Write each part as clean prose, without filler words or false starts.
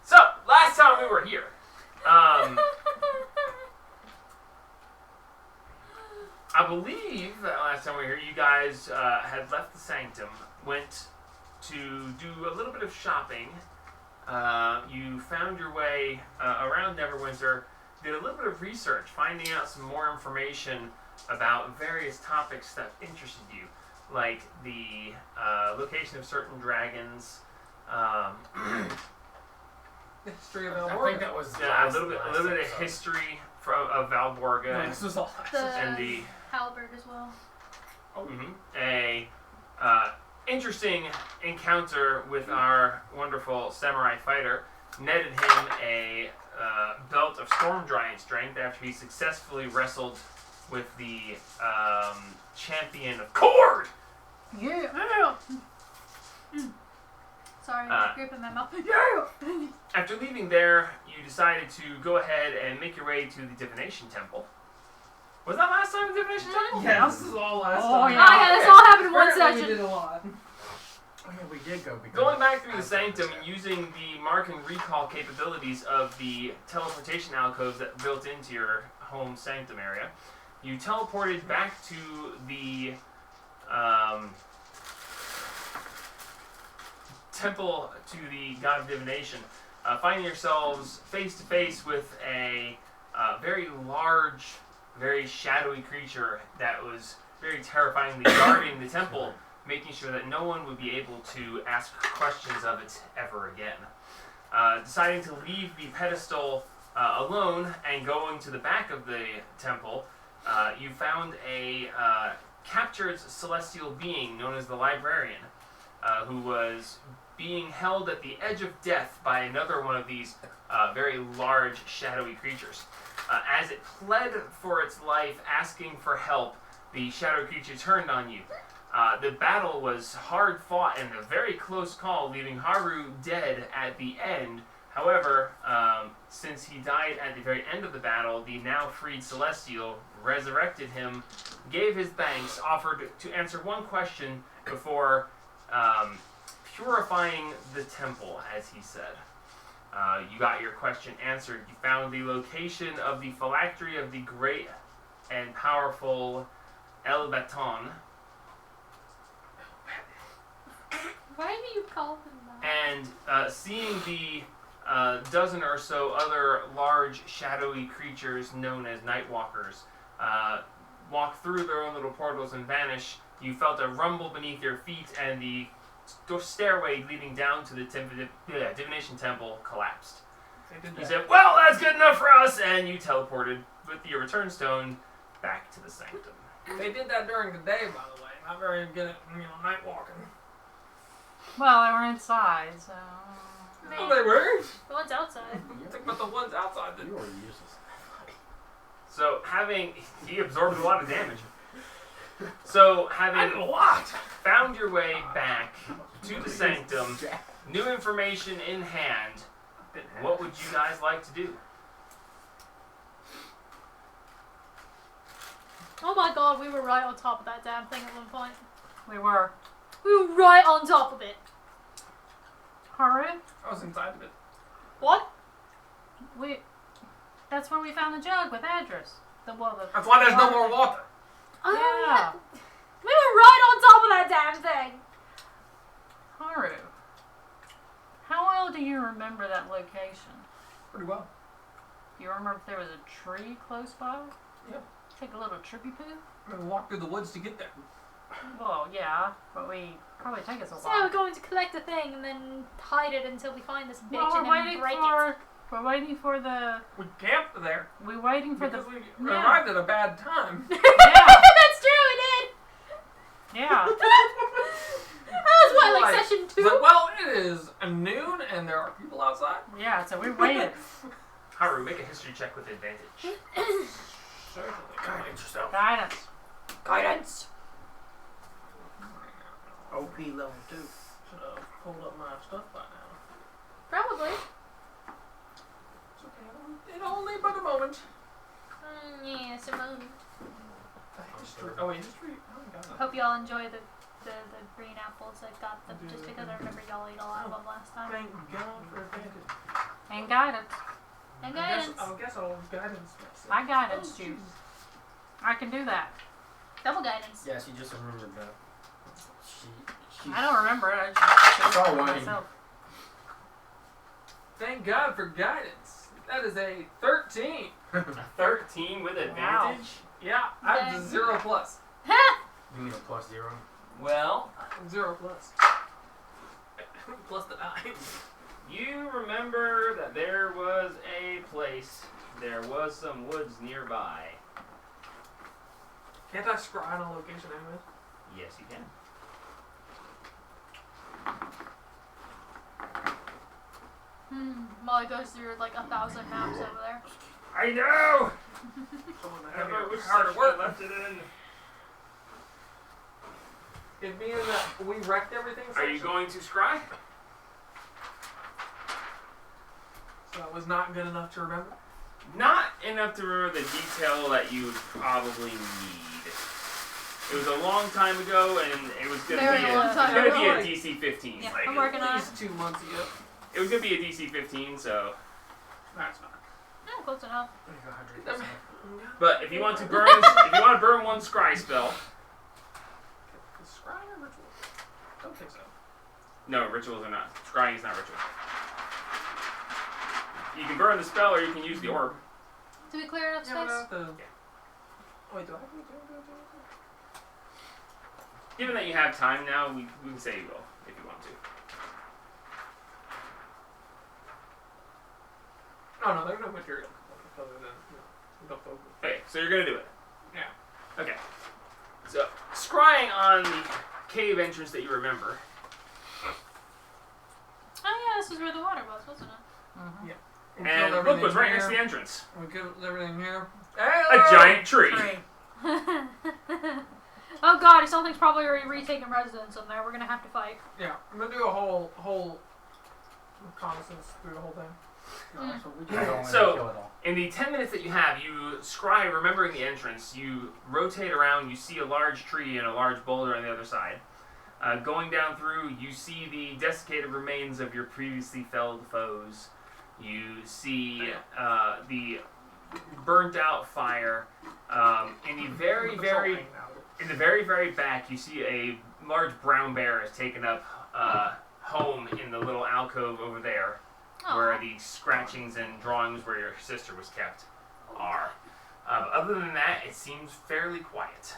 So, last time we were here, I believe that last time we were here, you guys had left the sanctum, went to do a little bit of shopping. You found your way around Neverwinter, did a little bit of research, finding out some more information about various topics that interested you, like the location of certain dragons. The history of I think that was A little bit of history of Valborga. This was all and the halberd as well. A interesting encounter with our wonderful samurai fighter netted him a belt of storm giant strength after he successfully wrestled with the champion of Cord. Yeah. Sorry, grip in my mouth. Yeah. After leaving there, you decided to go ahead and make your way to the divination temple. Was that last time the divination temple? Yeah, this is all last time. Oh yeah, this all happened in one Apparently session. We did a lot. Oh, yeah, we did go. Going back through the sanctum and using the mark and recall capabilities of the teleportation alcoves that built into your home sanctum area, you teleported back to the temple to the god of divination, finding yourselves face to face with a very large, very shadowy creature that was very terrifyingly guarding the temple, making sure that no one would be able to ask questions of it ever again. Deciding to leave the pedestal alone and going to the back of the temple, you found a captured celestial being known as the Librarian, who was being held at the edge of death by another one of these very large, shadowy creatures. As it pled for its life, asking for help, the shadow creature turned on you. The battle was hard fought and a very close call, leaving Haru dead at the end. However, since he died at the very end of the battle, the now freed Celestial resurrected him, gave his thanks, offered to answer one question before purifying the temple, as he said. You got your question answered. You found the location of the phylactery of the great and powerful El Baton. Why do you call him that? And seeing the dozen or so other large, shadowy creatures known as Nightwalkers walk through their own little portals and vanish, you felt a rumble beneath your feet, and the stairway leading down to the divination temple collapsed. You said, "Well, that's good enough for us," and you teleported with your return stone back to the sanctum. They did that during the day, by the way. Not very good at, night walking. Well, they were inside, so... No, they were. The one's outside. Think about the ones outside. You were useless. So, he absorbed a lot of damage. So, I did a having lot. found your way back to the sanctum, new information in hand, what would you guys like to do? Oh my god, we were right on top of that damn thing at one point. We were. We were right on top of it. Haru? I was inside of it. What? That's where we found the jug with Address. That's why there's no more water. Oh, Yeah. we were right on top of that damn thing. Haru, how well do you remember that location? Pretty well. You remember if there was a tree close by? Yeah. Take a little trippy poo? I'm gonna walk through the woods to get there. Well, yeah, but we probably take us a So while. we're going to collect a thing and then hide it until we find this bitch Well, and then break it. We're waiting for the... We camped there We're waiting for because the... we arrived at a bad time. Yeah, That's true, we did. yeah. That was what, like Right. session 2? It's like, well, it is noon and there are people outside. Yeah, so we waited. Haru, make a history check with advantage. Certainly. Guidance yourself. Guidance. Guidance. OP level 2. Should have pulled up my stuff by now. Probably. It's okay. It only but a moment. Yeah, Simone. History. Oh, wait, history. Oh, my God. Hope y'all enjoy the green apples I got them just because I remember y'all I'll eat a lot of them last time. Thank God for advantage. And guidance. And I guess guidance. I'll guidance myself. I guidance Oh, you. Jesus. I can do that. Double guidance. Yeah, she just remembered that. She I don't remember it. I just It's all did it right. myself. Thank God for guidance. That is a 13. A 13 with advantage? Yeah, I have Dang. the 0 plus. You mean a +0? Well, 0 plus. Plus the 9. you remember that there was a place, there was some woods nearby. Can't I scry on a location anyway? Yes, you can. Molly goes through like 1,000 maps over there. I know! Someone that I had don't know which hard section work. I left it in. It being that we wrecked everything. Are you section, going to scry? So it was not good enough to remember. Not enough to remember the detail that you would probably need. It was a long time ago, and it was gonna Very be long time it's gonna ago. be a DC 15. Yeah, like, I'm working on At it. least 2 months ago. it was gonna be a DC 15, so. That's fine. Close enough. Like 100%. But if you want to burn, if you want to burn one scry spell, Is scrying or ritual? Don't think so. no, rituals are not. Scrying is not ritual. You can burn the spell, or you can use the orb. Did we clear enough Yeah, but I space? have to. Yeah. Wait, do I have to do Given that you have time now, we can say you will if you want to. Oh no, there's no material other than the focus. Okay, so you're gonna do it. Yeah. Okay. So scrying on the cave entrance that you remember. Oh yeah, this is where the water was, wasn't it? Mm-hmm. We And killed look what's right everything next to the here. entrance. We killed everything here. A giant tree. Oh god, something's probably already retaken residence in there. We're gonna have to fight. Yeah, I'm gonna do a whole reconnaissance through the whole thing. That's what we do. I don't want to So- kill it all. In the 10 minutes that you have, you scry, remembering the entrance, you rotate around, you see a large tree and a large boulder on the other side. Going down through, you see the desiccated remains of your previously felled foes. You see the burnt out fire. In the very, It's all very, hanging out. in the very, very back, you see a large brown bear has taken up home in the little alcove over there, where Aw. the scratchings and drawings where your sister was kept are. But other than that, it seems fairly quiet.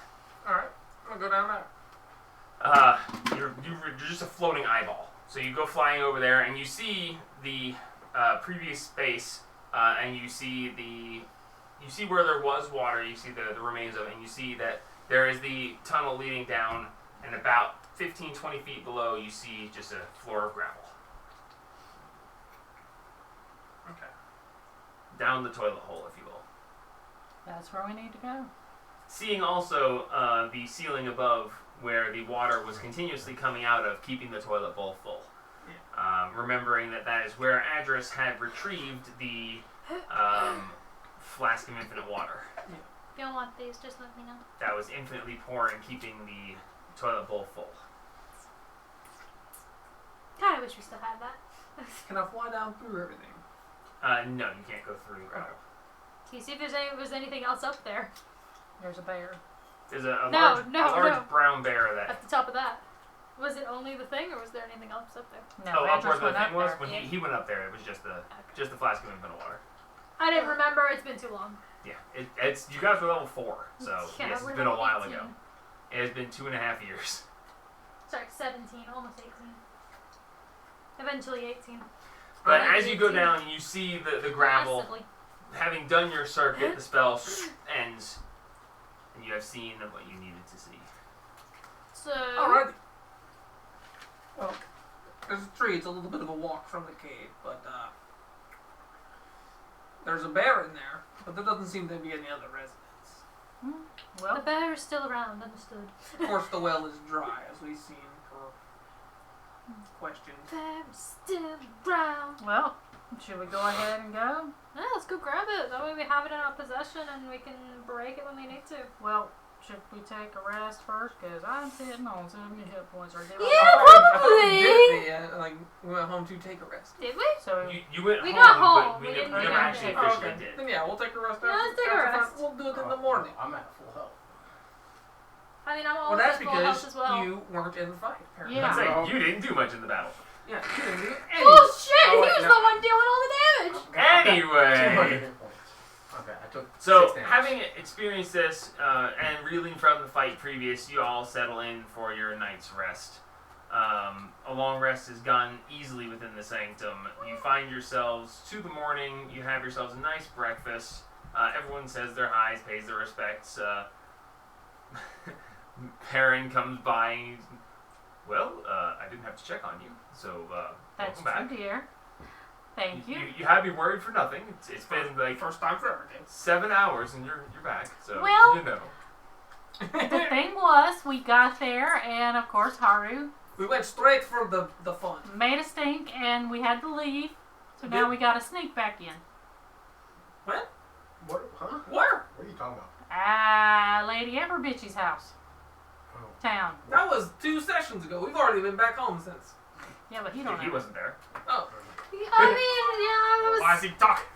Alright, I'm gonna go down there. You're just a floating eyeball. So you go flying over there, and you see the previous space, and you see where there was water. You see the remains of it, and you see that there is the tunnel leading down, and about 15-20 feet below, you see just a floor of gravel. Okay. Down the toilet hole, if you will. That's where we need to go. Seeing also the ceiling above where the water was continuously coming out of, keeping the toilet bowl full. Remembering that is where Adris had retrieved the flask of infinite water. If you don't want these, just let me know. That was infinitely pouring, keeping the toilet bowl full. God, I wish we still had that. Can I fly down through everything? No, you can't go through the gravel. Can you see if there's anything else up there? There's a bear. There's a No, large brown bear that. At the top of that. Was it only the thing, or was there anything else up there? No, up where Andrews the went thing up was there. when Yeah. he went up there. It was just the flask of infinite water. I didn't remember. It's been too long. Yeah, it's you guys were level 4, so Yeah, yes, we're it's been a level while 18. ago. It has been 2.5 years. Sorry, 17, almost 18. Eventually 18. But Alright, as you go 18. down, you see the gravel. Massively. Having done your circuit, the spell ends, and you have seen what you needed to see. So. Alright. Well, there's a tree. It's a little bit of a walk from the cave, but there's a bear in there, but there doesn't seem to be any other residents. The Well, bear is still around, understood. Of course, the well is dry, as we've seen for questions. Bear is still around. well, should we go ahead and go? Yeah, let's go grab it. That way we have it in our possession and we can break it when we need to. Well, should we take a rest first? Because I'm sitting on 70 hit points. Or did Yeah, I thought we probably. did it, like We went home to take a rest. Did we? So You went We home, got home. but We we didn't never do actually anything. officially Okay. did. Then yeah, we'll take a rest. Yeah, after, let's take a after rest. We'll do it in the morning. I'm at full health. I mean, I'm Well, always that's full health because as well. you weren't in the fight. Apparently. Yeah. I'd say you didn't do much in the battle. Yeah, you didn't do any. Oh shit! Oh, He wait, was no. the one doing all the damage. Anyway. 200 hit points. Okay, I took So, 6 damage. having experienced this and reeling from the fight previous, you all settle in for your night's rest. A long rest is gone easily within the sanctum. You find yourselves to the morning. You have yourselves a nice breakfast. Everyone says their highs, pays their respects. Perrin comes by. And he's, well, I didn't have to check on you, so that's welcome back. true, dear. Thank you. You had me worried for nothing. It's been like First time for everything. 7 hours and you're back. So Well- you know. The thing was, we got there, and of course, Haru We went straight for the fun. made a stink, and we had to leave. So now we got to sneak back in. What? What? Huh? Where? What are you talking about? Lady Amber Bitchy's house. Oh. Town. That was 2 sessions ago. We've already been back home since. Yeah, but he don't He know. wasn't there. Oh. I mean, yeah, Why is he talking?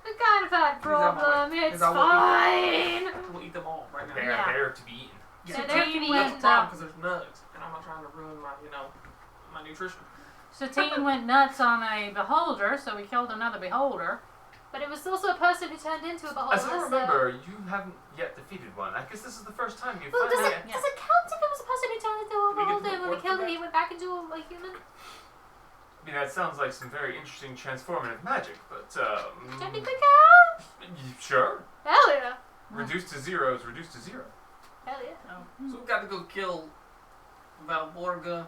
I kind of had a problem. It's He's on my fine. We'll eat them all right now. They Yeah. are there to be eaten. So Yeah, they're Dean pretty went That's the problem up. because there's nugs, and I'm not trying to ruin my, my nutrition. Satine went nuts on a beholder, so we killed another beholder. But it was also a person who turned into a beholder. As I remember, you haven't yet defeated one. I guess this is the first time you've Well, does finally. it, does it count if it was a person who turned into a We get beholder to and when we report killed for him he went back into a human? I mean, that sounds like some very interesting transformative magic, but Technically count? sure. Hell yeah. Reduced to zero is reduced to zero. Hell yeah. So we got to go kill Valborga.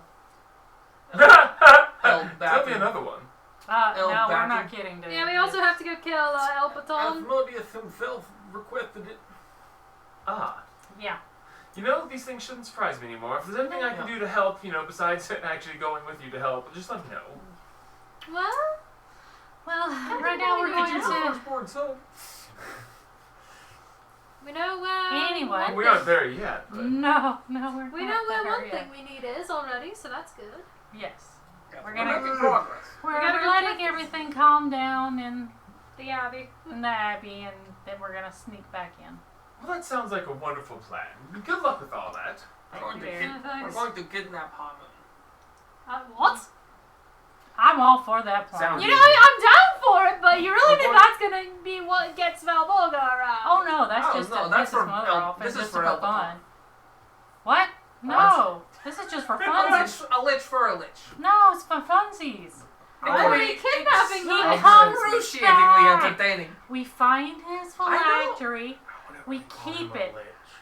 Tell me Bappy. another one. El No, we're Bappy. not kidding, dude. Yeah, we also have to go kill El Paton. Asmodeus himself requested it. Ah. Yeah. You know, these things shouldn't surprise me anymore. If there's anything I can do to help, besides actually going with you to help, just let me know. Well, Well, right now we're going Your to. firstborn son. we know where. Anyway. We aren't there yet, but No, we're We not know where there one yet. thing we need is already, so that's good. Yes. We're gonna- making progress. We're gotta go letting practice. everything calm down in The Abbey. the Abbey, and then we're gonna sneak back in. well, that sounds like a wonderful plan. Good luck with all that. We're going to, Thank you. we're Thanks. going to kidnap Haman. What? I'm all for that plan. Sounds You know, I'm down for it, but you really We're think going- that's gonna be what gets Valborga around? Oh no, that's Oh, just no, to that's piss his for mother El- off. this and is just for for El fun. What? No, this is just for A funsies. lich for a lich. No, it's for funsies. Why are we kidnapping He him? comes excruciatingly back. entertaining. We find his I know. phylactery, we keep it,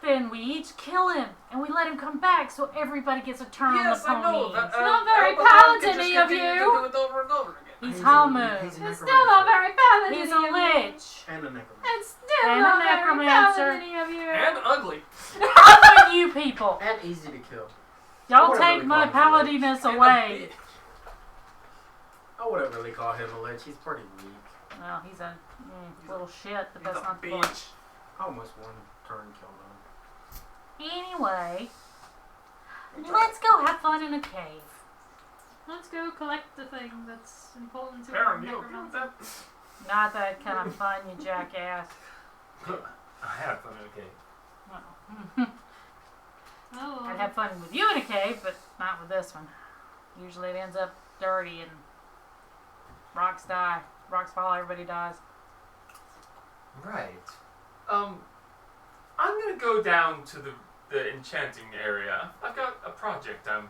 then we each kill him, and we let him come back so everybody gets a turn Yes, on I the know. ponies. not very El Baton can paladin-y just of continue you. to do it over and over again. He's a Halmon. It's still not very paladin-y He's of a you. lich. And a necromancer. It's still And a not very necromancer. paladin-y of you. And ugly. How with you people? And easy to kill. Y'all wouldn't take really my call him a lich. paladiness And a away. bitch. I wouldn't really call him a lich. He's pretty weak. Well, he's a little shit, but He's that's a not the point. bitch. I almost one turn killed him. Anyway, let's go have fun in a cave. Let's go collect the thing that's important to Baron, our you okay with necromancer. that? Not that kind of fun, you jackass. I have fun in a cave. Well, Oh. I'd have fun with you in a cave, but not with this one. Usually it ends up dirty and rocks die. Rocks fall, everybody dies. Right. I'm gonna go down to the enchanting area. I've got a project I'm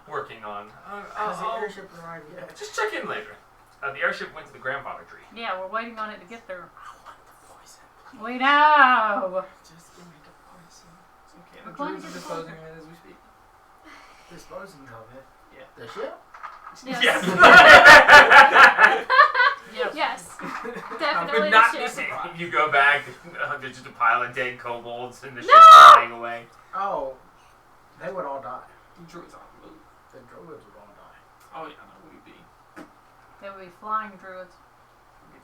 working on. Has the I'll airship arrived yet? just check in later. The airship went to the grandfather tree. Yeah, we're waiting on it to get there. I want the poison. We know! Just give me the poison. It's okay. The We're going druids to are the disposing of it as we speak. Disposing of it. Yeah. The ship? Yes. Yep. Yes. I Definitely would not the be ship. surprised. You go back, there's just a pile of dead kobolds and the No! ship's flying away. Oh, they would all die. The druids on the move. The druids would all die. Oh yeah, no, we'd be They would be flying druids.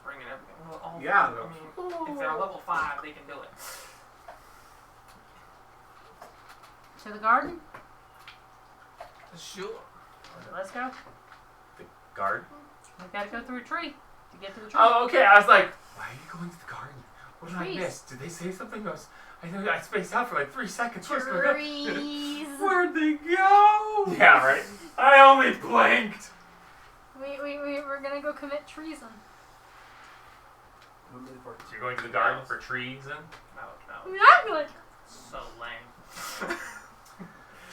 bringing everything. Well, all Yeah, I mean, if they're level 5, they can do it. To the garden? Sure. Let's go. Guard? We gotta go through a tree to get to the tree. Oh, okay. I was like, why are you going to the garden? What did I Trees. miss? Did they say something? I know I spaced out for like 3 seconds. Where's going on? Trees. Where'd they go? Yeah, right. I only blinked. We're gonna go commit treason. So you're going to the garden for trees then? No. Exactly. So lame.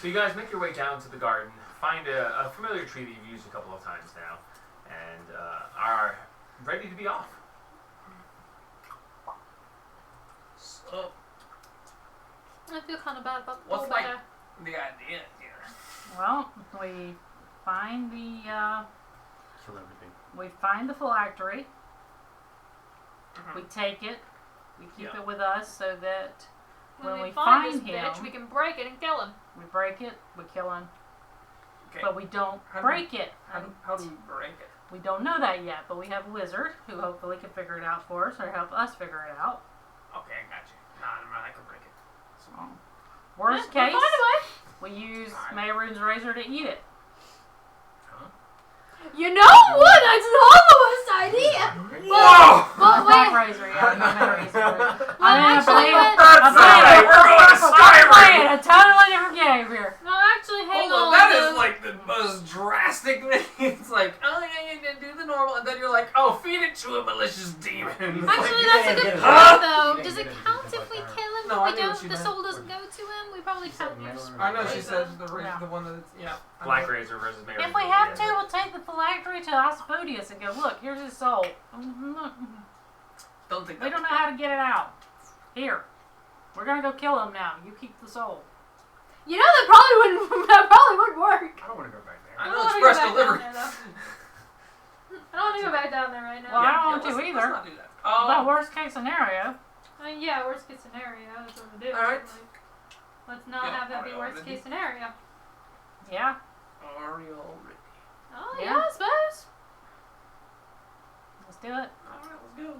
So you guys make your way down to the garden, find a familiar tree that you've used a couple of times now, and are ready to be off. So, I feel kind of bad about the what's whole like bear. the idea here? Well, we find the Kill everything. phylactery. Mhm. We take it. We keep Yeah. it with us so that When when we we find this find him- bitch, we can break it and kill him. we break it, we kill him, Okay. but we don't How do break it. How do we break it? We don't know that yet, but we have a wizard who hopefully can figure it out for us or help us figure it out. Okay, I got you. Nah, never mind. I can break it. So, worst We'll case, find a way. we use Alright. Mayroon's razor to eat it. You know what? That's not the worst idea. Whoa! But Black wait. razor, yeah, not razor. Well, I'm actually, playing- That's I'm not playing- right. We're going to I'm Skyrim. playing a totally different game here. No, actually, hang Hold on. on, that though. is like the most drastic thing. It's like, oh yeah, you can do the normal, and then you're like, oh, feed it to a malicious demon. Actually, Like, that's a you good didn't point, get it. though. You Does didn't it get it. count You if we didn't kill him? No, I If we knew what don't, you the meant. soul doesn't go to him. We probably She said can't use. Mayroon. I know she razor. said the Yeah. the one that's I Black know. Razor versus Mayroon. If we have to, we'll take the phylactery to Asphodus and go, look, here's his soul. Don't think We that don't know how to get it out. Here. We're gonna go kill him now. You keep the soul. You know that probably wouldn't. That probably wouldn't work. I don't want to go back there. I I know don't wanna express go back delivery. down there, though. I don't want to go back down there right now. Well, I don't want to let's either. not do that. But worst case scenario, Yeah, worst case scenario. That's what we do. Alright. Like, let's not Yeah, have that be alright, worst already. case scenario. yeah. Are you all ready? Oh Yeah. yeah, I suppose. Let's do it. Alright, let's go.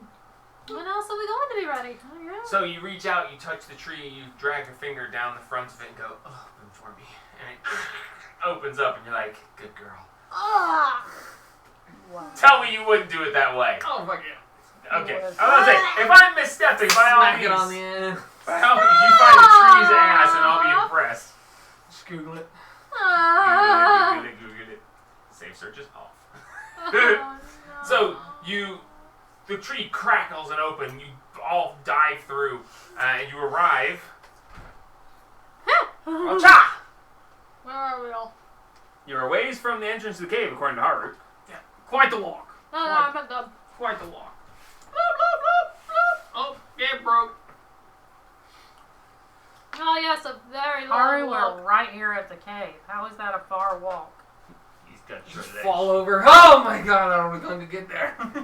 When else are we going to be ready? Oh, yeah. So you reach out, you touch the tree, you drag your finger down the front of it and go, oh, open for me. And it opens up and you're like, good girl. Ah! Wow. Tell me you wouldn't do it that way. Oh fuck yeah. Okay. Yes. I was gonna say, if I'm misstepping, by all Smack it on the means, end. by all means, you find the tree's ass and I'll be impressed. Just Google it. Ah! Google it, Google it. Safe search is off. Oh, no. So the tree crackles and open. You all dive through, and you arrive. Cha! Where are we all? You're a ways from the entrance to the cave, according to Harvard. Quite the walk. No, I meant the. Quite the walk. Oh, yeah, broke. Oh yes, a very long Ari, walk. we're right here at the cave. How is that a far walk? He's got Just short legs. fall over. Oh my god, how are we going to get there? I'm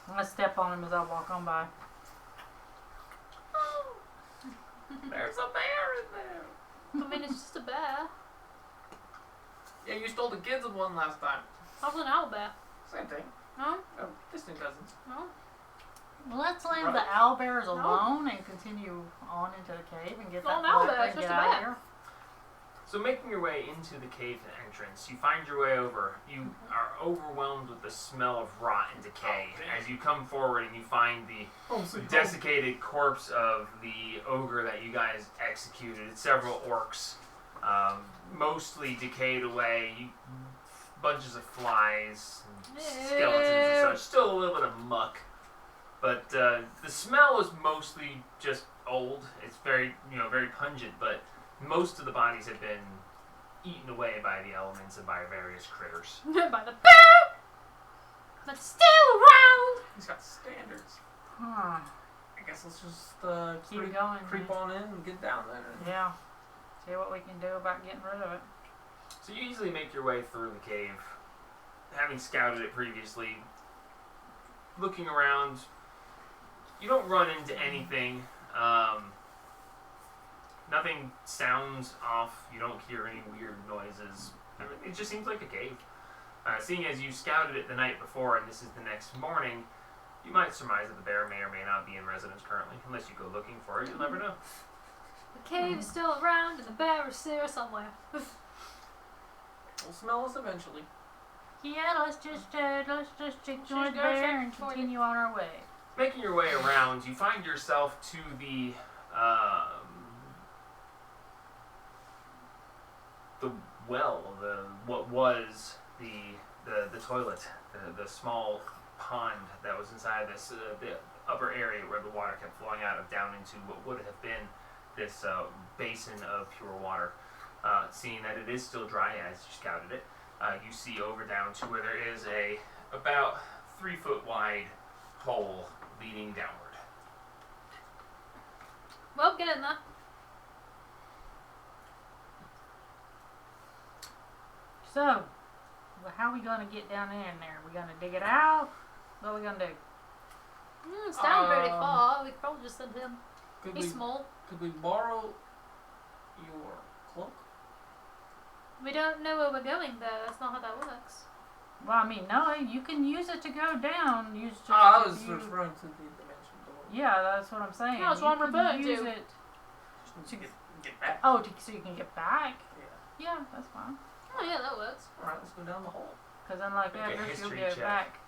gonna step on him as I walk on by. There's a bear in there. I mean, it's just a bear. Yeah, you stole the kids' one last time. How's an owl bear? Same thing. No, Oh, distant cousins. no. Let's leave Right. the owlbears alone and continue on into the cave and get Well, that an owlbear, phylactery it's and just get a out of bear. here. So making your way into the cave entrance, you find your way over. You are overwhelmed with the smell of rot and decay Oh, damn. as you come forward and you find the desiccated corpse of the ogre that you guys executed. Several orcs, mostly decayed away. Bunches of flies, and skeletons and such. Still a little bit of muck, but the smell is mostly just old. It's very, very pungent, but most of the bodies have been eaten away by the elements and by various critters. By the bear, but still around. He's got standards. Hmm. I guess let's just Keep going. creep on in and get down there. Yeah. See what we can do about getting rid of it. So you easily make your way through the cave, having scouted it previously. Looking around, you don't run into anything. Nothing sounds off. You don't hear any weird noises. It just seems like a cave. Seeing as you scouted it the night before and this is the next morning, you might surmise that the bear may or may not be in residence currently. Unless you go looking for it, you'll never know. The cave's still around, and the bear is here somewhere. We'll smell us eventually. Yeah, let's just ignore the go bear straight and toward it. continue on our way. Making your way around, you find yourself to the well, what was the toilet, the small pond that was inside this the upper area where the water kept flowing out of down into what would have been this basin of pure water. Seeing that it is still dry as you scouted it, you see over down to where there is a about 3 foot wide hole leading downward. Well, get in there. So, well, how are we gonna get down in there? We gonna dig it out? What are we gonna do? It's down pretty far. We could probably just send him. Could He's we, small. could we borrow your cloak? We don't know where we're going, though. That's not how that works. Well, I mean, no, you can use it to go down. Use just I if was you- referring to the dimension door. Yeah, that's what I'm saying. No, it's You what I'm can referring use to. it. Just get back. Oh, so you can get back. Yeah. Yeah, that's fine. Oh, yeah, that works. Alright, let's go down the hole. Because unlike Make that, a Chris, you'll history get check. back.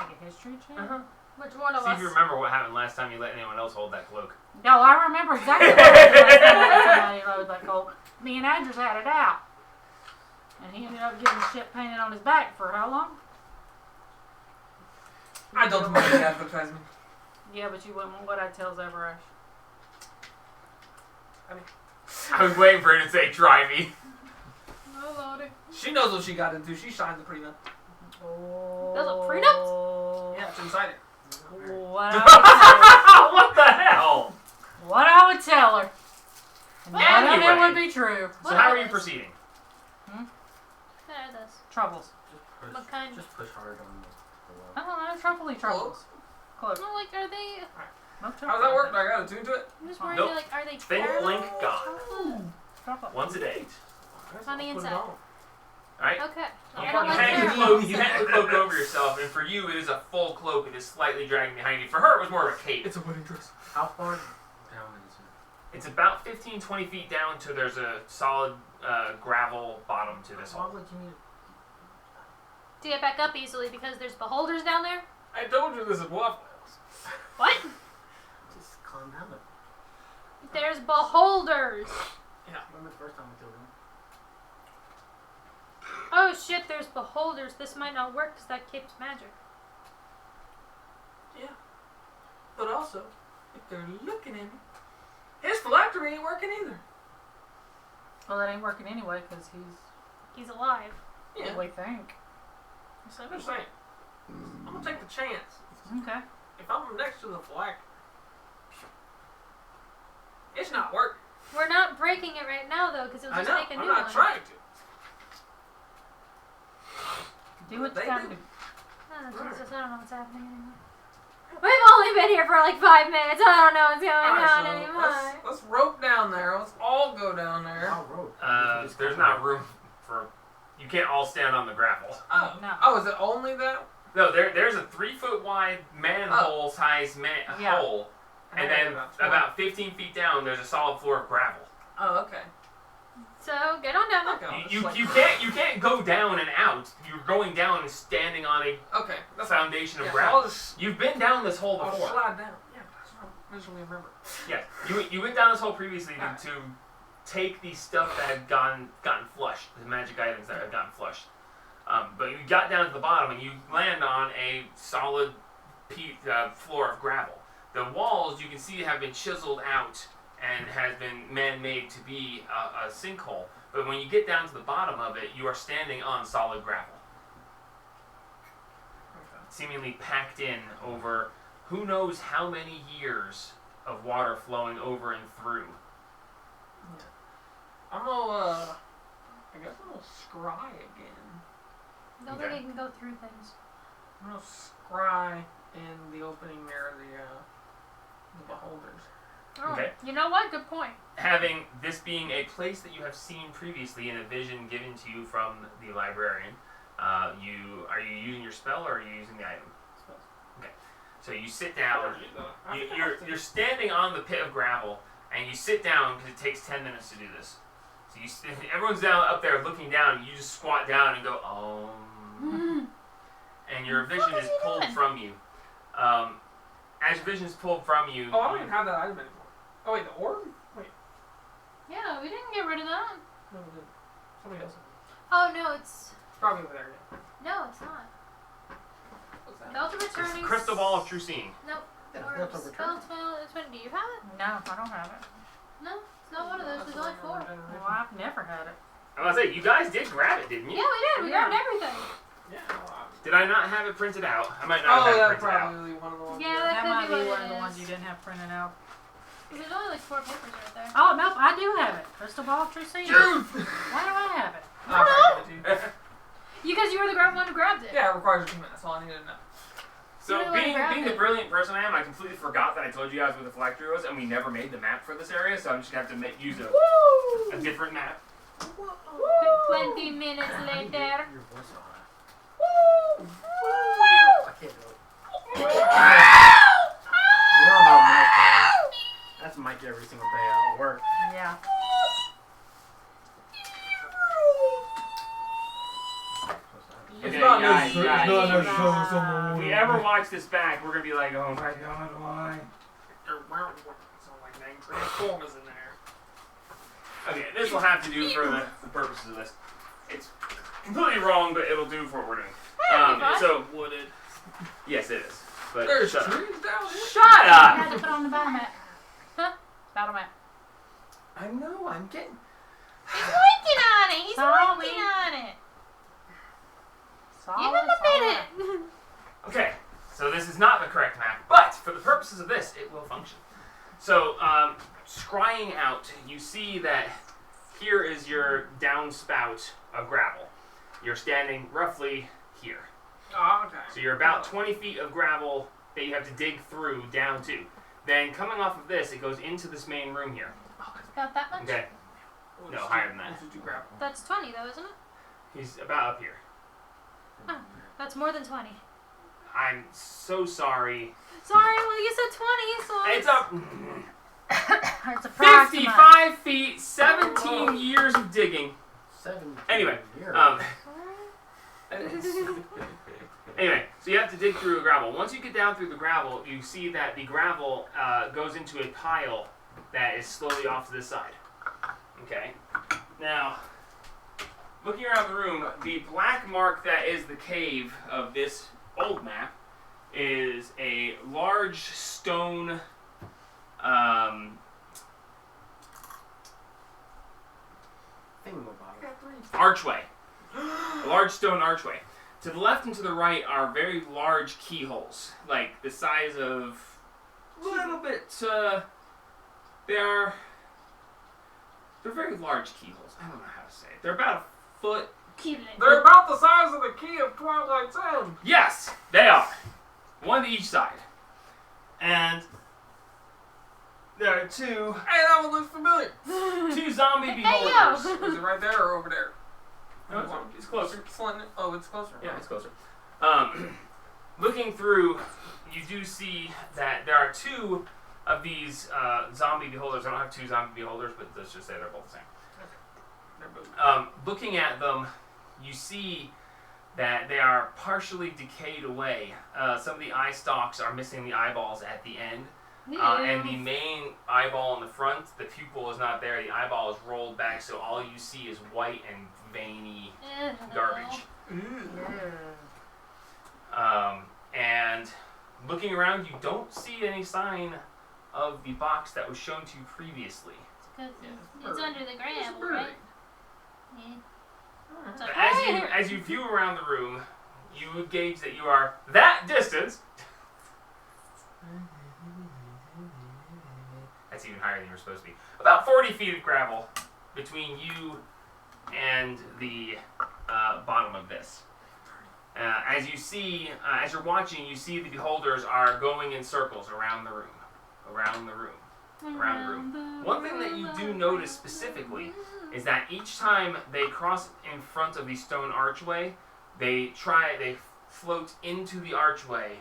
Make a history check? Uh-huh. Which one of See us? if you remember what happened last time you let anyone else hold that cloak. No, I remember exactly what happened last time I let somebody load that coat. Me and Andrews had it out. And he ended up getting shit painted on his back for how long? I don't mind the advertisement. Yeah, but you wouldn't want what I tell Zebrush. I was waiting for her to say, try me. No loading. She knows what she got into. She signed the prenup. Oh. There's a prenup? Yeah, it's inside it. What the hell? What I would tell her. And none of it Anyway. would be true. So What how are are you those? proceeding? There it is. Troubles. What kind? Just push hard on the well. I don't know, troubly troubles. Close. No, like, are they? No How does that work? Do I got to tune to it? I'm just worried. Nope. Like, are they Think caramel blink gone. chocolate? Chocolate. Once a day. On the I'll put it inside. on. Alright? Okay. You, I don't you like hang the caramel. cloak. You hang the cloak over yourself, and for you, it is a full cloak. It is slightly dragging behind you. For her, it was more of a cape. It's a wedding dress. How far down is it? It's about 15, 20 feet down to there's a solid gravel bottom to this Why hole. would you need To get back up easily because there's beholders down there. I told you this is Waffle House. What? just calm down? There's beholders. Remember the first time we killed him? Oh shit, there's beholders. This might not work because that cape's magic. Yeah. But also, if they're looking at me, his phylactery ain't working either. Well, that ain't working anyway because He's alive. Yeah. we think. I'm just saying. I'm gonna take the chance. Okay. If I'm next to the phylactery, it's not working. We're not breaking it right now though because it'll I just know. make a I'm new not one. trying to. Do what you They gotta do. do. Oh Jesus, I don't know what's happening anymore. We've only been here for like 5 minutes. I don't know what's going Alright, on so anymore. let's rope down there. Let's all go down there. How rope? There's not room for. You can't all stand on the gravel. Oh, No. oh, is it only that? No, there's a 3 foot wide manhole sized Yeah. hole, and then about 15 feet down there's a solid floor of gravel. Oh, okay. So get on down there. Okay, You, just you, like- you can't go down and out. You're going down and standing on a Okay, that's foundation of yeah, gravel. I'll just You've been down this hole I'll before. slide down. Yeah, that's what I visually remember. Yeah, you went down this hole previously to take the stuff that had gotten flushed, the magic items that had gotten flushed. But you got down to the bottom and you land on a solid floor of gravel. The walls you can see have been chiseled out and has been man-made to be a sinkhole. But when you get down to the bottom of it, you are standing on solid gravel, seemingly packed in over who knows how many years of water flowing over and through. I'm gonna, I guess I'm gonna scry again. Don't Okay. think you can go through things. I'm gonna scry in the opening near the beholders. Oh, Okay. You know what? Good point. Having this being a place that you have seen previously in a vision given to you from the librarian, are you using your spell or are you using the item? Okay. So you sit down. You're standing on the pit of gravel, and you sit down because it takes 10 minutes to do this. So everyone's down up there looking down. And you just squat down and go, oh. And your vision is pulled from you. As your vision is pulled from you. Oh, I don't even have that item anymore. Oh wait, the orb? Wait, Yeah, we didn't get rid of that. no, we didn't. Somebody else. Oh no, it's It's probably over there. Yeah. no, it's not. What's that? Belt of It's Returning. the crystal ball of true seeing. Nope. Yeah, Or Belt of spell Returning. 12. Do you have it? No, I don't have it. No, it's not one of those. There's only 4. Well, I've never had it. I was gonna say, you guys did grab it, didn't you? Yeah, we did. We Yeah. grabbed everything. Yeah. Did I not have it printed out? I might not Oh, have that's it printed out. probably one of the ones. Yeah, That that might could be be one what of the it ones is. you didn't have printed out. There's only like 4 papers right there. Oh, nope, I do have it. Crystal ball of true seeing. Dude! Why do I have it? I'll give it to you. Because you were the one who grabbed it. Yeah, it requires a 2 minutes. That's all I needed to know. So You really grabbed being the it. brilliant person I am, I completely forgot that I told you guys where the phylactery was, and we never made the map for this area, so I'm just gonna have to use a different map. 20 minutes later. Your voice on. Woo! I can't do it. You don't know Mike, man. That's Mike every single day at work. Yeah. Okay, not guys, necessary. guys, It's not if necessary. we ever watch this back, we're gonna be like, oh my god, why? Sound like 9 transformers in there. Okay, this will have to do for the purposes of this. It's completely wrong, but it'll do for what we're doing. So, Wooded. yes, it is. But There's shut up. trees down here. Shut I up! had to put on the battle map. Huh? Battle map. I know, I'm getting... He's working on it. He's Sorry. working on it. Solid, Give him a solid. minute. Okay, so this is not the correct map, but for the purposes of this, it will function. So, scrying out, you see that here is your downspout of gravel. You're standing roughly here. Oh, okay. So you're about 20 feet of gravel that you have to dig through down to. Then coming off of this, it goes into this main room here. Got that much? Okay, no, higher than that. Let's just do gravel. That's 20 though, isn't it? He's about up here. That's more than 20. I'm so sorry. Sorry, well you said 20, so It's up It's approximate. 55 feet, 17 years of digging. 17 Anyway, years. Anyway, so you have to dig through the gravel. Once you get down through the gravel, you see that the gravel goes into a pile that is slowly off to this side. Okay. Now, looking around the room, the black mark that is the cave of this old map is a large stone archway. A large stone archway. To the left and to the right are very large keyholes, like the size of a little bit. They're very large keyholes. I don't know how to say it. They're about a foot. They're about the size of the key of Twilight's End. Yes, they are. One to each side. And there are two Hey, that one looks familiar. zombie Hey, beholders. yo. Is it right there or over there? No, it's closer. Oh, it's closer. Yeah, it's closer. Looking through, you do see that there are two of these zombie beholders. I don't have two zombie beholders, but let's just say they're both the same. They're both. Looking at them, you see that they are partially decayed away. Some of the eye stalks are missing the eyeballs at the end. And the main eyeball in the front, the pupil is not there. The eyeball is rolled back, so all you see is white and veiny garbage. And looking around, you don't see any sign of the box that was shown to you previously. Because Yeah, it's under the It's gravel, buried. right? Yeah. It's But okay. as you view around the room, you would gauge that you are that distance. That's even higher than you're supposed to be. About 40 feet of gravel between you and the bottom of this. As you see, as you're watching, you see the beholders are going in circles around the room, around the room, around the room. One thing that you do notice specifically is that each time they cross in front of the stone archway, they float into the archway,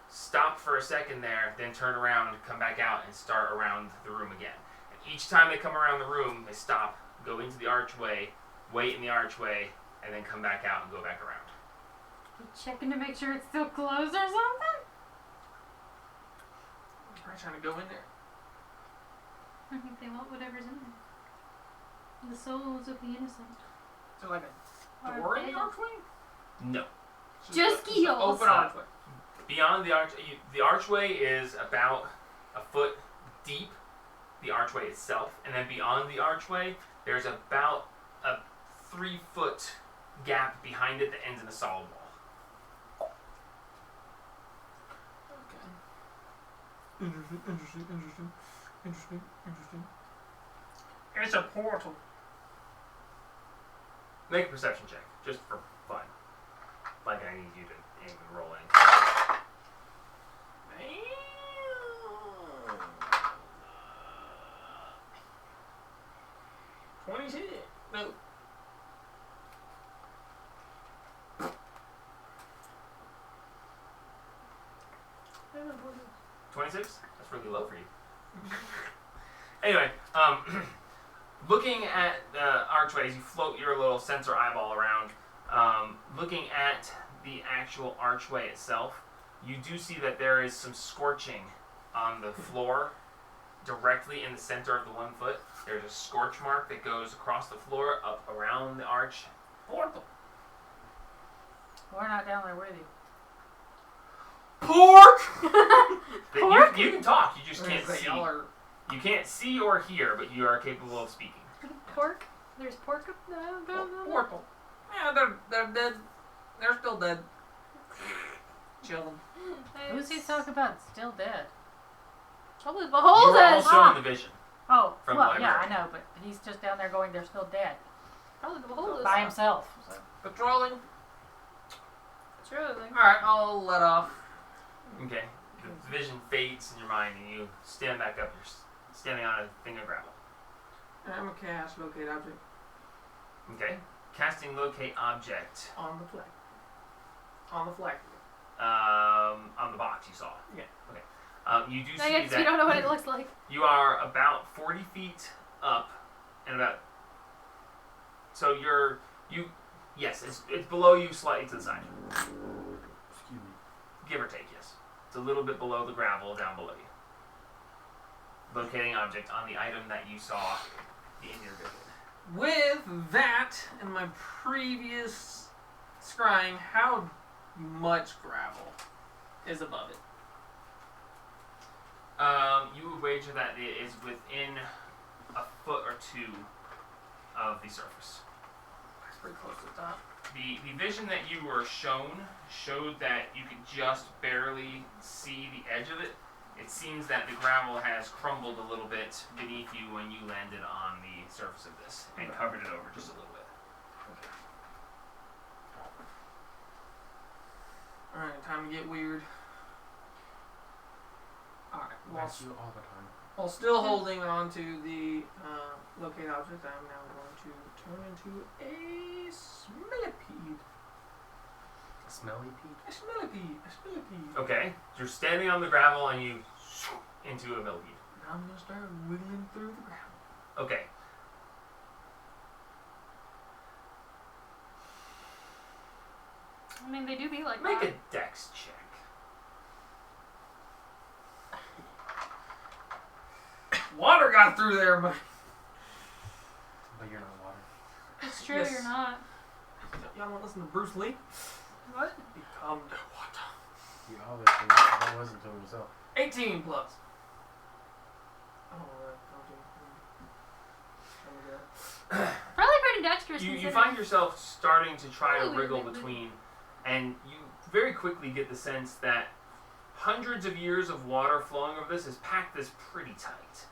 stop for a second there, then turn around, come back out, and start around the room again. And each time they come around the room, they stop, go into the archway, wait in the archway, and then come back out and go back around. You checking to make sure it's still closed or something? I'm trying to go in there. I think they want whatever's in there. The souls of the innocent. So like a Or door in the dead. archway? No. Just It's an keels. open archway. Beyond the archway is about a foot deep, the archway itself, and then beyond the archway, there's about a 3-foot gap behind it that ends in a solid wall. Okay. Interesting. It's a portal. Make a perception check, just for fun. Like I need you to aim and roll in. 22. No. I don't know what it 26? That's really low for you. Anyway, looking at the archway as you float your little sensor eyeball around, looking at the actual archway itself, you do see that there is some scorching on the floor directly in the center of the 1 foot. There's a scorch mark that goes across the floor up around the arch. Portal. We're not down there with you. Pork! That you can talk, you just can't see. Y'all are You can't see or hear, but you are capable of speaking. is. Pork? There's pork up there? portal. Yeah, they're dead. They're still dead. Chilling. Who's he talking about? Still dead. Probably You behold are us! also in the vision. Oh, From well, the yeah, I library. know, but he's just down there going, they're still dead. Probably behold us. By himself. So. Patrolling. True. Like, Alright, I'll let off. Okay. The vision fades in your mind, and you stand back up. You're standing on a thing of gravel. I'm a cast locate object Okay. Casting locate object on the flag. On the flag. on the box you saw. Yeah. Okay. You do I see guess that you don't know what it looks like. you are about 40 feet up, and about. So yes, it's below you, slightly to the side, Excuse me. give or take. Yes, it's a little bit below the gravel down below you. Locating object on the item that you saw in your vision. With that and my previous scrying, how much gravel is above it? You would wager that it is within a foot or two of the surface. That's pretty close to the top. The vision that you were shown showed that you could just barely see the edge of it. It seems that the gravel has crumbled a little bit beneath you when you landed on the surface of this and covered it over just a little bit. Alright, time to get weird. Alright, That's you all the time. while still holding on to the locate object, I'm now going to turn into a millipede. A smelly Pete? A millipede. A millipede. Okay, you're standing on the gravel and you into a millipede. Now I'm going to start wiggling through the gravel. Okay. I mean, they do be like Make that. a dex check. Water got through there, but But you're not water. It's true, Yes. you're not. y'all want to listen to Bruce Lee? What? Become the water. You obviously that wasn't to himself. 18 plus. Oh, Probably pretty dexterous. You considering. find yourself starting to try to Probably wriggle would've been- between, and you very quickly get the sense that hundreds of years of water flowing over this has packed this pretty tight.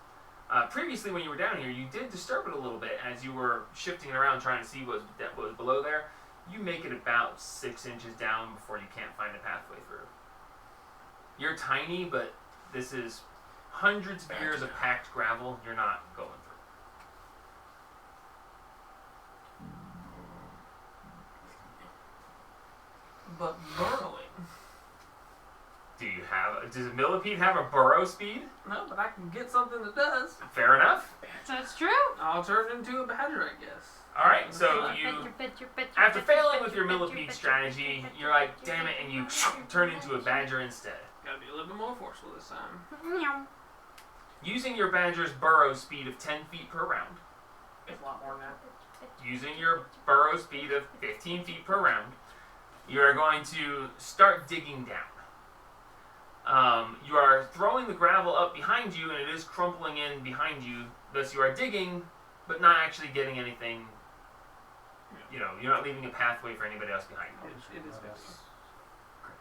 Previously, when you were down here, you did disturb it a little bit as you were shifting it around trying to see what was below there. You make it about 6 inches down before you can't find a pathway through. You're tiny, but this is hundreds of years of packed gravel you're not going through. but burrowing. Does a millipede have a burrow speed? No, but I can get something that does. Fair enough. That's true. I'll turn into a badger, I guess. All right, so you, after failing with your millipede strategy, you're like, damn it, and you turn into a badger instead. Gotta be a little bit more forceful this time. Meow. Using your badger's burrow speed of 10 feet per round, It's a lot more than that. using your burrow speed of 15 feet per round, you are going to start digging down. You are throwing the gravel up behind you, and it is crumpling in behind you. Thus, you are digging, but not actually getting anything. You know, you're not leaving a pathway for anybody else behind you. It is 15.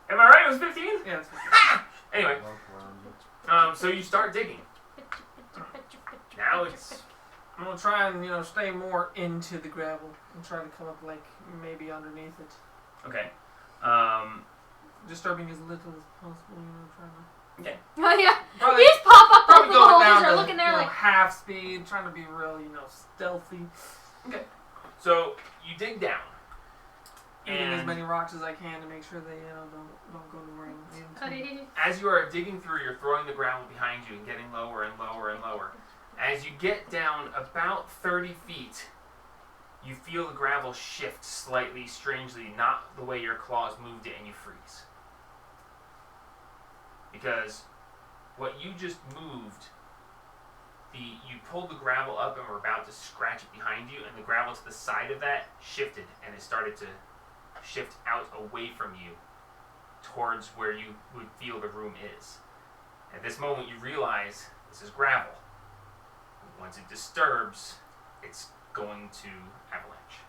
Am I right? It was 15? Yeah, it's 15. Anyway, so you start digging. Now it's... I'm gonna try and, stay more into the gravel and try to come up, like, maybe underneath it. Okay. Disturbing as little as possible, trying to... Okay. Oh yeah. Probably, These pop up probably over the going holes. down They're to, looking there like. half speed, trying to be real, stealthy. So you dig down. Eating as And many rocks as I can to make sure they, don't go to rain. as you are digging through, you're throwing the gravel behind you and getting lower and lower and lower. As you get down about 30 feet, you feel the gravel shift slightly, strangely, not the way your claws moved it, and you freeze. Because what you just moved, you pulled the gravel up and were about to scratch it behind you, and the gravel to the side of that shifted, and it started to shift out away from you towards where you would feel the room is. At this moment, you realize this is gravel. Once it disturbs, it's going to avalanche.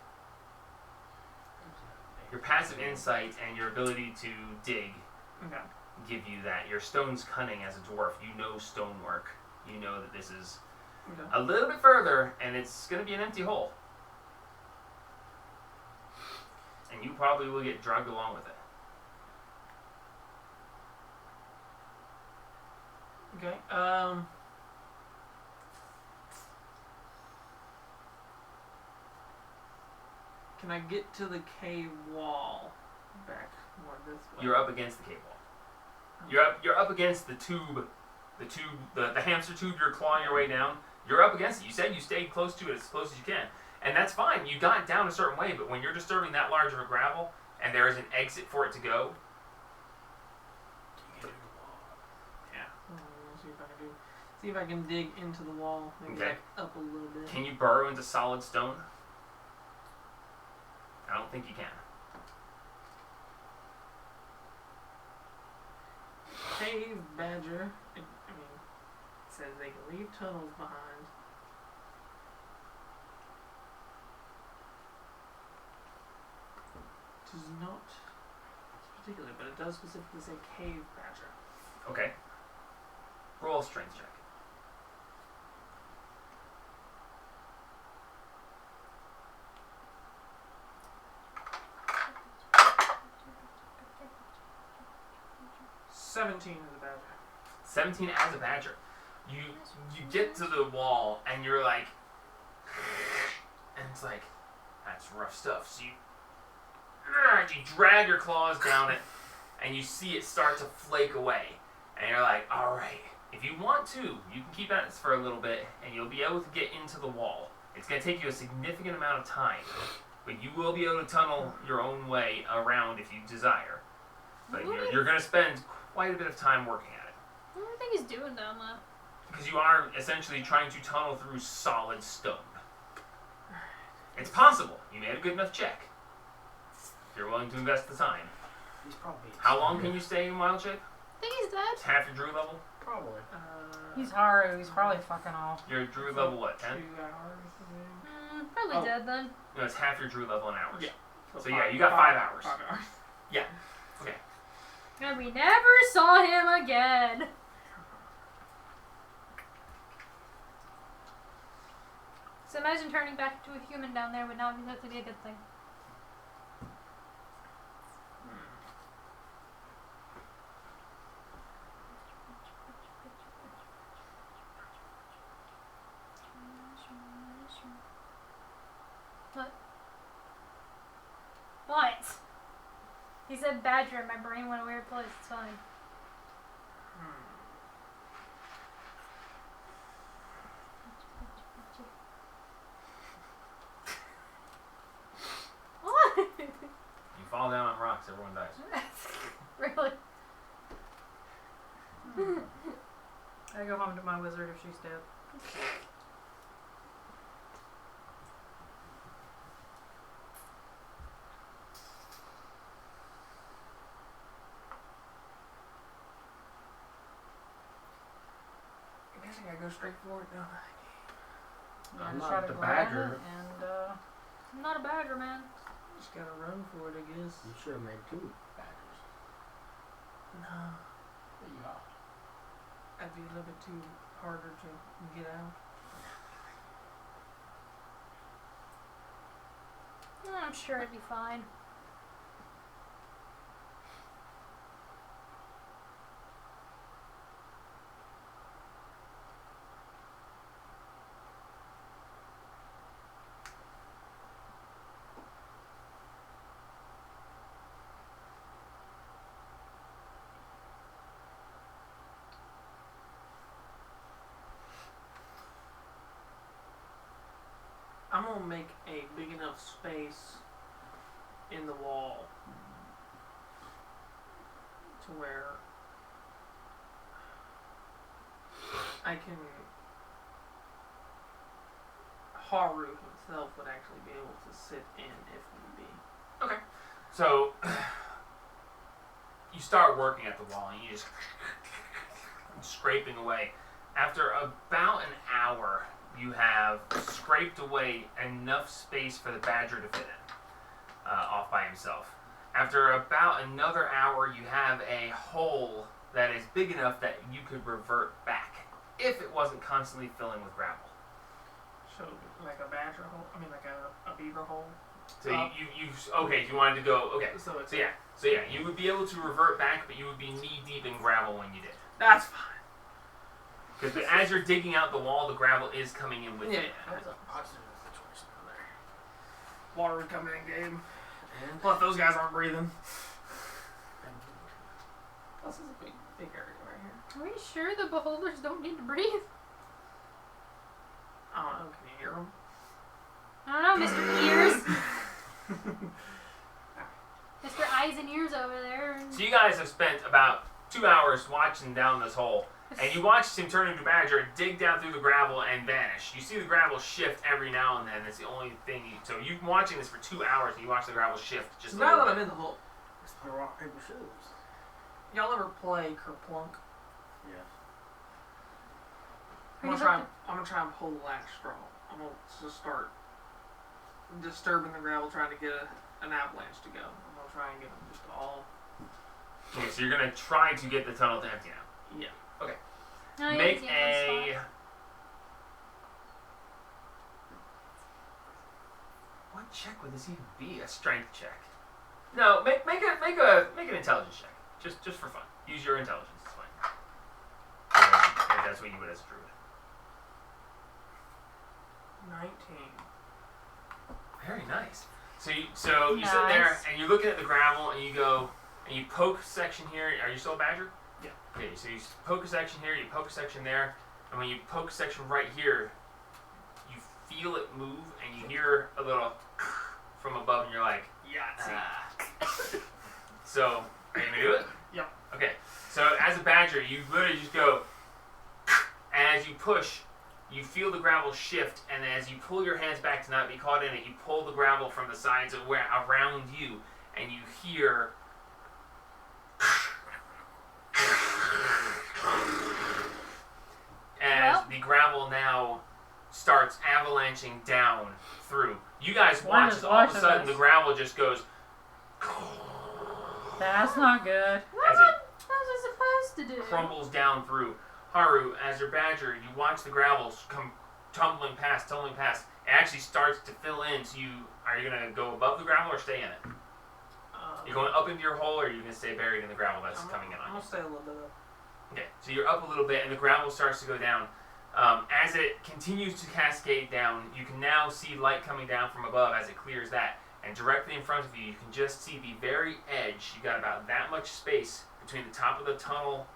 Your passive insight and your ability to dig Okay. give you that. Your stone's cunning as a dwarf. You know stonework. You know that this is Okay. a little bit further, and it's going to be an empty hole. And you probably will get dragged along with it. Okay. Can I get to the cave wall back more this way? You're up against the cave wall. You're up against the tube, the hamster tube. You're clawing your way down. You're up against it. You said you stayed close to it as close as you can, and that's fine. You got down a certain way, but when you're disturbing that large of a gravel and there is an exit for it to go, Yeah. See if I can see if I can dig into the wall. Maybe Okay. back up a little bit. can you burrow into solid stone? I don't think you can. Cave badger. It says they can leave tunnels behind. Does not particularly, but it does specifically say cave badger. Okay. Roll a strength check. $17 is a badger. 17 as a badger. You get to the wall and you're like, and it's like, that's rough stuff. So you drag your claws down it, and you see it start to flake away. And you're like, all right, if you want to, you can keep at this for a little bit, and you'll be able to get into the wall. It's going to take you a significant amount of time, but you will be able to tunnel your own way around if you desire. But you're going to spend quite a bit of time working at it. What do you think he's doing down there? Because you are essentially trying to tunnel through solid stone. It's possible. You made a good enough check. If you're willing to invest the time. He's probably. How long can you stay in wild shape? I think he's dead. It's half your druid level? Probably. He's Haru. He's probably fucking off. Your druid level what, 10? 2 hours. I think. Probably Oh. dead then. No, it's half your druid level in hours. Yeah. So yeah, you got 5 hours. 5 hours. And we never saw him again. So imagine turning back into a human down there would not have to be a good thing. What? What? He said badger and my brain went a weird place. It's fine. fall down on rocks, everyone dies. Really? I go home to my wizard if she's dead. I guess I gotta go straight for it now. Yeah, I'm just not try to the grab badger. it and I'm not a badger, man. Just gotta run for it, I guess. You should have made 2 badgers. No. There you are. That'd be a little bit too harder to get out. I'm sure it'd be fine. I'm gonna make a big enough space in the wall to where I can. Haru himself would actually be able to sit in if need be. So you start working at the wall and you just scraping away. After about an hour, you have scraped away enough space for the badger to fit in, off by himself. After about another hour, you have a hole that is big enough that you could revert back if it wasn't constantly filling with gravel. So like a badger hole. I mean like a beaver hole. So okay, you wanted to go, okay. So it's So yeah, you would be able to revert back, but you would be knee deep in gravel when you did. That's fine. Because as you're digging out the wall, the gravel is coming in with Yeah, it. yeah. That was a positive situation over there. Water would come in game. And Plus those guys aren't breathing. Plus this is a big area right here. Are we sure the beholders don't need to breathe? I don't know, can you hear them? I don't know, Mr. Ears. Mr. Eyes and Ears over there. So you guys have spent about 2 hours watching down this hole, and you watched him turn into a badger, dig down through the gravel, and vanish. You see the gravel shift every now and then. That's the only thing. So you've been watching this for 2 hours, and you watch the gravel shift just So a now little that bit. I'm in the hole, let's play rock, paper, scissors. y'all ever play Kerplunk? Yes. I'm gonna try and pull the last straw. I'm gonna just start disturbing the gravel, trying to get an avalanche to go. I'm gonna try and get them just all. Okay, so you're gonna try to get the tunnel to empty now. Yeah. Oh, yeah, Make he's in one a. spot. What check would this even be? A strength check? No, make an intelligence check. Just for fun. Use your intelligence. It's fine. If that's what you would as a druid. 19. Very nice. So you sit there Nice. and you're looking at the gravel and you go and you poke a section here. Are you still a badger? Yeah. Okay, so you poke a section here, you poke a section there, and when you poke a section right here, you feel it move and you hear a little from above and you're like, Yahtzee. So, are you gonna do it? Yep. Okay. So as a badger, you literally just go, and as you push, you feel the gravel shift, and as you pull your hands back to not be caught in it, you pull the gravel from the sides of where around you, and you hear. As the gravel now starts avalanching down through. You guys One watch is as all of a watching sudden us. the gravel just goes That's not good. as it What was I supposed to do? crumbles down through. Haru, as your badger, you watch the gravel come tumbling past. It actually starts to fill in. So are you gonna go above the gravel or stay in it? You're going up into your hole, or are you gonna stay buried in the gravel that's coming in I'm on you? gonna stay a little bit up. Okay, so you're up a little bit, and the gravel starts to go down. As it continues to cascade down, you can now see light coming down from above as it clears that. And directly in front of you, you can just see the very edge. You got about that much space between the top of the tunnel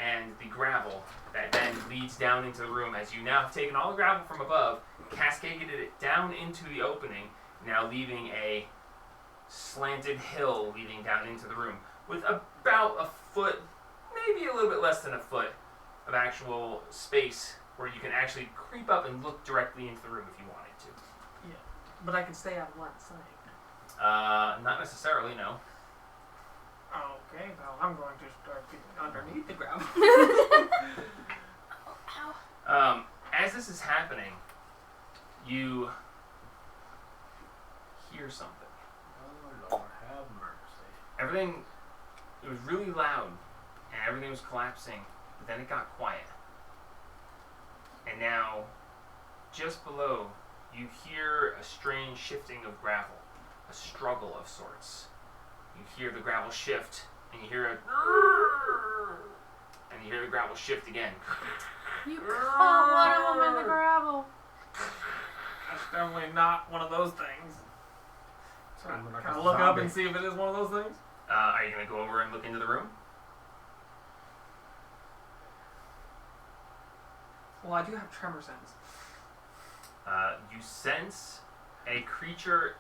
and the gravel that then leads down into the room. As you now have taken all the gravel from above, cascaded it down into the opening, now leaving a slanted hill leading down into the room with about a foot, maybe a little bit less than a foot of actual space where you can actually creep up and look directly into the room if you wanted to. But I can stay out of line of sight. Not necessarily, no. Okay, well, I'm going to start getting underneath the ground. As this is happening, you hear something. Oh, Lord, have mercy. Everything, it was really loud, and everything was collapsing, but then it got quiet. And now, just below, you hear a strange shifting of gravel, a struggle of sorts. You hear the gravel shift, and you hear a and you hear the gravel shift again. You caught one of them in the gravel. That's definitely not one of those things. So Sounded like can I a look up zombie. and see if it is one of those things? Are you gonna go over and look into the room? Well, I do have tremor sense. You sense a creature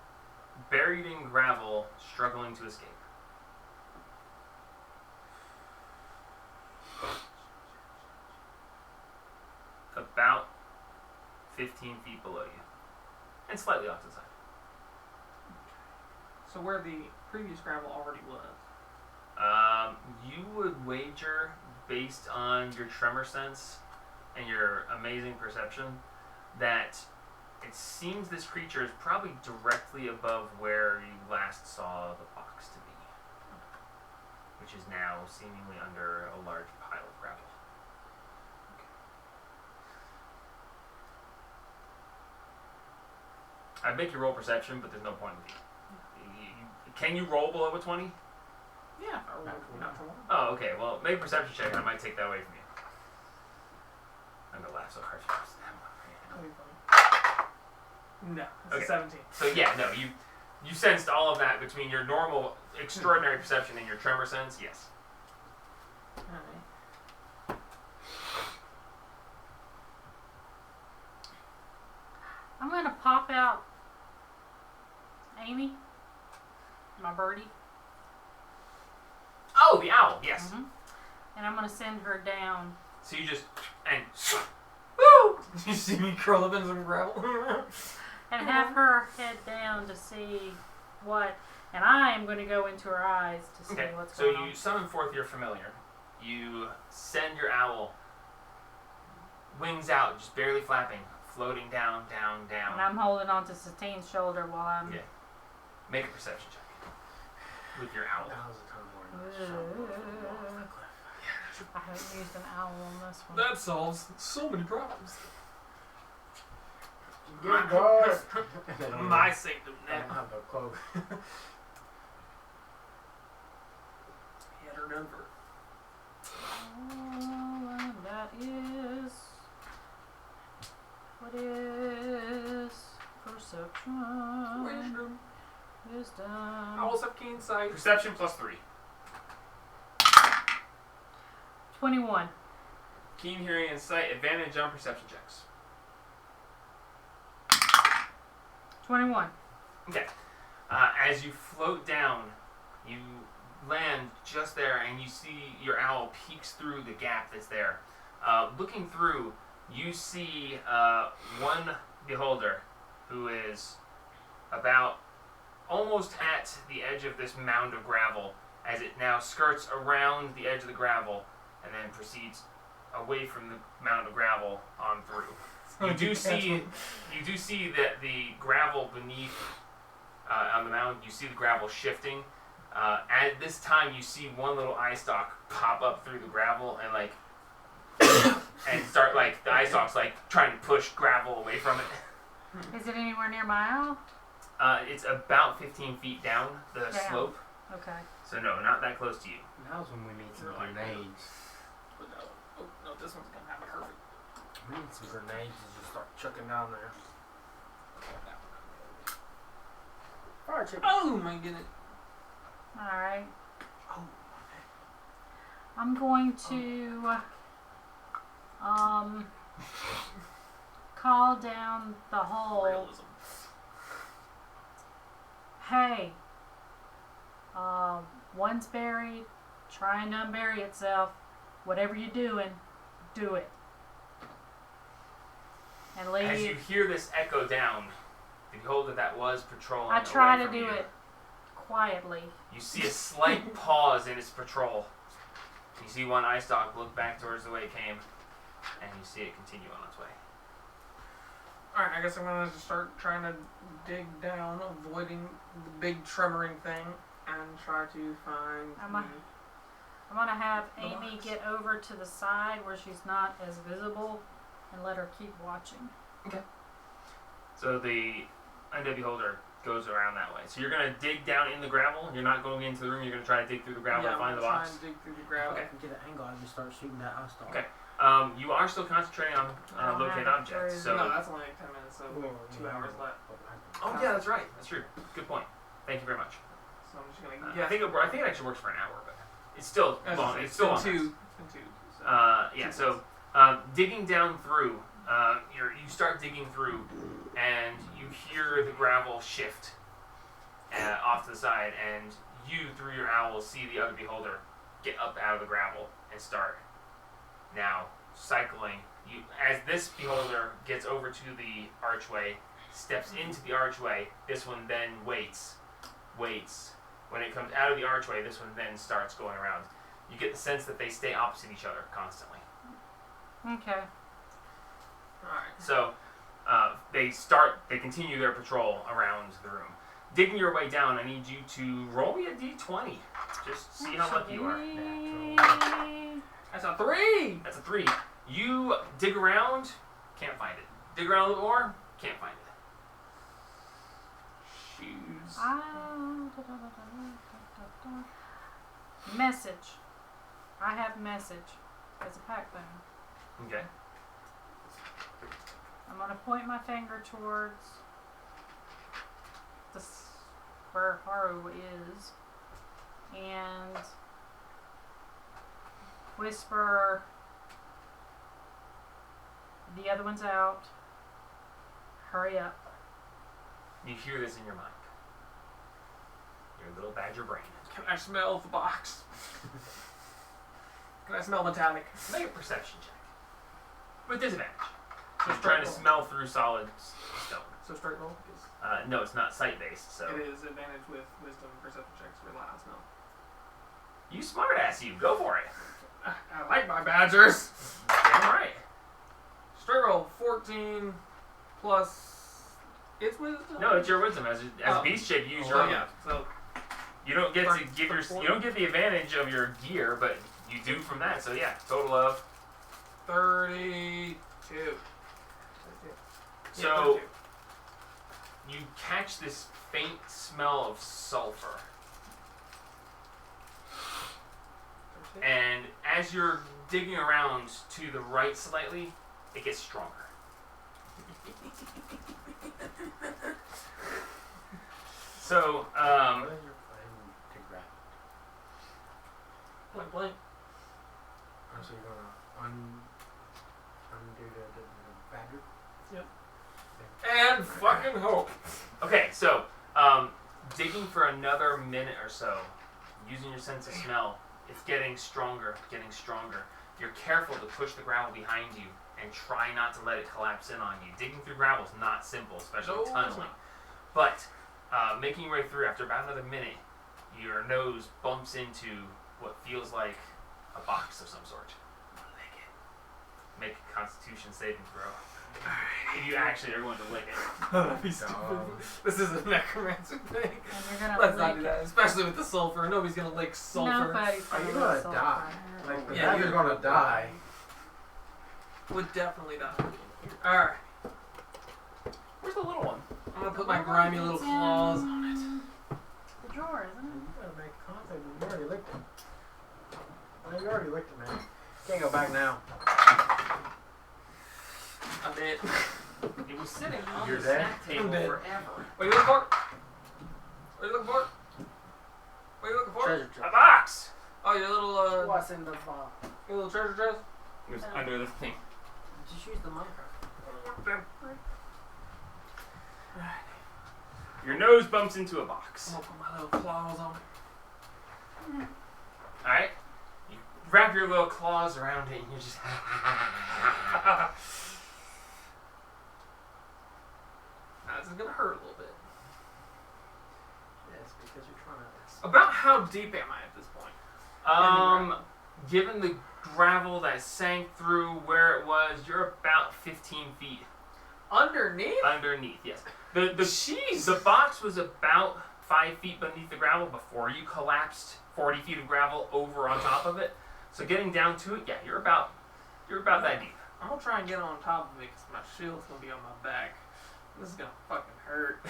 buried in gravel, struggling to escape. About 15 feet below you, and slightly off to the side. So where the previous gravel already was. You would wager, based on your tremor sense and your amazing perception, that it seems this creature is probably directly above where you last saw the box to be, which is now seemingly under a large pile of gravel. I'd make you roll perception, but there's no point in it. Can you roll below a 20? Yeah. Not Oh, okay. Well, make a perception check, and I might take that away from you. I'm gonna laugh so hard for that. No, it's Okay. a 17. So yeah, no, you sensed all of that between your normal, extraordinary perception and your tremor sense. Yes. Alright. I'm gonna pop out Amy, my birdie. Oh, the owl. Yes. Mhm. And I'm gonna send her down. So you just and Woo! You see me curl up in some gravel? And have her head down to see what, and I am going to go into her eyes to see okay. what's So going on. you summon forth your familiar. You send your owl, wings out, just barely flapping, floating down, down, And down. I'm holding on to Satine's shoulder while I'm. Yeah. Make a perception check with your owl. Now's the time where you jump off the cliff. I haven't used an owl on this one. That solves so many problems. Get guard. My sanctum I don't now. have the cloak. He had her done for. Oh, and that is. What is perception? Wisdom. Wisdom. I also have keen sight. Perception plus 3. 21. Keen hearing and sight. Advantage on perception checks. 21. Okay. As you float down, you land just there, and you see your owl peeks through the gap that's there. Looking through, you see one beholder who is about almost at the edge of this mound of gravel, as it now skirts around the edge of the gravel and then proceeds away from the mound of gravel on through. You do see that the gravel beneath on the mound. You see the gravel shifting. At this time, you see one little eye stalk pop up through the gravel and like and start like the eye stalk's like trying to push gravel away from it. Is it anywhere near my owl? It's about 15 feet down the Down. slope, Okay. so no, not that close to you. Now's when we need some Right. grenades. But no. Oh, no, this one's gonna have a perfect. We need some grenades to just start chucking down there. Fire chicken. Oh my goodness. Alright. Oh. I'm going to call down the hole. Realism. Hey, One's buried, trying to unbury itself. Whatever you're doing, do it. And leave. As you hear this echo down, the beholder that was patrolling I try away to from do you, it quietly. You see a slight pause in its patrol. You see one eye stalk look back towards the way it came, and you see it continue on its way. Alright, I guess I'm gonna just start trying to dig down, avoiding the big tremoring thing, and try to find I'm gonna have Amy box. get over to the side where she's not as visible and let her keep watching. So the undead beholder goes around that way. So you're gonna dig down in the gravel. You're not going into the room. You're gonna try to dig through the gravel yeah, and find the I'm box. trying to dig through the gravel. If I can get an angle, I can start shooting that eye stalk. Okay. You are still concentrating on I don't locate have objects. it. So No, that's only like 10 minutes, so we have 2 hours left. oh yeah, that's right. That's true. Good point. Thank you very much. So I'm just gonna I think it actually works for an hour, but it's still long. It's still long. two. It's been 2. So. Yeah. So digging down through, you start digging through, and you hear the gravel shift off to the side, and you, through your owl, see the other beholder get up out of the gravel and start now cycling. You, as this beholder gets over to the archway, steps into the archway. This one then waits. When it comes out of the archway, this one then starts going around. You get the sense that they stay opposite each other constantly. Okay. Alright. So they continue their patrol around the room. Digging your way down, I need you to roll me a d20. Just see how lucky you are. That's a 3! That's a 3. You dig around, can't find it. Dig around a little more, can't find it. Shoes. Message. I have message as a pack bone. Okay. I'm gonna point my finger towards where Haru is and whisper, the other one's out. Hurry up. You hear this in your mind. Your little badger brain. Can I smell the box? Can I smell metallic? Make a perception check. With disadvantage. So You're trying to roll. smell through solid stone. So straight roll is. No, it's not sight-based, so... It is advantage with wisdom perception checks for loud smell. You smart-ass you. Go for it. I like my badgers. Damn right. Straight roll 14 plus. It's wisdom. No, it's your wisdom. As Oh. a beast shape, you use your Oh own. yeah. So You don't get to For- give your... for You don't get the advantage of your gear, but you do from that. So yeah, total of... 32. So... You catch this faint smell of sulfur. And as you're digging around to the right slightly, it gets stronger. So, What is your plan to grab it? Blank. Oh, so you're gonna undo the badger? And fucking hope. okay, so, digging for another minute or so, using your sense of smell, it's getting stronger, getting stronger. You're careful to push the gravel behind you and try not to let it collapse in on you. Digging through gravel is not simple, especially No. tunneling. But making your way through, after about another minute, your nose bumps into what feels like a box of some sort. Lick it. Make a Constitution saving throw. If you actually are going to lick it. That'd be stupid. This is a necromancer thing. And you're gonna Let's not lick do that, especially with the sulfur. Nobody's gonna lick sulfur. Nobody's Are you gonna gonna lick sulfur. die? Like, the Yeah, badger's you're gonna die. Would definitely die. Alright, Where's the little one? I'm gonna put my grimy little claws on it. The drawer, isn't You gotta make contact. You already licked it. Well, you already licked it, man. Can't go back now. I'm dead. It was sitting on You're the dead? snack table I'm dead. forever. What are you looking for? What are you looking for? What are you looking for? Treasure A chest. box! Oh, your little What's in the box? your little treasure chest. It was under the thing. Just use the Minecraft. Your nose bumps into a box. I'm gonna put my little claws on it. your little claws around it, and you're just. This is gonna hurt a little bit. Yes, because you're trying to. About how deep am I at this point? Given the gravel that sank through where it was, you're about 15 feet Underneath? underneath. Yes. The Jeez. the box was about 5 feet beneath the gravel before you collapsed 40 feet of gravel over on top of it. So getting down to it, yeah, you're about that deep. I'm gonna try and get on top of it because my shield's gonna be on my back. This is gonna fucking hurt.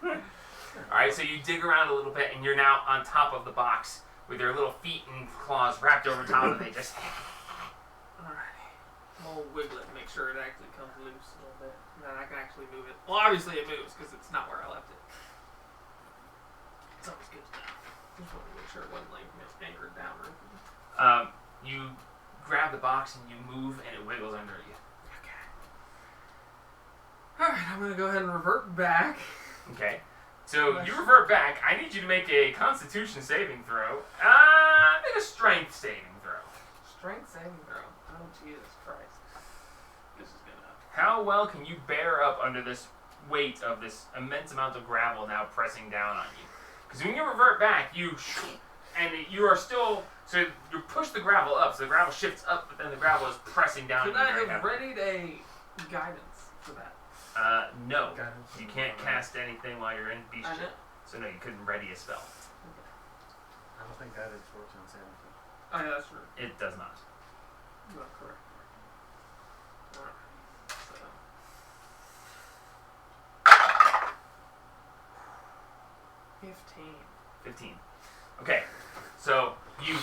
All right, so you dig around a little bit, and you're now on top of the box with your little feet and claws wrapped over top of it. Just. Alrighty. I'm gonna wiggle it and make sure it actually comes loose a little bit. And then I can actually move it. Well, obviously it moves because it's not where I left it. It's always good to know. Just want to make sure it wasn't like anchored down or anything. You grab the box and you move, and it wiggles under you. Okay. Alright, I'm gonna go ahead and revert back. Okay. So you revert back. I need you to make a Constitution saving throw. Make a Strength saving throw. Strength saving throw. Oh, Jesus Christ. This is gonna. How well can you bear up under this weight of this immense amount of gravel now pressing down on you? Because when you revert back, you are still. So you push the gravel up, so the gravel shifts up, but then the gravel is pressing down. Could on you I very have heavily. readied a guidance for that? No. Guidance. You can't cast anything while you're in beast I shape. know. So no, you couldn't ready a spell. I don't think guidance works on Santa. Oh, yeah, that's true. It does not. You are correct. Alright. So. 15. Okay. So you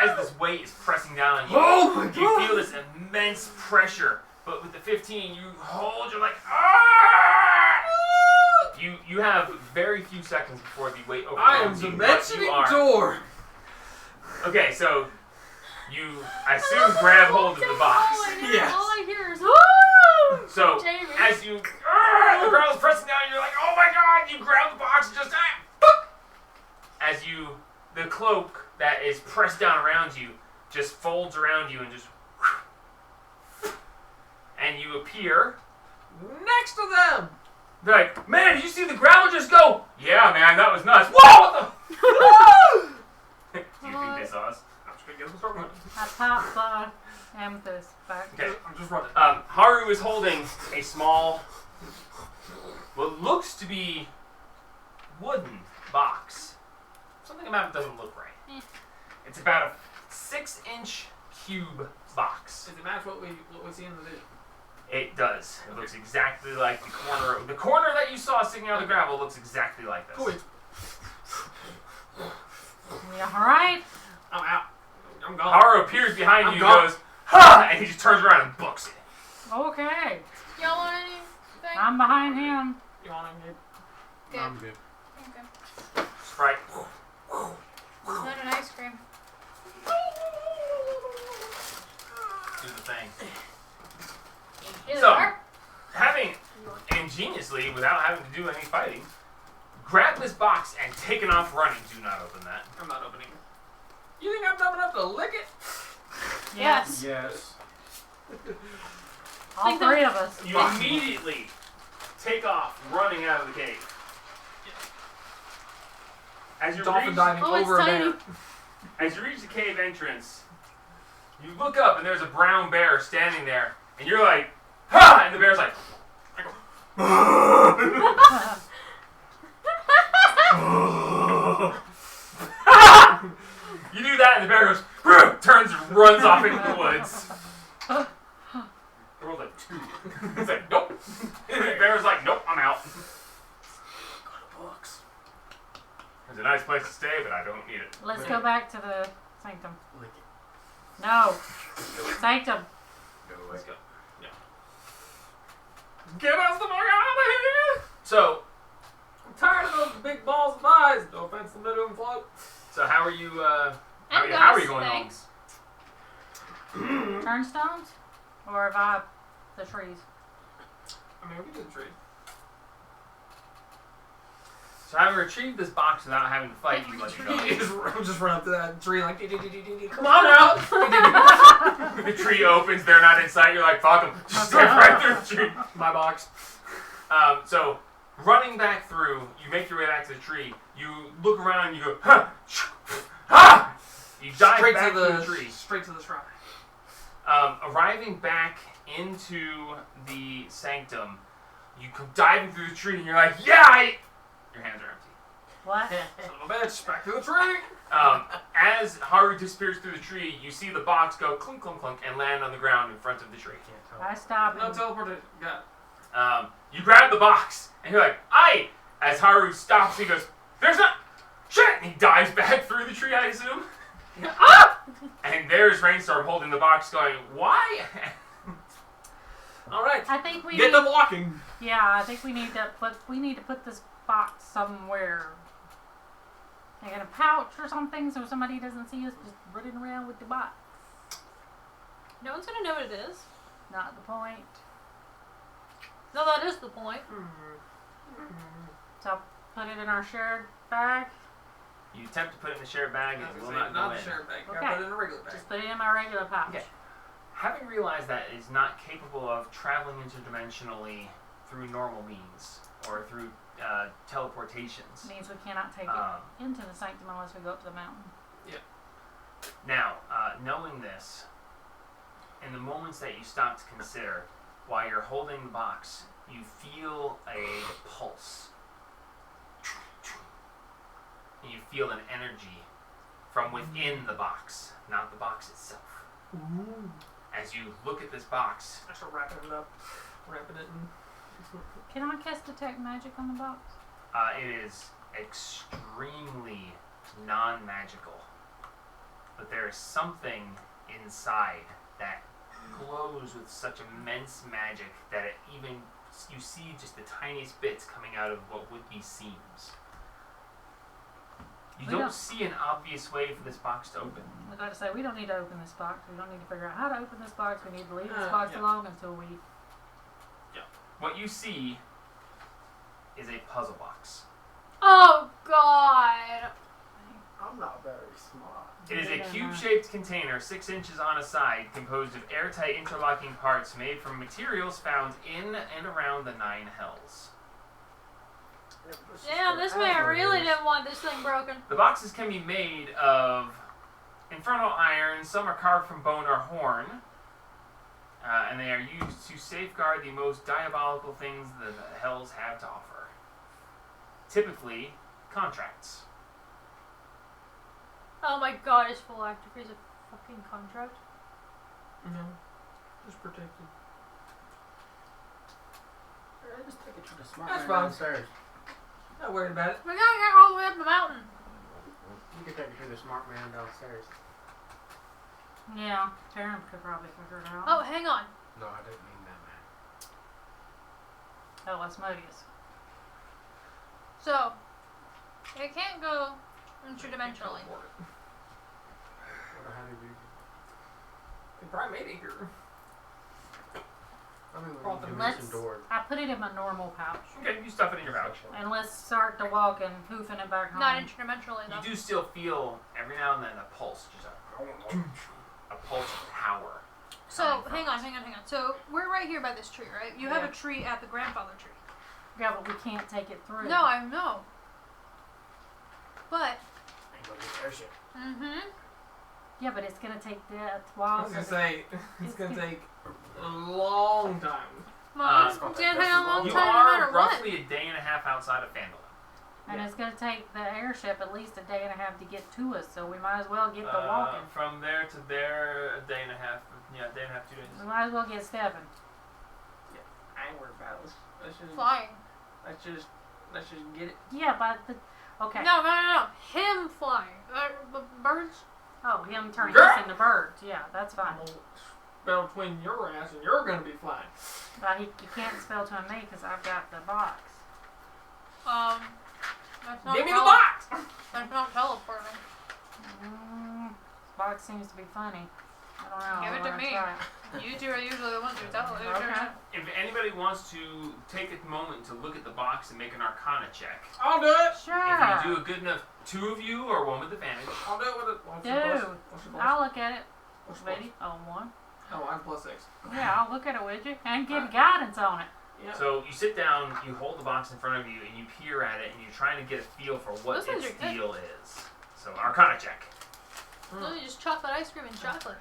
as this weight is pressing down on you, Oh my you feel this immense pressure. But with the 15, you hold. You're like, You have very few seconds before the weight I am overwhelms you. but dimensioning you are. door. Okay, so you, I assume, grab hold of the box. Yes. All I hear is, So Jamie. as you, the girl's pressing down, you're like, oh my god! You grab the box and just, boop! As you, the cloak that is pressed down around you just folds around you and just, and you appear. Next to them. They're like, man, did you see the gravel just go? Yeah, man, that was nuts. Whoa! What the? Do you think they saw us? I'm just gonna get them started. I popped the amethyst back. Okay. I'm just running. Haru is holding a small, what looks to be wooden box. Something about it doesn't look right. It's about a 6-inch cube box. Does it match what we see in the video? It does. It looks exactly like the corner. The corner that you saw sticking out of the gravel looks exactly like this. Cool. Yeah, alright. I'm out. I'm gone. Haru appears behind you I'm and gone. goes, ha! And he just turns around and books it. Okay. Y'all want anything? I'm behind him. You want to Good. I'm good. Okay. Sprite. Not an ice cream. Do the thing. Here they So- are. Having ingeniously, without having to do any fighting, grab this box and taken off running. Do not open that. I'm not opening it. You think I'm dumb enough to lick it? Yes. Yes. All three of us. You immediately take off running out of the cave. As you Dolphin reach, diving Oh, it's over a tiny. bear. as you reach the cave entrance, you look up and there's a brown bear standing there, and you're like, ha! And the bear's like, you do that, and the bear goes, turns and runs off into the woods. I rolled a 2. It's like, nope. And the bear's like, nope, I'm out. Books. It's a nice place to stay, but I don't need it. Let's go back to the sanctum. Lick it. No. Sanctum. Go away. Let's go. Yeah. Get us the fuck out of here! So, I'm tired of those big balls of eyes. No offense to Middle and Float. so how are you, how And are you ghosts, going home? thanks. Turnstones? Or vibe the trees? I mean, we did the tree. So having retrieved this box without having to fight, you let it go. You just run up to that tree like, come on out! The tree opens, they're not in sight, you're like, fuck them. Just step right through the tree. My box. So, running back through, you make your way back to the tree, you look around and you go, ha! Ha! You dive back through the tree. Straight to the shrine. Arriving back into the sanctum, you come diving through the tree and you're like, yeah! Your hands are empty. What? Son of a bitch, back to the tree! As Haru disappears through the tree, you see the box go clunk, clunk, clunk, and land on the ground in front of the tree. I stop No and teleportation. Got You grab the box, and you're like, aye! As Haru stops, he goes, there's not... Shit! And he dives back through the tree, I assume. Ah! And there's Rainstorm holding the box going, why? Alright. I think we Get need, the blocking. yeah, I think we need to put this box somewhere. Like in a pouch or something so somebody doesn't see us just running around with the box. No one's gonna know what it is. Not the point. No, that is the point. So put it in our shared bag. You attempt to put it in the shared bag, it will not go Not in. the share bag. Okay. Gotta put it in a regular bag. Just put it in my regular pouch. Okay. Having realized that it is not capable of traveling interdimensionally through normal means, or through teleportations. Means we cannot take it into the sanctum unless we go up to the mountain. Now, knowing this, in the moments that you stop to consider, while you're holding the box, you feel a pulse. And you feel an energy from within the box, not the box itself. Ooh. As you look at this box, I start wrapping it up. Wrapping it in. Can I cast detect magic on the box? it is extremely non-magical. But there is something inside that glows with such immense magic that it even, you see just the tiniest bits coming out of what would be seams. You don't see an obvious way for this box to open. I was about to say, we don't need to open this box. We don't need to figure out how to open this box. We need to leave this box Yeah. alone until we... What you see is a puzzle box. Oh God! I'm not very smart. It is a cube-shaped container 6 inches on a side, composed of airtight interlocking parts made from materials found in and around the 9 hells. Damn, this man really didn't want this thing broken. The boxes can be made of infernal iron, some are carved from bone or horn, and they are used to safeguard the most diabolical things the hells have to offer. Typically, contracts. Oh my God, his full active is a fucking contract. No. Just protected. Alright, just take it to the smart That's man fine. downstairs. Not worried about it. We gotta get all the way up the mountain. You can take it to the smart man downstairs. Yeah, Karen could probably figure it out. Oh, hang on. No, I didn't mean that, man. Oh, Asmodeus. So, it can't go interdimensionally. What the hell did you do? They probably made it here. I mean, Brought when them you Let's- mentioned door. I put it in my normal pouch. Okay, you stuff it in your pouch. And let's start to walk and poofing it back home. Not interdimensionally, though. You do still feel, every now and then, a pulse, just a pulse of power. So, hang on. So, we're right here by this tree, right? You have Yeah. a tree at the grandfather tree. Yeah, but we can't take it through. No, I know. But, Ain't gonna get airship. Yeah, but it's gonna take that I while. was gonna say, it's gonna take a long time. well, it's okay, gonna take that's a a long You time no are matter what. roughly a day and a half outside of Phandalin. And it's gonna take the airship at least a day and a half to get to us, so we might as well get the walking. From there to there, a day and a half. Yeah, a day and a half, 2 days. We might as well get stepping. I ain't worried about it. Let's just Flying. get it. Yeah, but okay. No. Him flying. Birds? Oh, him turning Girl! us into birds. Yeah, that's fine. I'm gonna spell between your ass and you're gonna be flying. But you can't spell to me because I've got the box. That's not Give me the box! That's not teleporting. This box seems to be funny. I don't know. Give it I to wanna me. try it. You two are usually the ones who tell it. Okay. If anybody wants to take a moment to look at the box and make an Arcana check, I'll do it. if Sure. you do a good enough, 2 of you or 1 with advantage. I'll do it with it. What's your Dude, plus? What's your plus? I'll look at it. What's your plus? Lady, oh, 1. Oh, I'm +6. Yeah, I'll look at it with you and give guidance on it. Yeah. So you sit down, you hold the box in front of you, and you peer at it, and you're trying to get a feel for what Those ones its are good. deal is. So Arcana check. No, you just chocolate ice cream and chocolate.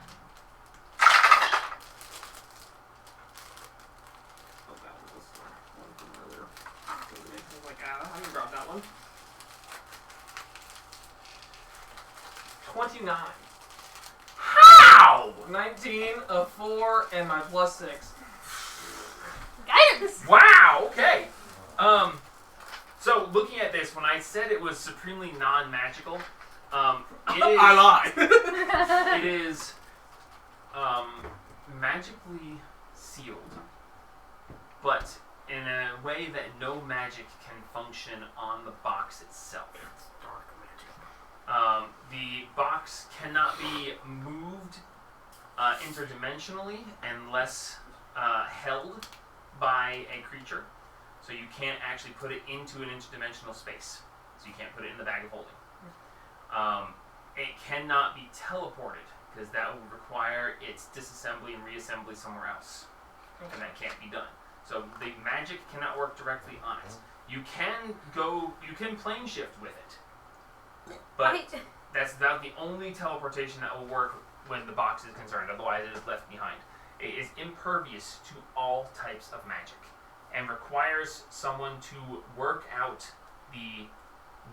Oh, that was one from earlier. I was like, I can drop that one. 29. How? 19, a 4, and my +6. Guidance! Wow. Okay. So looking at this, when I said it was supremely non-magical, it is. I lied. It is magically sealed, but in a way that no magic can function on the box itself. It's dark magic. The box cannot be moved interdimensionally unless held by a creature. So you can't actually put it into an interdimensional space. So you can't put it in the bag of holding. It cannot be teleported because that would require its disassembly and reassembly somewhere else. And that can't be done. So the magic cannot work directly on it. You can plane shift with it. But that's about the only teleportation that will work when the box is concerned. Otherwise it is left behind. It is impervious to all types of magic and requires someone to work out the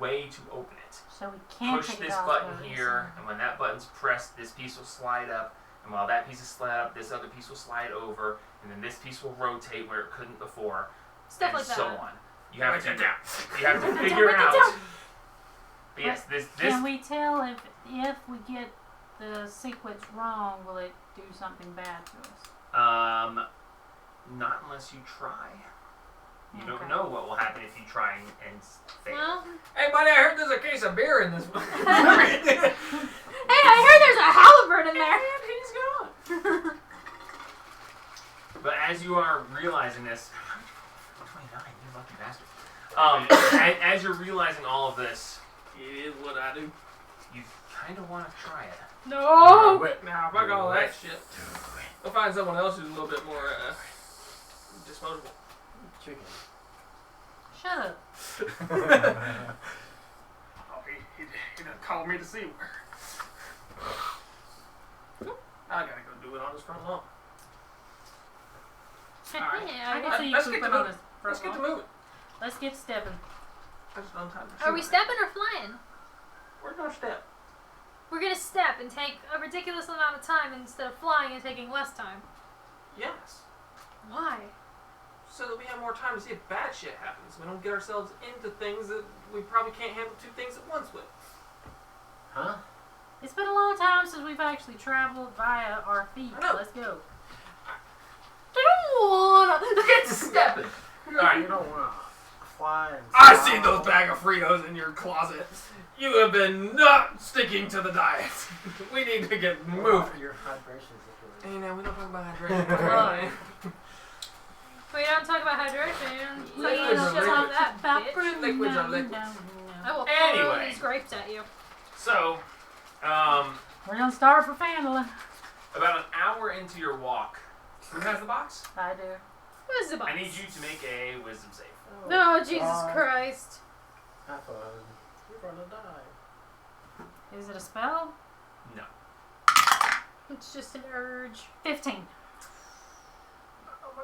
way to open it. So we can't Push take it this off button of it, here, so- and when that button's pressed, this piece will slide up, and while that piece is slide up, this other piece will slide over, and then this piece will rotate where it couldn't before, Stuff and like that. so on. You have to Write that you have to Write that figure down, write out. that down. But yes, this Can we tell if we get the sequence wrong, will it do something bad to us? not unless you try. You Okay. don't know what will happen if you try and fail. Well, Hey, buddy, I heard there's a case of beer in this one. hey, I heard there's a halibut in there. He's gone. But as you are realizing this, 29, you lucky bastard. As you're realizing all of this, It is what I do. you kind of want to try it. No. Whip. Now, fuck all that shit. We'll find someone else who's a little bit more disposable. Chicken. Shut up. Oh, he done called me to see where. I gotta go do it on his front lawn. Alright. I can see you Let's get pooping to on move- his Let's front get to lawn. moving. Let's get stepping. I just untied my Are we shoe. stepping or flying? We're gonna step. We're gonna step and take a ridiculous amount of time instead of flying and taking less time. Yes. Why? So that we have more time to see if bad shit happens. We don't get ourselves into things that we probably can't handle 2 things at once with. Huh? It's been a long time since we've actually traveled via our feet. I know. Let's go. I don't wanna. Get to stepping. You Alright. don't want to fly and I fly. seen those bag of Fritos in your closet. You have been not sticking to the diet. We need to get What moving. about your hydration situation? Hey, now we don't talk about hydration. Right. We don't talk about hydration. Liquids Please are shut liquids. up that bitch. Liquids are liquids. I will throw Anyway. these grapes at you. So, We're gonna start for Fandolin. about an hour into your walk, who has the box? I do. Who's the box? I need you to make a wisdom save. No, Jesus God. Christ. I thought you're gonna die. Is it a spell? No. It's just an urge. 15.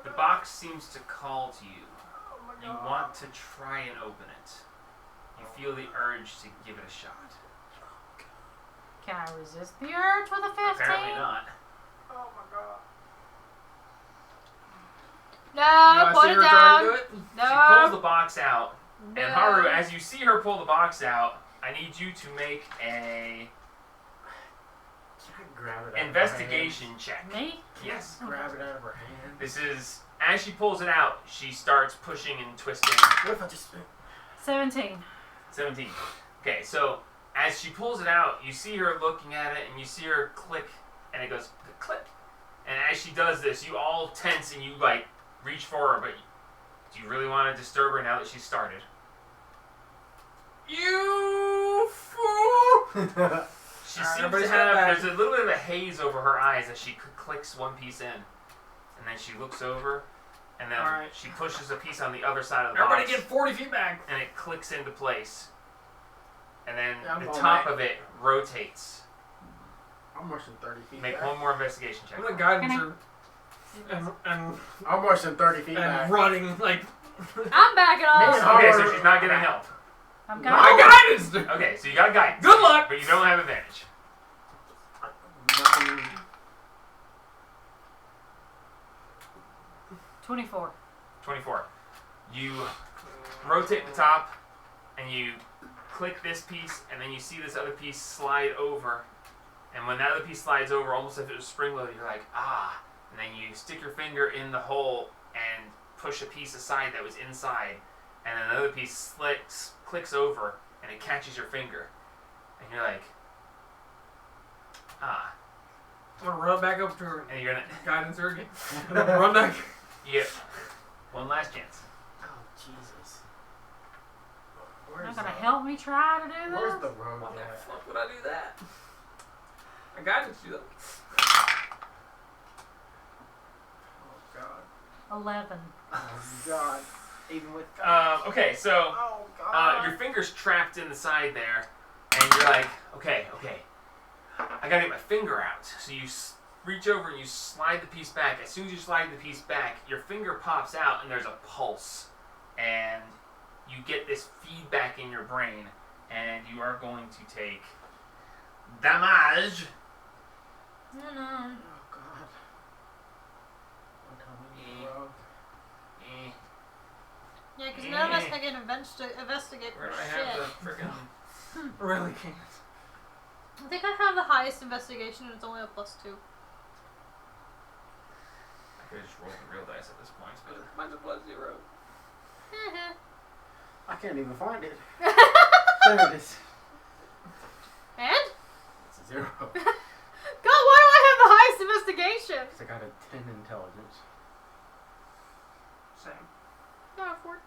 The box seems to call to you. Oh my You want to try and open it. You feel the urge to give it a shot. Can I resist the urge with a 15? Apparently not. Oh my god. No, I put see it her trying to do down. it. She pulls No. the box out, No. and Haru, as you see her pull the box out, I need you to make a Can I grab it out investigation check. Me? Yes. of her hand? Grab it out of her hand. This is, as she pulls it out, she starts pushing and twisting. What if I just 17. 17. Okay, so as she pulls it out, you see her looking at it, and you see her click and it goes click. And as she does this, you all tense and you like reach for her, but do you really want to disturb her now that she's started? You fool! She seems to everybody have, step back. there's a little bit of a haze over her eyes as she clicks one piece in. And then she looks over, and then Alright. she pushes a piece on the other side of the Everybody box. get 40 feet back. And it clicks into place. And then Yeah, I'm the going top back. of it rotates. I'm worse than 30 feet Make back. one more investigation check. I'm the guidance Can her and I'm worse than 30 feet back. running like I'm backing Man, off. Okay, so she's not getting help. I'm my going. guidance. Okay, so you got guidance. Good luck. But you don't have advantage. Nothing. 24. 24. You rotate the top, and you click this piece, and then you see this other piece slide over. And when that other piece slides over, almost as if it was spring-loaded, you're like, ah. And then you stick your finger in the hole and push a piece aside that was inside. And then another piece clicks over, and it catches your finger. And you're like, ah. I'm gonna run back up to her And you're gonna, and guidance her again. And then run back. you get one last chance. Oh, Jesus. You're Where's not gonna the- help me try to do Where's this? the road Why the at? fuck would I do that? I guidance you though. Oh, God. 11. Oh, God. Even with Okay, so Oh, God. your finger's trapped in the side there, and you're like, okay, I gotta get my finger out. So you reach over and you slide the piece back. As soon as you slide the piece back, your finger pops out and there's a pulse, and you get this feedback in your brain, and you are going to take damage. No. Oh, God. Don't tell me the road. Eh, Yeah, because none of us can investigate Where for do I shit. have the friggin'? Really can't. I think I have the highest investigation and it's only a +2. I could just roll the real dice at this point, but Mine's a +0. I can't even find it. There it is. And? It's a 0. God, why do I have the highest investigation? I got a 10 intelligence. Same. No, 14.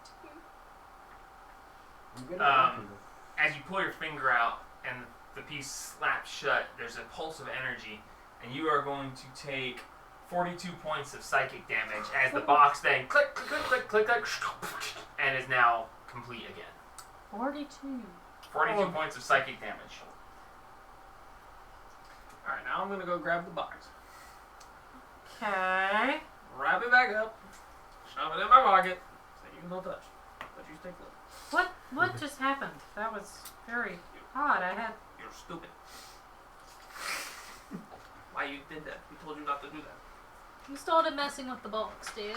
I'm good at walking. as you pull your finger out and the piece slaps shut, there's a pulse of energy, and you are going to take 42 points of psychic damage as the box then click, click, click, click, click, click, and is now complete again. 42. 42 points of psychic damage. Alright, now I'm gonna go grab the box. Okay. Wrap it back up. Shove it in my pocket. So you don't touch. But you stay close. What just happened? That was very odd. I had. You're stupid. Why you did that? We told you not to do that. You started messing with the box, dear.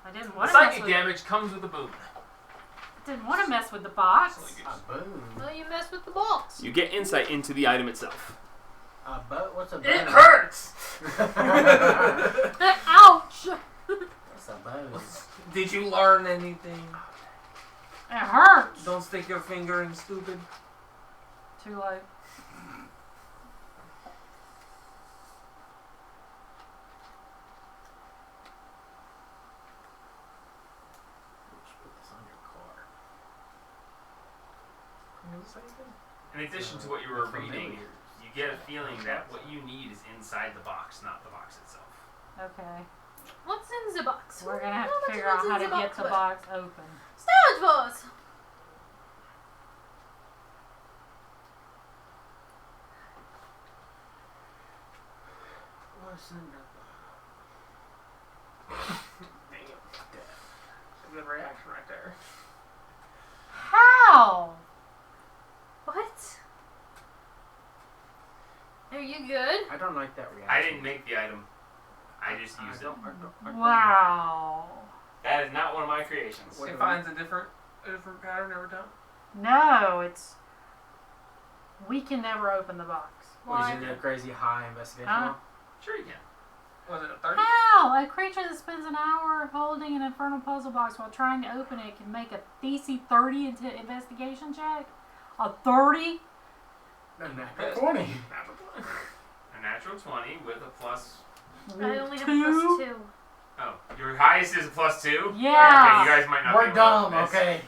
I didn't The want to mess psychic with. damage comes with a boon. Didn't want to mess with the box. So you A boom. Well, you messed with the box. You get insight into the item itself. A boat? What's a boat? It hurts! Ouch! What's a boat? Did you learn anything? It hurts. Don't stick your finger in stupid. Too late. Just put this on your car. In addition to what you were reading, you get a feeling that what you need is inside the box, not the box itself. Okay. What's in the box? We're gonna have to What's figure out how to in the get the box open. Storage vaults! What's in the Dang it. That's a good reaction right there. How? What? Are you good? I don't like that reaction. I didn't make the item. I just used it. Wow. That is not one of my creations. What It do finds a different pattern every time. No, it's. We can never open the box. What Why? is it, a crazy high investigation? Huh? roll? Sure you can. Was it a 30? How? A creature that spends an hour holding an infernal puzzle box while trying to open it can make a DC 30 into investigation check? A 30? A natural 20. A natural 20 with a plus. I only have Two. +2. Oh, your highest is a +2. Okay, Yeah. you guys might not. We're be able dumb, to open this. okay?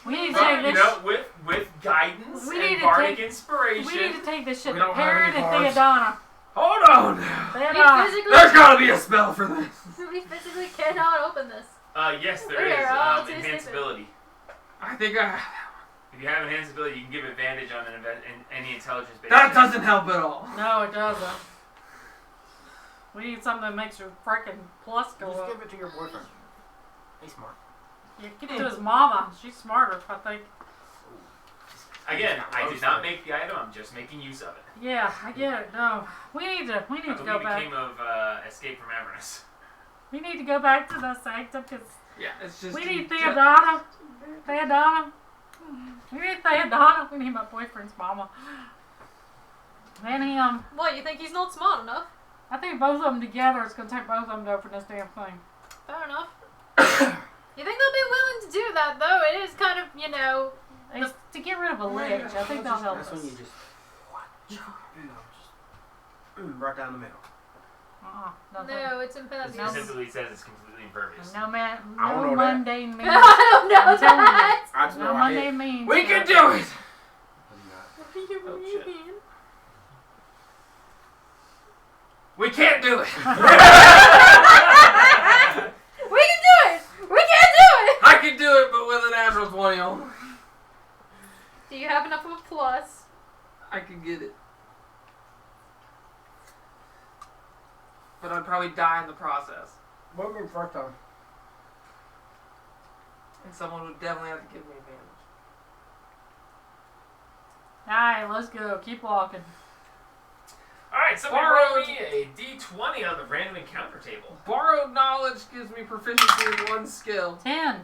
We need to But, take you this. know, with guidance We need and to bardic take- inspiration. We need to take this shit We to don't have Parrot any and cards. Theodana. Hold on. We Theodana. physically, There's gotta be a spell for this. we physically cannot open this. Yes, there We is are all too enhanced stupid. ability. I think I. If you have enhanced ability, you can give advantage on any intelligence based. That doesn't help at all. No, it doesn't. We need something that makes your freaking plus go Just up. give it to your boyfriend. He's smart. You give it to his mama. She's smarter, I think. Again, I did not make the item. I'm just making use of it. Yeah, I get it. No, we need to I go believe it back. came of Escape from Avernus. We need to go back to the sanctum because Yeah, it's just. we need Theodana. Theodana. We need Theodana. We need my boyfriend's mama. And him. What, you think he's not smart enough? I think both of them together, it's going to take both of them to open this damn thing. Fair enough. You think they'll be willing to do that, though? It is kind of, you know... It's to get rid of a ledge. I think they'll help That's us. when you just. Right down the middle. No, it's impervious. It specifically says it's completely impervious. No man, I don't no know that. mundane means. I don't know I'm telling you. that! I just No know I hit. mundane means. We can do it. What do you Oh, shit. mean? We can't do it. We can do it! We can't do it! I can do it, but with a natural 20 only. Do you have enough of a plus? I could get it. But I'd probably die in the process. What would be the first time? And someone would definitely have to give me advantage. Alright, let's go. Keep walking. Alright, somebody roll me a d20 on the random encounter table. Borrowed knowledge gives me proficiency in one skill. 10.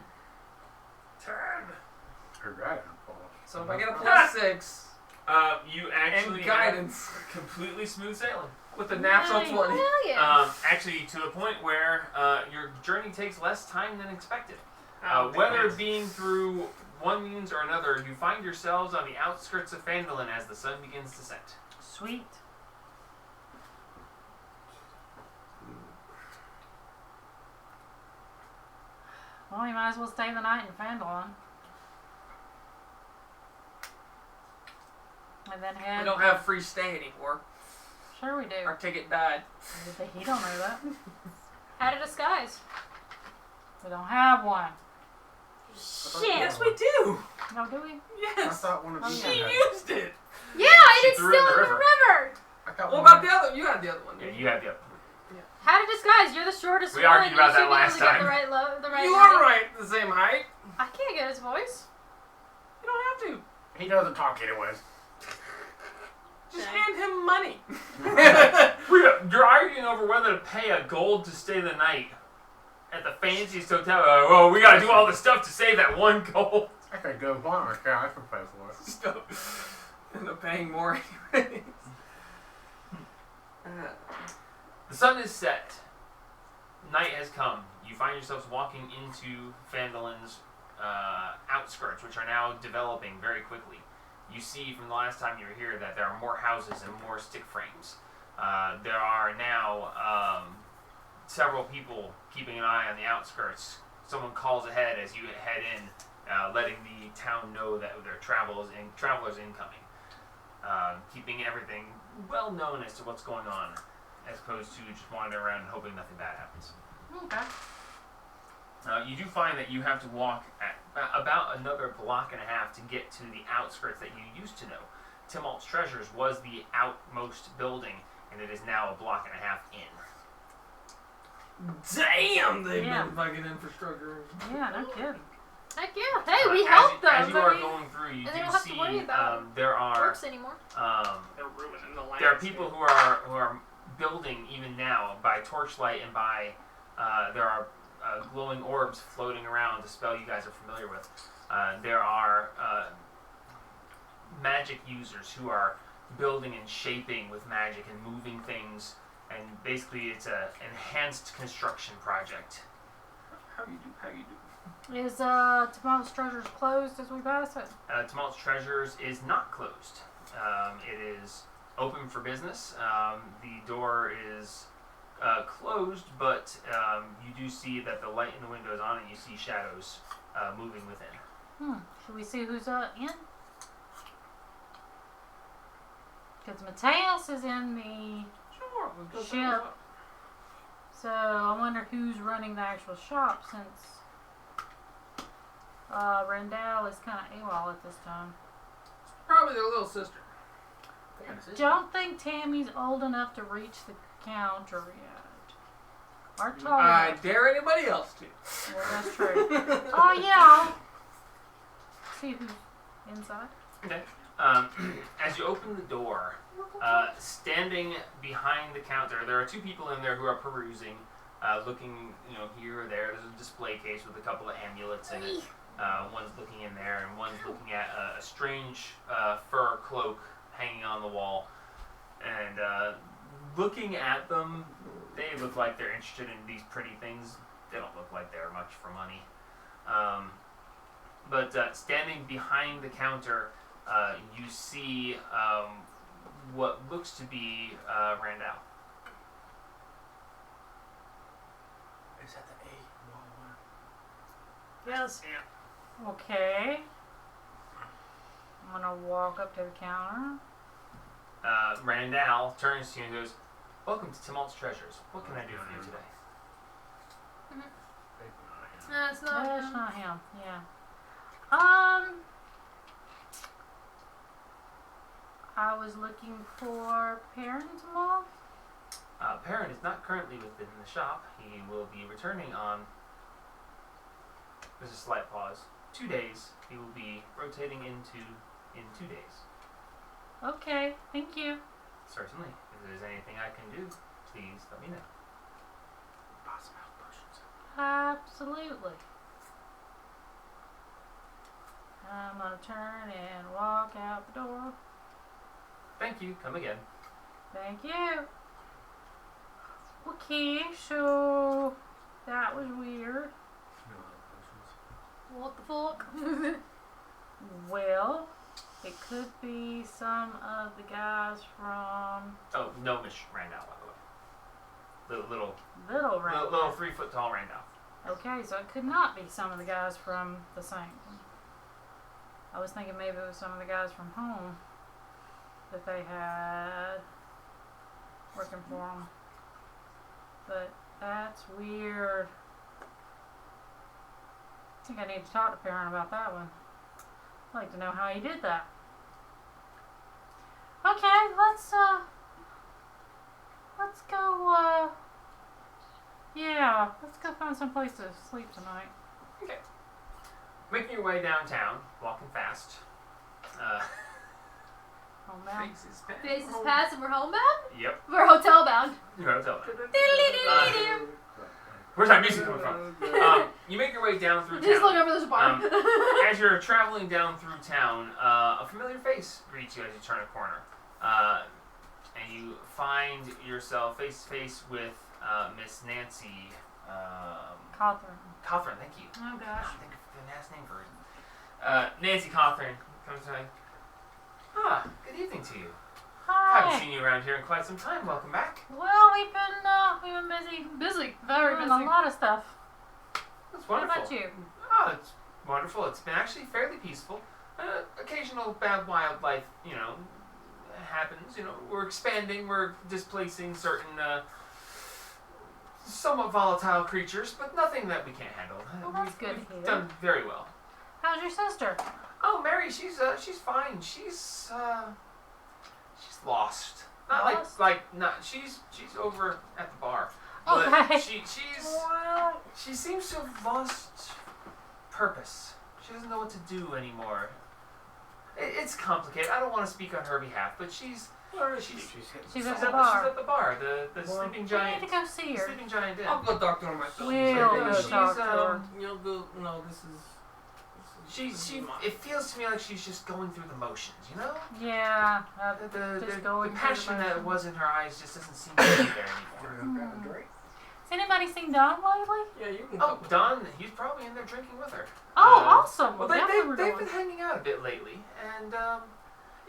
Turn. Her guidance. So if I get a plus 6 You actually and guidance completely smooth sailing. with a natural Nice. 20. Hell yeah. Actually, to the point where your journey takes less time than expected. Oh, Whether man. being through one means or another, you find yourselves on the outskirts of Phandalin as the sun begins to set. Sweet. Well, you might as well stay the night in Phandalin. And then head. We don't have free stay anymore. Sure we do. Our ticket died. He don't know that. How to disguise. We don't have one. Shit. Yes, we do. No, do we? I Yes. thought one of Oh, you yeah. She had. used it. Yeah, I She did threw it still in the in the river. river. I thought What one about the other? You had the other one. Yeah, didn't you have the. How to disguise. You're the shortest We one. argued about you that should be last able to time. Get the right You height. are right. The same height. I can't get his voice. You don't have to. He doesn't talk anyways. Just Okay. hand him money. You're arguing over whether to pay a gold to stay the night at the fanciest hotel. Well, we gotta do all this stuff to save that one gold. I could go blind. Okay, I can pay for it. Still end up paying more anyways. The sun is set. Night has come. You find yourselves walking into Phandalin's outskirts, which are now developing very quickly. You see from the last time you were here that there are more houses and more stick frames. There are now several people keeping an eye on the outskirts. Someone calls ahead as you head in, letting the town know that there are travelers incoming. Keeping everything well known as to what's going on, as opposed to just wandering around and hoping nothing bad happens. Okay. You do find that you have to walk at about another block and a half to get to the outskirts that you used to know. Timalt's Treasures was the outmost building, and it is now a block and a half in. Damn, they've Yeah. been fucking infrastructure. Yeah, no kidding. Heck yeah. Hey, we As helped you- them. As you I are mean, going through, you and they do don't have to see worry about there are works anymore. They're ruining the land. there are people who are building even now by torchlight and by there are glowing orbs floating around, the spell you guys are familiar with. There are magic users who are building and shaping with magic and moving things, and basically it's an enhanced construction project. How you do? Is Tomorrow's Treasures closed as we pass it? Timalt's Treasures is not closed. It is open for business. The door is closed, but you do see that the light in the window is on, and you see shadows moving within. Should we see who's in? Because Mateus is in the Sure, we'll go check ship. it out. So I wonder who's running the actual shop since Rendell is kind of AWOL at this time. Probably their little sister. Don't think Tammy's old enough to reach the counter yet. Or tall I enough. dare anybody else to. Well, that's true. Oh yeah. I'll see who's inside. Okay. As you open the door, standing behind the counter, there are two people in there who are perusing, looking, here or there. There's a display case with a couple of amulets in it. One's looking in there, and one's looking at a strange fur cloak hanging on the wall. And looking at them, they look like they're interested in these pretty things. They don't look like they're much for money. But standing behind the counter, you see what looks to be Randall. Is that the A? Yes. Okay. I'm gonna walk up to the counter. Randall turns to you and goes, "Welcome to Tumult's Treasures. What can I do for you today?" That's not That's him. not him. Yeah. I was looking for Parental. Perrin is not currently within the shop. He will be returning on. There's a slight pause. 2 days. He will be rotating in 2 days. Okay, thank you. Certainly. If there's anything I can do, please let me know. Pass them out potions. Absolutely. I'm gonna turn and walk out the door. Thank you. Come again. Thank you. Okay, so that was weird. No potions. What the fuck? Well, it could be some of the guys from Oh, no, Miss Randall, by the way. Little Little Round. little 3 foot tall Randall. Okay, so it could not be some of the guys from the Saint. I was thinking maybe it was some of the guys from home that they had working for them. But that's weird. I think I need to talk to Perrin about that one. I'd like to know how he did that. Okay, let's go, let's go find some place to sleep tonight. Okay. Making your way downtown, walking fast. Oh, man. Faces back. Face is past and we're homebound? Yep. We're hotel bound. You're hotel bound. Diddly-diddly-doo. Where's that music coming from? You make your way down through Just look town. over there's a bar. As you're traveling down through town, a familiar face greets you as you turn a corner. And you find yourself face to face with Miss Nancy Catherine. Cothran, thank you. Oh, gosh. I think of the last name for it. Nancy Cothran comes to me. Good evening to you. Haven't Hi. seen you around here in quite some time. Welcome back. Well, we've been busy. Busy. Very Doing busy. a lot of stuff. That's What wonderful. about you? Oh, it's wonderful. It's been actually fairly peaceful. Occasional bad wildlife, happens. We're expanding. We're displacing certain somewhat volatile creatures, but nothing that we can't handle. Well, that's good We've to hear. done very well. How's your sister? Oh, Mary, she's fine. She's lost. Not Lost? she's over at the bar. Okay. But she seems to have lost purpose. She doesn't know what to do anymore. It's complicated. I don't want to speak on her behalf, but she's Where is she? She's at at the bar. She's at the bar. The Well, sleeping We giant. need to go see her. Sleeping giant inn. I'll go talk to her myself. We'll go she's, talk to her. You'll go. No, this is. It feels to me like she's just going through the motions, Yeah. The Just going through the passion that motions. was in her eyes just doesn't seem to be there anymore. Gonna go grab a drink? Has anybody seen Don lately? Yeah, you can. Oh, Don, he's probably in there drinking with her. Oh, awesome. Well, That's what we're they've doing. been hanging out a bit lately, and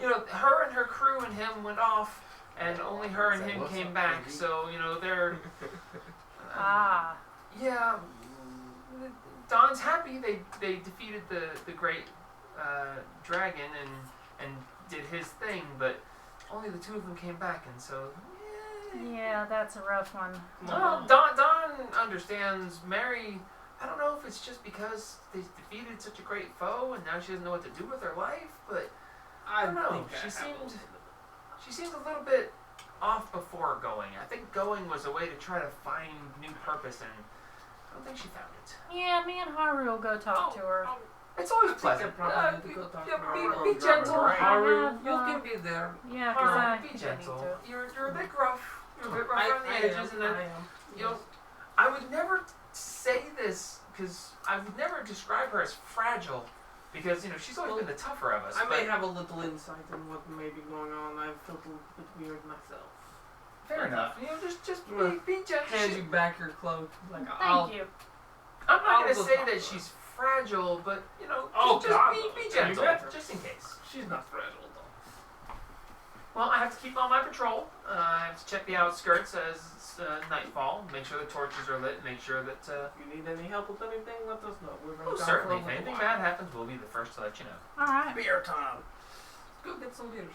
her and her crew and him went off, and only her and him came back. So they're yeah. Don's happy they defeated the great dragon and did his thing, but only the two of them came back, and so. Yeah, that's a rough one. Well, Don understands Mary. I don't know if it's just because they defeated such a great foe and now she doesn't know what to do with her life, but I don't know. She seemed a little bit off before going. I think going was a way to try to find new purpose, and I don't think she found it. Yeah, me and Haru will go talk to her. It's always pleasant. Probably need to go talk to her. Be gentle, Haru. You can be there. Yeah, because I Be need gentle. to. You're a bit rough. You're a bit rough on the edges, and then am. I would never say this because I would never describe her as fragile because she's always been the tougher of us. I may have a little insight on what may be going on. I've felt a little bit weird myself. Fair enough. Just be gentle. Hand you back your cloak. Like, Thank you. I'm not I'll gonna just say talk that to her. she's fragile, but Oh, just God, be no. gentle, You better. just in case. She's not fragile though. Well, I have to keep on my patrol. I have to check the outskirts as nightfall. Make sure the torches are lit. Make sure that. If you need any help with anything, let us know. We're going Oh, to certainly. If anything bad happens, we'll be the first to let you know. All right. Beer time. Let's go get some beers.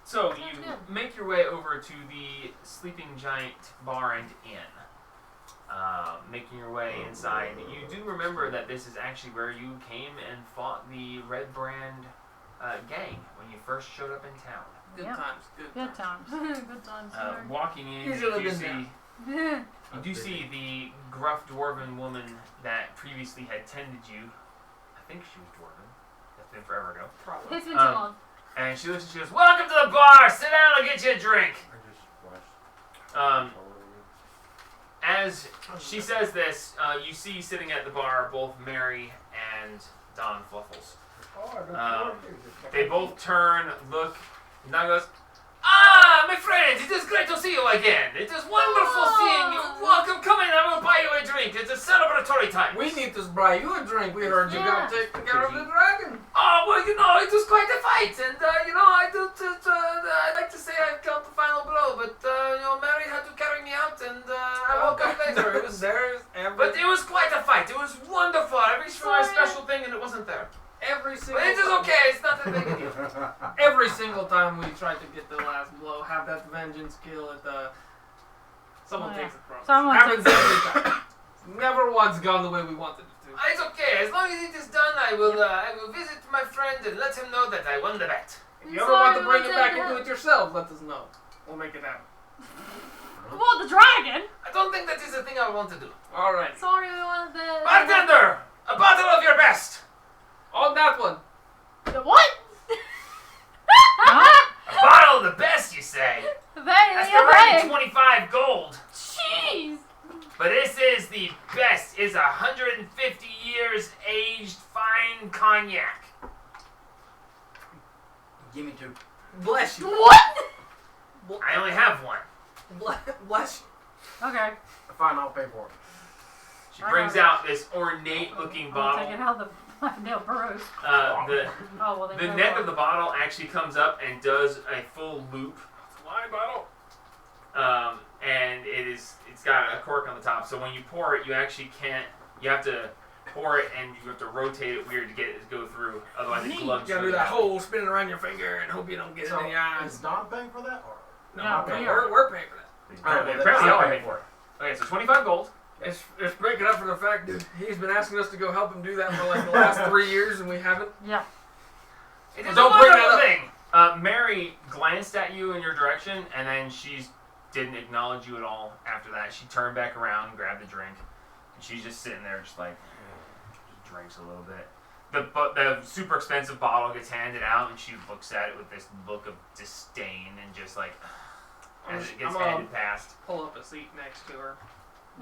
So Sounds you good. make your way over to the Sleeping Giant Bar and Inn. Making your way inside, you do remember that this is actually where you came and fought the Red Brand gang when you first showed up in town. Good Yep. times. Good Good times. times. Good times. Walking in, You you should have do been see there. you do see the gruff dwarven woman that previously had tended you. I think she was dwarven. That's been forever ago. Probably. It's been too long. And she looks and she goes, "Welcome to the bar. Sit down and get you a drink." As she says this, you see sitting at the bar both Mary and Don Fluffles. They both turn, look, and Don goes, "Ah, my friend, it is great to see you again. It is wonderful seeing you. Welcome, come in, I will buy you a drink. It's a celebratory time." We need to buy you a drink. We heard you got to take care of the dragon. "Oh, well, it was quite a fight, and, I'd like to say I felt the final blow, but, Mary had to carry me out, and, I woke up later. It was, but it was quite a fight. It was wonderful. I reached for my special thing, and it wasn't there. Every single But it is okay. It's not that big a deal." Every single time we tried to get the last blow, have that vengeance kill at the. Someone Yeah. takes it from us. Someone Happens takes every time. Never once gone the way we wanted it to. It's okay. As long as it is done, I will visit my friend and let him know that I won the bet. If you ever want to bring it back and do it yourself, let us know. We'll make it happen. Well, the dragon. I don't think that is a thing I would want to do. Alright. Sorry, we wanted the. Bartender, a bottle of your best. On that one. The what? A bottle of the best, you say? That's You're already right. 25 gold. Jeez. But this is the best. It's 150 years aged fine cognac. Give me 2. Bless you. What? I only have one. Bless you. Okay. Fine, I'll pay for it. She brings out this ornate-looking I'll bottle. take it out of the nail burrows. The Oh, well, then the go neck on. of the bottle actually comes up and does a full loop. Wine bottle. And it's got a cork on the top. So when you pour it, you actually can't. You have to pour it and you have to rotate it weird to get it to go through. Otherwise, it You glugs gotta through do that the- whole spinning around your finger and hope you don't get So, it in the is eyes. Don paying for that? Or? No, okay. we are. We're paying for that. Alright, well, Apparently, I'll I'll pay pay for it. Okay, so 25 gold. It's breaking up for the fact that he's been asking us to go help him do that for like the last 3 years and we haven't. Yeah. It is Don't a bring that wonderful up. thing. Mary glanced at you in your direction, and then she didn't acknowledge you at all after that. She turned back around and grabbed a drink, and she's just sitting there just like, just drinks a little bit. The super expensive bottle gets handed out, and she looks at it with this look of disdain and just like, as it gets I'm gonna handed past. pull up a seat next to her.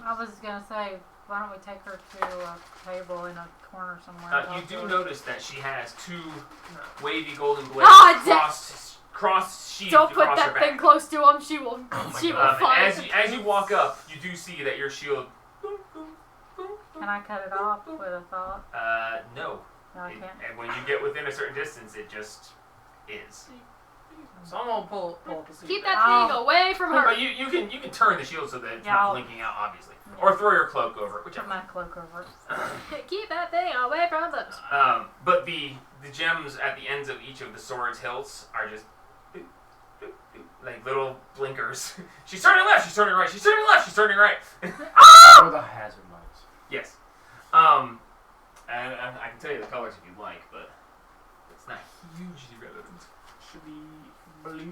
I was gonna say, why don't we take her to a table in a corner somewhere? and You talk do to her? notice that she has 2 wavy golden blades Ah, cross sheathed Don't put across her that back. thing close to him. She will. She will And find. as you walk up, you do see that your shield. Can I cut it off with a thought? No. No, I It- can't. and when you get within a certain distance, it is. So I'm gonna pull up a Keep secret. that thing away from her. But you can turn the shield so that it's Yeah, not I'll- blinking out, obviously, or throw your cloak over it, Put whichever. my cloak over it. Keep that thing away from us. But the gems at the ends of each of the sword's hilts are just boop, boop, boop, like little blinkers. She's turning left. She's turning right. She's turning left. She's turning right. Or the hazard lights. Yes. And I can tell you the colors if you like, but it's not hugely relevant. Should be blue.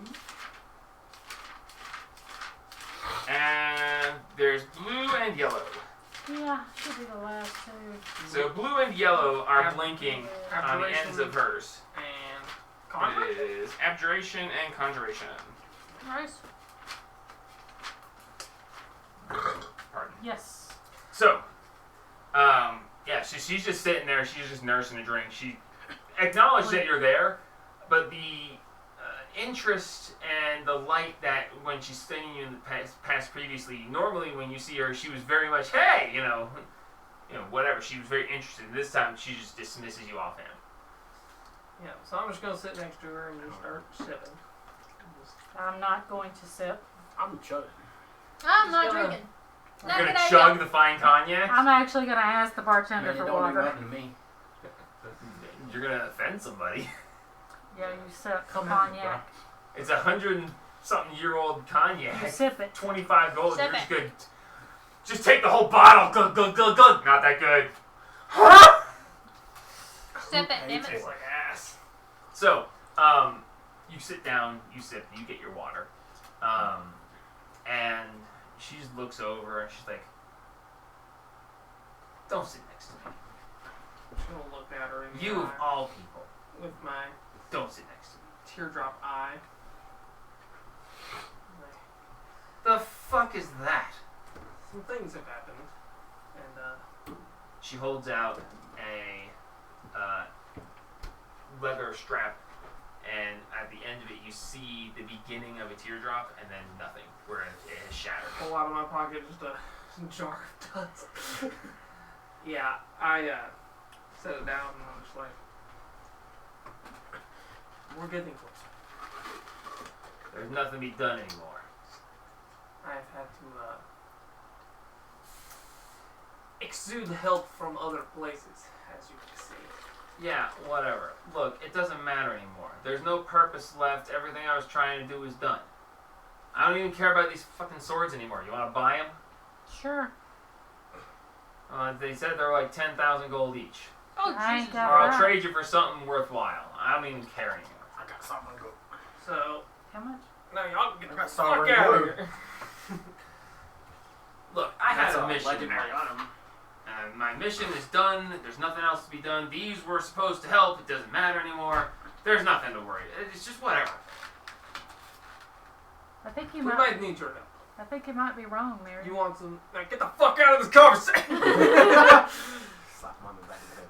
And there's blue and yellow. Yeah, should be the last two. So blue and yellow are Ab- blinking Yeah. on the ends of hers. And It conjuration. is abjuration and conjuration. Nice. Pardon. Yes. So, yeah, she's just sitting there. She's just nursing a drink. She acknowledged that you're there, but the interest and the light that when she's singing you in the past previously, normally when you see her, she was very much, hey, you know, whatever. She was very interested. This time, she just dismisses you offhand. Yeah, so I'm just gonna sit next to her and just start sipping. I'm not going to sip. I'm chugging. I'm not Just gonna- drinking. You're Not gonna good idea. chug the fine cognac. I'm actually going to ask the bartender Man, you for don't do water. nothing to me. You're gonna offend somebody. Yeah, you sip Come at me, cognac. It's 100-something-year-old cognac. You sip it. 25 gold. Sip You're just it. good. Just take the whole bottle. Glug, glug, glug, glug. Not that good. Sip it, damn Tastes it. like ass. So, you sit down, you sip, you get your water. And she just looks over and she's like, don't sit next to me. I'm just gonna look at her in the You of eye all people, with my don't sit next to me. teardrop eye. The fuck is that? Some things have happened, and She holds out a leather strap, and at the end of it, you see the beginning of a teardrop, and then nothing, where it has shattered. pull out of my pocket just a jar of dust. Yeah, I set it down and I'm just like, we're getting close. There's nothing to be done anymore. I've had to exude help from other places, as you can see. Yeah, whatever. Look, it doesn't matter anymore. There's no purpose left. Everything I was trying to do is done. I don't even care about these fucking swords anymore. You want to buy them? Sure. They said they're like 10,000 gold each. Oh, I ain't Jesus. got Or I'll that. trade you for something worthwhile. I don't even care anymore. I got something to go. So, How much? now y'all get I the got fuck sovereign out of blue. here. Look, I had That's a all mission. legendary Mary. item. My mission is done. There's nothing else to be done. These were supposed to help. It doesn't matter anymore. There's nothing to worry. It's just whatever. I think you We might. might need your help. I think you might be wrong, Mary. You want some? Like, get the fuck out of this conversation. Slap him on the back of the head.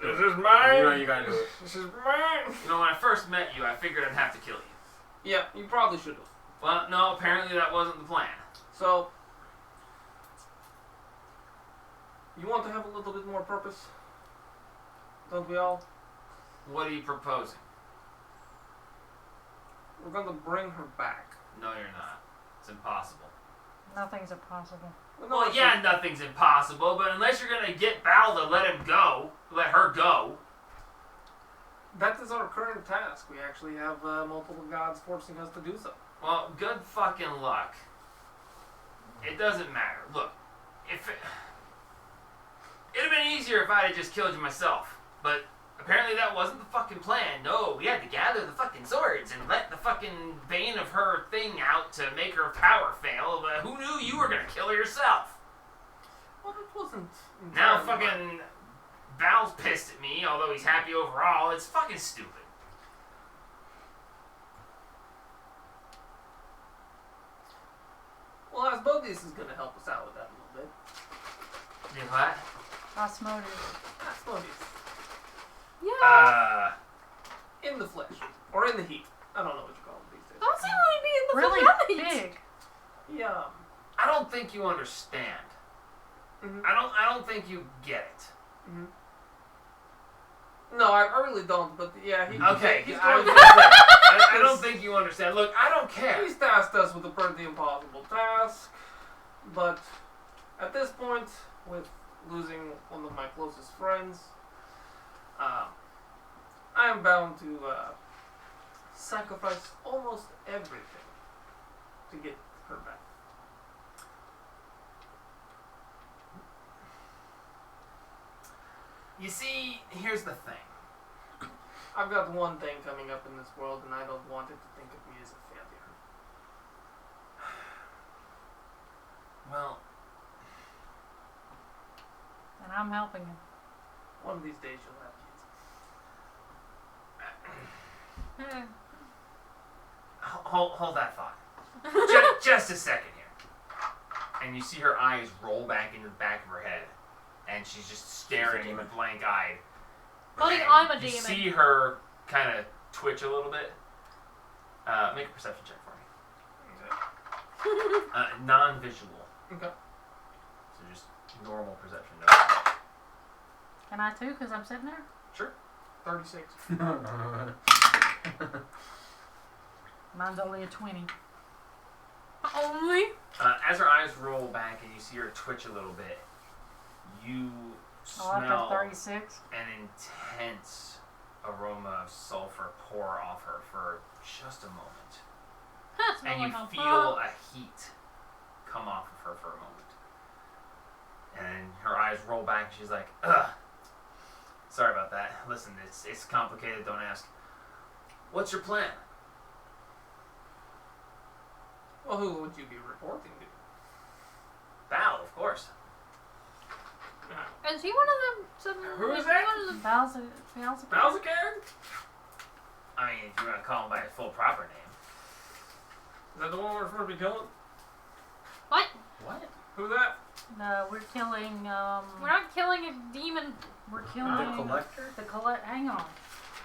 This is You mine. know you gotta do it. This is mine. You know, when I first met you, I figured I'd have to kill you. Yeah, you probably should have. Well, no, apparently that wasn't the plan. So, you want to have a little bit more purpose? Don't we all? What are you proposing? We're gonna bring her back. No, you're not. It's impossible. Nothing's impossible. Well, yeah, nothing's impossible, but unless you're gonna get Val to let her go. That is our current task. We actually have multiple gods forcing us to do so. Well, good fucking luck. It doesn't matter. Look, it'd have been easier if I'd have just killed you myself, but apparently that wasn't the fucking plan. No, we had to gather the fucking swords and let the fucking bane of her thing out to make her power fail, but who knew you were gonna kill her yourself? Well, it wasn't. Now entirely mine. fucking Val's pissed at me, although he's happy overall. It's fucking stupid. Well, Asmodeus is gonna help us out with that a little bit. You what? Osmosis. Asmodeus. Yeah. In the flesh. Or in the heat. I don't know what you call them these days. Don't say want to be in the Really flight. big. Yeah. I don't think you understand. Mhm. I don't think you get it. No, I really don't, but yeah, he, Okay, he's I was going gonna say, you understand. Look, I don't care. He's tasked us with a pretty impossible task, but at this point, with losing one of my closest friends, I am bound to sacrifice almost everything to get her back. You see, here's the thing. I've got one thing coming up in this world, and I don't want it to think of me as a failure. Well, And I'm helping him. One of these days you'll have kids. hold that thought. Just a second here. And you see her eyes roll back into the back of her head, and she's just staring at him blank-eyed. Buddy, And I'm a you demon. see her kind of twitch a little bit. Make a perception check for me. Non-visual. Okay. So just normal perception. No. Can I too? Because I'm sitting there? Sure. 36. Mine's only a 20. Only? As her eyes roll back and you see her twitch a little bit, you Oh, I've smell got 36. an intense aroma of sulfur pour off her for just a moment. Smell And like you a feel a heat come off of her for a moment. And her eyes roll back and she's like, ugh. Sorry about that. Listen, it's complicated, don't ask. What's your plan? Well, who would you be reporting to? Val, of course. Is he one of them? Who is that? One of them? Balzacar? I mean, if you want to call him by his full proper name. Is that the one we're supposed to be killing? What? What? Who's that? No, we're killing, We're not killing a demon. we're killing... The collector? Hang on.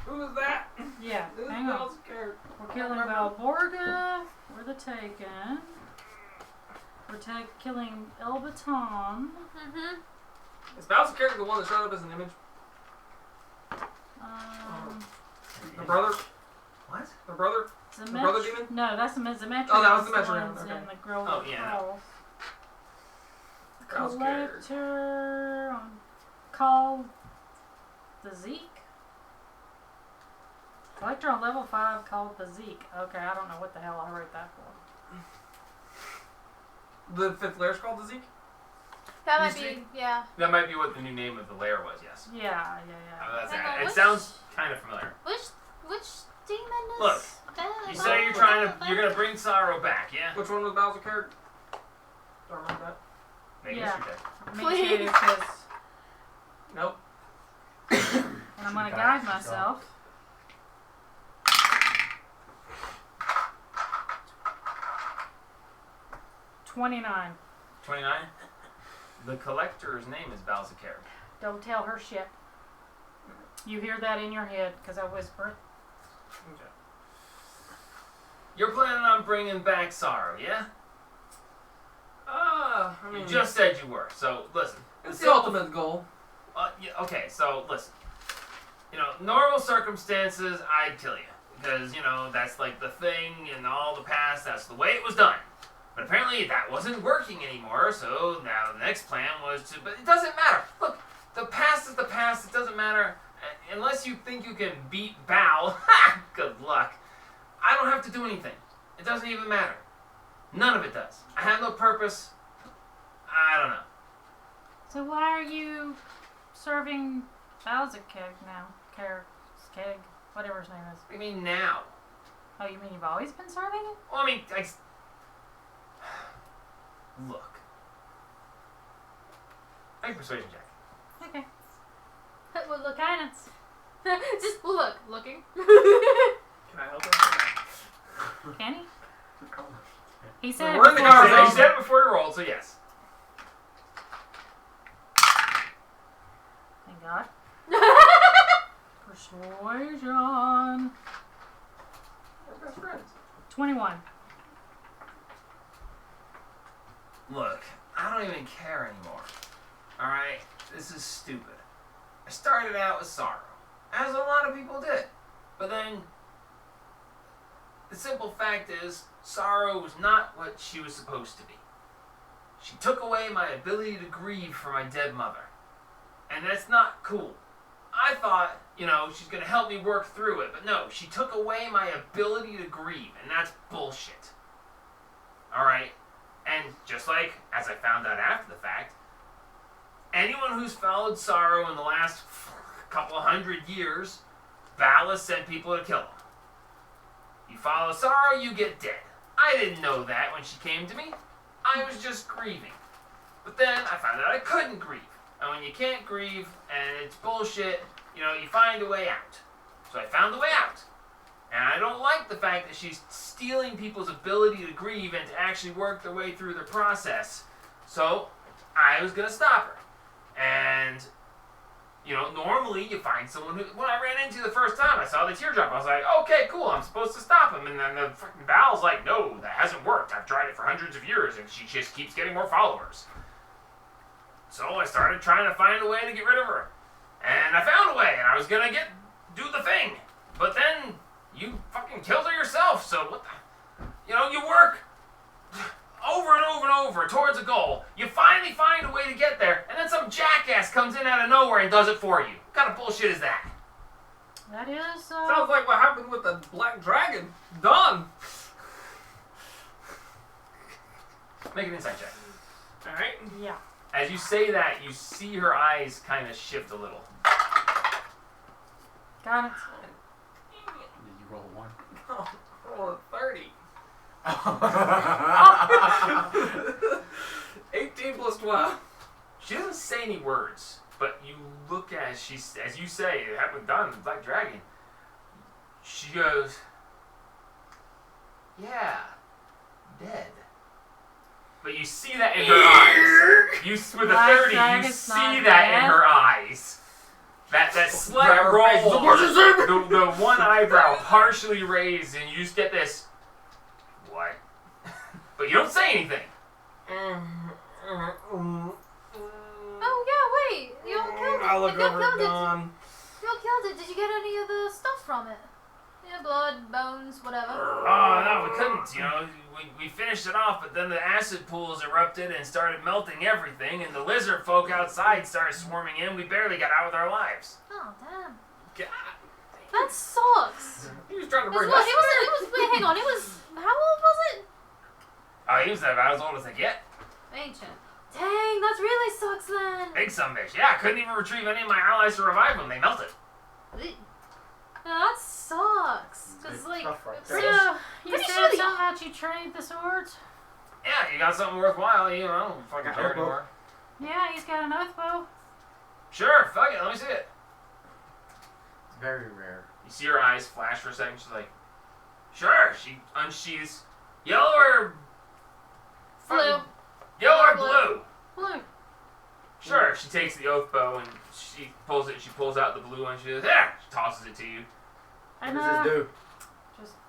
Who's that? Yeah, Who's hang on. Balzacar? We're killing Valborga. We're the Taken. We're killing Elbaton. Mm-hmm. Is Balzacar the one that showed up as an image? The brother? What? The brother? Zemet- The brother demon? No, that's the Zemetrius. Oh, that was the Metrion, ones okay. in the Grove Oh, of yeah. Hell. Balzacar. Collector called the Zeke. Collector on level 5 called the Zeke. Okay, I don't know what the hell I wrote that for. The fifth lair's called the Zeke? That You might see? be, yeah. That might be what the new name of the lair was, yes. Yeah. Hang on, It which- sounds kind of familiar. Which demon is Look, that? You say you're gonna bring Sorrow back, yeah? Which one was Balzacar? Don't remember that. Make Yeah. a history check. Me Please. too, because Nope. I'm going to guide myself. $29. 29. The collector's name is Balzacar. Don't tell her shit. You hear that in your head, because I whisper it. Okay. You're planning on bringing back Sorrow, yeah? I You mean, just said you were. So listen. it's the ultimate goal. Yeah, okay, so listen. Normal circumstances, I'd kill you. Because, that's like the thing in all the past, that's the way it was done. But apparently that wasn't working anymore, so now the next plan was to... But it doesn't matter. Look, the past is the past, it doesn't matter. Unless you think you can beat Val, good luck. I don't have to do anything. It doesn't even matter. None of it does. I have no purpose. I don't know. So why are you serving Balzacag now? Keg, whatever his name is. What do you mean now? Oh, you mean you've always been serving it? Well, I mean, look. Make a persuasion check. Okay. With look guidance. Just looking. Can I help him? Can he? He said We're in the before- conversation. You said it before you rolled, so yes. Thank God. Persuasion. We're best friends. 21. Look, I don't even care anymore. Alright? This is stupid. I started out with Sorrow, as a lot of people did. But then, the simple fact is, sorrow was not what she was supposed to be. She took away my ability to grieve for my dead mother. And that's not cool. I thought, she's going to help me work through it. But no, she took away my ability to grieve. And that's bullshit. Alright? And just like, as I found out after the fact, anyone who's followed sorrow in the last couple 100 years, Valis sent people to kill him. You follow sorrow, you get dead. I didn't know that when she came to me. I was just grieving. But then I found out I couldn't grieve. And when you can't grieve and it's bullshit, you find a way out. So I found a way out. And I don't like the fact that she's stealing people's ability to grieve and to actually work their way through their process. So I was going to stop her. And, normally you find someone who, when I ran into the first time, I saw the teardrop. I was like, okay, cool, I'm supposed to stop him. And then the fucking Val's like, no, that hasn't worked. I've tried it for hundreds of years, and she just keeps getting more followers. So I started trying to find a way to get rid of her. And I found a way, and I was gonna do the thing. But then you fucking killed her yourself, so what the... you work over and over and over towards a goal. You finally find a way to get there, and then some jackass comes in out of nowhere and does it for you. What kind of bullshit is that? That is, Sounds like what happened with the Black Dragon. Done. Make an insight check. Alright. Yeah. As you say that, you see her eyes kind of shift a little. Got it. Did you roll a 1? Oh, roll a 30. 18 plus 12. She doesn't say any words, but you look as you say, it happened with Don, the Black Dragon. She goes, yeah, dead. But you see that in her eyes. With a Black 30, you Dragon's see not that dead. in her eyes. That slight roll, the one eyebrow partially raised, and you just get this, what? But you don't say anything. Oh yeah, wait. You all killed it. I look You all over killed at it. Dawn. You all killed it. Did you get any of the stuff from it? Yeah, blood, bones, whatever. Oh, no, we couldn't, we finished it off, but then the acid pools erupted and started melting everything, and the lizard folk outside started swarming in. We barely got out with our lives. Oh damn. God. That sucks. He was trying to It was, bring what, us. it was, wait, hang on, it was, how old was it? Oh, he was about as old as they get. Ancient. Dang, that really sucks then. Big sumbitch. Yeah, I couldn't even retrieve any of my allies to revive them. They melted. No, that sucks. Cause Good like, stuff right pretty, there. You pretty said sure the- something about you trade the swords? Yeah, you got something worthwhile, I don't fucking care Elbow. anymore. Yeah, he's got an oath bow. Sure, fuck it, let me see it. It's very rare. You see her eyes flash for a second, she's like, sure, she unsheathes yellow or... blue. Yellow or Blue. blue? Blue. Sure, she takes the oath bow and she pulls it, she pulls out the blue one, she goes, there! She tosses it to you. What And, does this do?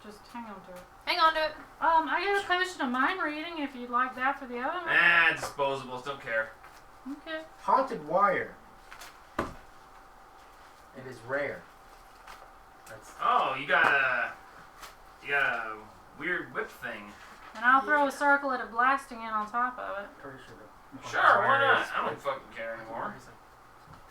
Just hang on to it. Hang on to it. I got a potion of mind reading if you'd like that for the other one. Disposables, don't care. Okay. Haunted wire. It is rare. That's Oh, you got a weird whip thing. And I'll throw a circle at it blasting in on top of it. pretty sure. The Sure, haunted why wire not? is I don't fucking care anymore.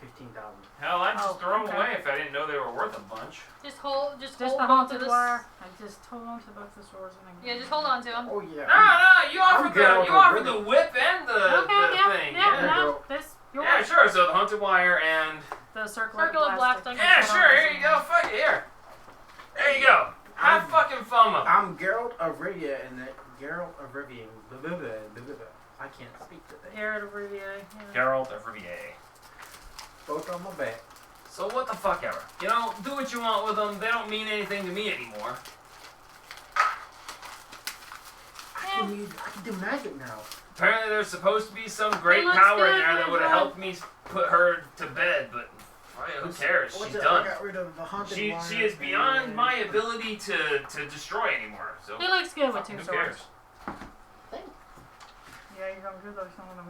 15,000. Hell, I'd just Oh, throw them okay. away if I didn't know they were worth a bunch. Just hold Just hold the on to haunted this. wire. I just hold on to both the swords and Yeah, just hold on to them. Oh yeah. No, you offered good you on offered the the whip and the Okay, yeah, thing. yeah, Yeah. no, this, yours. Yeah, sure. So the haunted wire and The circle, Circle of of blasting. yeah, sure. Here you go. Fuck it. Here. There you go. Have fucking fun with 'em. I'm Geralt of Rivia, and the Geralt of Rivia. Blah, blah, blah, blah, blah, blah. I can't speak today. Garrett of Riviere. Yeah. Geralt of Riviere. Both on my back. So what the fuck ever. Do what you want with them. They don't mean anything to me anymore. I can do magic now. Apparently there's supposed to be some great looks power in good, there that would have Ron. helped me put her to bed, but who cares? What's She's it? done. I got rid of the haunted wire. She is beyond and- my ability to destroy anymore. So He looks good with fucking two who swords. cares? Yeah, you're gonna do those some of them.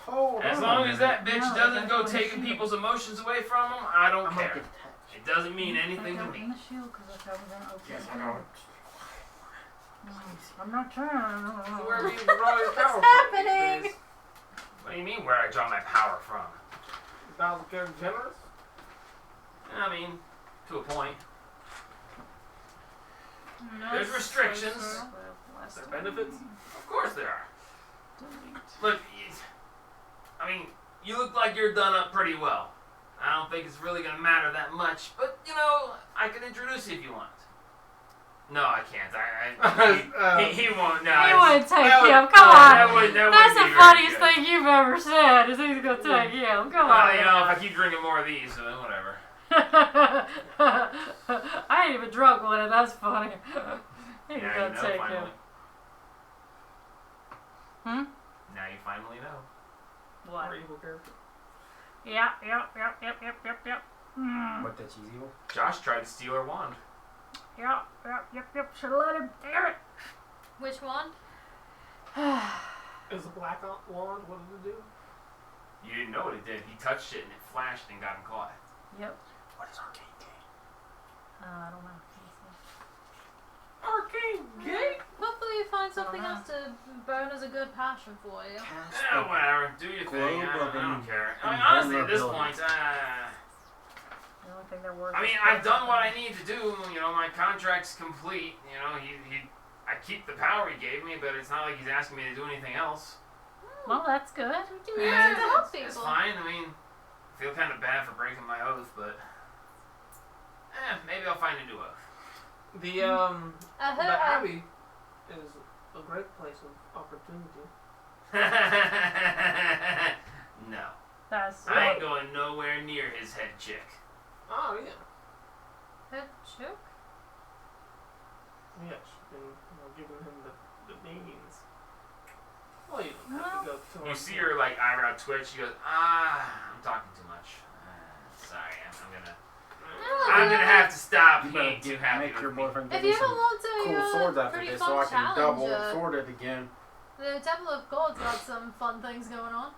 Hold As on long a as that No, bitch they doesn't got go it in the taking shield. people's emotions away from them, I don't I'm gonna care. get attached. It doesn't mean anything to In me. the shield, because that's how we're gonna open Yes, it. I know. I'm not trying. Where do you draw your power from? happening? these days? What do you mean where I draw my power from? Is Battle's very generous? I mean, to a point. No, There's restrictions. There are benefits? Of course there are. Look, I mean, you look like you're done up pretty well. I don't think it's really gonna matter that much, but you know, I can introduce you if you want. No, I can't. He won't. No, He it's- wouldn't take that would- him. Come no, on. that would- that That's wouldn't the be very funniest good. thing you've ever said. Is he's gonna take him? Come Well, on. you know, if I keep drinking more of these, then whatever. I ain't even drunk one, and that's funny. He's Now gonna you know, take finally. him. Hmm? Now you finally know. What? Or evil character? Yep. What, that she's evil? Josh tried to steal her wand. Yep. Should've let him. Damn it. Which one? Is a black wand? What did it do? You didn't know what it did. He touched it and it flashed and got him caught. Yep. What is arcane game? I don't know. Arcane gate? Hopefully you find something know. else to burn as a good passion for you. Cast Yeah, whatever. Do your thing. Globe of I don't care. I mean, invulnerability. honestly, at this point, The only thing they're working. I mean, I've done what I need to do. You know, my contract's complete. You know, I keep the power he gave me, but it's not like he's asking me to do anything else. Well, that's good. Do you need to help It's people? fine. I mean, I feel kind of bad for breaking my oath, but maybe I'll find a new oath. The I the heard. Abbey is a great place of opportunity. No, That's I ain't going nowhere near his head chick. Oh yeah. Head chick? Yes, and giving him the beans. Well, you don't have to go to You see her like eyebrow twitch. She goes, I'm talking too much. Sorry, I'm gonna have to stop. You He better ain't too happy make with your me. boyfriend If give you me ever some want to, cool swords after pretty this fun so I can double challenge, sword it again. the Temple of Gold's got some fun things going on.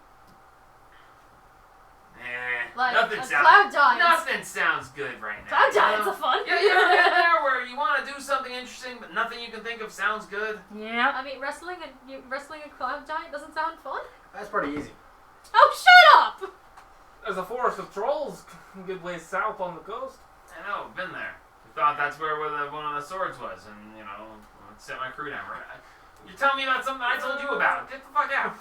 Like Nothing a sounds. cloud giant. Nothing sounds good right now. Cloud giants are fun. Yeah, you're in there where you want to do something interesting, but nothing you can think of sounds good. Yep. I mean, wrestling a cloud giant doesn't sound fun. That's pretty easy. Oh, shut up! There's a forest of trolls a good ways south on the coast. I know, been there. Thought that's where one of the swords was, and you know, sent my crew down. You're telling me about something I told you about. Get the fuck out.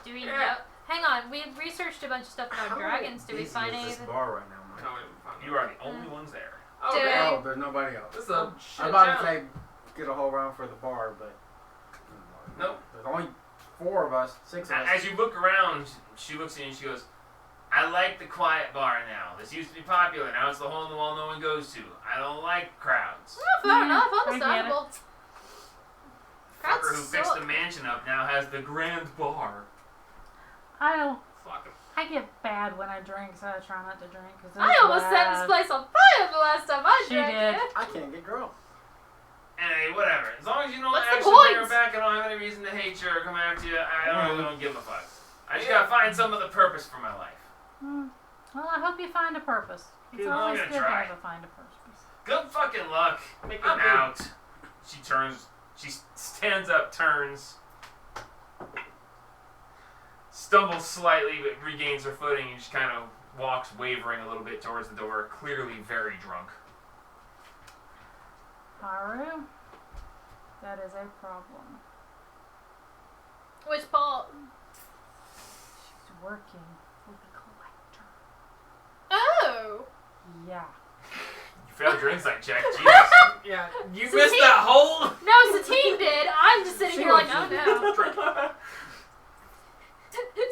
Do we Yeah. know? Hang on, we researched a bunch of stuff about How dragons. Did we busy find is this anything? bar right now, Mike? You are the only ones there. Okay. Dang. Oh, there's nobody else. This is a shit I'm about to town. say get a whole round for the bar, but Nope. There's only 4 of us, 6 of us. As you look around, she looks at you and she goes, I like the quiet bar now. This used to be popular. Now it's the hole in the wall no one goes to. I don't like crowds. Oh, fair enough, I get it. understandable. Crowds Fucker who fixed the suck. mansion up now has the grand bar. Fuck him. I get bad when I drink, so I try not to drink. Cause I almost set this place on fire the last time I She drank did. it. I can't get girls. Hey, whatever. As long as you don't What's the actually bring her point? back, I don't have any reason to hate you or come after you. I really don't give a fuck. I just gotta find some other purpose for my life. Well, I hope you find a purpose. It's Good, always I'm good gonna to try. have to find a purpose. Good fucking luck. Make it I'm good. out. She turns. She stands up, turns, stumbles slightly, but regains her footing and just kind of walks, wavering a little bit towards the door, clearly very drunk. Haru, that is a problem. Which part? She's working for the collector. Oh! Yeah. You failed your insight check. Jesus. Yeah, you So missed he- that hole. No, Satine did. I'm just sitting She here like, wants oh no.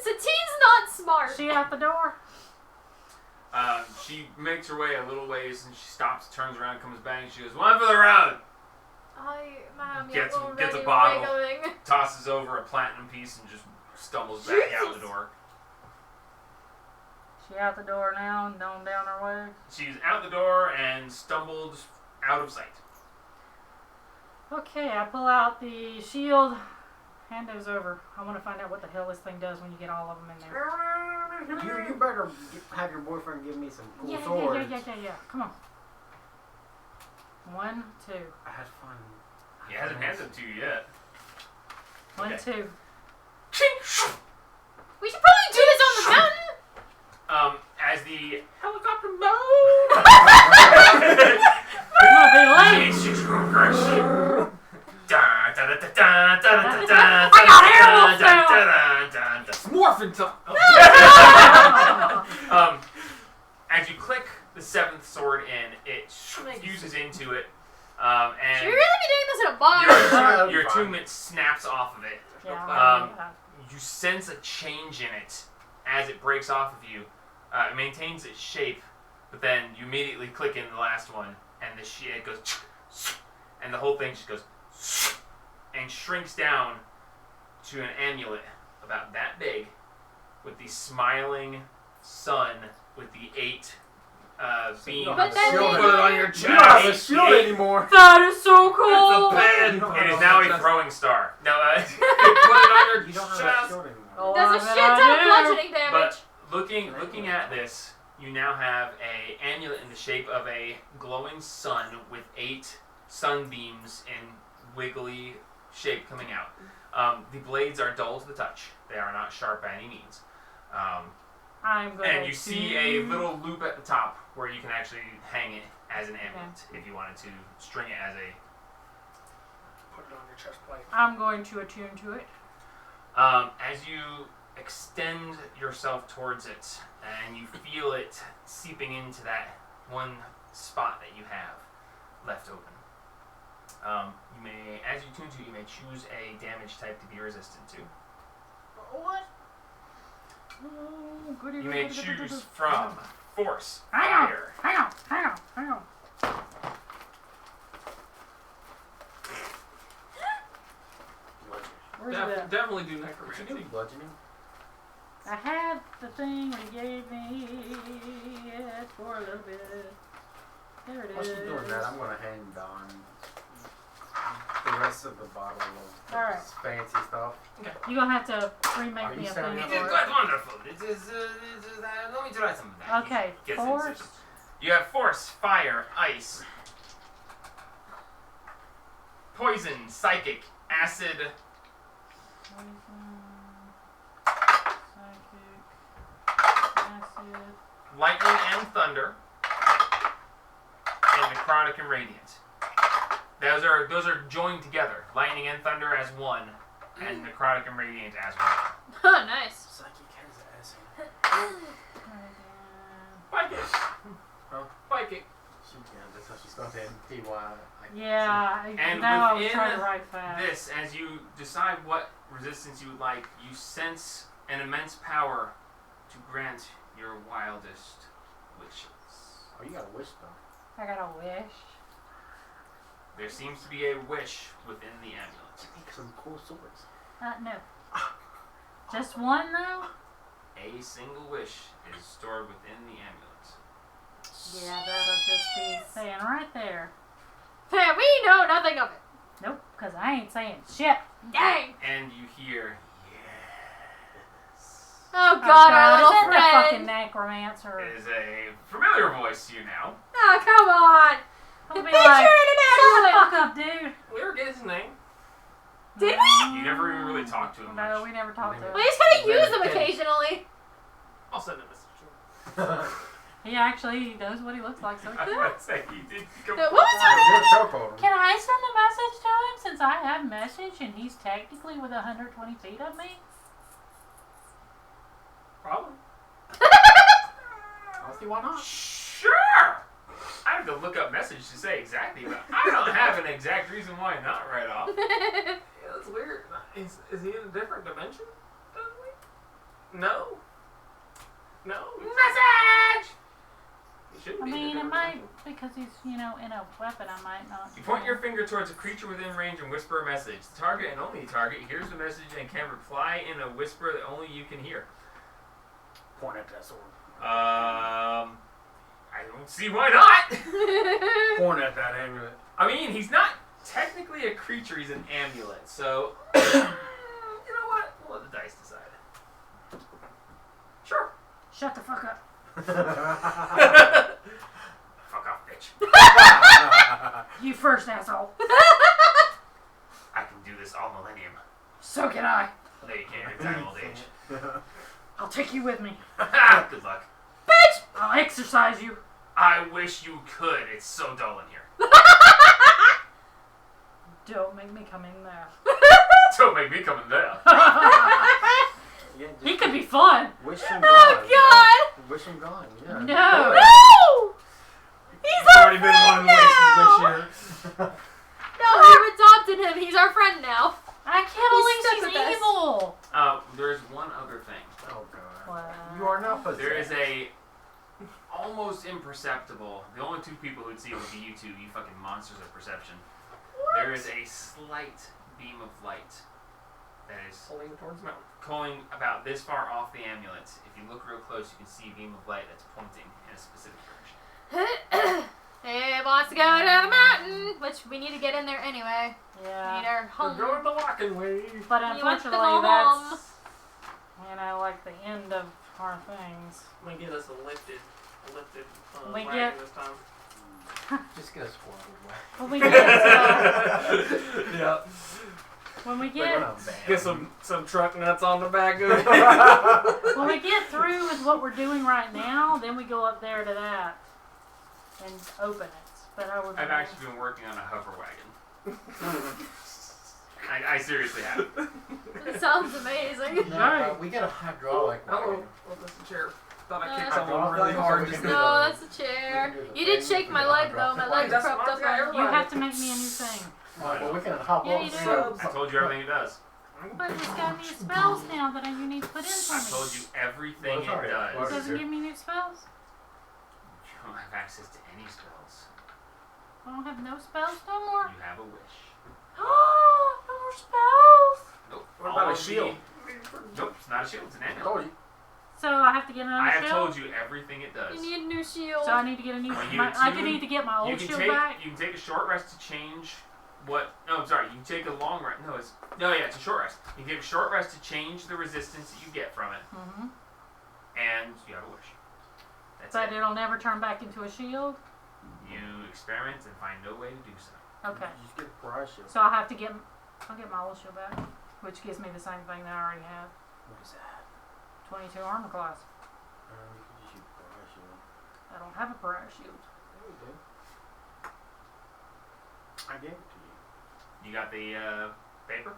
Satine's not smart. She out the door? She makes her way a little ways and she stops, turns around, comes back, and she goes, "One for the road." Ma'am, Gets you're a already bottle. wiggling. Tosses over a platinum piece and just stumbles back out the door. She out the door now and on down her way? She's out the door and stumbled out of sight. Okay, I pull out the shield. Hand those over. I want to find out what the hell this thing does when you get all of them in there. You better have your boyfriend give me some cool Yeah. swords. Come on. 1, 2. I had fun. He hasn't handed them to you yet. 1, Okay. 2. We should probably do this on the mountain. As the Helicopter mode. I'm gonna be late. I got animal sound. Morphin time. As you click the 7th sword in, it fuses into it, and Should we really be doing this in a bar? your attunement snaps off of it. Yeah, You sense a change in it as it breaks off of you. It maintains its shape, but then you immediately click in the last one, and it goes, and the whole thing just goes, and shrinks down to an amulet about that big, with the smiling sun with the 8 beams. But then Put it on your chest. You don't have a shield anymore. That is so cool. It's a pen. It is now a throwing star. No, Put it on your You don't have a chest. shield anymore. Oh, Does a I shit bet ton of I do. bludgeoning damage. but looking at this, you now have a amulet in the shape of a glowing sun with 8 sunbeams in wiggly shape coming out. The blades are dull to the touch. They are not sharp by any means. I'm going And you see a little loop at the top where you can actually hang it as an amulet if you wanted to string it as a. Put it on your chest plate. I'm going to attune to it. As you extend yourself towards it and you feel it seeping into that one spot that you have left open. You may, as you tune to it, you may choose a damage type to be resistant to. What? Oh, goody, You may goody, goody, choose goody. from force, Hang on, fire, hang on, hang on, hang on. Where's that? Definitely do What you necromancy. do? Bludgeoning? I had the thing and he gave me it for a little bit. There it is. While she's doing that, I'm going to hand on the rest of the bottle of Alright. fancy stuff. You're gonna have to Are remake you me a setting thing up It is for it. quite wonderful. Let me try some of that. Okay, Gets force. into- You have force, fire, ice, poison, psychic, acid, Poison, psychic, acid. lightning, and thunder, and necrotic and radiant. Those are joined together. Lightning and thunder as one, and necrotic and radiant as one. Oh, nice. Psychic has an Spike it. Huh? Spike it. that's how she spelled it. T-Y. Yeah, And now I was within trying to write fast. This, as you decide what resistance you would like, you sense an immense power to grant your wildest wishes. Oh, you got a wish though. I got a wish. There seems to be a wish within the amulet. Make some cool swords. No. Just one though? A single wish is stored within the amulet. Yeah, that'll just be saying right there. Yeah, we know nothing of it. Nope, because I ain't saying shit. Dang. And you hear, yes. Oh God, our is little that the fucking friend. necromancer? It is a familiar voice to you now. Oh, come on. I'll be Picture like, it in shut the an fuck up, dude. We ever get his name? Did we? You never even really talked to him much. No, we never talked to him. We just kind of use them occasionally. I'll send a message to him. He actually knows what he looks like, so he I could. was say you did go What was for her it. Good chokehold. Can I send a message to him since I have message and he's technically within 120 feet of me? Probably. I'll see why not. Sure! I have to look up message to say exactly, but I don't have an exact reason why not right off. Yeah, that's weird. Is he in a different dimension? No. No. Message! He should I be in a mean, it different might, dimension. because he's, in a weapon, I might not. You point your finger towards a creature within range and whisper a message. The target and only target hears the message and can reply in a whisper that only you can hear. Point at that sword. I don't see why not. Point at that amulet. I mean, he's not technically a creature, he's an amulet, so you know what? We'll let the dice decide. Sure. Shut the fuck up. Fuck off, bitch. bitch. You first, asshole. I can do this all millennium. So can I. No, you can't. It's time old age. I'll take you with me. Good luck. I'll exercise you. I wish you could. It's so dull in here. Don't make me come in there. Don't make me come in there. Yeah, He could be fun. Wish him Oh gone. God! Wish him gone. Yeah. No. No! He's our already been friend one way now! this year. No, we've adopted him. He's our friend now. I can't He's believe stuck she's with us. evil. There's one other thing. Oh god. Wow. You are not possessed. There is a almost imperceptible. The only two people who'd see it would be you two. You fucking monsters of perception. There is a slight beam of light that is Pulling towards the mountain. going about this far off the amulet. If you look real close, you can see a beam of light that's pointing in a specific direction. It wants to go to the mountain, which we need to get in there anyway. We need Yeah. our We're home. going the walking way. But You want to go unfortunately, home. that's like the end of our things. We get us a lifted We wagon get- this time. Just get a squad away. When we get Yeah. when we Like, get we're not bad. Get some truck nuts on the back of it. when we get through with what we're doing right now, then we go up there to that and open it. But I would. I've actually been working on a hover wagon. I seriously have. It sounds amazing. No, we get a hydraulic Oh, wagon. that's the chair. Thought I Uh, kicked someone really hydraulic hard wagon. just We now. can No, do that's a chair. You did shake my leg though. My leg's That's propped what up I got on You you. have to make me a new thing. Well, we can hop Yeah, on. you do. Subs. I told you everything it does. But it's got new spells now that you need to put in for I me. told you everything Well, it's already it does. It acquired. doesn't give me new spells. You don't have access to any spells. I don't have no spells no more. You have a wish. Oh, no more spells. Nope. What All about a of the- shield? Nope, it's not a shield. It's an I amulet. told you. So I have to get another I have shield. told you everything it does. You need a new shield. So I need to get a new. When you I attune- could need to get my You old can shield take back. you can take a short rest to change what. No, I'm sorry. You can take a long rest. No, it's it's a short rest. You can take a short rest to change the resistance that you get from it, Mm-hmm. and you have a wish. That's But it. it'll never turn back into a shield. You experiment and find no way to do so. Okay. You just get a prize shield. So I have to get. I'll get my old shield back, which gives me the same thing that I already have. What is that? 22 armor class. You can just use prize shield. I don't have a pariah shield. Yeah, we do. I gave it to you. You got the paper?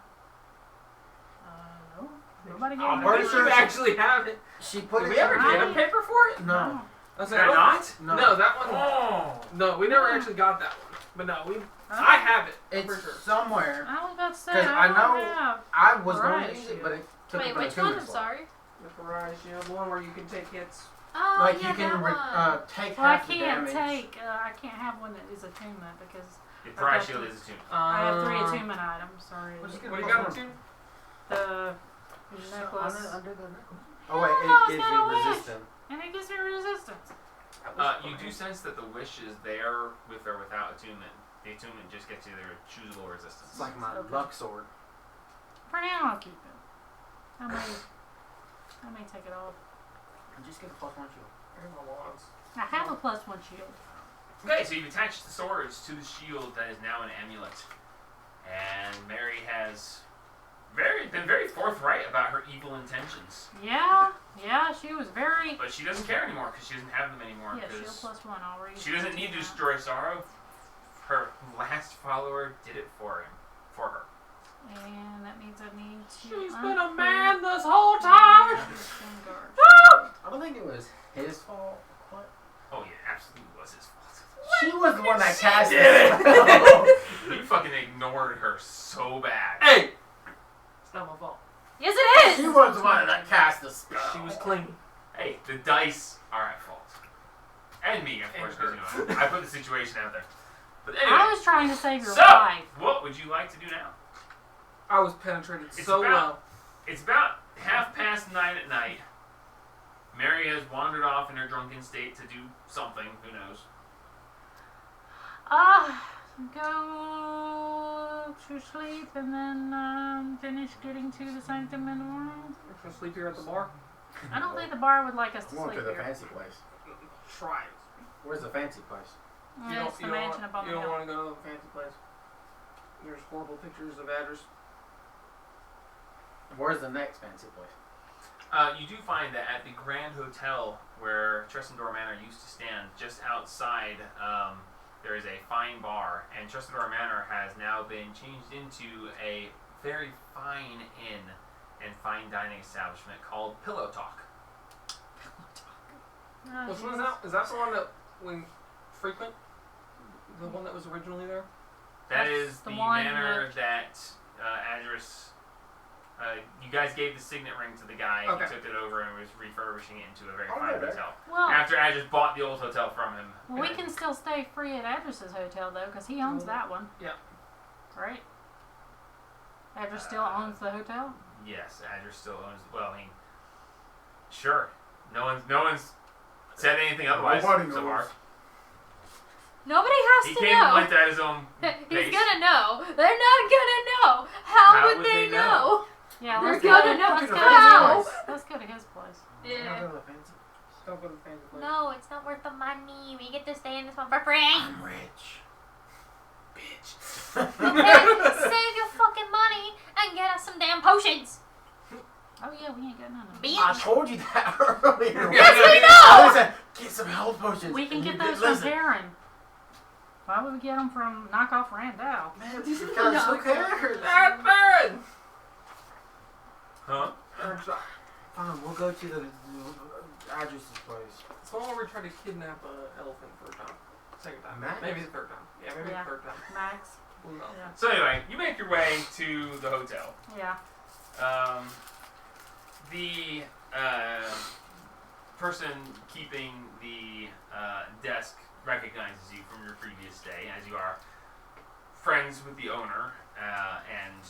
No. Nobody gave I'm me pretty a sure You shield. actually have it. She put Did it we ever in- get a paper for it? No. I Did I not? No. No, that one. Oh. No, we never actually got that one. But no, we. Huh? I have it. I'm It's pretty sure. somewhere. I was about to say. 'Cause I don't know- have. I was going Pariah to use it, shield. but it took Wait, it from which the one? tutor I'm slot. sorry. The Pariah Shield, the one where you can take hits. Oh, Like yeah, you can that one. take Well, I half the can't damage. take. I can't have one that is attunement because The prize Okay. shield is attuned. I have 3 attunement items. Sorry. What'd you get? What do you got to? The necklace. Under the necklace. Oh wait, No, it it's gives not you a wish. resistance. And it gives me resistance. You do sense that the wish is there with or without attunement. The attunement just gets you their choosable resistance. It's like my Okay. luck sword. For now, I'll keep it. I may take it off. Just get a +1 shield. Here's my wands. I have a +1 shield. Okay, so you've attached the swords to the shield that is now an amulet. And Mary has been very forthright about her evil intentions. Yeah, she was very. But she doesn't care anymore because she doesn't have them anymore. Yeah, shield Because +1 already. she doesn't need to destroy sorrow. Her last follower did it for her. And that means I need to. She's been a unclear man this whole time. Vanguard. I don't think it was his fault. What? Oh yeah, absolutely was his fault. She was the one that cast did it. it. You fucking ignored her so bad. Hey! It's not my fault. Yes, it She is. was the one that cast the spell. She was clean. Hey, the dice are at fault. And me, of course, because you know, I put the situation out there. But anyway, I was trying to save your so life. what would you like to do now? I was penetrated It's so about- well. It's about 9:30 at night. Mary has wandered off in her drunken state to do something. Who knows? Go to sleep and then finish getting to the sanctum in the morning. We're gonna sleep here at the bar. I don't think the bar would like us to I'm going sleep to the here. fancy place. Try it. Where's the fancy place? Yeah, it's the mansion up on You the don't hill. want to go to a fancy place. There's horrible pictures of adders. Where's the next fancy place? You do find that at the Grand Hotel where Tressendor Manor used to stand, just outside, there is a fine bar, and Tressendor Manor has now been changed into a very fine inn and fine dining establishment called Pillow Talk. Oh, Which one is jeez. that? Is that the one that we frequent? The one that was originally there? That That's is the the one manor that Adris. You guys gave the signet ring to the guy. Okay. He took it over and was refurbishing it into a very I'll fine go there. hotel. Well, After Adris bought the old hotel from him. we can still stay free at Adris's hotel though, because he owns that one. Yeah. Right? Adris still owns the hotel. Yes, Adris still owns. Well, I mean, sure. No one's said anything otherwise Nobody so far. knows. Nobody has He to came know. and went at his own He's pace. gonna know. They're not gonna know. How would they know? Yeah, They're let's gonna go. know Let's go to how. his place. Let's go to his place. Yeah. Go to the fancy. Don't go to the fancy place. No, it's not worth the money. We get to stay in this one for free. I'm rich. Bitch. Okay, save your fucking money and get us some damn potions. Oh yeah, we ain't got none of them. I told you that earlier. Yes, we I said, get some health potions. We can And get you those didn't from listen. Perrin. Why would we get them from knockoff Randall? Man, these guys who cares? That's Baron! Huh? Fine, we'll go to the Adris's place. It's the one where we tried to kidnap an elephant first time. Second time. Max? Maybe the third time. Yeah, maybe Yeah. the third time. Max. Who knows? Yeah. So anyway, you make your way to the hotel. Yeah. The person keeping the desk recognizes you from your previous stay, as you are friends with the owner, and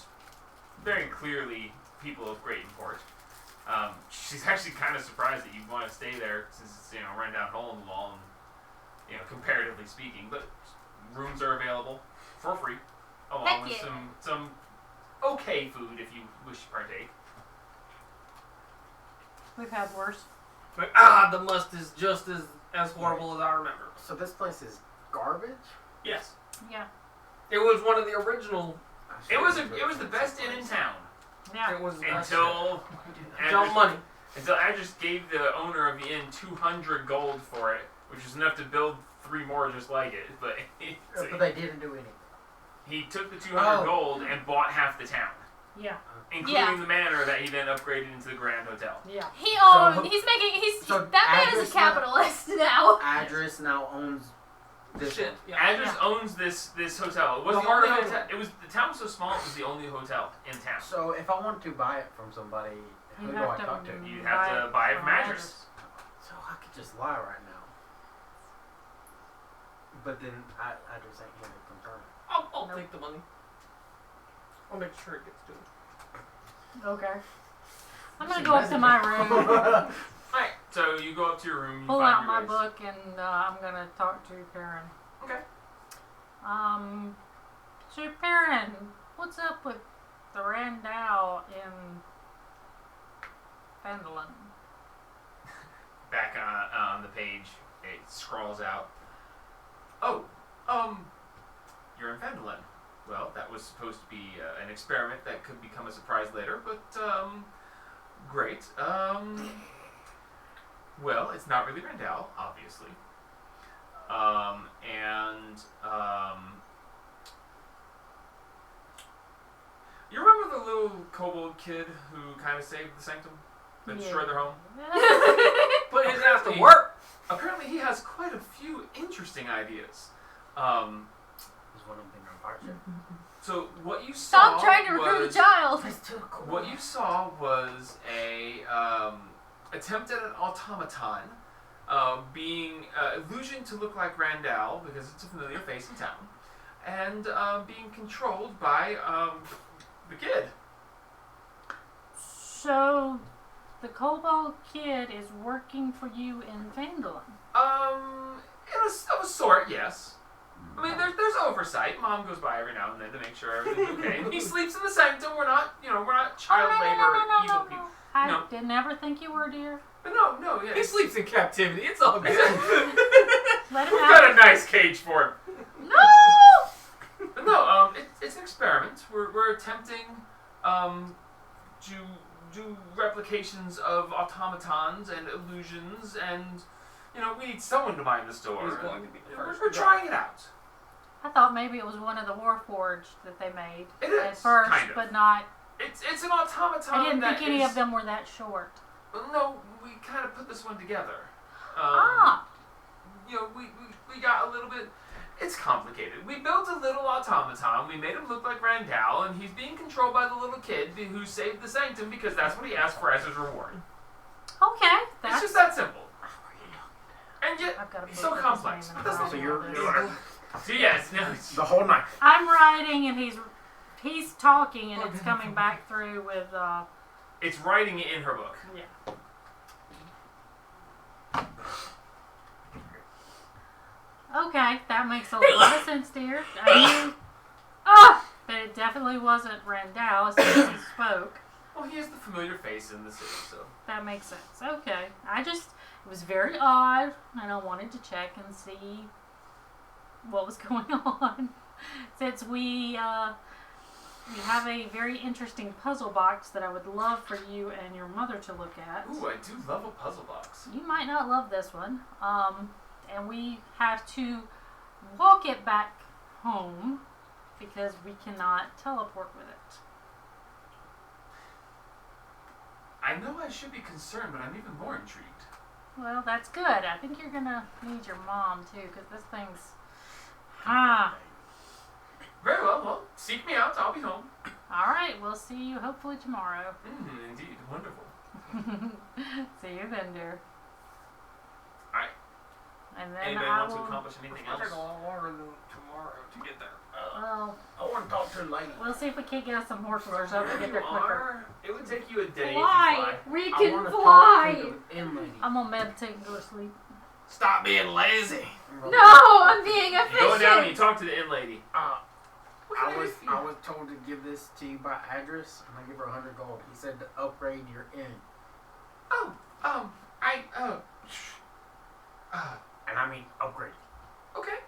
very clearly people of great import. She's actually kind of surprised that you want to stay there, since it's run down hole in the wall, and comparatively speaking. But rooms are available for free, along Heck with yeah. some okay food if you wish to partake. We've had worse. But the must is just as horrible as I remember. So this place is garbage? Yes, Yeah. It was one of the original. it was the best inn in town Yeah. It was until Dumb money. Adris gave the owner of the inn 200 gold for it, which is enough to build 3 more just like it. But But they didn't do anything. he took the 200 Oh. gold and bought half the town, Yeah. including Yeah. the manor that he then upgraded into the Grand Hotel. Yeah. He So- owns. He's so that man is Adris a capitalist now. Adris now owns this Shit. one. Yeah. Adris owns this hotel. It was The the only heart of hotel. It was the town was so small. It was the only hotel in town. So if I want to buy it from somebody, who You do have I to talk to? You have to buy it from Adris. So I could just lie right now. But then Adris ain't here to confirm it. I'll Nope. take the money. I'll make sure it gets to him. Okay. I'm gonna go up to my room, Alright, so you go up to your room. You pull find out your my ways. book, and I'm gonna talk to Perrin. Okay. So Perrin, what's up with the Randall in Fandolin? Back on the page, it scrawls out. Oh, you're in Fandolin. Well, that was supposed to be an experiment that could become a surprise later, but great. Well, it's not really Randall, obviously. You remember the little kobold kid who kind of saved the sanctum, that destroyed their home? Put his ass to work. Apparently, he has quite a few interesting ideas. Is one of them on fire ship? So what you saw Stop trying to recruit a was child. That's too cool. what you saw was a attempt at an automaton, being illusion to look like Randall because it's a familiar face in town, and being controlled by the kid. So, the Kobold Kid is working for you in Fandolin. Of a sort, yes. I mean, there's oversight. Mom goes by every now and then to make sure everything's okay. He sleeps in the sanctum. We're not child labor or evil people. I No. didn't ever think you were, dear. But no, yeah. He sleeps in captivity. It's all good. Let him We've out. got a nice cage for him. No! No, it's an experiment. We're attempting to do replications of automatons and illusions, and we need someone to mind the store. He's going to be the first. We're trying it out. I thought maybe it was one of the Warforged that they made It at is, first, kind of. but not. It's an automaton. I didn't that think any is- of them were that short. Well, no, we kind of put this one together. We got a little bit. It's complicated. We built a little automaton. We made him look like Randall, and he's being controlled by the little kid who saved the sanctum because that's what he asked for as his reward. Okay, It's just that simple. And yet, I've got a it's book so with his complex. name But in that's it. not So you're So yes, no. the whole night. I'm writing and he's talking and it's coming back through with It's writing it in her book. yeah. Okay, that makes a lot of sense, dear. I knew, but it definitely wasn't Randall as soon as he spoke. Well, he is the familiar face in the city, so. That makes sense. Okay, it was very odd, and I wanted to check and see what was going on. Since we have a very interesting puzzle box that I would love for you and your mother to look at. Ooh, I do love a puzzle box. You might not love this one. And we have to walk it back home because we cannot teleport with it. I know I should be concerned, but I'm even more intrigued. Well, that's good. I think you're gonna need your mom too, because this thing's Very well. Well, seek me out. I'll be home. All right, we'll see you hopefully tomorrow. Indeed. Wonderful. See you then, dear. Alright. And then Anybody I want to will. accomplish anything It'll else? take a lot longer than tomorrow to get there. Well, I want to talk to the lady. we'll see if we can't get us some horses or something to get You there quicker. are. It would take you a day Fly! if We I can want to fly! talk to the inn lady. I'm gonna meditate and go to sleep. Stop being lazy. No, I'm being you fly. You go down and you efficient! talk to the inn lady. What can I do was for you? I was told to give this to you by address, and I give her 100 gold. He said to upgrade your inn, and I mean upgrade. Okay.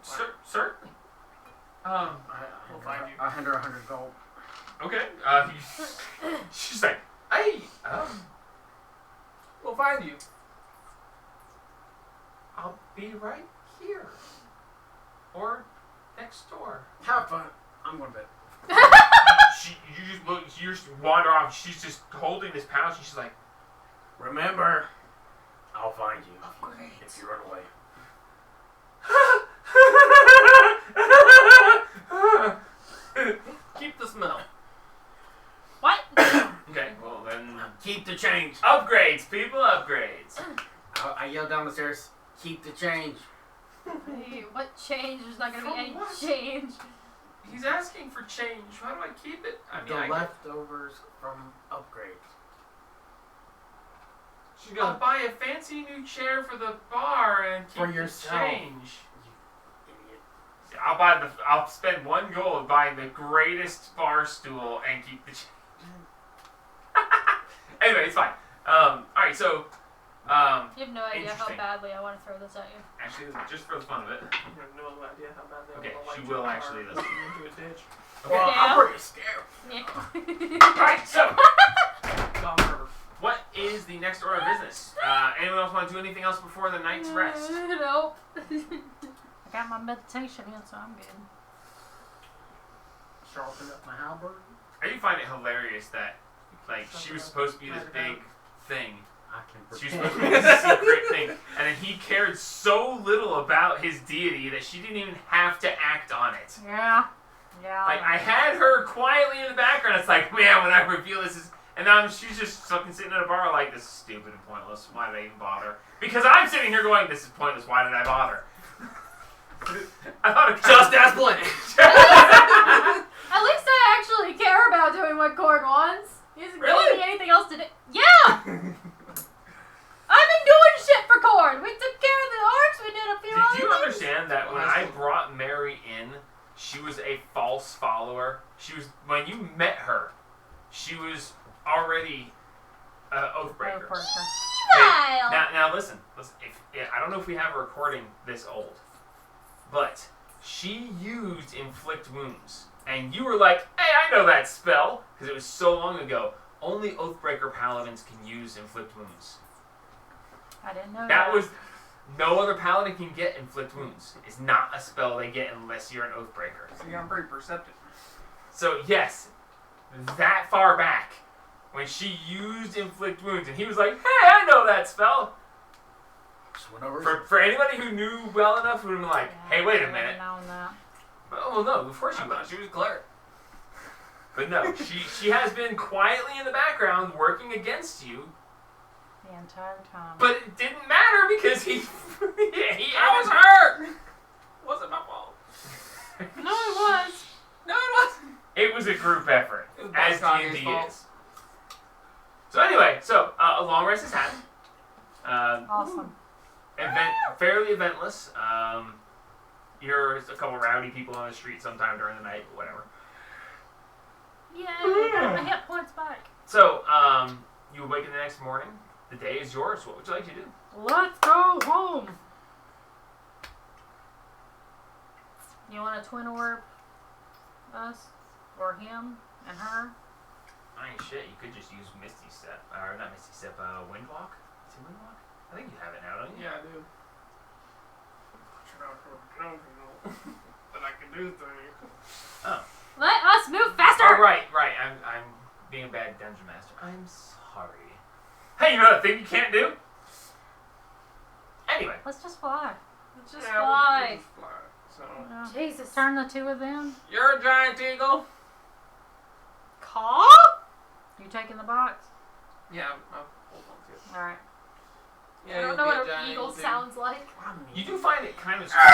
Certainly. We'll find you. I hand her 100 gold. Okay. She's like, hey, We'll find you. I'll be right here. Or next door. Have fun. I'm going to bed. You just wander off. She's just holding this pouch, and she's like, Remember, I'll find you if you run away. Keep the smell. What? okay, well then, Keep the change. upgrades, people, upgrades. I yell down the stairs. Keep the change. Hey, what change? There's not gonna be From any what? change. He's asking for change. How do I keep it? I mean, The leftovers from upgrades. I'll buy a fancy new chair for the bar and keep For the yourself. change. Idiot. I'll spend 1 gold buying the greatest bar stool and keep the change. Anyway, it's fine. Alright, so, You have no idea how Interesting. badly I want to throw this at you. actually, just for the fun of it. You have no idea how bad they Okay, will she light will your actually car listen. into a ditch. Okay. Well, Yeah. I'm pretty scared. Yeah. Alright, so, Gone forever. what is the next order of business? Anyone else want to do anything else before the night's rest? Nope. I got my meditation in, so I'm good. Sharpen up my halberd. I do find it hilarious that, like, she was supposed to be this big thing. I can She was pretend. supposed to be this secret thing, and then he cared so little about his deity that she didn't even have to act on it. Yeah. Yeah. Like, I had her quietly in the background. It's like, man, when I reveal this is... And now she's just fucking sitting at a bar like, this is stupid and pointless. Why did I even bother? Because I'm sitting here going, this is pointless. Why did I bother? I thought it Just as Blake. At least I actually care about doing what Korg wants. He doesn't Really? give me anything else to do. Yeah! I've been doing shit for Korg. We took care of the orcs. We did a few other Did you things. understand that when I brought Mary in, she was a false follower? She was... When you met her, she was already Oathbreaker. Oathbreaker. Meanwhile, Now listen. I don't know if we have a recording this old, but she used inflict wounds, and you were like, "Hey, I know that spell," because it was so long ago. Only Oathbreaker paladins can use inflict wounds. I didn't know That was no other paladin can get inflict wounds. It's not a spell they get unless you're an Oathbreaker. See, I'm pretty perceptive. So yes, that far back, when she used inflict wounds, and he was like, "Hey, I know that spell." Just went over. For anybody who knew well enough, who would have been like, Yeah, "Hey, wait a I wouldn't minute." known that. Oh no, of course I you thought would. she was cleric. But no, she has been quietly in the background working against you. The entire time. But it didn't matter because he I was hurt. Wasn't my fault. No, it was. No, it wasn't. It was a group effort, It was as Boss Kanye's D&D fault. is. So anyway, a long rest is had. Awesome. Fairly eventless. There's a couple rowdy people on the street sometime during the night, but whatever. Yay! Got my hit points back. So, you awaken the next morning. The day is yours. What would you like to do? Let's go home. You want to twin orb us or him and her? I ain't shit. You could just use Misty Step, or not Misty Step. Windwalk. Is it Windwalk? I think you have it now, don't you? Yeah, I do. You're not gonna know, but I can do things. let us move faster. Oh, right. I'm being a bad dungeon master. I'm sorry. Hey, you know that thing you can't do? Anyway. Let's just fly. Let's just Yeah, fly. we'll just fly. So, Yeah. Jesus. Turn the two of them. you're a giant eagle. Caw? You taking the box? Yeah, I'll hold on to it. All right. Yeah, I don't you'll know be a what giant an eagle too. sounds like. You do find it kind of strange.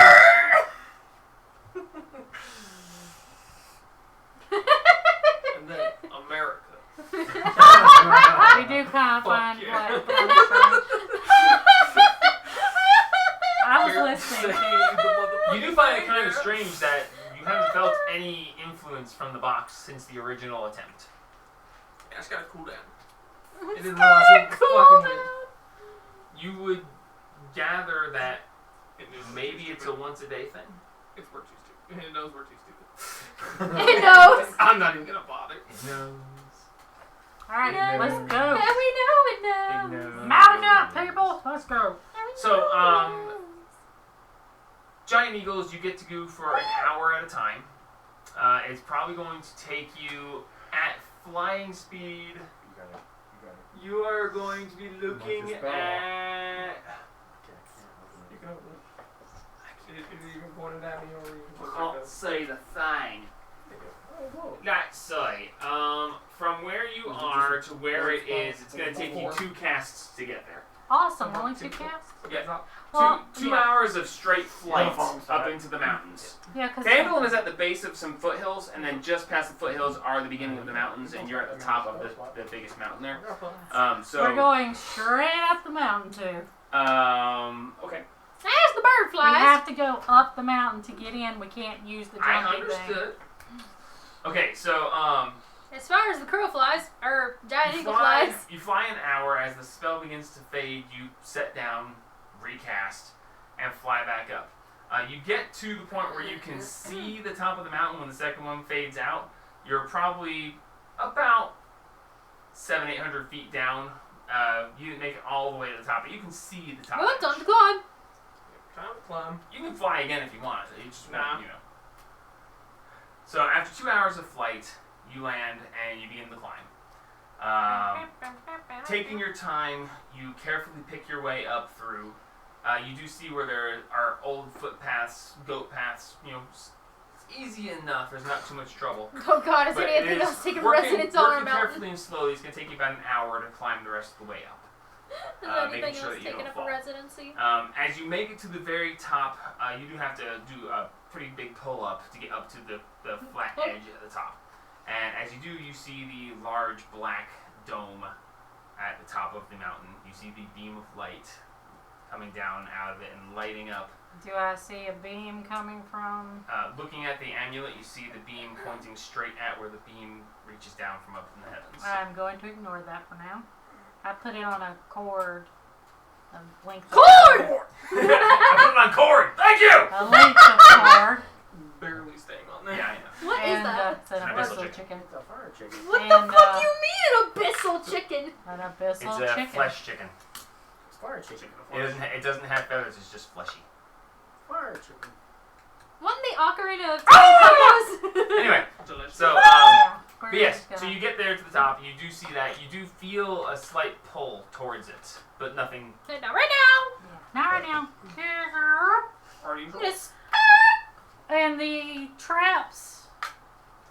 And then America. We do kind of Fuck find yeah. what kind of strange. I was listening. You do find it kind of strange that you haven't felt any influence from the box since the original attempt. Yeah, it's gotta cool down. It didn't realize who was fucking with. You would gather that It maybe it's a once a day thing. It's we're too stupid. It knows we're too stupid. It knows. I'm not even gonna bother. It knows. All right, Yeah. let's And go. we know it knows. It knows. Mount up, people. Let's go. So, giant eagles, you get to go for an hour at a time. It's probably going to take you at flying speed. You got it. You are going to be looking your spell. at. You can open it. Is it even pointed at me or you can look Can't at it? say the thing. Oh, whoa. Let's say, from where you are to where it is, it's going to take you 2 casts to get there. Awesome. Only 2 casts. Yeah. Well, Two yeah. hours of straight flight Yeah. up into the mountains. Yeah, because Phandalin is at the base of some foothills, and then just past the foothills are the beginning of the mountains, and you're at the top of the biggest mountain there. So we're going straight up the mountain too. okay. There's the bird We flies. have to go up the mountain to get in. We can't use the I jumping understood. Okay, so As far as the crow flies, or giant you eagle fly, flies. you fly an hour. As the spell begins to fade, you set down, recast, and fly back up. You get to the point where you can see the top of the mountain when the second one fades out. You're probably about 700-800 feet down. You didn't make it all the way to the top, but you can see the top. Well, edge. time to climb. Time to climb. You can fly again if you want. You just Nah. want, you know. So after 2 hours of flight, you land and you begin the climb. Taking your time, you carefully pick your way up through. You do see where there are old footpaths, goat paths. You know, it's easy enough. There's not too much trouble. Oh God, is But anything it is else taking working, residence on our working mountain? carefully and slowly. It's going to take you about an hour to climb the rest of the way up. Is making anything sure else that you taking don't up fall. a residency? As you make it to the very top, you do have to do a pretty big pull-up to get up to the flat edge at the top. And as you do, you see the large black dome at the top of the mountain. You see the beam of light coming down out of it and lighting up. Do I see a beam coming from? Looking at the amulet, you see the beam pointing straight at where the beam reaches down from up in the heavens. I'm going to ignore that for now. I put it on a cord A length of Cord! I put it on cord. Thank you. A length of cord. Barely staying on there. Yeah, I know. What is And that? it's an An abyssal abyssal chicken. It's a fire chicken. What and, the fuck do you mean an abyssal chicken? An abyssal It's a chicken. flesh chicken. It's fire chicken. It doesn't have feathers. It's just fleshy. Fire chicken. Wasn't the ocarina of time? Anyway, Delicious. so Yeah, but we're yes, just so gonna- you get there to the top. You do see that. You do feel a slight pull towards it, but nothing. Not right now. Yeah, not right now. Are you? Yes. And the traps.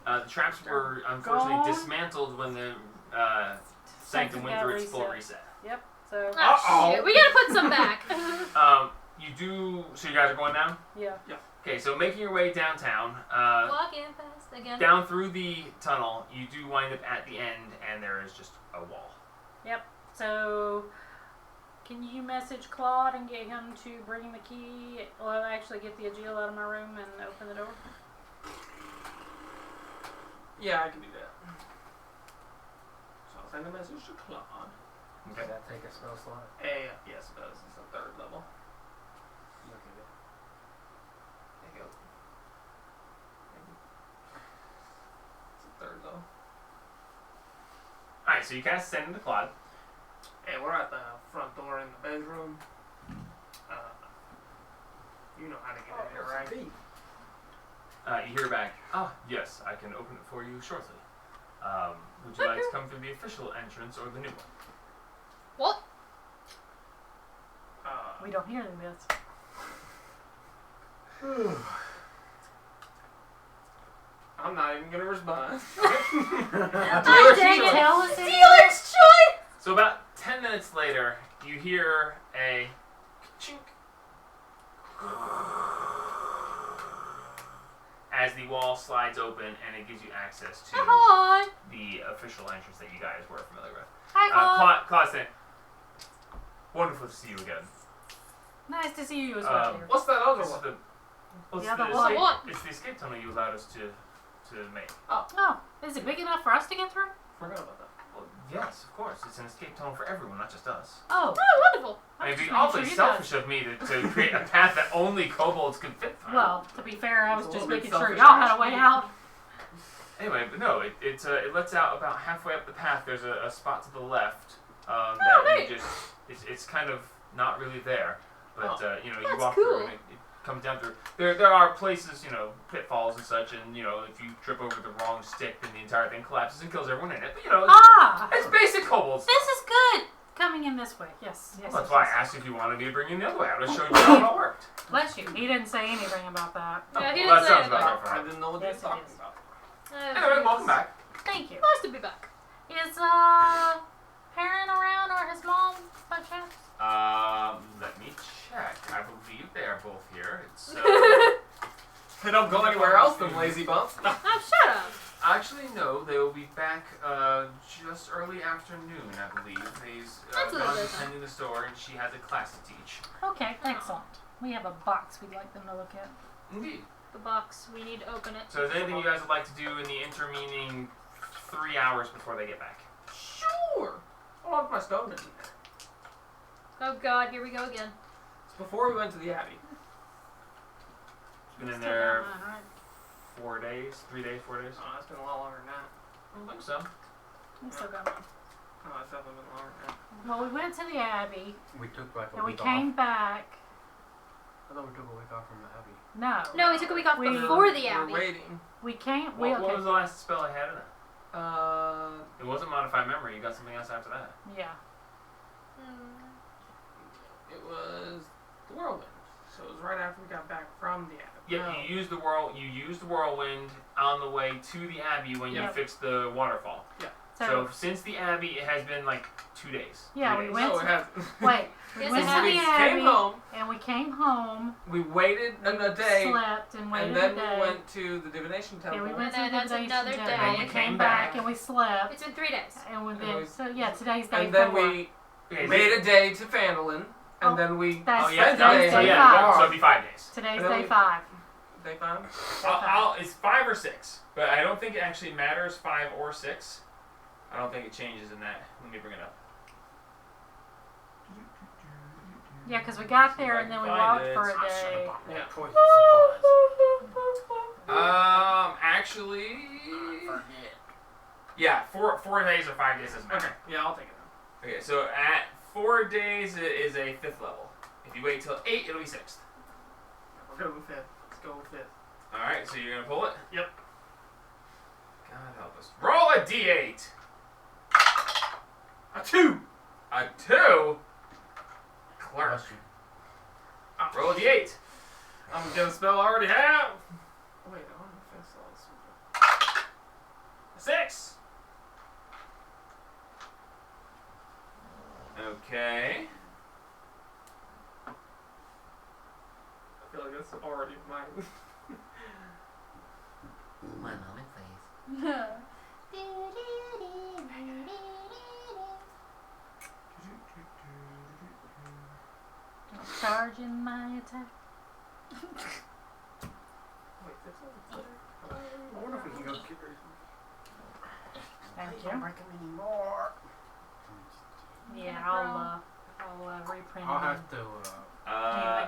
The traps were unfortunately Gone. dismantled when the sanctum went got through its full reset. reset. So Oh, Uh-oh. shit. We gotta put some back. You do. So you guys are going down. yeah. Okay, so making your way downtown. Walking fast again. Down through the tunnel, you do wind up at the end, and there is just a wall. So can you message Claude and get him to bring the key? Well, actually get the Agile out of my room and open the door. Yeah, I can do that. So I'll send a message to Claude. Does that take a spell slot? Yes, it does. It's a 3rd level. Look at it. There you go. It's a 3rd level. All right, so you cast send into Claude. Hey, we're at the front door in the bedroom. You know how to get in here, right? You hear back. Ah, yes, I can open it for you shortly. Would you like to come through the official entrance or the new one? What? We don't hear the bits. I'm not even gonna respond. Oh, dang it. Tell us Dealer's choice! So about 10 minutes later, you hear a chink as the wall slides open, and it gives you access to Hi. the official entrance that you guys were familiar with. Hi, Claude. Claude said, "Wonderful to see you again. Nice to see you as well. dear. What's that other This is one? the The other escape, one. What? It's the escape tunnel you allowed us to make. Oh, is it big enough for us to get through? Forgot about that. Well, yes, of course. It's an escape tunnel for everyone, not just us. Oh, Oh, wonderful. I mean, just it'd be making awfully sure you selfish of me to create a path that only kobolds could fit through. well, to be fair, I was It's a just little bit making sure selfish, y'all had a way actually. out. Anyway, but no, it lets out about halfway up the path. There's a spot to the left that neat. you just it's kind of not really there, but you know you That's walk cool. through and it comes down through. There are places, pitfalls and such, and if you trip over the wrong stick, then the entire thing collapses and kills everyone in it. But Ah! it's basic kobolds. This is good! Coming in this way. Yes, yes. Well, that's yes, why I yes. asked if you wanted me to bring you the other way. I would have shown you how it all worked. Bless you. He didn't say anything about that. Yeah, he Well, didn't that say sounds anything. about right for I him. didn't know what Yes, you were it talking is. about. Anyway, welcome back. Thank you. Nice to be back. Is Perrin around or his mom by chance? Let me check. I believe they are both here. It's They don't go anywhere else than Lazy Bumps. Oh, shut up. actually no. They will be back just early afternoon, I believe. They've That's a gone little to bit. tending the store, and she has a class to teach. Okay, excellent. We have a box we'd like them to look at. Indeed. The box. We need to open it. So, is there anything you guys would like to do in the intervening 3 hours before they get back? Sure. I locked my stone in there. Oh, God. Here we go again. It's before we went to the Abbey. It's been in Still there going on, right? 4 days, 3 days, 4 days. Oh, it's been a lot longer than that. I don't think so. We still got one. No, it's definitely been longer than that. Well, we went to the Abbey, We took like a and we week came off. back. I thought we took a week off from the Abbey. No. No, we took a week off We- before the We're Abbey. waiting. We came. What Okay. was the last spell I had in it? Uh, It wasn't Modify Memory. You got something else after that. Yeah. it was the whirlwind. So it was right after we got back from the Abbey. Yeah, No. you used the whirlwind on the way to the Abbey when you Yeah. fixed the waterfall. So, So since the Abbey, it has been like 2 days. Yeah, 3 we days. went No, to- it hasn't. wait. We Yes, went it to has. the We Abbey, came home, and we came home, we waited a day, slept, and waited and then a day. we went to the divination temple. Yeah, we went And to then the that's divination another temple, day. and we And came came back, back. and we slept, It's been 3 days. and we And then we- so yeah, today's day and then 4. we Okay, made a day to Fandolin, and Oh, then we That's Oh yeah, spent today's the so day day. 5. so it'd be 5 days. Today's And then day we- 5. Day 5. It's 5 or 6, but I don't think it actually matters 5 or 6. I don't think it changes in that. Let me bring it up. Yeah, because we got there and then we walked for a I should day. have bought more Yeah. poison supplies. Actually, Forget. yeah, 4 days or 5 days doesn't matter. Okay, yeah, I'll take it then. Okay, so at 4 days it is a 5th level. If you wait till 8, it'll be 6th. We're going with 5th. Let's go with 5th. Alright, so you're gonna pull it? Yep. God help us. Roll a d8! A 2! A 2? Clerk. Bless you. Roll a d8. I'm gonna spell I already have. Wait, I want to fix all this. A 6. Okay. I feel like that's already mine. One moment, please. Charging my attack. Wait, that's all it's there? I wonder if we can go get rid of Thank Don't you. break them anymore. Yeah, I'll reprint I'll it. have to,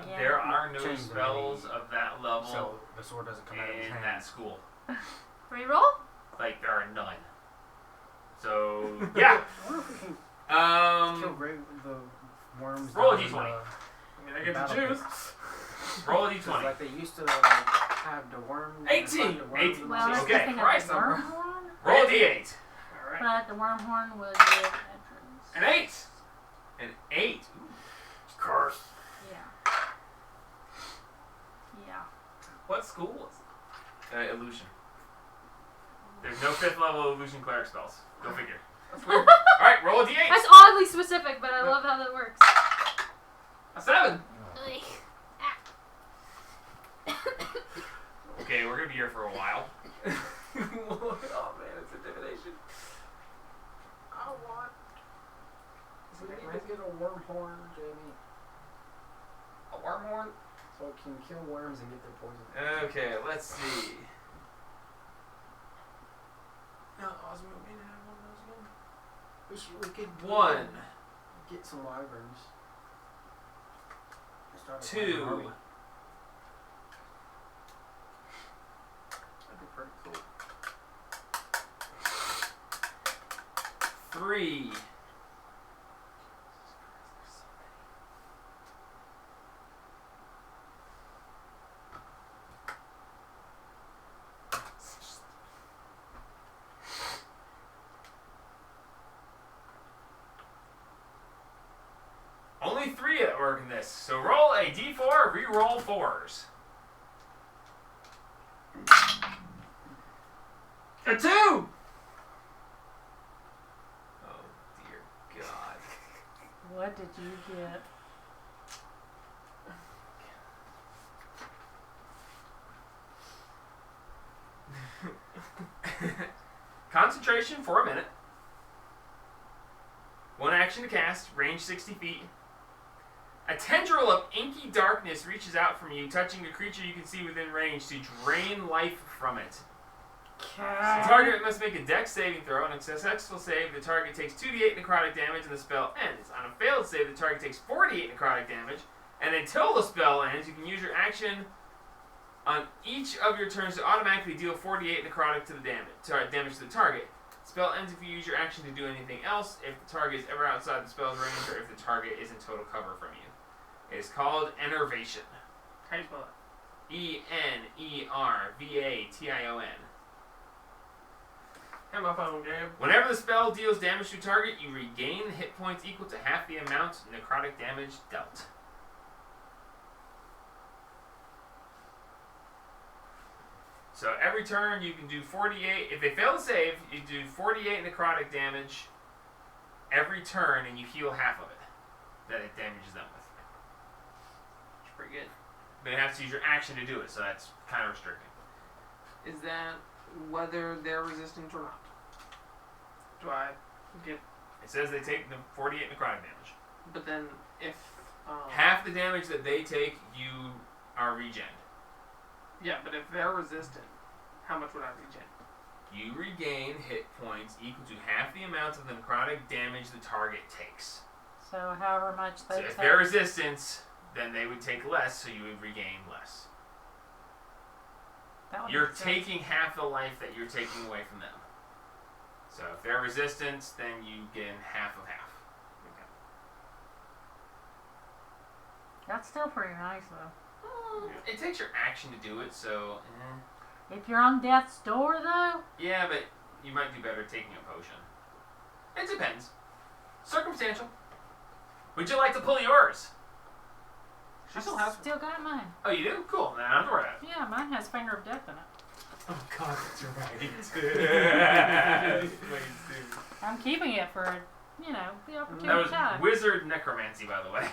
again. There are no Change the spells name. of that level so the sword doesn't come out of his in hand. that school. Reroll? Like, there are none. So, yeah. I wonder if we can kill the worms. Roll a down in d20. I mean, I get to Battle choose. Roll a Because, d20. like they used to have the worms. 18. 18. Well, that's Okay, the thing Christ, of the wormhorn, Roll a d8. Alright. but the wormhorn was with entrance. An 8. An 8. Ooh. Curse. Yeah. Yeah. What school was it? Illusion. There's no 5th level illusion cleric spells. Go figure. That's weird. Alright, roll a d8. That's oddly specific, but I love how that works. A 7! Okay, we're gonna be here for a while. Oh man, it's intimidation. I want. We need to get a worm horn, Jamie, A wormhorn? so it can kill worms and get their poison. Okay, let's see. No, Osmo may have one of those again. We could 1, get some wyverns. Start a 2, army. That'd be pretty cool. 3, 3 at work in this. So roll a d4, re-roll 4s. A 2! Oh dear God. What did you get? Concentration for a minute. 1 action to cast, range 60 feet. A tendril of inky darkness reaches out from you, touching a creature you can see within range to drain life from it. The target must make a dex saving throw. On a successful save, the target takes 2d8 necrotic damage and the spell ends. On a failed save, the target takes 4d8 necrotic damage, and until the spell ends, you can use your action on each of your turns to automatically deal 4d8 necrotic to the damage to the target. The spell ends if you use your action to do anything else, if the target is ever outside the spell's range, or if the target is in total cover from you. It is called Enervation. How do you spell it? E-N-E-R-V-A-T-I-O-N. Have my phone, Gabe. Whenever the spell deals damage to target, you regain hit points equal to half the amount necrotic damage dealt. So every turn you can do 48. If they fail to save, you do 48 necrotic damage every turn, and you heal half of it that it damages them with. It's pretty good. But you have to use your action to do it, so that's kind of restricting. Is that whether they're resistant or not? Do I get... It says they take the 48 necrotic damage. But then if... Half the damage that they take, you are regen. Yeah, but if they're resistant, how much would I regen? You regain hit points equal to half the amount of the necrotic damage the target takes. So however much So they if take. they're resistance, then they would take less, so you would regain less. That would You're make sense. taking half the life that you're taking away from them. So if they're resistance, then you gain half of half. That's still pretty nice though. It takes your action to do it, so If you're on death's door though, yeah, but you might do better taking a potion. It depends. Circumstantial. Would you like to pull yours? She still has. still got mine. Oh, you do? Cool. Then I don't worry about it. Yeah, mine has Finger of Death in it. Oh God, that's right. I'm keeping it for, the opportunity That was time. wizard necromancy, by the way.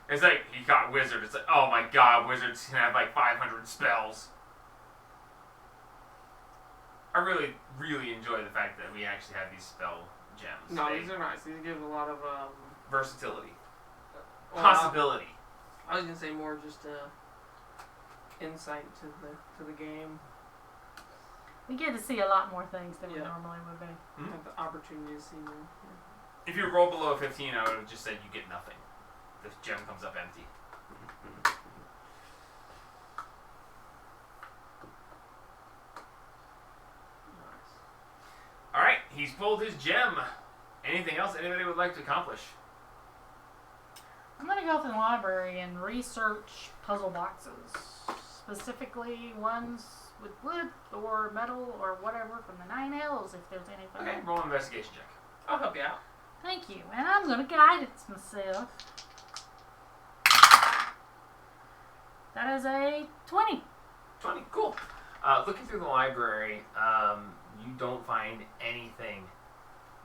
It's like, he got wizard. It's like, oh my God, wizards can have like 500 spells. I really, really enjoy the fact that we actually have these spell gems. No, They- these are nice. These give a lot of versatility, well, possibility. I was gonna say more just insight to the game, We get to see a lot more things than we Yeah. normally would be. have the opportunity to see more. If you roll below a 15, I would have just said you get nothing. The gem comes up empty. Nice. All right, he's pulled his gem. Anything else anybody would like to accomplish? I'm going to go to the library and research puzzle boxes. Specifically ones with wood or metal or whatever from the 9 Hells, if there's anything. Okay, roll an investigation check. I'll help you out. Thank you. And I'm going to guide it myself. That is a 20. 20, cool. Looking through the library, you don't find anything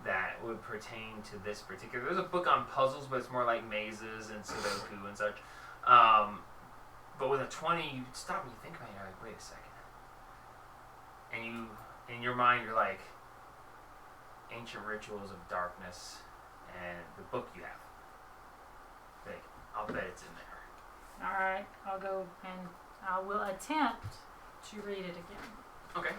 that would pertain to this particular. There's a book on puzzles, but it's more like mazes and Sudoku and such. But with a 20, you stop and you think about it, you're like, wait a second. And you, in your mind, you're like, Ancient Rituals of Darkness and the book you have. Like, I'll bet it's in there. Alright, I'll go and I will attempt to read it again. Okay.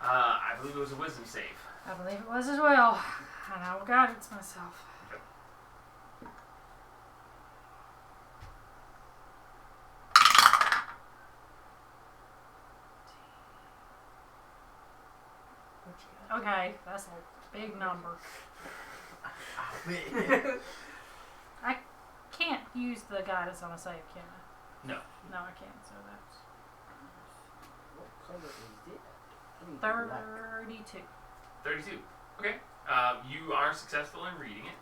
I believe it was a wisdom save. I believe it was as well. And I will guide it to myself. Okay, that's a big number. I can't use the guidance on a save, can I? No. No, I can't, so that's What color is it? I need black. 32. 32. Okay. You are successful in reading it.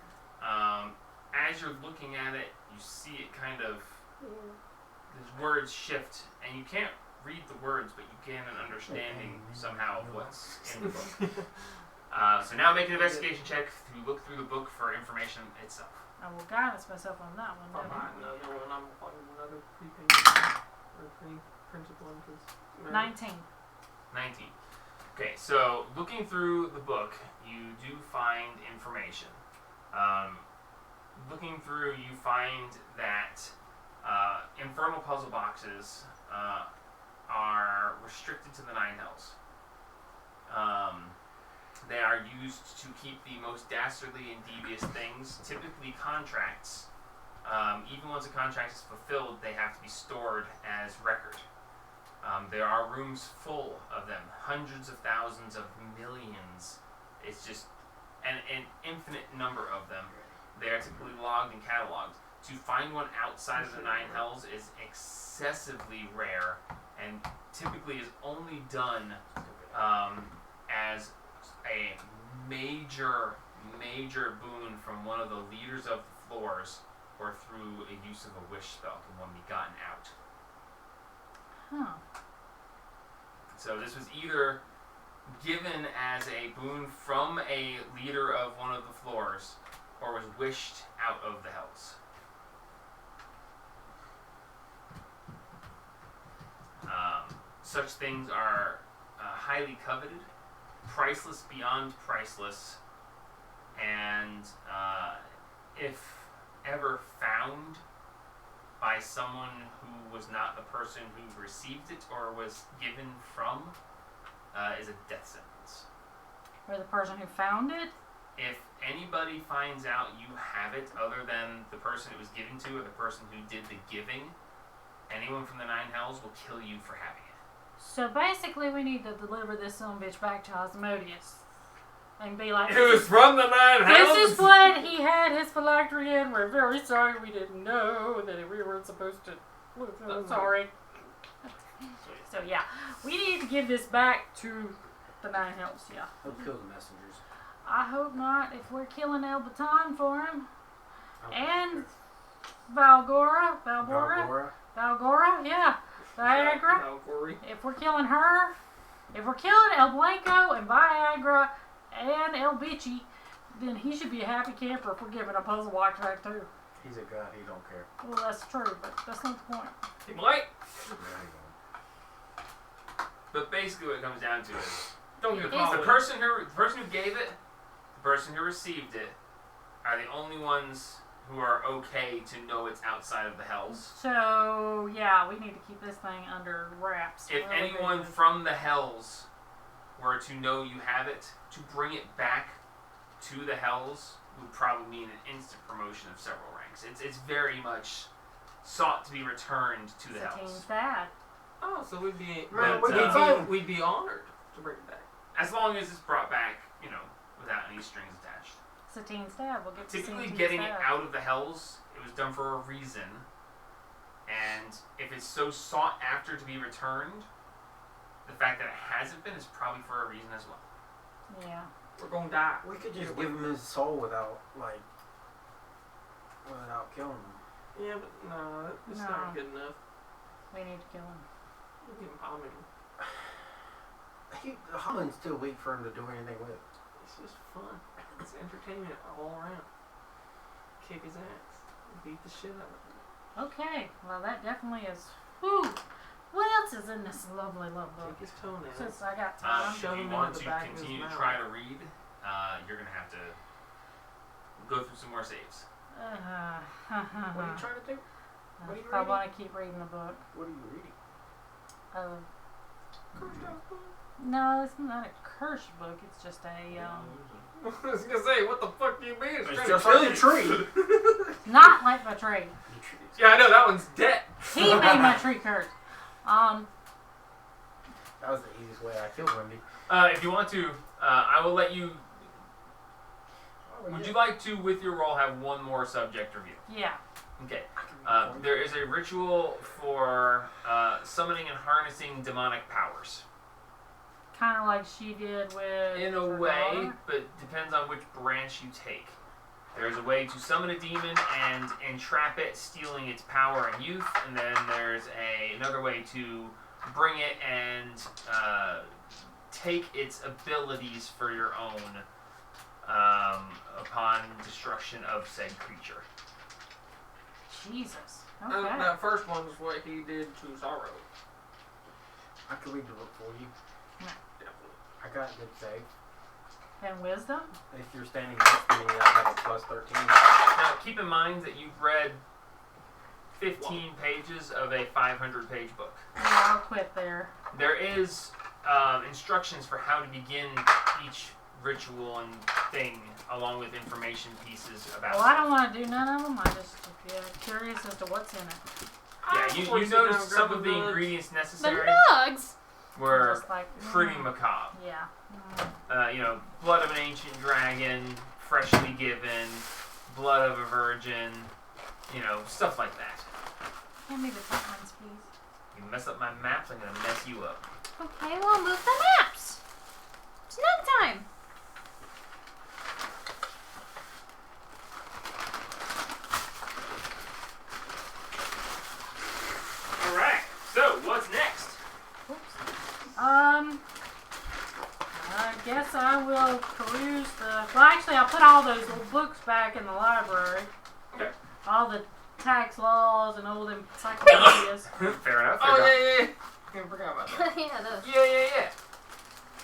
As you're looking at it, you see it kind of, these words shift, and you can't read the words, but you gain an understanding somehow of what's in the book. So now make an investigation check to look through the book for information itself. I will guidance myself on that one. I'll don't buy I? another one. I'm finding another pre-printed one because 19. 19. Okay, so looking through the book, you do find information. Looking through, you find that infernal puzzle boxes are restricted to the 9 Hells. They are used to keep the most dastardly and devious things, typically contracts. Even once a contract is fulfilled, they have to be stored as record. There are rooms full of them, hundreds of thousands of millions. It's just an infinite number of them. They are typically logged and cataloged. To find one outside of the 9 Hells is excessively rare, and typically is only done as a major boon from one of the leaders of the floors, or through a use of a wish spell can one be gotten out. Huh. So this was either given as a boon from a leader of one of the floors, or was wished out of the Hells. Such things are highly coveted, priceless beyond priceless, and if ever found by someone who was not the person who received it or was given from, is a death sentence. Or the person who found it? if anybody finds out you have it other than the person it was given to or the person who did the giving, anyone from the Nine Hells will kill you for having it. So basically, we need to deliver this son of a bitch back to Asmodeus. And be like, It was from the Nine Hells! this is what he had his phylactery in. We're very sorry we didn't know that we weren't supposed to. I'm sorry. So yeah, we need to give this back to the Nine Hells, yeah. He'll kill the messengers. I hope not, if we're killing El Baton for him. I don't And care. Valgora, yeah. Viagra. Valkyrie. If we're killing her, if we're killing El Blanco and Viagra and El Bitchy, then he should be a happy camper if we're giving a puzzle watch back too. He's a god, he don't care. Well, that's true, but that's not the point. He might. Yeah, he But basically what it comes down to is Don't get the caught. person who gave it, the person who received it, are the only ones who are okay to know it's outside of the Hells. So, yeah, we need to keep this thing under wraps. If Really anyone good. from the Hells were to know you have it, to bring it back to the Hells would probably mean an instant promotion of several ranks. It's very much sought to be returned to the Hells. Satine's dad. Oh, so we'd be But, we'd be honored to bring it back. As long as it's brought back, without any strings attached. Satine's dad. We'll get to Typically, Satine's getting dad. it out of the Hells, it was done for a reason. And if it's so sought after to be returned, the fact that it hasn't been is probably for a reason as well. Yeah. We're gonna die. We could just give him his soul without killing him. Yeah, but no, it's No. not good enough. We need to kill him. We'll give him homage. Holland's too weak for him to do anything with. It's just fun. It's entertainment all around. Kick his ass. Beat the shit out of him. Okay. Well, that definitely is. Whew. What else is in this lovely love book? Take his toenails. Since I got time. If shove you him want into to the back of his continue to mouth. try to read, you're going to have to go through some more saves. What are you trying to do? What are you I reading? want to keep reading the book. What are you reading? No, it's not a curse book. It's just a I was gonna say, what the fuck do you mean? It's just like a tree. not like my tree. Yeah, I know that one's dead. He made my tree curse. That was the easiest way I killed Wendy. If you want to, I will let you. Would you like to, with your roll, have one more subject review? Yeah. Okay. There is a ritual for summoning and harnessing demonic powers. Kind of like she did with. In a her way, daughter. but depends on which branch you take. There's a way to summon a demon and entrap it, stealing its power and youth, and then there's another way to bring it and take its abilities for your own upon destruction of said creature. Jesus. And Okay. that first one is what he did to Sorrow. I can read the book for you. Definitely. I got a good save. And wisdom? If you're standing next to me, I have a plus 13. Now, keep in mind that you've read 15 pages of a 500-page book. Yeah, I'll quit there. There is instructions for how to begin each ritual and thing, along with information pieces about Well, I don't want to do none of them. I'm just curious as to what's in it. Yeah, you noticed some of the ingredients The necessary nugs! were Just like, pretty macabre. Yeah. Blood of an ancient dragon, freshly given, blood of a virgin, stuff like that. Hand me the top ones, please. You mess up my maps, I'm gonna mess you up. Okay, well, move the maps. It's nug time. Alright, so what's next? I guess I will peruse the. Well, actually, I'll put all those old books back in the library. Okay. All the tax laws and old encyclopedias. Fair enough. Oh, yeah. I forgot about that. Yeah, those. Yeah.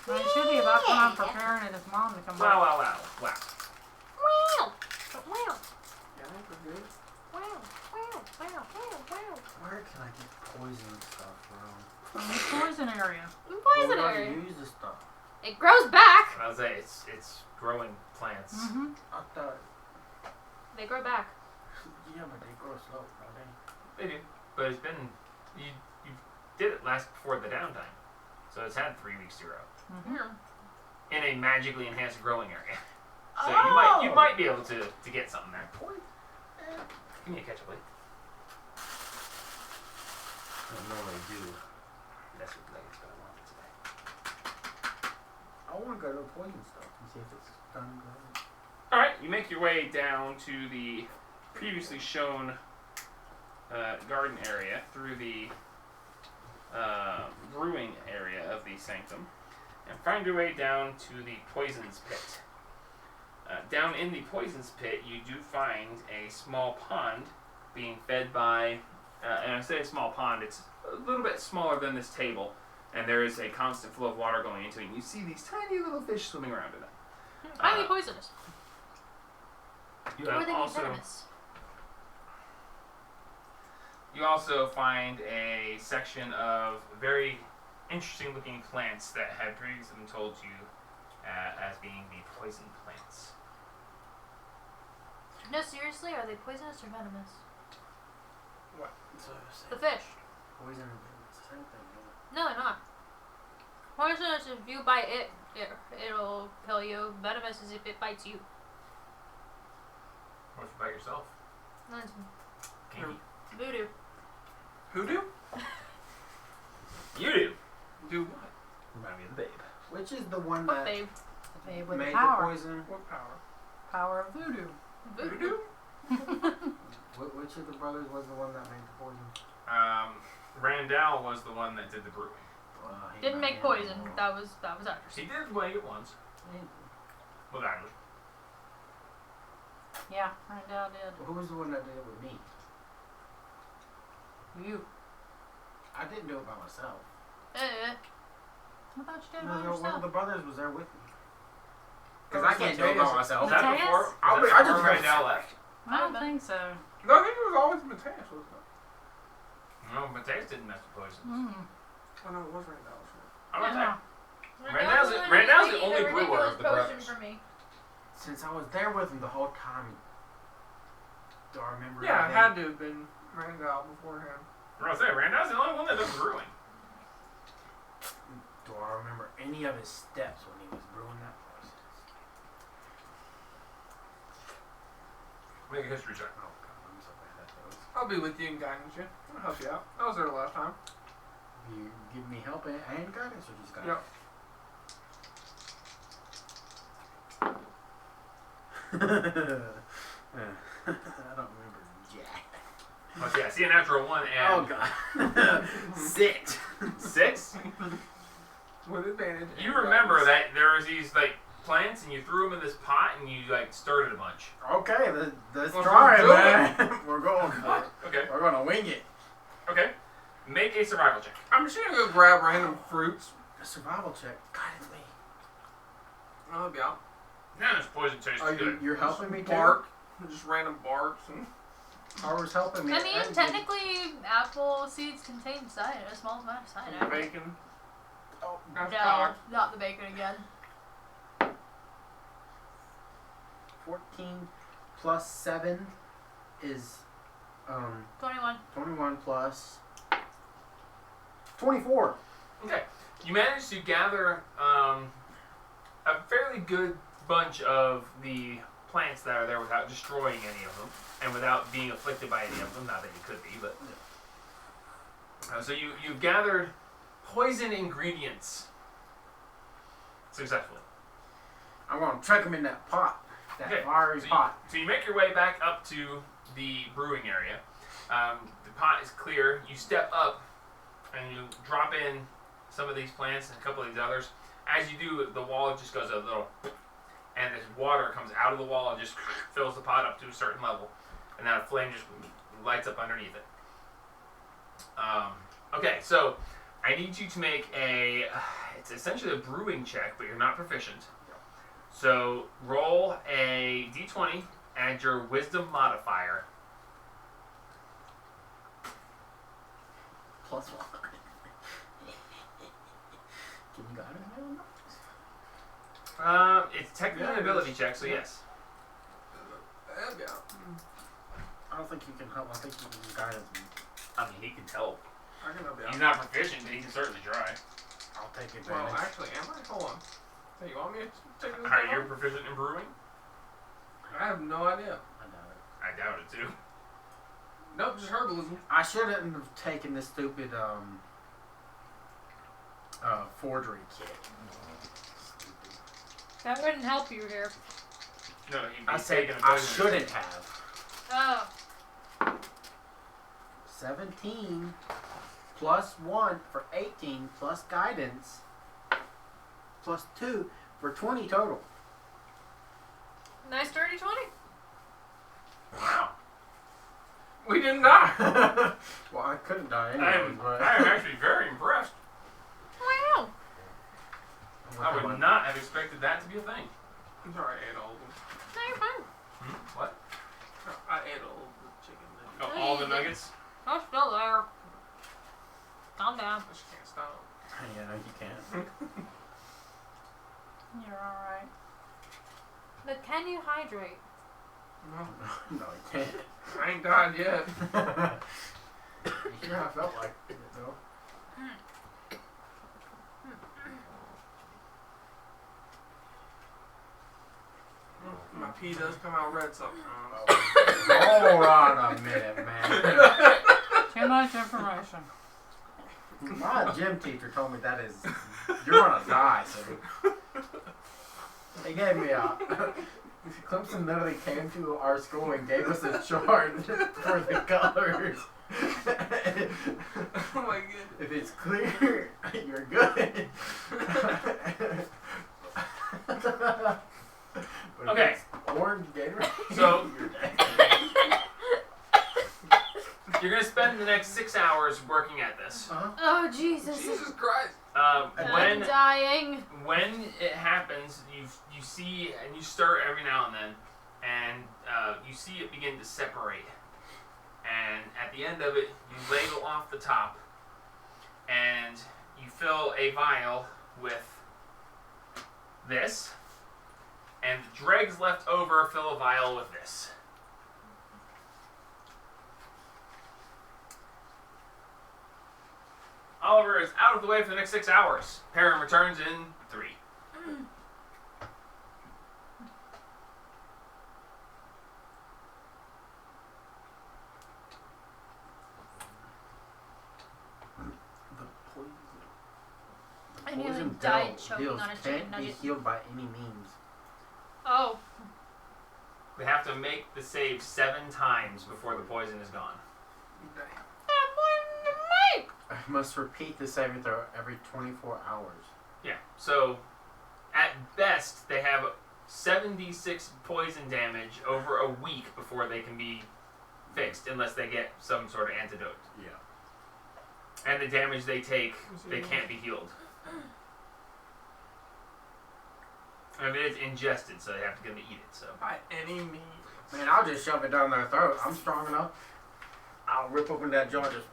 Well, it should be about time for Karen and his mom to come Wow. back. Wow. Wow. Yeah, I forget. Wow. Where can I get poison stuff from? From the poison area. The Well, poison we already area. use this stuff. It grows back. I'll say it's growing plants. Mm-hmm. I thought, They grow back. yeah, but they grow slow, don't they? They do, but it's been you did it last before the downtime, so it's had 3 weeks to grow Mm-hmm. Yeah. in a magically enhanced growing area. So Oh! you might be able to get something there. Point. Give me a ketchup, please. I don't normally do. That's what Leggett I wanted today. I want to go to the poison stuff and see if it's done growing. All right, you make your way down to the previously shown garden area through the brewing area of the sanctum, and find your way down to the poisons pit. Down in the poisons pit, you do find a small pond being fed by, and I say a small pond, it's a little bit smaller than this table, and there is a constant flow of water going into it, and you see these tiny little fish swimming around in it. Highly poisonous. You Or have they be also venomous. You also find a section of very interesting looking plants that had previously been told to you as being the poison plants. No, seriously, are they poisonous or venomous? So The fish. poison and it's the same thing. No, they're not. Poisonous is if you bite it, it'll kill you. Venomous is if it bites you. What if you bite yourself? That's Kinky. voodoo. Hoodoo? You do. Do what? Remind me of the babe. Which is the one What that babe? The babe with made the the power. poison? What power? Power of voodoo. Voodoo? Which of the brothers was the one that made the poison? Randall was the one that did the brewing. Well, he Didn't might make be poison. wrong. That was actress. He did make it once. With Irish. Yeah, Randall did. Who was the one that did it with me? You. I didn't do it by myself. Eh. I thought you did it No, by one of yourself. the brothers was there with me. Because I can't do it by myself. Was that Mateus? before? Was I that just before got- Randall left? I don't think so. No, I think it was always Mateus, wasn't it? No, Mateus didn't mess with poison. Mm. Oh no, it was Randall. How about Yeah. that? Randall's the only brewer of the brothers. For me. Since I was there with him the whole time, do I remember? Yeah, it everything? had to have been Randall beforehand. I was saying, Randall's the only one that does brewing. Do I remember any of his steps when he was brewing that poison? Make a history check. Oh god, I'm so bad at those. I'll be with you and guidance you. I'll help you out. I was there last time. You give me help and guidance, or just guidance? Yep. I don't remember jack. Oh, so yeah, see a natural 1 Oh and god. 6. 6. With advantage. You and remember guidance. that there was these like plants, and you threw them in this pot, and you like stirred it a bunch. Okay, let's Well, try it, do man. We're going for it. Okay. We're gonna wing it. Okay. Make a survival check. I'm just gonna go grab random fruits. A survival check. Guidance me. I'll help you out. Now this poison tastes Are good. you're helping me too? Bark. Just random barks and Harvard's helping me. I mean, technically, apple seeds contain cyanide, a small amount of cyanide. bacon. Oh, That's No, cocked. not the bacon again. 14 plus 7 is 21. 21 plus 24. Okay. You managed to gather a fairly good bunch of the plants that are there without destroying any of them, and without being afflicted by any of them. Not that you could be, but so you've gathered poison ingredients successfully. I'm gonna chuck them in that pot. That Okay, fiery so pot. So you make your way back up to the brewing area. The pot is clear. You step up and you drop in some of these plants and a couple of these others. As you do, the wall just goes a little, and this water comes out of the wall and just fills the pot up to a certain level, and then a flame just lights up underneath it. Okay, so I need you to make it's essentially a brewing check, but you're not proficient. So roll a d20, add your wisdom modifier. Plus 1. Can you got it? I don't know. It's technically Yeah, an it ability is. check, so yes. Yeah. I don't think you can help. I think you can guide him. I mean, he can help. I can help you He's out. not proficient, but he can certainly try. I'll take advantage. Well, actually, am I? Hold on. Hey, you want me to take this? Are down? you proficient in brewing? I have no idea. I doubt it. I doubt it too. Nope, just herbalism. I shouldn't have taken this stupid forgery kit. Stupid. That wouldn't help you here. No, he'd be I said taking a I poison. shouldn't have. Oh. 17 plus 1 for 18 plus guidance plus 2 for 20 total. Nice dirty 20. Wow. We didn't die. Well, I couldn't die anyway, but I am actually very impressed. Wow. I would not have expected that to be a thing. I'm sorry, I ate all of them. No, you're fine. What? No, I ate all of the chicken. Oh, all the nuggets? I'm still there. Calm down. I just can't stop. Yeah, no, you can't. You're alright. But can you hydrate? No, No, you can't. I ain't died yet. Yeah, I felt like it though. My pee does come out red sometimes. Hold on a minute, man. Too much information. My gym teacher told me that is, you're gonna die, so. He gave me a, Clemson literally came to our school and gave us a chart for the colors. Oh my god. If it's clear, you're good. But Okay. if it's orange Gatorade, So- you're dead. You're going to spend the next 6 hours working at this. Oh, Jesus. Jesus Christ. I'm When dying. it happens, you see, and you stir every now and then, and you see it begin to separate. And at the end of it, you ladle off the top, and you fill a vial with this, and the dregs left over fill a vial with this. Oliver is out of the way for the next 6 hours. Perrin returns in 3. I nearly Poison died devil choking heals on a chicken can't be nugget. healed by any means. Oh. They have to make the save 7 times before the poison is gone. I must repeat the saving throw every 24 hours. Yeah, so at best, they have 76 poison damage over a week before they can be fixed, unless they get some sort of antidote. Yeah. And the damage they take, they can't be healed. I mean, it's ingested, so they have to get to eat it, so. By any means. Man, I'll just shove it down their throat. I'm strong enough. I'll rip open that jaw just.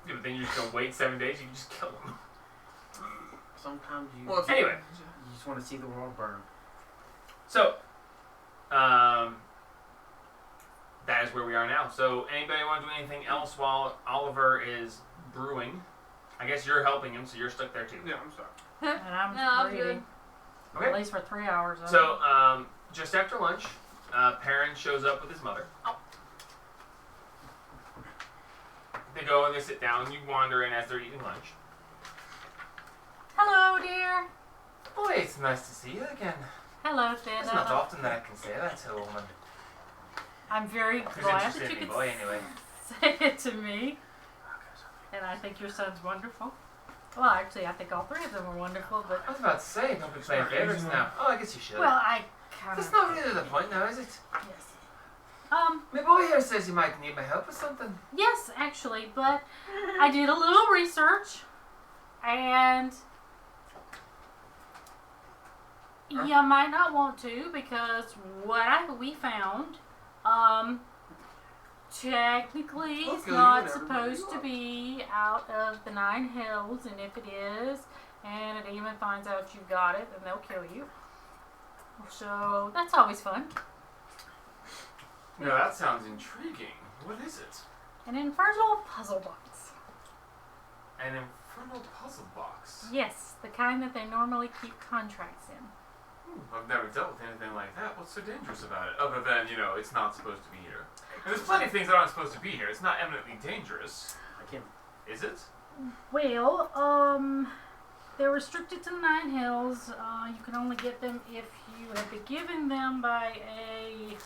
Yeah, but then you're just gonna wait 7 days, you can just kill them. Sometimes you, Well, it's Anyway. you just want to see the world burn. So, that is where we are now. So, anybody want to do anything else while Oliver is brewing? I guess you're helping him, so you're stuck there too. Yeah, I'm sorry. And I'm No, I'm reading. good. Okay. At least for 3 hours. of So, just after lunch, Perrin shows up with his mother. They go and they sit down. You wander in as they're eating lunch. Hello, dear. Boy, it's nice to see you again. Hello, It's not Dana. often that I can say that to a woman. I'm very Who's glad interested that in you me, could boy, anyway. say it to me. And I think your son's wonderful. Well, actually, I think all 3 of them are wonderful, but I was about to say, don't be playing favorites now. Oh, I guess you should. well, I kind That's of not really the point now, is it? yes. My boy here says you might need my help with something. Yes, actually, but I did a little research, and you might not want to because we found, technically We'll it's kill you not and everybody supposed you to love. be out of the 9 hills, and if it is, and a demon finds out you got it, then they'll kill you. So that's always fun. Now that sounds intriguing. What is it? An infernal puzzle box. An infernal puzzle box. Yes, the kind that they normally keep contracts in. I've never dealt with anything like that. What's so dangerous about it? Other than, it's not supposed to be here. And there's plenty of things that aren't supposed to be here. It's not eminently dangerous. I can't. Is it? Well, they're restricted to the 9 hills. You can only get them if you have been given them by a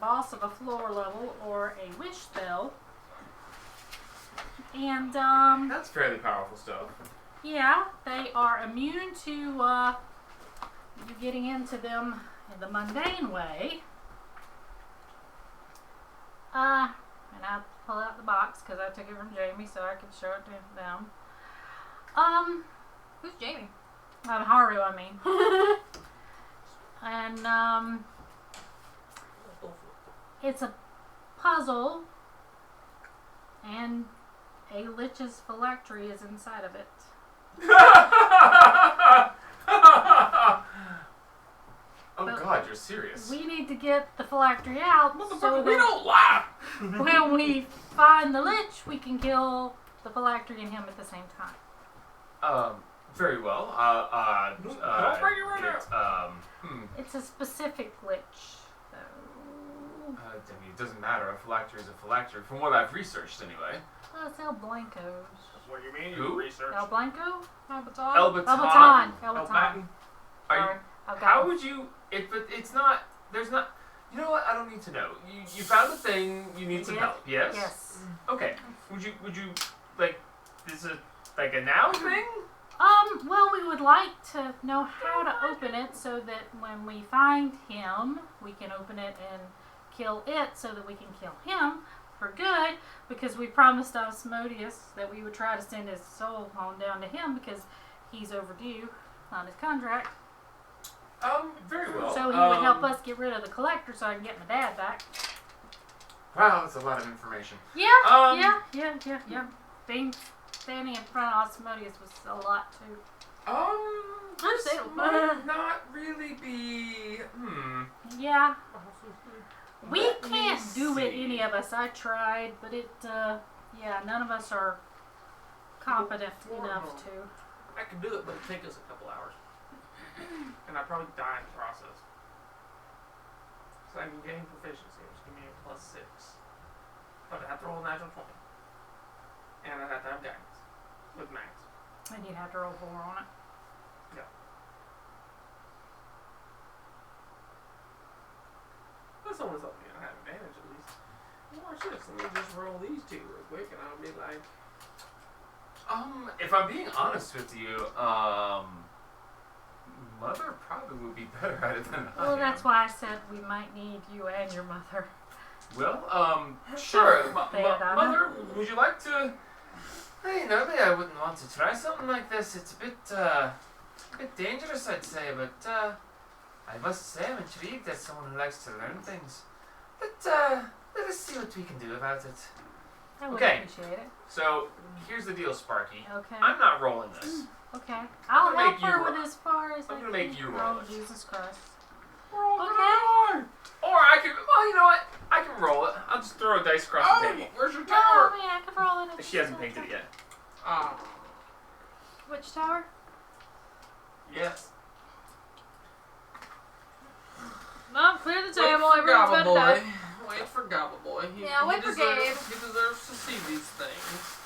boss of a floor level or a wish spell. And, That's fairly powerful stuff. yeah, they are immune to, you getting into them in the mundane way. And I pull out the box because I took it from Jamie so I could show it to them. Who's Jamie? Haru, I mean. And, it's a puzzle, and a lich's phylactery is inside of it. Oh But God, you're serious. We need to get the phylactery out so We that don't lie. when we find the lich, we can kill the phylactery and him at the same time. Very well. Don't break it right now. It's a specific lich. It doesn't matter. A phylactery is a phylactery. From what I've researched, anyway. Oh, it's El Blanco's. What do you mean? Who? You research. El Blanco? Elbaton? Elbaton. Elbaton. Are you, Sorry. how would you? But it's not. There's not. You know what? I don't need to know. You found a thing. You need some did? help. Yes. Yes. Okay. Would you like? Is it like a now thing? Well, we would like to know how to open it so that when we find him, we can open it and kill it so that we can kill him for good, because we promised Osmodeus that we would try to send his soul on down to him because he's overdue on his contract. Very well. So he would help us get rid of the collector so I can get my dad back. Wow, that's a lot of information. Yeah, yeah. Being standing in front of Osmodeus was a lot too. This Understandable. might not really be. Yeah. We Let me can't do it, see. any of us. I tried, but none of us are competent enough to. I could do it, but it'd take us a couple hours. And I'd probably die in the process. So I can gain proficiency, which give me a +6. But I'd have to roll a natural 20. And I'd have to have guidance. With max. And you'd have to roll 4 on it. Yeah. But someone's helping me, I have advantage at least. Watch this, let me just roll these 2 real quick and I'll be like... If I'm being honest with you, Mother probably would be better at it than I Well, am. that's why I said we might need you and your mother. Well, sure. Donna. Mother, would you like to... Hey, maybe I wouldn't want to try something like this. It's a bit dangerous, I'd say, but, I must say I'm intrigued as someone who likes to learn things. But, let us see what we can do about it. I would Okay. appreciate it. So, here's the deal, Sparky. Okay. I'm not rolling this. Okay. I'll gonna help make you her roll. with as far as I'm I gonna can. make you roll Oh, it. Jesus Christ. Okay. Or I can, well, you know what? I can roll it. I'll just throw a dice across the table. Where's your No, tower? I mean, I can roll it. She hasn't painted it yet. Which tower? Yes. Mom, clear the Wait table. for Everyone's Gobble about to Boy. die. Wait for Gobble Boy. Yeah, wait for deserves, Gabe. He deserves to see these things.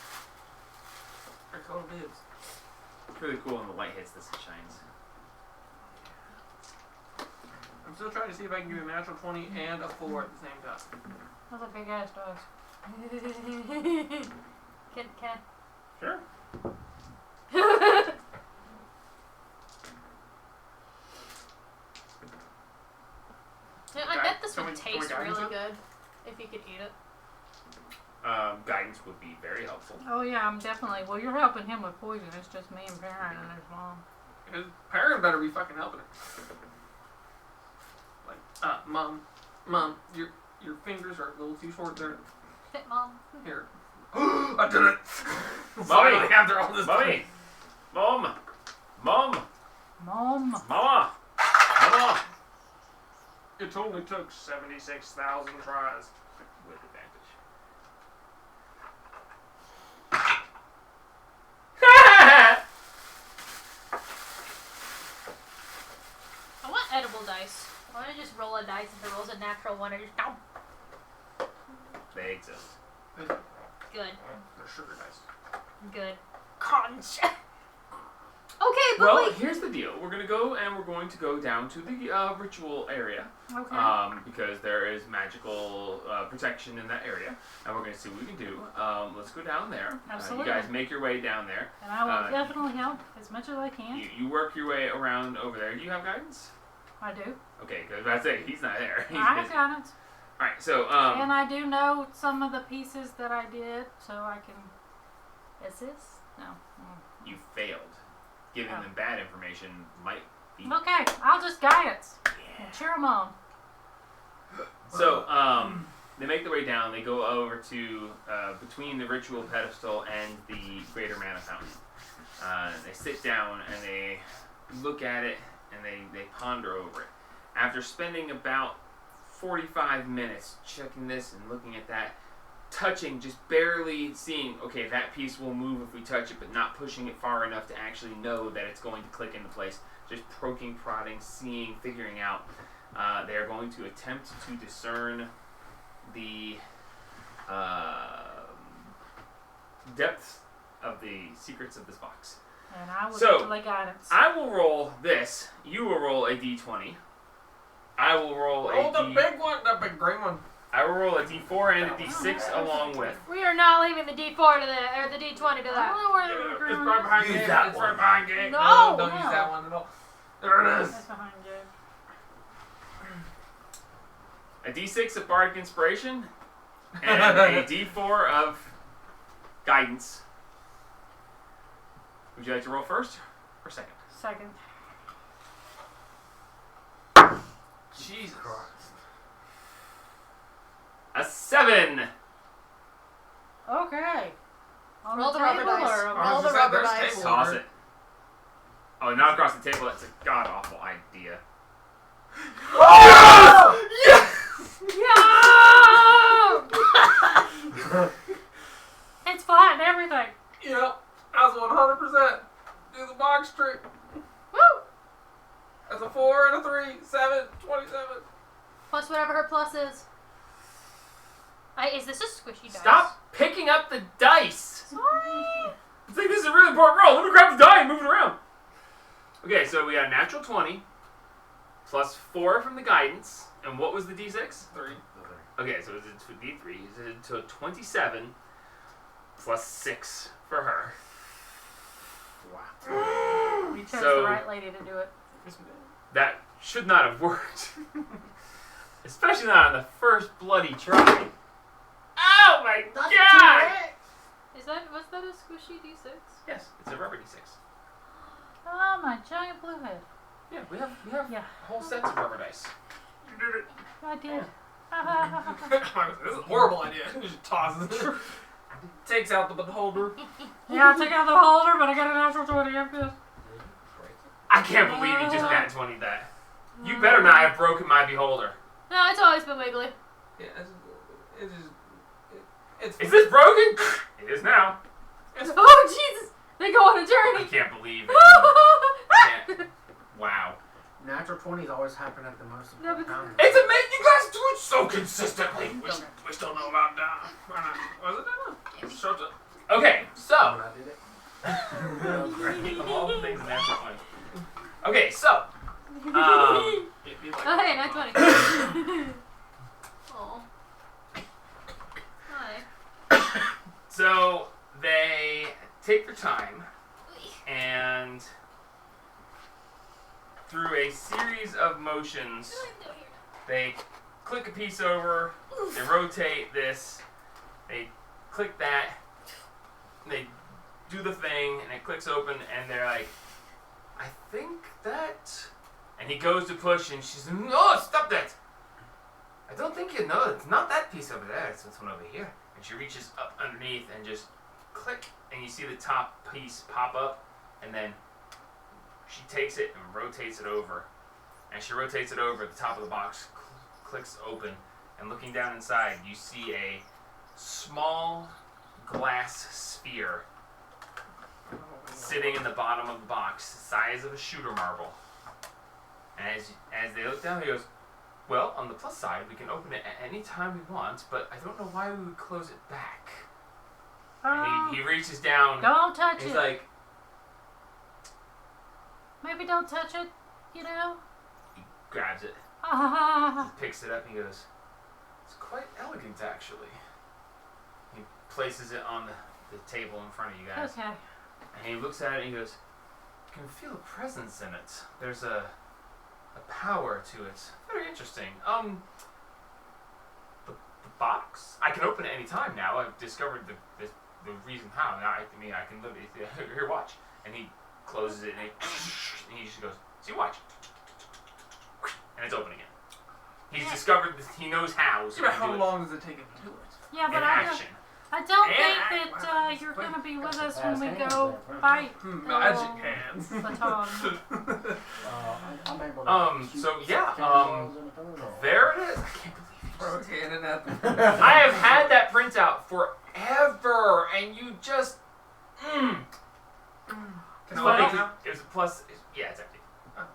I call him dibs. It's really cool when the light hits this, it shines. I'm still trying to see if I can do a natural 20 and a 4 at the same time. Those are big ass dogs. Can Sure. Yeah, I bet this Can would we- can we taste guidance really it? good if you could eat it. Guidance would be very helpful. Oh yeah, I'm definitely. Well, you're helping him with poison. It's just me and Perrin and his mom. His parent better be fucking helping her. Like, Mom, your fingers are a little too short there. Hit Mom. Here. I did it! Finally, after all this time. Mom! Mom! Mom. Mama! Mama! It only took 76,000 tries. With advantage. I want edible dice. Why don't I just roll a dice if it rolls a natural one or just no? They exist. Good. They're sugar dice. Good. Conch. Okay, but Well, wait. here's the deal. We're gonna go down to the ritual area. Okay. Because there is magical protection in that area, and we're gonna see what we can do. Let's go down there. Absolutely. You guys make your way down there. And I will definitely help as much as I can. You work your way around over there. Do you have guidance? I do. Okay, because that's it. He's not there. He's I busy. got it. All right, so And I do know some of the pieces that I did, so I can assist. No. you failed. Giving them bad information might be. Okay, I'll just guidance. And cheer them on. So, they make their way down. They go over to between the ritual pedestal and the greater mana fountain. They sit down and they look at it and they ponder over it. After spending about 45 minutes checking this and looking at that, touching, just barely seeing, okay, that piece will move if we touch it, but not pushing it far enough to actually know that it's going to click into place. Just poking, prodding, seeing, figuring out. They are going to attempt to discern the depth of the secrets of this box. And I will So, give my guidance. I will roll this. You will roll a d20. I will roll Roll a the d. big one, the big green one. I will roll a d4 and a d6 along with. We are not leaving the D4 to the D20 to I don't that. know where It's the right behind Use Gabe. that It's one. right behind Gabe. No, don't no. use that one at all. There it is. That's behind you. A d6 of bardic inspiration and a d4 of guidance. Would you like to roll first or second? Second. Jesus Christ. A 7. Okay. On Roll the the rubber table dice. or I Roll was the just rubber there's dice. table Toss over it. Oh, not across the table. That's a god awful idea. It's flat and everything. Yep. I was 100%. Do the box trick. Woo! That's a 4 and a 3. 7. 27. Plus whatever her plus is. Is this a squishy dice? Stop picking up the dice. Sorry. I think this is a really important roll. Let me grab the die and move it around. Okay, so we got a natural 20 plus 4 from the guidance. And what was the d6? 3. Okay, so it's a d3. So 27 plus 6 for her. We chose So- the right lady to do it. That should not have worked. Especially not on the first bloody try. Oh my god! Was that a squishy D6? Yes, it's a rubber d6. Oh, my giant blue head. Yeah, we have Yeah. whole sets of rubber dice. You did it. I did. This is a horrible idea. Just tosses it. Takes out the beholder. Yeah, I took out the holder, but I got a natural 20 after this. I can't believe you just nat 20 that. You better not have broken my beholder. No, it's always been wiggly. Yeah, it's Is this broken? It is now. Oh Jesus! They go on a I journey. can't believe it. I can't. Wow. Natural 20s always happen at the most No, important but- time. It's amazing. You guys do it so consistently. we still know about that. Was it that? Shows up. Okay, so. When I did it. That was great. Of all the things in natural 20. Okay, so. It'd be like- Oh hey, 920. Oh. Hi. So they take their time and through a series of motions they click a piece over, they rotate this, they click that, they do the thing and it clicks open and they're like, I think that, and he goes to push and she's like, no, stop that. I don't think you know, it's not that piece over there, it's this one over here. And she reaches up underneath and just click, and you see the top piece pop up, and then She takes it and rotates it over. And she rotates it over, the top of the box clicks open. And looking down inside, you see a small glass sphere sitting in the bottom of the box, the size of a shooter marble. And as they look down, he goes, well, on the plus side, we can open it at any time we want, but I don't know why we would close it back. And he reaches down. Don't touch He's it. like, Maybe don't touch it, you know? grabs it, Ah, picks it up, and he goes, it's quite elegant, actually. He places it on the table in front of you guys. okay. And he looks at it and he goes, you can feel a presence in it. There's a power to it. Very interesting. The box? I can open it any time now. I've discovered the reason how. I can literally, here, watch. And he closes it and he just goes, see, watch. And it's open again. He's discovered that he knows how. So Yeah, he can how do it long does it take him to do it? Yeah, in but action. I don't And think that wow, you're quick. going to be with Got us some when we fast go hands there, fight. Magic hands. Baton. I'm able to shoot so yeah, cannonballs in a turn, or- there it is. I can't believe you Throw a cannon at them. I have had that printout forever, and you just. Can It's I funny open it 'cause now? it was a plus. Yeah, it's empty. Oh.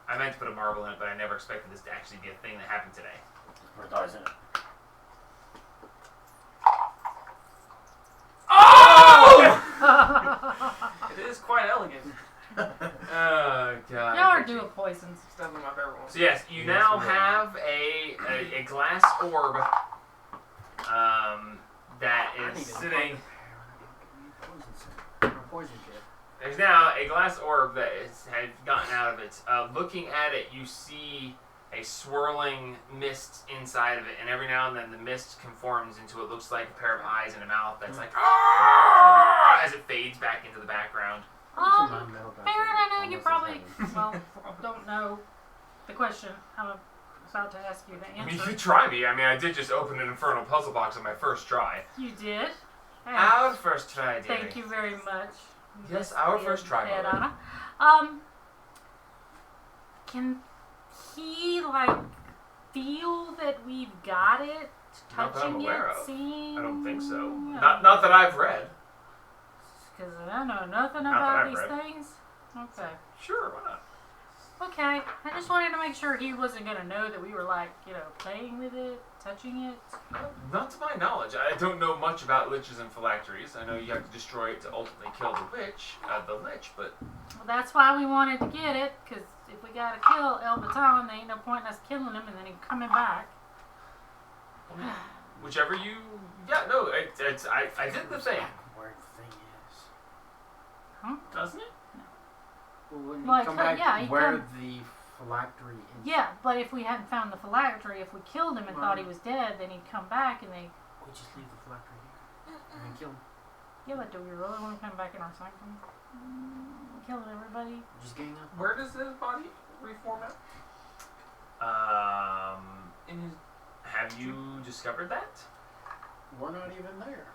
I meant to put a marble in it, but I never expected this to actually be a thing that happened today. Put dice in it. Oh! It is quite elegant. Oh god. Y'all are dual poisons. It's definitely my favorite one. So yes, you Yes, now we are. have a glass orb. That I is need to sitting. Poison kit. There's now a glass orb that had gotten out of it. Looking at it, you see a swirling mist inside of it, and every now and then the mist conforms into what looks like a pair of eyes and a mouth that's like "Ah!" as it fades back into the background. Baron, I know you probably, well, don't know the question I'm about to ask you to I mean, you answer. could try me. I mean, I did just open an infernal puzzle box on my first try. You did? Hey, Our first try, dearie. thank you very much. Yes, our first try, Ed mother. Anna. Can he, like, feel that we've got it? Not that I'm Touching aware it? of. Seeing? I don't think so. Yeah. Not that I've read. Because I know nothing Not that about I've these read. things. Okay. Sure, why not? Okay. I just wanted to make sure he wasn't going to know that we were, like, you know, playing with it, touching it. Not to my knowledge. I don't know much about liches and phylacteries. I know you have to destroy it to ultimately kill the lich, but Well, that's why we wanted to get it, because if we got to kill El Baton, there ain't no point in us killing him and then him coming back. whichever you. Yeah, no, I did the thing. Where the thing is. Doesn't it? Well, when Well, you come he back, yeah, he where come- the phylactery is. Yeah, but if we hadn't found the phylactery, if we killed him and thought he was dead, then he'd come back and they... We just leave the phylactery here. And then kill him. Yeah, but do we really want to come back in our sanctum? Killing everybody? Just gang up. Where does his body reformat? In his. Have you discovered that? We're not even there.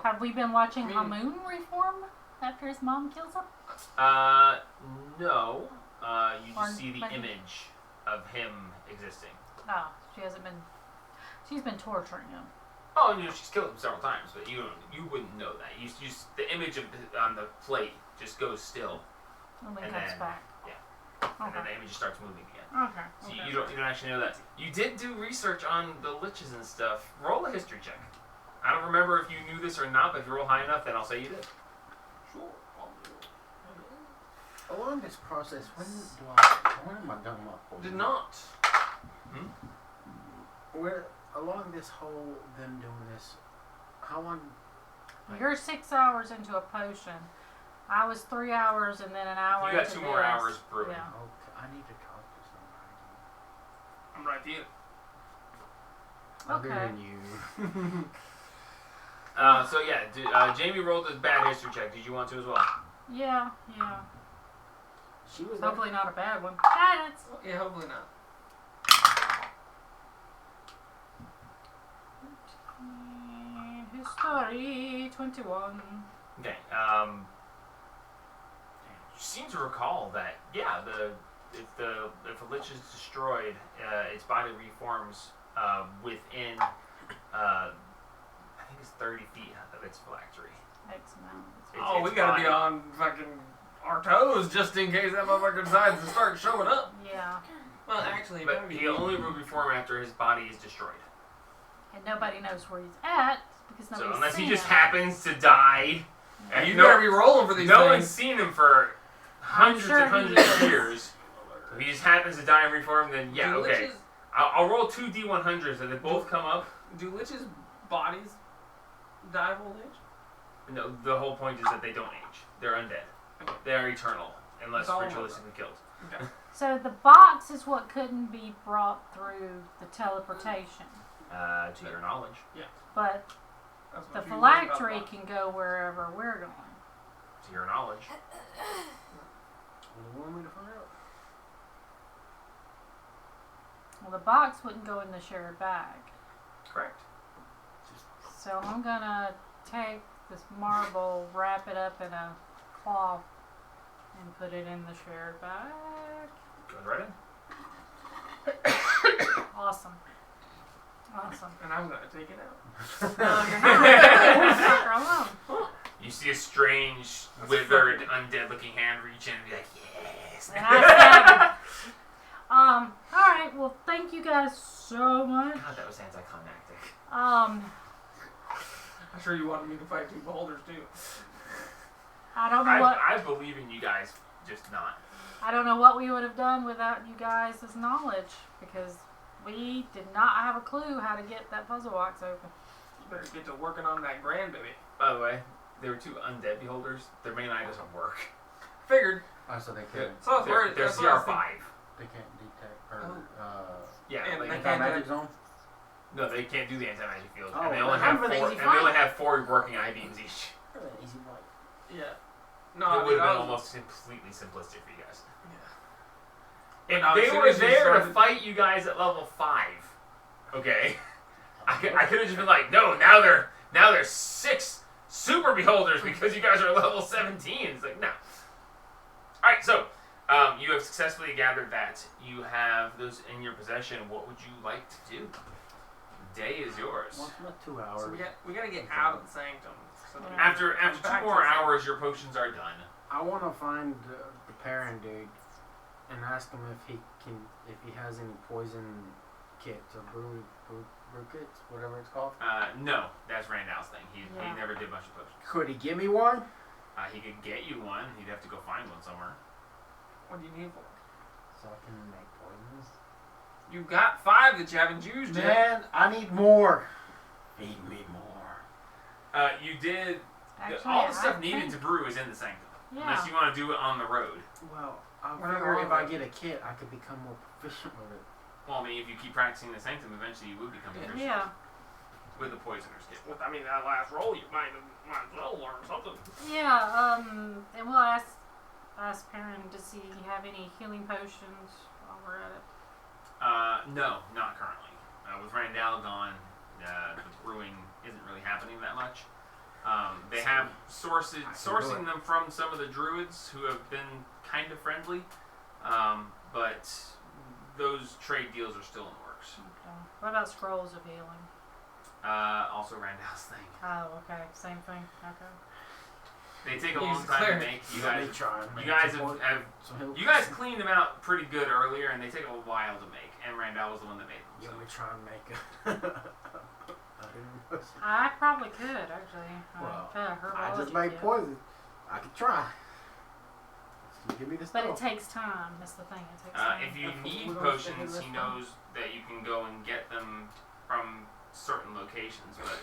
Have we been watching I mean- Hamoon reform after his mom kills him? No. You Or just see the maybe- image of him existing. No, she hasn't been... She's been torturing him. Oh, you know, she's killed him several times, but you wouldn't know that. You the image of on the plate just goes still, And then And comes then- back. and then Okay. the image just starts moving again. Okay. So okay. you don't actually know that. You did do research on the liches and stuff. Roll a history check. I don't remember if you knew this or not, but if you roll high enough, then I'll say you did. Sure. Along this process, when am I done up? Did not. Where along this whole them doing this, how long? You're 6 hours into a potion. I was 3 hours and then an hour You got into 2 more this. hours brewing. Yeah. Okay, I need to talk to somebody. I'm right here. Other Okay. than you. So yeah, Jamie rolled a bad history check. Did you want to as well? Yeah. She was there. Hopefully not a bad one. Guidance. Yeah, hopefully not. History 21. Okay. seem to recall that if a lich is destroyed, its body reforms within I think it's 30 feet of its phylactery. X amount. Oh, we gotta be on fucking our toes just in case that motherfucker decides to start showing up. Yeah. Well, actually, But maybe he only will reform after his body is destroyed. And nobody knows where he's at because So nobody's unless seen he just him. happens to die, and you better be rolling for these no things. one's seen him for hundreds sure and he hundreds is. of years. If he just happens to die and reform, then yeah, Do okay. liches- I'll roll 2 D100s, and they both come up. Do liches' bodies die of old age? No, the whole point is that they don't age. They're undead. They are eternal, unless It's all ritualistically killed. Okay. So the box is what couldn't be brought through the teleportation. To your knowledge. But That's the what you learned about phylactery that. can go wherever we're going. To your knowledge. What do you want me to find out? Well, the box wouldn't go in the shared bag. Correct. So I'm gonna take this marble, wrap it up in a cloth, and put it in the shared bag. Goes right in. Awesome. Awesome. And I'm gonna take it out. No, you're not. You're alone. You see a strange, withered, undead-looking hand reach in and be like, yes. And I stab it. Alright, well, thank you guys so much. God, that was anticlimactic. I'm sure you wanted me to fight 2 beholders too. I don't know what I believe in you guys, just not. I don't know what we would have done without you guys' knowledge, because we did not have a clue how to get that puzzle box open. You better get to working on that grandbaby. By the way, there were 2 undead beholders. Their main eye doesn't work. Figured. Oh, so they can't. So that's where They're that's what I was CR5. They can't detect or Yeah, And like, they anti can't magic zone. no, they can't do the anti-magic field. Oh, and they well, only I'm have an 4. easy And they only fight. have 4 working eye beams each. Easy fight. Yeah. No, It I would mean, have I been was- almost completely simplistic for you guys. Yeah. If But they as soon were as you there to started- fight you guys at level 5, okay, I could have just been like, no, now there's 6 super beholders because you guys are level 17. It's like, no. All right, so you have successfully gathered that. You have those in your possession. What would you like to do? The day is yours. What's my 2 hours? So we gotta get out of the sanctum. So that we After can 2 back to more the sanctum. hours, your potions are done. I want to find the parent dude and ask him if he has any poison kits or brew kits, whatever it's called. No, that's Randall's thing. He Yeah. never did much of potions. Could he give me one? He could get you one. He'd have to go find one somewhere. What do you need for? So I can make poisons. You got 5 that you haven't used yet. Man, I need more. Feed me more. You did. Actually, All the stuff I needed think- to brew is in the sanctum. Yeah. Unless you want to do it on the road. Well, I Whatever figure if I order. get a kit, I could become more proficient with it. Well, I mean, if you keep practicing the sanctum, eventually you will become proficient Yeah. with the poisoner's kit. With, I mean, that last roll, you might as well learn something. Yeah, and we'll ask Perrin, does he have any healing potions while we're at it? No, not currently. With Randall gone, the brewing isn't really happening that much. They have sourcing them from some of the druids who have been kind of friendly, but those trade deals are still in the works. Okay. What about scrolls of healing? Also Randall's thing. Oh, okay. Same thing. Okay. They take a He's long time to cleric. make. You Let me guys, try and you make guys some have so he'll- you guys cleaned them out pretty good earlier, and they take a while to make. And Randall was the one that made them. Let So. me try and make a. I probably could, actually. Well, herbology I just made kit. poison. I could try. Just give me the But stuff. it takes time. That's the thing. It takes time. If you If need we don't potions, stick he with this one. knows that you can go and get them from certain locations, but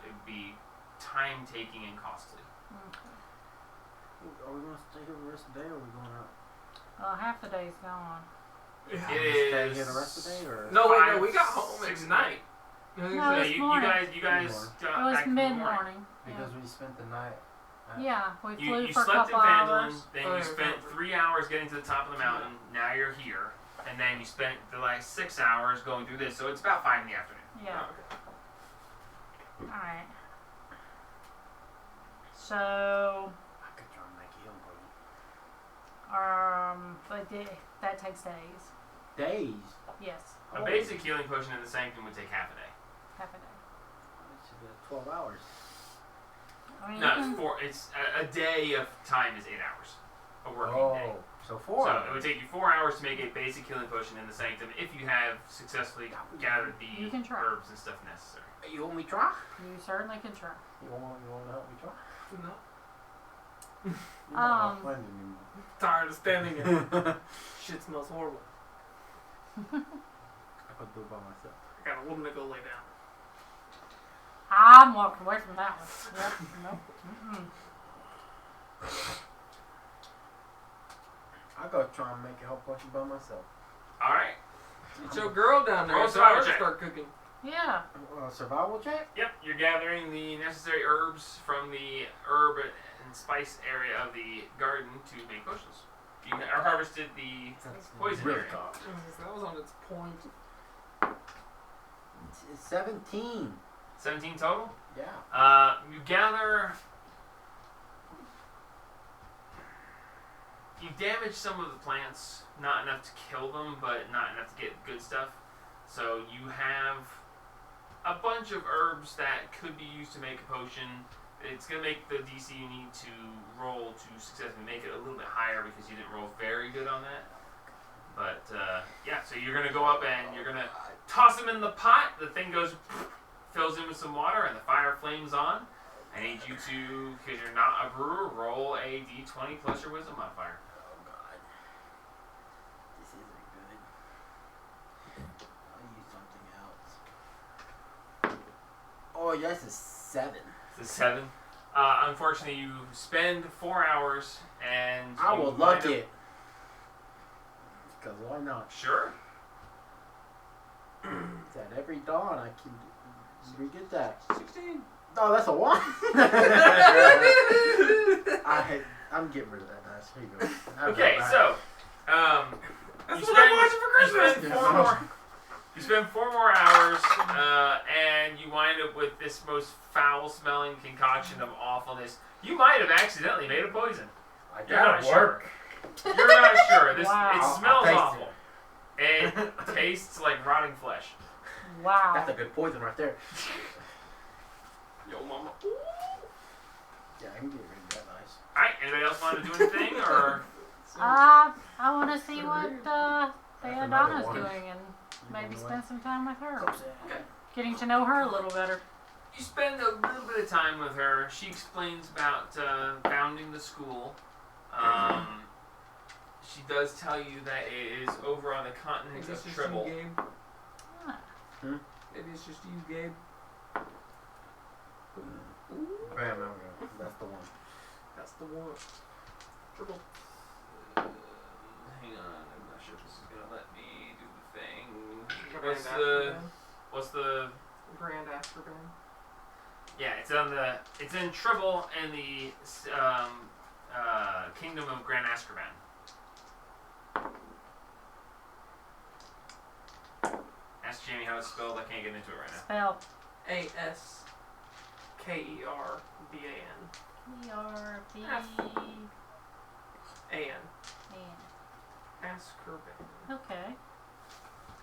it'd be time-taking and costly. Okay. Are we going to stay here the rest of the day, or are we going out? Well, half the day's gone. It Stay is. here the rest of the day, or? No, wait, no, 5, we got home 6 at night. No, Yeah, this you morning. guys It got was back in the morning. mid-morning. Because we spent the night. Yeah, we flew You for a slept in couple Vandalin, hours. then Oh, you I spent remember. 3 hours getting to the top of the mountain. Now you're here, and then you spent the last 6 hours going through this. So it's about 5 in the afternoon. Yeah. Alright. So, I could try and make a healing potion. That takes days. Days. Yes, A basic healing potion in the sanctum would take half a day. half a day. It should be 12 hours. I mean, No, you can- it's a day of time is 8 hours. A working day. So 4 So hours. it would take you 4 hours to make a basic healing potion in the sanctum if you have successfully gathered the You can try. herbs and stuff necessary. You want me to try? you certainly can try. You want to help me try? No. You're not my friend Tired of standing here. Shit smells horrible. anymore. I could do it by myself. I got a woman to go lay down. I'm walking away from that one. Yep. Nope. Mm-mm. I'll go try and make a whole potion by myself. Alright. Get your girl down there. Roll So I survival check. start cooking. Yeah. Survival check? Yep, you're gathering the necessary herbs from the herb and spice area of the garden to make potions. You harvested the poison really area. cold. Jesus, that was on its point. It's 17. 17 total? Yeah. You gather. You damage some of the plants, not enough to kill them, but not enough to get good stuff. So you have a bunch of herbs that could be used to make a potion. It's going to make the DC you need to roll to successfully make it a little bit higher because you didn't roll very good on that. But yeah, so you're going to go up and you're going to toss them in the pot. The thing goes, fills in with some water, and the fire flames on. I need you to, because you're not a brewer, roll a d20 plus your wisdom modifier. Oh god. This isn't good. I'll use something else. Oh, yes, it's 7. It's a 7. Unfortunately, you spend 4 hours and I you will wind luck up- it. Because why not? Sure. It's at every dawn I can re-get that. 16. Oh, that's a 1? I'm getting rid of that dice. Here you go. Have Okay, that back. so That's you what spend, I'm watching for Christmas. You spend 4 more. You spend 4 more hours, and you wind up with this most foul-smelling concoction of awfulness. You might have accidentally made a poison. I You're not gotta sure. work. You're not sure. This Wow. it smells I'll taste awful. It tastes like rotting flesh. Wow. That's a good poison right there. Yo, mama. Yeah, I can get rid of that dice. All right. Anybody else want to do anything, or I want to see what another Theodana's one. doing and maybe Another spend some time with her. one. Getting to know her a little better. you spend a little bit of time with her? She explains about founding the school. She does tell you that it is over on the continent Maybe it's of just Tribble. you, Gabe. Ah. Maybe it's just you, Gabe. Bam, that's the one. That's the one. Triple. Hang on, I'm not sure if this is gonna let me do the thing. Grand What's the? Grand Azkaban. Yeah, it's in Tribble and the Kingdom of Grand Azkaban. Ask Jamie how it's spelled. I can't get into it right now. Spell. Askerban. E-R-B. An. Azkaban. Okay.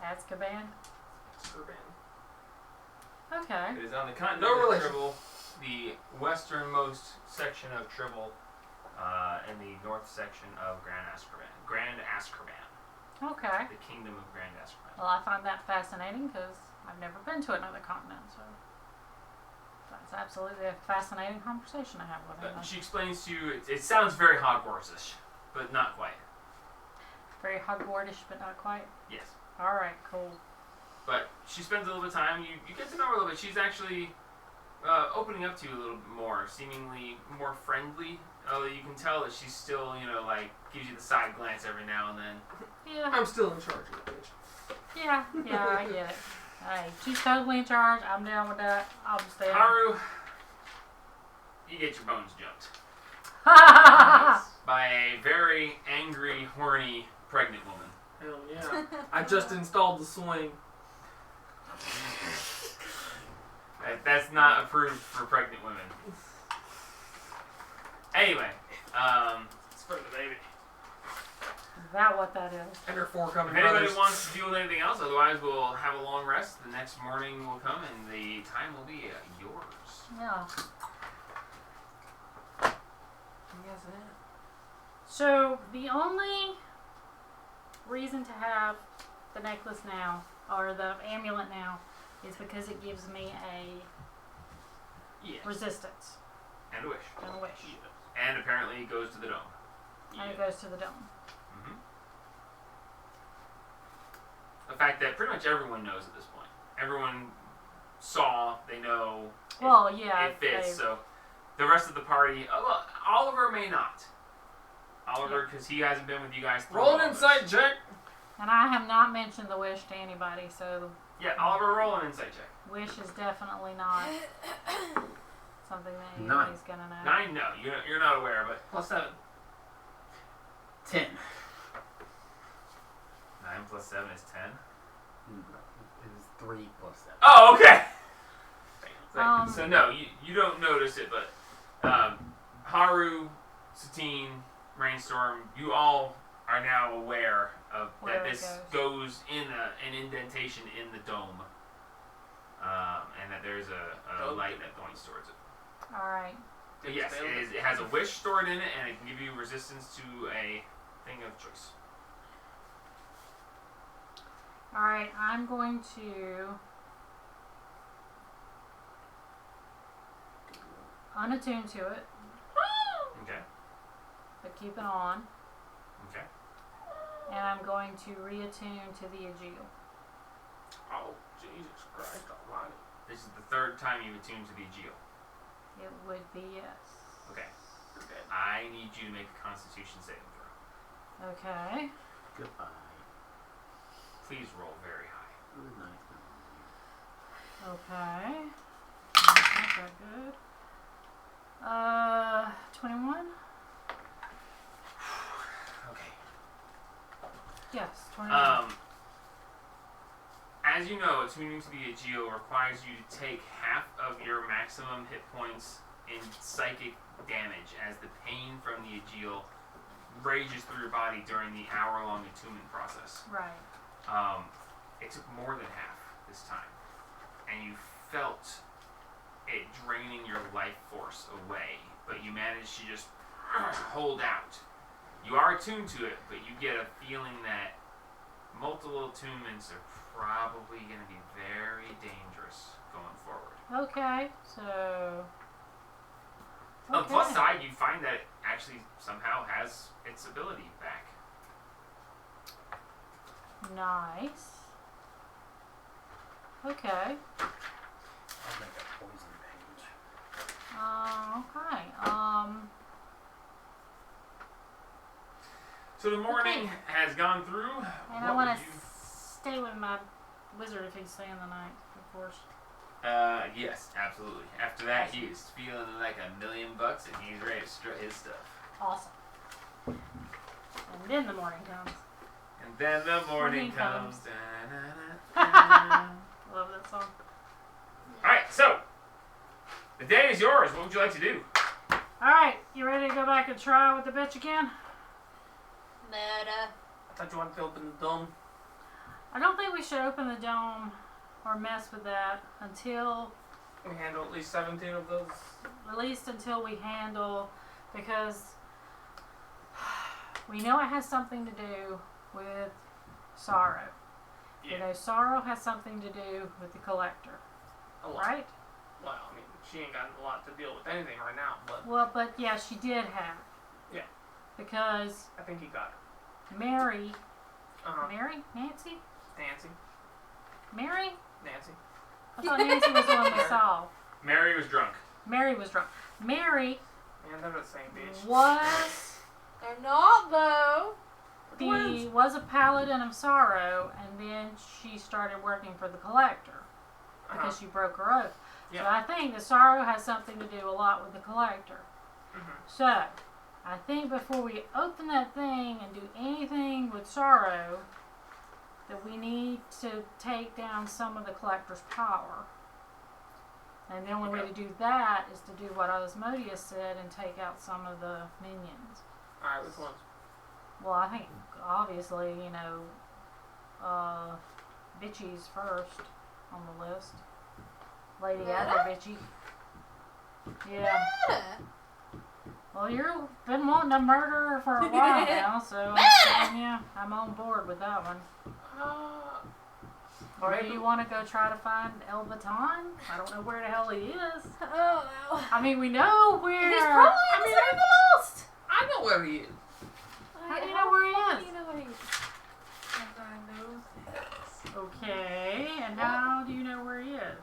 Azkaban. Azkaban. Okay. It is on the continent No of relation. Tribble, the westernmost section of Tribble, and the north section of Grand Azkaban. Grand Azkaban. Okay. The Kingdom of Grand Azkaban. Well, I find that fascinating because I've never been to another continent, so that's absolutely a fascinating conversation to have with her. She explains to you, it sounds very Hogwarts-ish, but not quite. Very Hogwartish, but not quite. Yes. All right, cool. But she spends a little bit of time. You get to know her a little bit. She's actually opening up to you a little bit more, seemingly more friendly. Although you can tell that she's still, like, gives you the side glance every now and then. Yeah, I'm still in charge of the bitch. yeah, I get it. Hey, she's totally in charge. I'm down with that. I'll just stay. Haru, you get your bones jumped by a very angry, horny, pregnant woman. Hell yeah. I just installed the swing. That's not approved for pregnant women. Anyway, It's for the baby. that what that is? And her four coming If anybody brothers. wants to deal with anything else, otherwise we'll have a long rest. The next morning will come and the time will be yours. Yeah. Yes, it is. So the only reason to have the necklace now, or the amulet now, is because it gives me a Yes. resistance And a wish. and a wish. And apparently it goes to the dome. And it goes to the dome. Mm-hmm. The fact that pretty much everyone knows at this point. Everyone saw, they know. Well, yeah. It fits. they- So the rest of the party, well, Oliver may not. Oliver, because he hasn't been with you guys. through Roll all an of insight this. check. And I have not mentioned the wish to anybody, so Yeah, Oliver, roll an insight check. wish is definitely not something that 9. anybody's gonna know. 9, no, you're not aware of it. Plus 7. 10. 9 plus 7 is 10. It is 3 plus 7. Oh, okay. So no, you don't notice it, but Haru, Satine, Rainstorm, you all are now aware of Where that it this goes in an indentation in the dome, and that there's a light that points towards it. Alright. So yes, it has a wish stored in it, and it can give you resistance to a thing of choice. Alright, I'm going to unattune to it, Okay. but keep it on, Okay. and I'm going to reattune to the Aegil. Oh, Jesus Christ almighty. This is the third time you've attuned to the Aegil. It would be yes. Okay. I need you to make a Constitution saving throw. Okay. Goodbye. Please roll very high. It was nice. Okay. That's not that good. 21? Okay. Yes, 21. As you know, attuning to the Aegil requires you to take half of your maximum hit points in psychic damage as the pain from the Aegil rages through your body during the hour-long attunement process. Right. It took more than half this time, and you felt it draining your life force away, but you managed to just hold out. You are attuned to it, but you get a feeling that multiple attunements are probably going to be very dangerous going forward. Okay, so. On the plus side, you find that it actually somehow has its ability back. Nice. Okay. I'll make a poison page. Okay. So the morning Okay. has gone through. And What I want would to you... stay with my wizard if he's staying the night, of course. Yes, absolutely. After that, he's feeling like $1,000,000 and he's ready to strut his stuff. Awesome. And then the morning comes. And then the morning Morning comes. comes. Da-na-na-na. Love that song. Alright, so the day is yours. What would you like to do? Alright, you ready to go back and try with the bitch again? Meta. I thought you wanted to open the dome. I don't think we should open the dome or mess with that until, We handle at least 17 of those. at least until we handle, because we know it has something to do with sorrow. You know, sorrow has something to do with the collector, A lot. right? Well, I mean, she ain't got a lot to deal with anything right now, but Well, but yeah, she did have. Yeah. Because I think he got her. Mary, Uh-huh. Nancy? Nancy. Mary? Nancy. I thought Nancy was the one we saw. Mary was drunk. Mary was drunk. Mary Man, they're the same bitch. was They're not though. was a paladin of sorrow, and then she started working for the collector because she broke her oath. So Yeah. I think the sorrow has something to do a lot with the collector. So I think before we open that thing and do anything with sorrow, that we need to take down some of the collector's power. And the only way to do that is to do what Osmodius said and take out some of the minions. Alright, which ones? Well, I think obviously, Bitchy's first on the list. Lady Adder Bitchy. Yeah. Well, you've been wanting to murder her for a while now, so yeah, I'm on board with that one. Or do you want to go try to find El Baton? I don't know where the hell he is. Oh no. I mean, we know where. He's probably in the center of the lost. I know where he is. How do you know where he is? You know where he is. I know this. Okay, and how do you know where he is?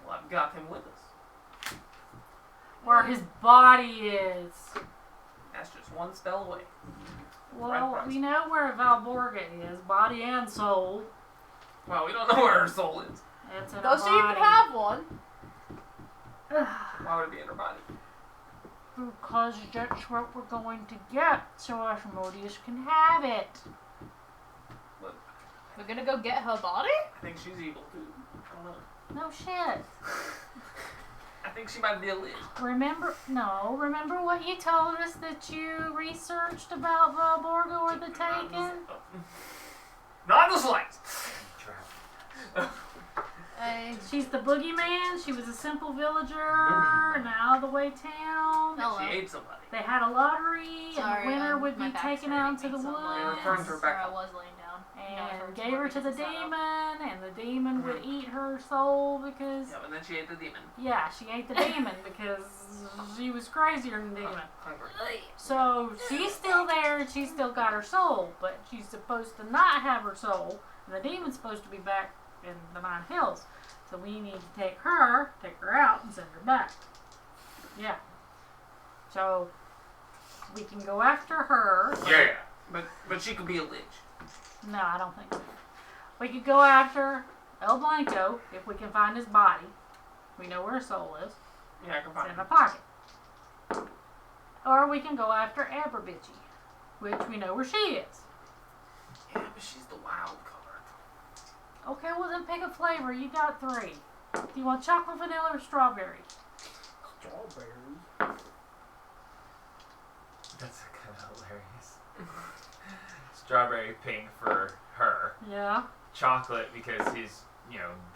Well, I've got him with us. Where his body is. That's just one spell away. Well, we know where Valborga is, body and soul. Well, we don't know where her soul is. It's in Go her so you body. can have one. Why would it be in her body? Because that's what we're going to get, so Asmodeus can have it. We're gonna go get her body? I think she's evil too. I don't know. No shit. I think she might be a lich. Remember what you told us that you researched about Valborga or the Taken? Not the slice. She's the boogeyman. She was a simple villager in an out-of-the-way town. Hello. She ate somebody. They had a lottery, Sorry, and the winner would my be back's taken out into hurting the me somewhere. woods. Return to her back. I was laying down. And gave her to the demon, and the demon would eat her soul because... Yeah, and then she ate the demon. Yeah, she ate the demon because she was crazier than the demon. Hungry. So she's still there, and she's still got her soul, but she's supposed to not have her soul, and the demon's supposed to be back in the Nine Hills. So we need to take her out, and send her back. Yeah. So we can go after her. Yeah. But she could be a lich. No, I don't think so. We could go after El Blanco if we can find his body. We know where his soul is. Yeah, I can It's find in her. the pocket. Or we can go after Aberbitchy, which we know where she is. Yeah, but she's the wild card. Okay, well then pick a flavor. You got 3. Do you want chocolate, vanilla, or strawberry? Strawberries. That's kind of hilarious. Strawberry pink for her. Yeah. Chocolate because his,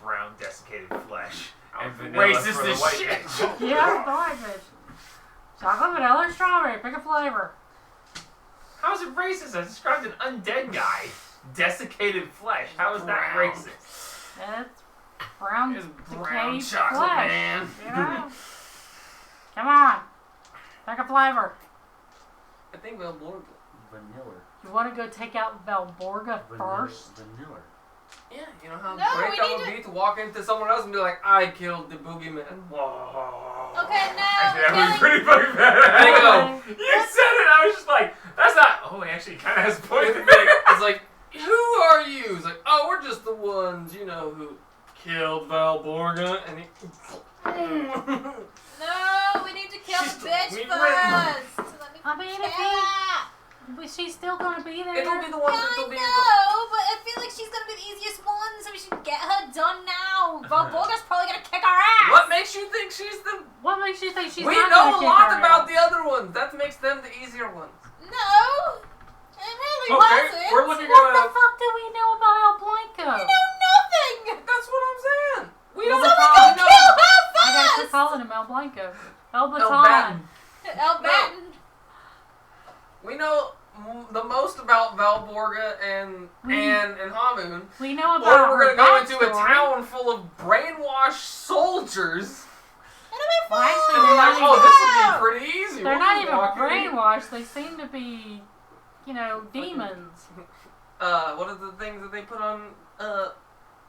brown desiccated flesh. And Oh, vanilla racist for the as white shit. bitch. Yeah, the white bitch. Chocolate, vanilla, or strawberry. Pick a flavor. How is it racist? I described an undead guy. Desiccated flesh. How is that Brown. racist? It's brown It's brown decayed chocolate, flesh. man. Come on. Pick a flavor. I think Valborga. Vanilla. You want to go take out Valborga first? Vanilla. Yeah, you know how No, great we that need would to- be to walk into someone else and be like, I killed the boogeyman. Whoa. Okay, now Actually, that killing- was pretty fucking bad. There you go. You said it. I was just like, that's not. Oh, he actually kind of has a point. It's like, who are you? It's like, oh, we're just the ones, who killed Valborga. And he... No, we need to kill She's the bitch we first. Let me I mean, kill if her. But she's still going to be there. It'll be the one Yeah, that'll I be... know, but I feel like she's gonna be the easiest one, so we should get her done now. Valborga's probably gonna kick our ass. What makes you think she's the... What makes you think she's we not know gonna a kick lot her about ass? the other ones. That makes them the easier ones. No, it really Okay, wasn't. we're looking What the at... fuck do we know about El Blanco? We know nothing. That's what I'm saying. We Well, don't So we know. go kill her I gotta quit first. calling him El Blanco. El Baton. El Baton. El Baton. We know the most about Valborga and Anne and Hamun. We know Or about we're her gonna go into a backstory. town full of brainwashed soldiers. It'll be Well, fun. actually, And we're like, not oh, even- this will be pretty easy. They're We'll not just even walk in. brainwashed. They seem to be, demons. What are the things that they put on Blinders?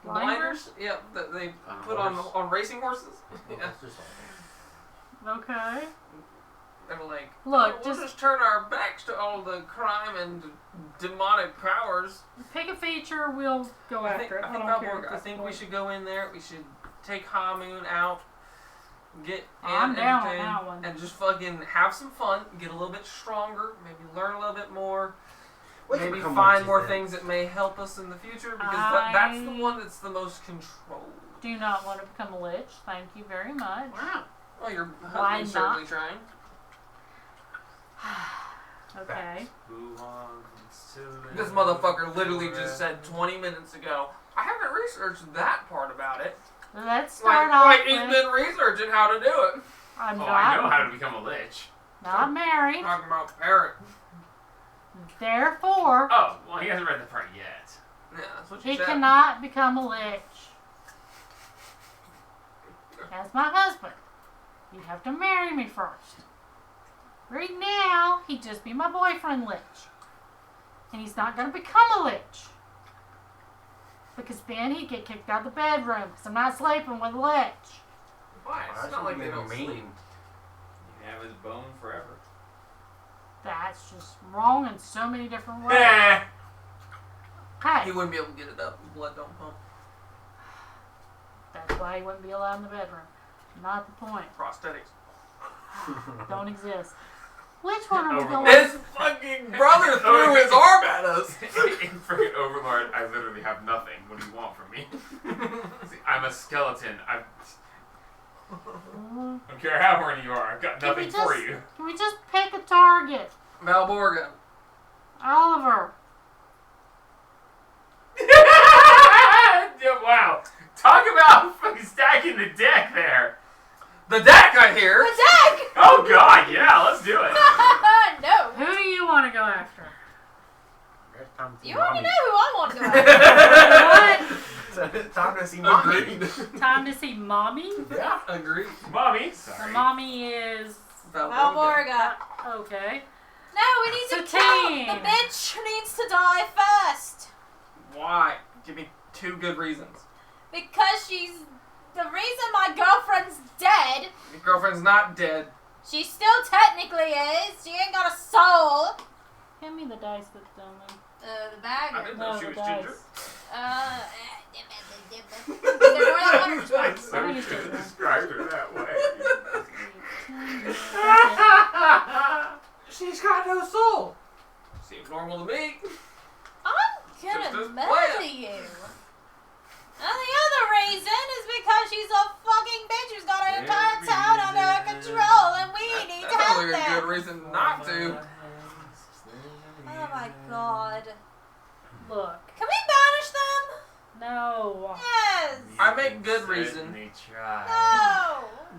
blinders? Yeah, that they put on racing horses. Well, Yeah. that's just all. Okay. They were like, Look, we'll just turn our backs to all the crime and demonic powers. Pick a feature. We'll go I think after it. I don't care. Valborga. at I this think we point. should go in there. We should take Hamun out. Get I'm Anne down on entertained, that one. and just fucking have some fun. Get a little bit stronger. Maybe learn a little bit more. We can Maybe become find witches more then. things that may help us in the future because that's the one that's the most controlled. Do not want to become a lich. Thank you very much. Wow. Well, your Why husband's not? certainly trying. Okay. Move on. This motherfucker literally just said 20 minutes ago, I haven't researched that part about it. Let's start off Like he's with, been researching how to do it. I'm Oh, not, I know how to become a lich. not married. Talking about parrot. Therefore, Oh, well, he hasn't read the part yet. Yeah, that's what you he said. cannot become a lich. As my husband, you have to marry me first. Right now, he'd just be my boyfriend lich. And he's not going to become a lich. Because then he'd get kicked out of the bedroom. Because I'm not sleeping with a lich. Why? It's not like they don't sleep. You can have his bone forever. That's just wrong in so many different ways. Eh. He Okay, wouldn't be able to get it up. His blood don't pump. that's why he wouldn't be allowed in the bedroom. Not the point. Prosthetics. Don't exist. Which one are we going His fucking brother threw his arm at us. In freaking Overlord, I literally have nothing. What do you want from me? See, I'm a skeleton. I don't care how horny you are. I've got nothing for you. Can we just pick a target? Valborga. Oliver. Yeah, wow. Talk about fucking stacking the deck there. The deck, I hear. The deck! Oh god, yeah, let's do it. No. Who do you want to go after? You already know who I want to go after. What? Time to see mommy. Agreed. Time to see mommy? Yeah. Agreed. Mommy. So Sorry. mommy is... Valborga. Okay. No, we need to kill. Satine. The bitch needs to die first. Why? Give me 2 good reasons. Because she's the reason my girlfriend's dead. Your girlfriend's not dead. She still technically is. She ain't got a soul. Hand me the dice that's down there. The bag. I didn't know No, she the was dice. ginger. They're more than one That's response. so I think it's good. ginger. Described her that way. She's got no soul. Seems normal to me. I'm Just gonna as murder planned. you. And the other reason is because she's a fucking bitch who's got her entire town under her control, and we need to That help sounds like a good them. reason not to. Oh my god. Look. Can we banish them? No. Yes. I make good reason. Certainly try.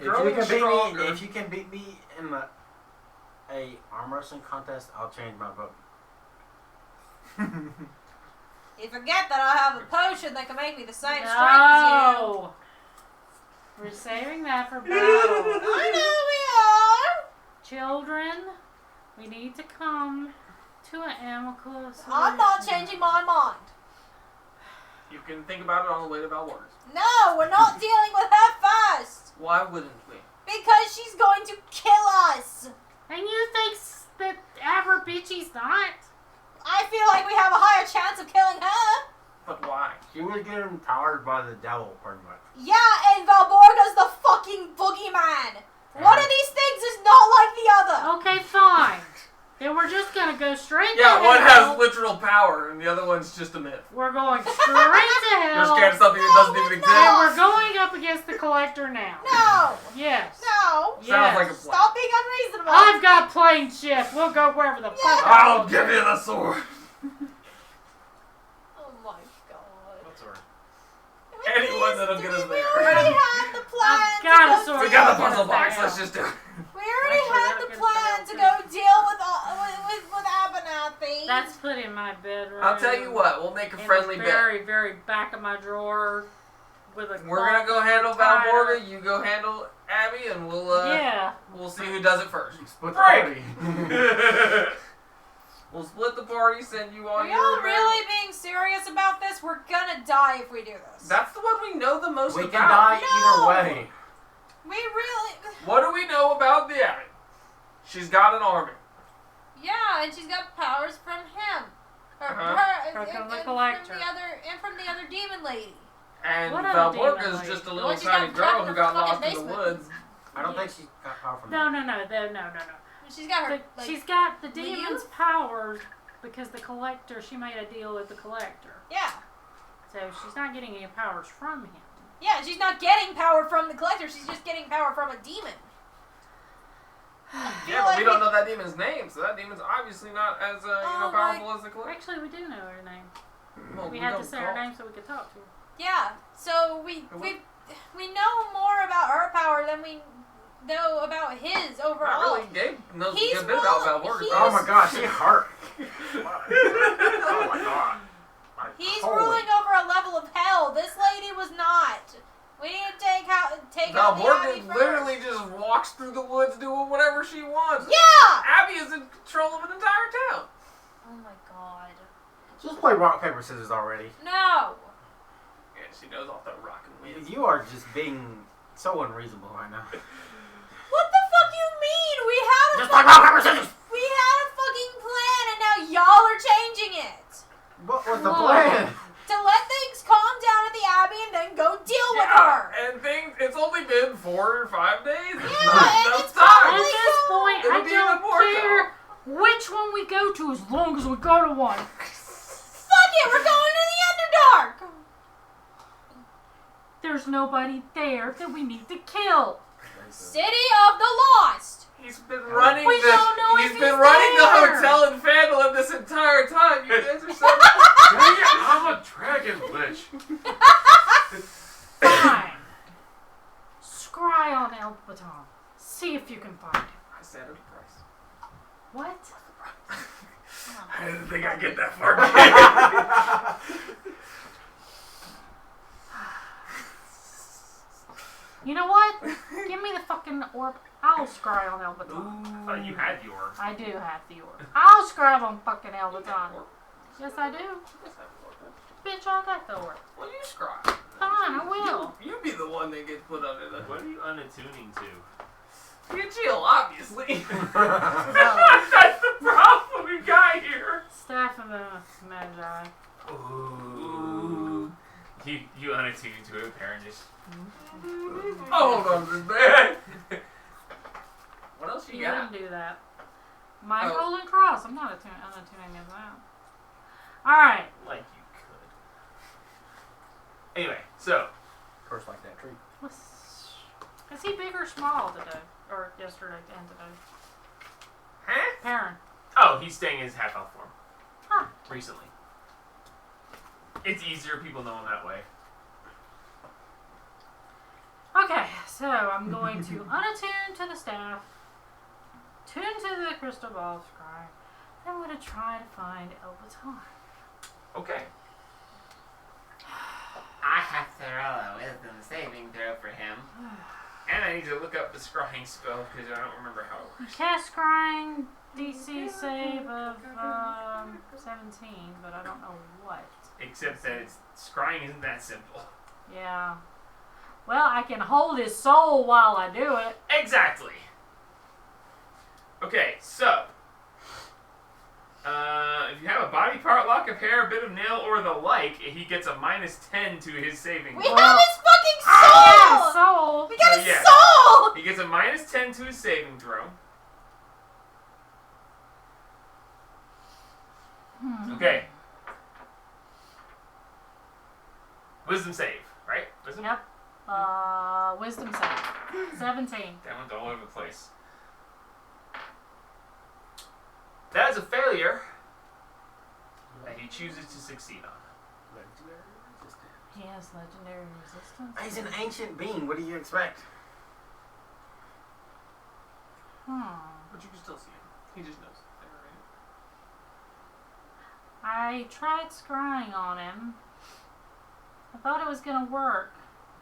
No. Growing stronger. If you can beat me in a arm wrestling contest, I'll change my vote. You forget that I have a potion that can make me the same strength as you. No. We're saving that for battle. I know Children, we need to come to an amicable solution. we are. I'm not changing my mind. You can think about it on the way to Valborga's. No, we're not dealing with her first. Why wouldn't we? Because she's going to kill us. And you think that Aberbichie's not? I feel like we have a higher chance of killing her. But why? She was getting empowered by the devil, pretty much. Yeah, and Valborga's the fucking boogeyman. One of these things is not like the other. Okay, fine. Then we're just gonna go straight Yeah, to one hell. has literal power and the other one's just a myth. We're going straight to You're hell. scared of something that doesn't even we're exist. And we're going up against the collector now. No. Yes. No. Yes. Sounds like a plan. Stop being unreasonable. I've got plane shift. We'll go wherever the fuck. I'll give you the sword. Oh my god. What sword? Anyone that'll get us We there. already had the plan I've got a to sword. go We got the Yeah, puzzle box. yeah. Let's just do it. We already Actually, had that'll the get us plan there, to too. go deal with Abernathy. That's put in my bedroom. I'll tell you what. We'll make a In friendly the bet. very, very back of my drawer with a We're gonna go handle fire. Valborga. You go handle Abbey, and we'll Yeah. we'll see who does it first. Split the Break! party. We'll split the party. Send you Are on y'all your really being serious about this? We're gonna die if we do this. That's the one we know the most We about. can die No. either way. We really. What do we know about the Abbey? She's got an army. Yeah, and she's got powers from him. Uh-huh. From the collector. From the other demon lady. And What other demon Valborga's lady? just a The little one she tiny got trapped girl in who the got fucking lost in the basement. woods. I don't think she got power from No, that. no. She's got her. The- she's got the Will you? demon's powers because the collector, she made a deal with the collector. Yeah. So she's not getting any powers from him. Yeah, she's not getting power from the collector. She's just getting power from a demon. Yeah, but we don't know that demon's name, so that demon's obviously not as powerful as the collector. Actually, we do know her name. Well, We had to don't say her call. name so we could talk to her. Yeah, so we know more about her power than we know about his Not overall. really. Gabe knows He's a good bit about rolling- Valborg's he's- power. Oh my gosh, she hurt. Oh my god. He's Holy. ruling over a level of hell. This lady was not. We need to take out the Abbey Valborg first. literally just walks through the woods doing whatever she wants. Yeah! Abby is in control of an entire town. Oh my god. Just play rock, paper, scissors already. No. Yeah, she knows off the rock and wins. You are just being so unreasonable right now. What the fuck you mean? We had a Just play rock, paper, scissors! we had a fucking plan and now y'all are changing it. What was the Whoa. plan? To let things calm down at the Abbey and then go deal with Yeah, her. and it's only been 4 or 5 days. It's Yeah, not and enough it's time. At probably this point, It'll I be even don't more care which one we go to as long as we go to one. Fuck it, we're going to the Underdark. There's nobody there that we need to kill. City of the Lost. He's been running We don't know he's if been he's running there. the hotel in Phandalin this entire time. You guys are so Dang it, I'm a dragon lich. Fine. Scry on El Baton. See if you can find him. I said a price. What? I didn't think I'd get that far. You know what? Give me the fucking orb. I'll scry on El Baton. I thought you had your. I do have the orb. I'll scribe on fucking El Baton. Yes, I do. Bitch, I got the orb. Well, you scry. Fine, I will. You be the one that gets put under the What are you unattuning to? You chill, obviously. That's the problem we got here. Staff of the Magi. Ooh. You unattune to it, apparently. Oh, hold on, this man. What else you You got? didn't do that. My Oh. golden cross. I'm not unattuning of that. Alright. Like you could. Anyway, so First, like that tree. Is he big or small today? Or yesterday and today? Huh? Perrin. oh, he's staying in his half elf form. Huh. Recently. It's easier, people know him that way. Okay, so I'm going to unattune to the staff, tune to the crystal ball scry, then I'm going to try to find El Baton. Okay. I have to roll a wisdom saving throw for him. And I need to look up the scrying spell because I don't remember how it works. Cast scrying DC save of 17, but I don't know what. Except that scrying isn't that simple. Yeah. Well, I can hold his soul while I do it. Exactly. Okay, so if you have a body part, lock of hair, a bit of nail, or the like, he gets a -10 to his saving. We throw. have his fucking soul. Yeah, soul. We got Oh, his yeah. soul. He gets a -10 to his saving throw. Okay. Wisdom save, right? Wisdom? Yep. Wisdom save. 17. That went all over the place. That is a failure that he chooses to succeed on. Legendary resistance. He has legendary resistance. He's an ancient being. What do you expect? But you can still see him. He just knows they're I tried scrying on him. I thought it was gonna work,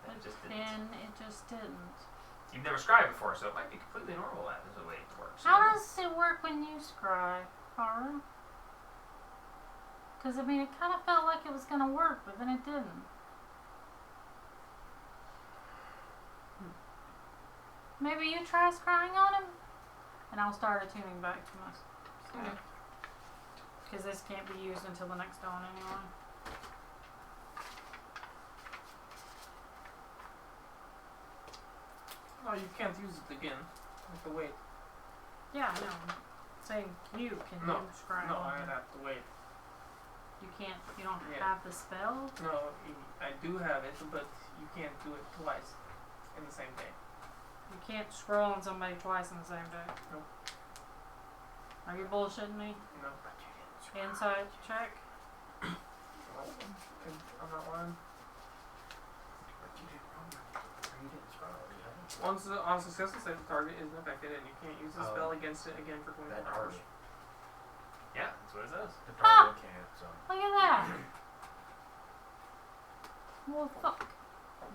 but It just didn't. then it just didn't. You've never scribed before, so it might be completely normal that is the way it works. How does it work when you scry, Cara? Because, I mean, it kind of felt like it was gonna work, but then it didn't. Maybe you try scrying on him, and I'll start attuning back to my stuff. Because this can't be used until the next dawn anyway. Oh, you can't use it again. You have to wait. Yeah, I know. I'm saying you can No, you scry No, on I'd him. have to wait. You can't, you don't Yeah. have the spell? No, I do have it, but you can't do it twice in the same day. You can't scroll on somebody twice in the same day. Nope. Are you bullshitting me? No. Insight check. I'm not lying. Once on successful save, the target isn't affected, and you can't use the spell against it again for 24 hours. Yeah, that's what it says. The target can't, so. Look at that. Well, fuck.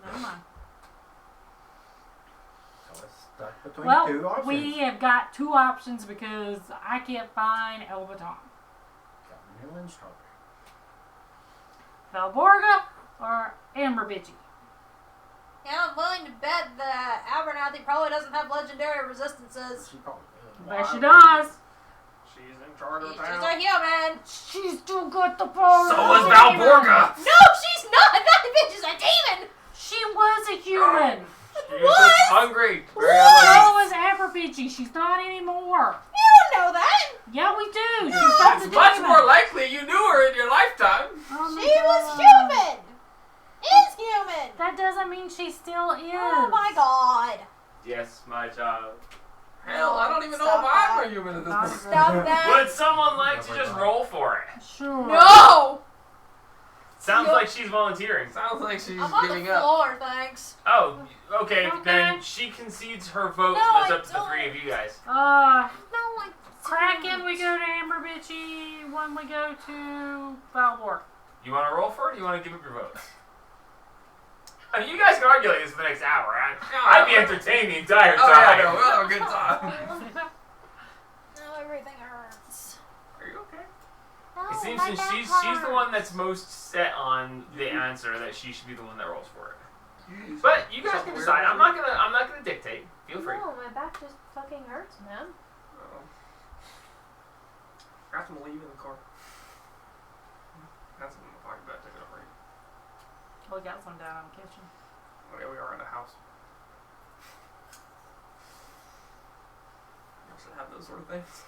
Never mind. So it's stuck between Well, two options. we have got two options because I can't find El Baton. Got vanilla and strawberry. Valborga or Amber Bitchy? Yeah, I'm willing to bet that Abernathy probably doesn't have legendary resistances. She probably Bet she does. She's in charge of She's town. just a human. She's still got the power. So of was a Valborga! No, she's not. That bitch is a demon. She was a human. She's just hungry. Very So hungry. was Amber Bitchy. She's not anymore. You don't know that. Yeah, we do. She's got the It's much demon. more likely you knew her in your lifetime. Oh my She was God. human. Is human. That doesn't mean she still is. Oh my god. Yes, my child. Hell, I don't even know Stop if I'm that. a human at this Not point. Stop that. Would someone like to just roll for it? Sure. No. Sounds Yo- like she's volunteering. Sounds like she's I'm on giving the up. floor, thanks. Oh, okay, Okay. then she concedes her vote No, and it's I up to the don't. three of you guys. No, I Kraken, we go to Amber Bitchy. When we go to Valborg. You want to roll for it or you want to give up your votes? I mean, you guys can argue like this for the next hour. I'd be entertained the entire Oh time. yeah, no, we'll have a good time. No, everything hurts. Are you okay? No, It seems my since back she's the one hurts. that's most set on the answer that she should be the one that rolls for it. But you guys Something can weird decide. with I'm not gonna dictate. Feel free. No, my back just fucking hurts, man. Uh-oh. Got some leave in the car. Got some in the pocket, but I took it already. We got some down in the kitchen. Oh yeah, we are in a house. You should have those sort of things.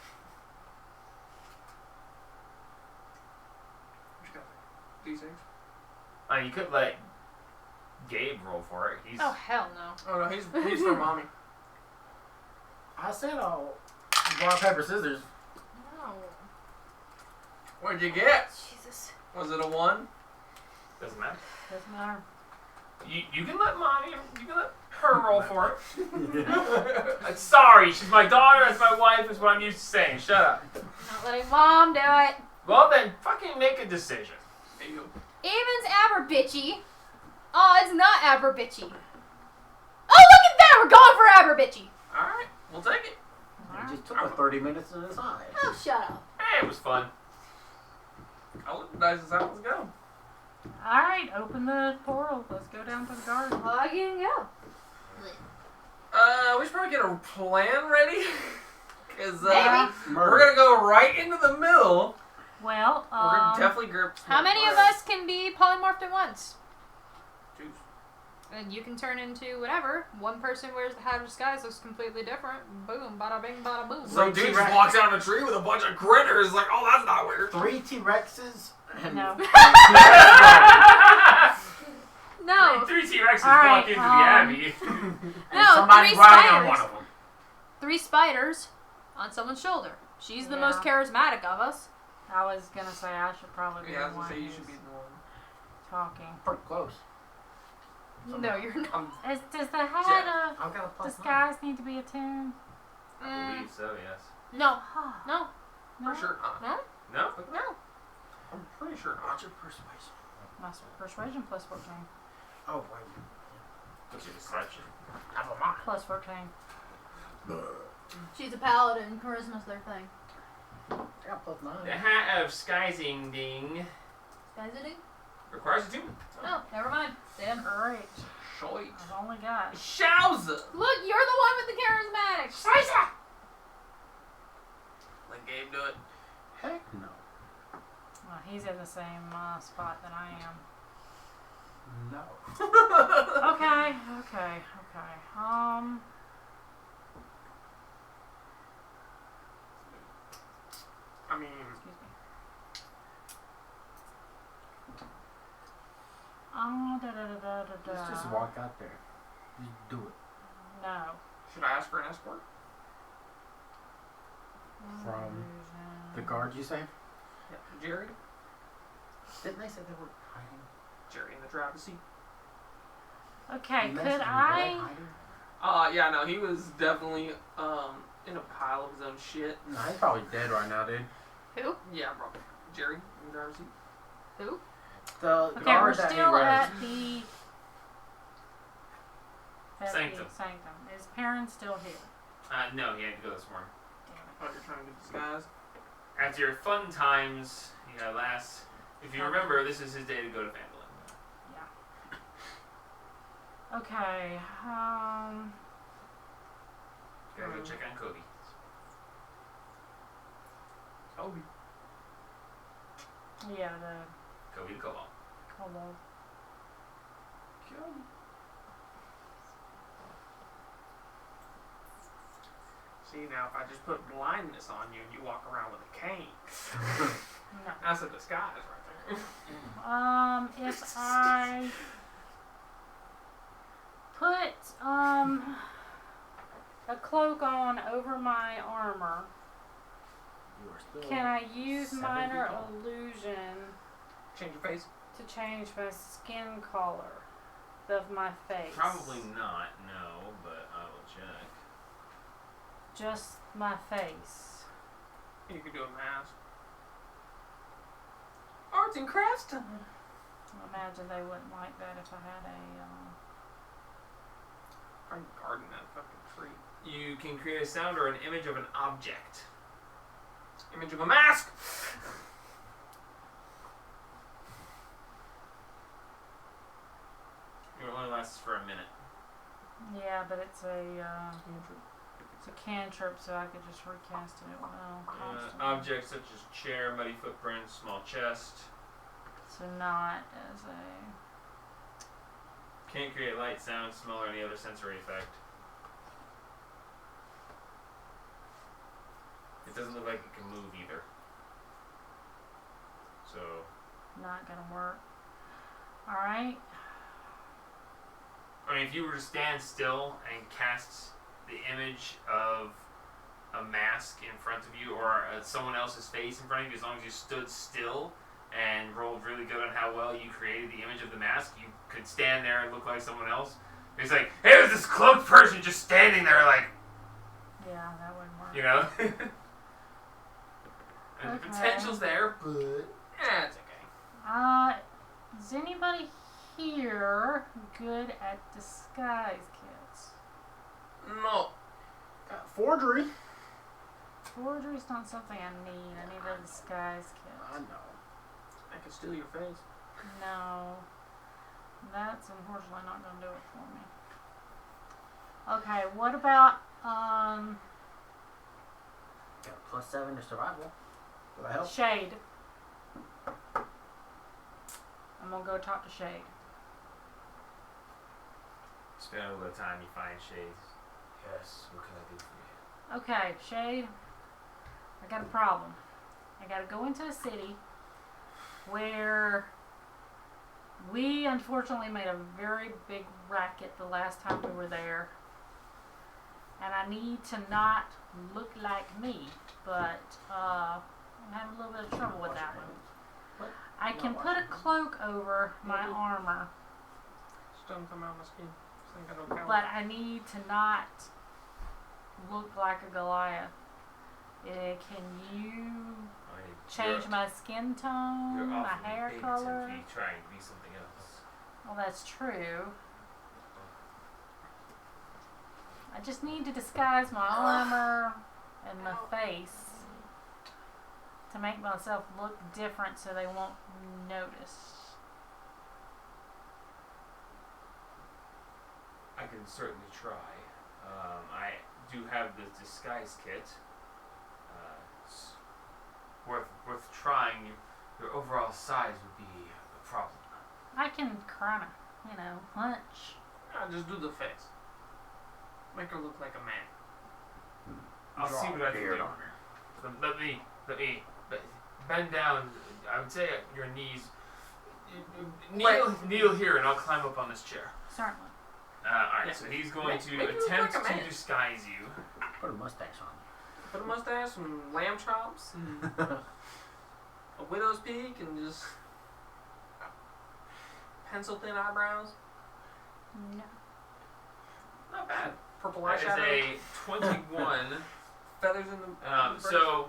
What you got there? D6? You could let Gabe roll for it. He's Oh hell no. Oh no, he's for mommy. I said I'll rock, paper, scissors. No. What'd you get? Jesus. Was it a 1? doesn't matter. Doesn't matter. You can let mommy. You can let her roll for it. Sorry, she's my daughter. It's my wife. Is what I'm used to saying. Shut up. Not letting mom do it. Well then, fucking make a decision. There you go. Even's Aberbitchy. It's not Aberbitchy. Oh, look at that! We're going for Aberbitchy. Alright, we'll take it. It just took her 30 minutes to decide. Oh, shut up. Hey, it was fun. I'll let the dice decide what's go. Alright, open the portal. Let's go down to the garden. Well, I can go. We should probably get a plan ready. Because Maybe. we're going to go right into the middle. Well, We're going to definitely grip some How many of plans. us can be polymorphed at once? Choose. And you can turn into whatever. One person wears the hat of disguise, looks completely different. Boom, bada bing, bada boom. So dude just walks out of a tree with a bunch of critters. Like, oh, that's not weird. 3 T-Rexes and No. No, Three T-Rexes All right, walk into the Abbey. no, somebody 3 riding on one spiders. of them. 3 spiders on someone's shoulder. She's the most charismatic of us. I was gonna say I should probably be Yeah, I the was one going to say you who's should be the one. talking. Pretty close. No, you're not. Does the hat I've got a of plus disguise need to be a 10? I believe so. Yes. No, no, No? For sure not. no, No. no. I'm pretty sure not. What's your persuasion? My persuasion plus 14. Oh, wait. What's your deception? Never mind. Plus 14. She's a paladin. Charisma's their thing. I got plus 9. The hat of skizing ding Guys, it? requires a 2. Oh, never mind. Damn. Great. Shoit. I've only got. Showza. Look, you're the one with the charismatic. Let Gabe do it. Heck no. Well, he's in the same spot that I am. No. Okay. I mean, Excuse me. Oh, Let's just walk out there. Just do it. No. Should I ask for an escort? From the guard, you say? Yeah. Jerry? Didn't they say they were hiding? Jerry in the driver's seat. Okay, You could mentioned, were they I? hiding? Yeah, no, he was definitely in a pile of his own shit. Nah, he's probably dead right now, dude. Who? Yeah, bro. Jerry in the driver's seat. Who? The Okay, we're guard that he still was. at the Sanctum. Sanctum. Is Perrin still here? No, he had to go this morning. Oh, you're trying to disguise. After your fun times, last. If you remember, this is his day to go to Phandalin. Yeah. Okay. Gotta go check on Kobe. Kobe. Yeah, the Kobe the Cobalt. kobold. Kobe. See, now if I just put blindness on you and you walk around with a cane, No. that's a disguise right there. If I put a cloak on over my armor, You are still can I use 7 minor feet tall. illusion Change your face. to change my skin color of my face? Probably not, no, but I will check. Just my face. You could do a mask. Arts and crafts time. I imagine they wouldn't like that if I had a. I'm guarding that fucking tree. You can create a sound or an image of an object. Image of a mask. It only lasts for a minute. Yeah, but it's a cantrip, so I could just recast it at will. constantly. Objects such as chair, muddy footprints, small chest. So not as a. Can't create light, sound, smell, or any other sensory effect. It doesn't look like it can move either. So, Not gonna work. Alright. I mean, if you were to stand still and cast the image of a mask in front of you or someone else's face in front of you, as long as you stood still and rolled really good on how well you created the image of the mask, you could stand there and look like someone else. It's like, hey, there's this cloaked person just standing there like, Yeah, that wouldn't work. you know? And the Okay. potential's there, but It's okay. Is anybody here good at disguise kits? No. Forgery. Forgery's not something I need. I need a disguise kit. I know. I can steal your face. No. That's unfortunately not gonna do it for me. Okay, what about, Got a +7 to survival. Will that help? Shade? I'm gonna go talk to Shade. spend a little bit of time, you find shades. Yes, what can I do for you? Okay, Shade, I got a problem. I gotta go into a city where we unfortunately made a very big racket the last time we were there. And I need to not look like me, but I'm having a little bit of trouble with that one. What? I can put a cloak over my armor, Just doesn't come out my skin. Just ain't got no count. but I need to not look like a Goliath. Can you change my skin tone, my hair color? If you try and be something else. Well, that's true. I just need to disguise my armor and my face to make myself look different so they won't notice. I can certainly try. I do have the disguise kit. It's worth trying. Your overall size would be a problem. I can kind of, hunch. Just do the face. Make her look like a man. I'll see what I can do. Let me bend down. I would say at your knees. Kneel here, and I'll climb up on this chair. Certainly. Alright, Yeah. so he's going Make to you look attempt like a to man. disguise you. Put a mustache on. Put a mustache and lamb chops and a widow's peak and just pencil thin eyebrows. No. Not bad. Purple That is eyeshadow. a 21. Feathers in the. He's like, we'll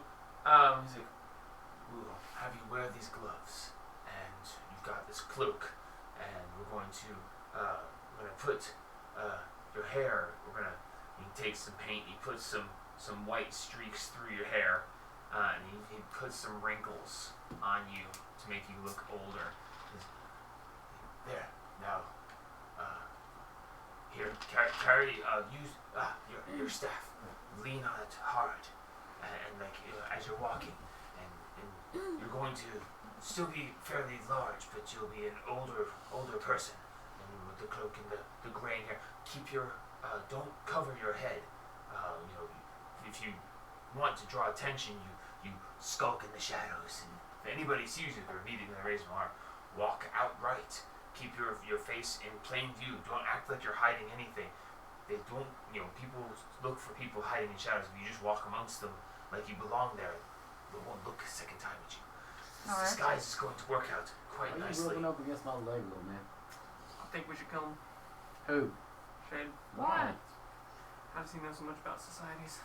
have you wear these gloves, and you've got this cloak, and we're going to put your hair. He takes some paint, he puts some white streaks through your hair, and he puts some wrinkles on you to make you look older. There, now, here, carry, use your staff, lean on it hard, and like as you're walking, and you're going to still be fairly large, but you'll be an older person, and with the cloak and the graying hair. Keep your, don't cover your head. If you want to draw attention, you skulk in the shadows, and if anybody sees you, they're immediately going to raise an arm. Walk outright. Keep your face in plain view. Don't act like you're hiding anything. They don't, people look for people hiding in shadows. If you just walk amongst them like you belong there, they won't look a second time at you. This Alright. disguise is going to work out quite Why are you nicely. rubbing up against my leg, little man? I think we should kill him. Who? Shade. Why? How does he know so much about societies?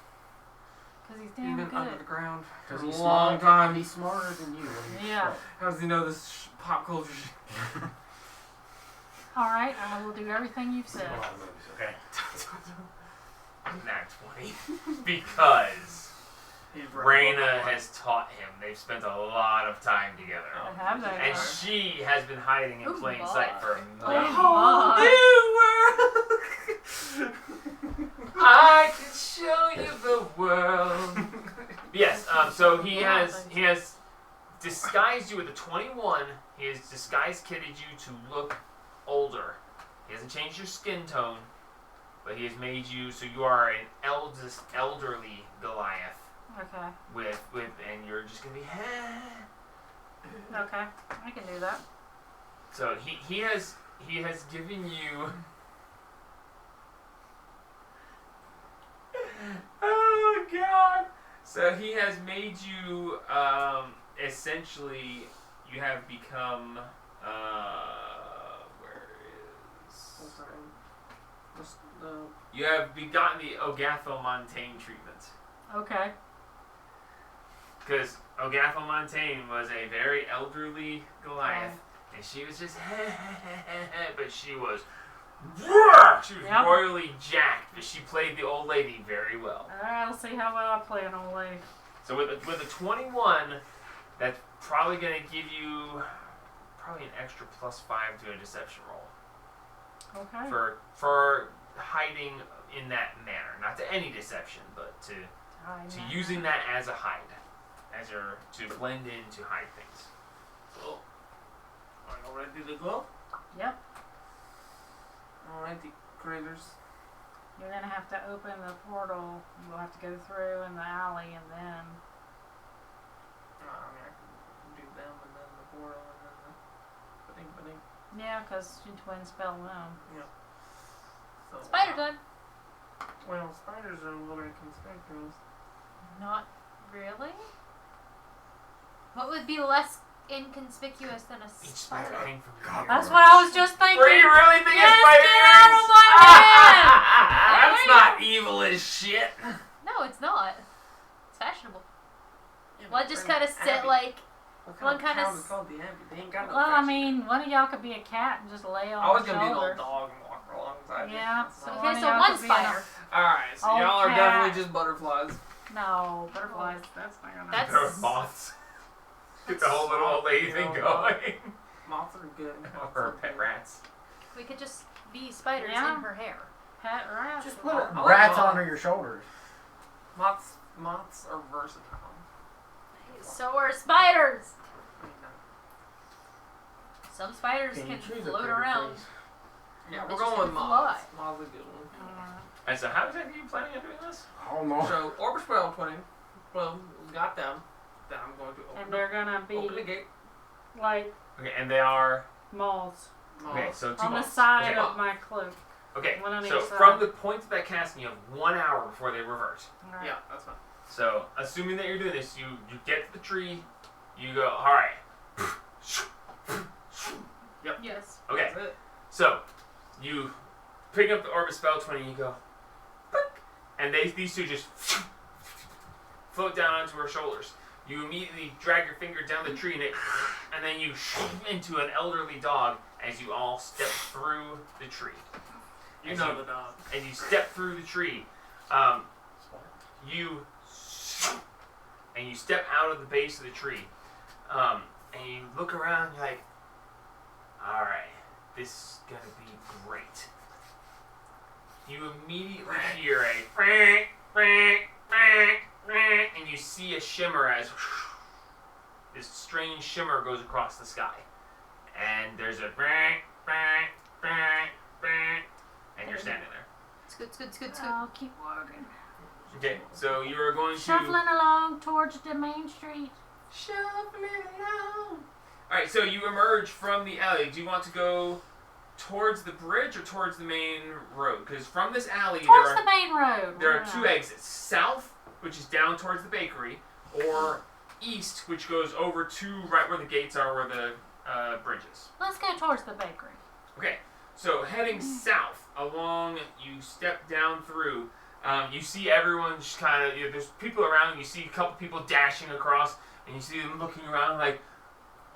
Because he's He's damn been under good. the ground for Because a he's long smart. time. He's smarter than you. What do you Yeah. expect? How does he know this pop culture shit? Alright, I will do everything you've said. Okay. Nat 20. Because He's Raina has taught him. They've spent a lot of time together. I have that. And she has been hiding in Oh, plain my. sight for Oh, many my. I can show you the world. Yes, so he has disguised you with a 21. He has disguise kitted you to look older. He hasn't changed your skin tone, but he has made you so you are an elderly Goliath Okay. with and you're just gonna be Okay. I can do that. So he has given you. Oh God! So he has made you essentially you have become where is you have begotten the Ogatho-Montaigne treatment. Okay. Because Ogatho-Montaigne was a very elderly Goliath, and she was just but she was Yep. royally jacked, but she played the old lady very well. Alright, let's see how well I play an old lady. So with a 21, that's probably going to give you probably an extra +5 to a deception roll Okay. for hiding in that manner. Not to any deception, but to using that as a hide, to blend in to hide things. So, are you ready to go? Yep. Alright, the critters. You're gonna have to open the portal. You'll have to go through in the alley and then. I can do them and then the portal and then the ba-ding. Yeah, because you twin spell them. So, Spider time. Well, spiders are little conspicuous. Not really. What would be less inconspicuous than a Each spider? spider hang from your That's what I was just thinking. Were you really thinking Yes, spider get out ears? of my head! That's not evil as shit. No, it's not. It's fashionable. Yeah, Well, but just they're kind of sit Abbey. like. What one kind of kinda town is called the Abbey? They ain't got no Well, I fashion. mean, one of y'all could be a cat and just lay on I was the gonna be an shoulder. old dog and walk alongside you. Yeah, That's so not- one Okay, of so y'all one could be an- spider. Alright, so Old y'all are cat. definitely just butterflies. No, butterflies. That's not gonna. That's- Throw moths. Get the whole little old lady thing Yeah. going. Moths are good. Moths Or are pet good. rats. We could just be spiders Yeah. in her hair. pet rats. Just or put something. like rats moths. onto your shoulders. Moths are versatile. So are spiders. I mean, Some spiders Can you can choose a float critter, around. please? yeah, They we're just going with can moths. fly. Moths are a good one. And so how exactly are you planning on doing this? Oh no. So, Orbish Spell 20. Well, we got them. Then I'm going to And open, they're gonna open the be gate. like Okay, and they are moths okay. Moths. So two on the moths. side Okay. of my cloak. Okay, One on so each side. from the point of that casting, you have 1 hour before they revert. Alright. Yeah, that's fine. So, assuming that you're doing this, you get to the tree, you go, alright. Yes. Okay, That's it. so you pick up the Orbit Spell 20 and you go, "Boop," and these two just float down onto her shoulders. You immediately drag your finger down the tree and then you into an elderly dog as you all step through the tree. You As know the dog. And you step through the tree. You step out of the base of the tree, and you look around. You're like, "All right, this is gonna be great." You immediately hear a and you see a shimmer as this strange shimmer goes across the sky, and there's a and you're standing there. Scoot, scoot, scoot, scoot. I'll keep walking. Okay, so you are going to Shuffling along towards the main street. shuffling along. All right, so you emerge from the alley. Do you want to go towards the bridge or towards the main road? Because from this alley, Towards the main road. there Why are not? two exits: south, which is down towards the bakery, or east, which goes over to right where the gates are, where the bridge is. Let's go towards the bakery. Okay, so heading south along, you step down through. You see everyone just kind of, there's people around. You see a couple people dashing across, and you see them looking around like,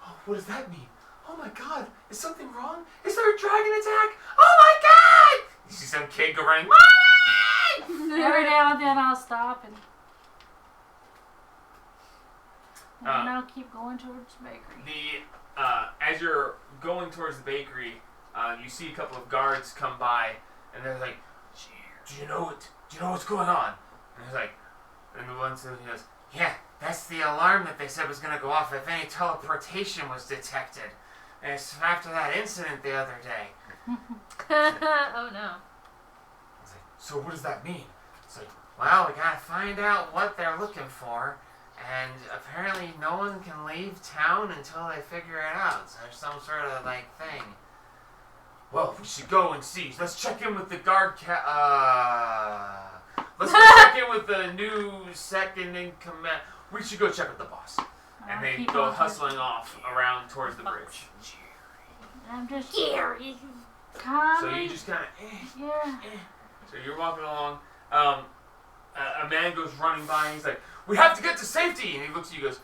"Oh, what does that mean? Oh my God, is something wrong? Is there a dragon attack? Oh my God!" You see some kid go running, "Mommy!" Every now and then I'll stop and I'll keep going towards the bakery. As you're going towards the bakery, you see a couple of guards come by, and they're like, Do you know what's going on?" And he's like, and the one says, he goes, Yeah, that's the alarm that they said was gonna go off if any teleportation was detected. And it's after that incident the other day. Oh no. I was like, "So what does that mean?" It's like, Well, we gotta find out what they're looking for. And apparently no one can leave town until they figure it out. So there's some sort of, thing. "Well, we should go and see. Let's check in with the guard let's go check in with the new second in command. We should go check with the boss." And I'll they keep go on hustling off around towards the bridge. I'm just Jerry. So calmly. you just kind of, Yeah. So you're walking along. A man goes running by and he's like, "We have to get to safety." And he looks at you and goes,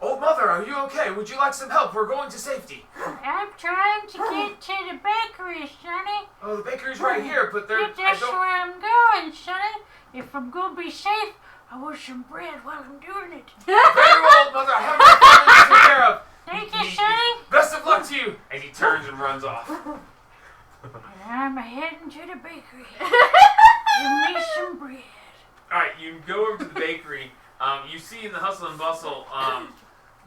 "Old mother, are you okay? Would you like some help? We're going to safety." I'm trying to get to the bakery, Sonny. "Oh, the bakery's right here, but I That's don't." where I'm going, Sonny. If I'm gonna be safe, I want some bread while I'm doing it. "Very well, mother. I have my family to take care of. Thank you, Sonny. Best of luck to you." And he turns and runs off. And I'm heading to the bakery. Give me some bread. All right, you go over to the bakery. You see in the hustle and bustle,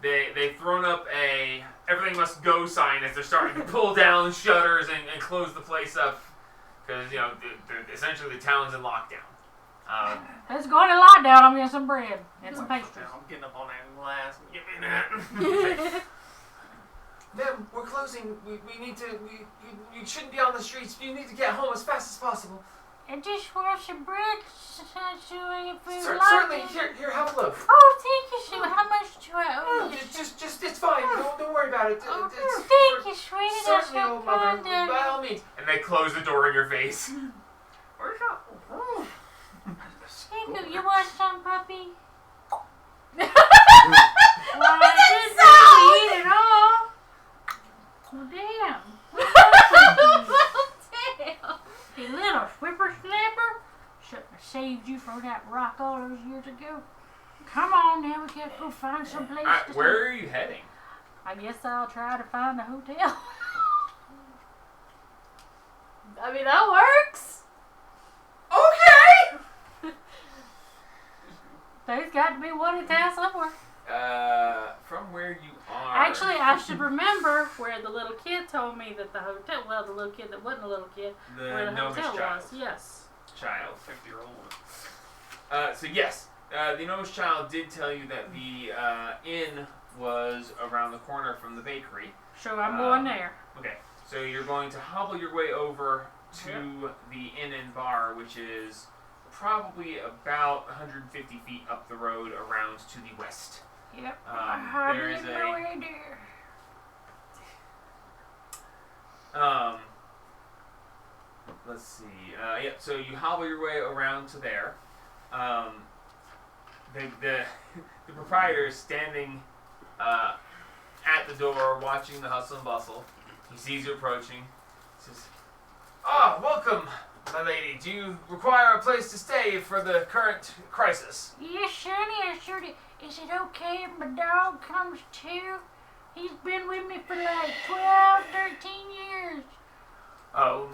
they've thrown up a "everything must go" sign as they're starting to pull down shutters and close the place up because essentially the town's in lockdown. Let's go to lockdown. I'm getting some bread and some pastries. I'm getting up on that glass and give me that. "Ma'am, we're closing. We need to. You shouldn't be on the streets. You need to get home as fast as possible." I just want some bread so I can food Certainly. lockdown. Here, have a loaf. Oh, thank you, sweetie. How much do I owe Oh, you? just it's fine. Don't worry about it. Oh, It's thank you, sweetie. That's certainly, so old mother. kind of By you. all means. And they close the door in your face. Where's your... Oh. Thank you. You want some, puppy? What Well, I is didn't that really eat it all. Well, damn. Damn. You little whippersnapper. Shouldn't have saved you from that rock all those years ago. Come on now, we gotta go find some place Alright, to where are you heading? I guess I'll try to find a hotel. I mean, that works. Okay! There's got to be one in town somewhere. From where you are. Actually, I should remember where the little kid told me that the hotel, well, the little kid that wasn't a little kid, where the the gnomish hotel child. was. Yes. Child. 50-year-old. So yes, the gnomish child did tell you that the inn was around the corner from the bakery. So I'm going there. Okay, So you're going to hobble your way over to the inn and bar, which is probably about 150 feet up the road around to the west. Yep. There is my way there. Let's see. Yep. So you hobble your way around to there. The proprietor is standing at the door, watching the hustle and bustle. He sees you approaching. He says, "Ah, welcome, my lady. Do you require a place to stay for the current crisis?" Yes, Sonny, I sure do. Is it okay if my dog comes too? He's been with me for like 12, 13 years.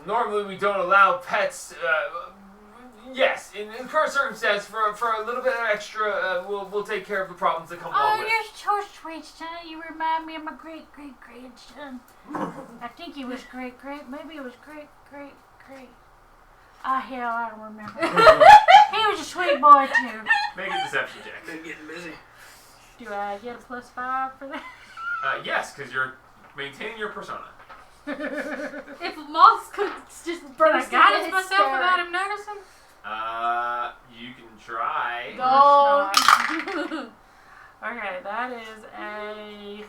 Normally we don't allow pets. Yes, in current circumstance, for a little bit of extra, we'll take care of the problems that come along with it. You're so sweet, Sonny. You remind me of my great-great-grandson. I think he was great-great. Maybe it was great-great-great. Ah, hell, I don't remember. He was a sweet boy, too. Make a deception check. Been getting busy. Do I get a +5 for that? Yes, because you're maintaining your persona. If Moss could just Can I burst guidance into myself hysterics. without him noticing? You can try. Go. Okay, that is a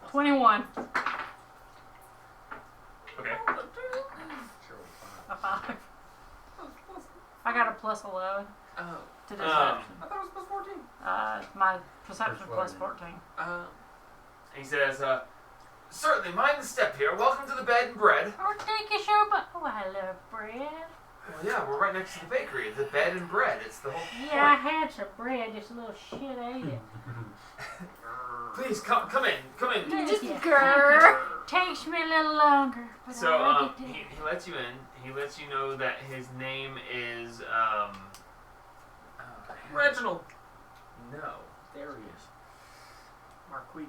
21. Okay. A 5. I got a +11 Oh, to deception. I thought it was plus 14. My perception Plus +14. He says, "Certainly, mind the step here. Welcome to the bed and bread." Oh, thank you so much. Oh, I love bread. Well, yeah, we're right next to the bakery. The bed and bread. It's the whole Yeah, I point. had some bread, just a little shit ate it. Please come in. Just Thank you. grrr. Takes me a little longer, but So I like it. he lets you in. He lets you know that his name is Reginald. no. There he is. Marquis.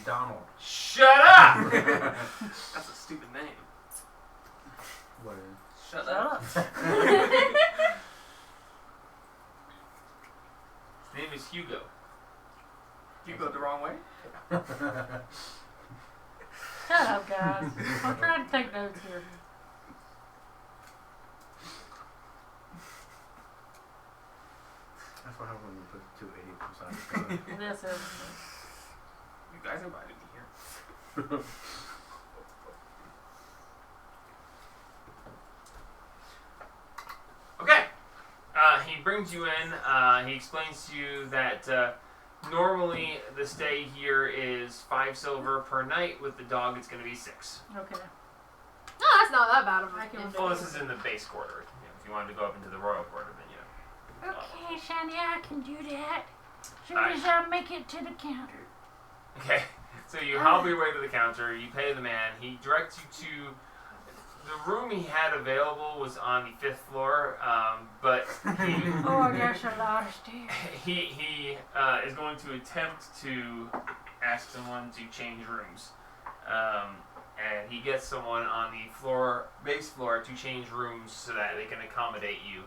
Donald. Shut up. That's a stupid name. What is? Shut Shut up. up. His name is Hugo. You go the wrong way? Shut up, guys. I'm trying to take notes here. That's what happens when you put two idiots beside each other. This is. You guys invited me here. Okay. He brings you in. He explains to you that normally the stay here is 5 silver per night. With the dog, it's going to be 6. Okay. No, that's not that bad of I can a do Well, this is in the base quarter. You know, if you wanted to go up into the royal quarter, then Okay, Sonny, I can do that. Soon Alright. as I make it to the counter. Okay. So you hobble your way to the counter. You pay the man. He directs you to the room he had available was on the 5th floor, but he Oh, there's a lot of stairs. he is going to attempt to ask someone to change rooms. And he gets someone on the base floor to change rooms so that they can accommodate you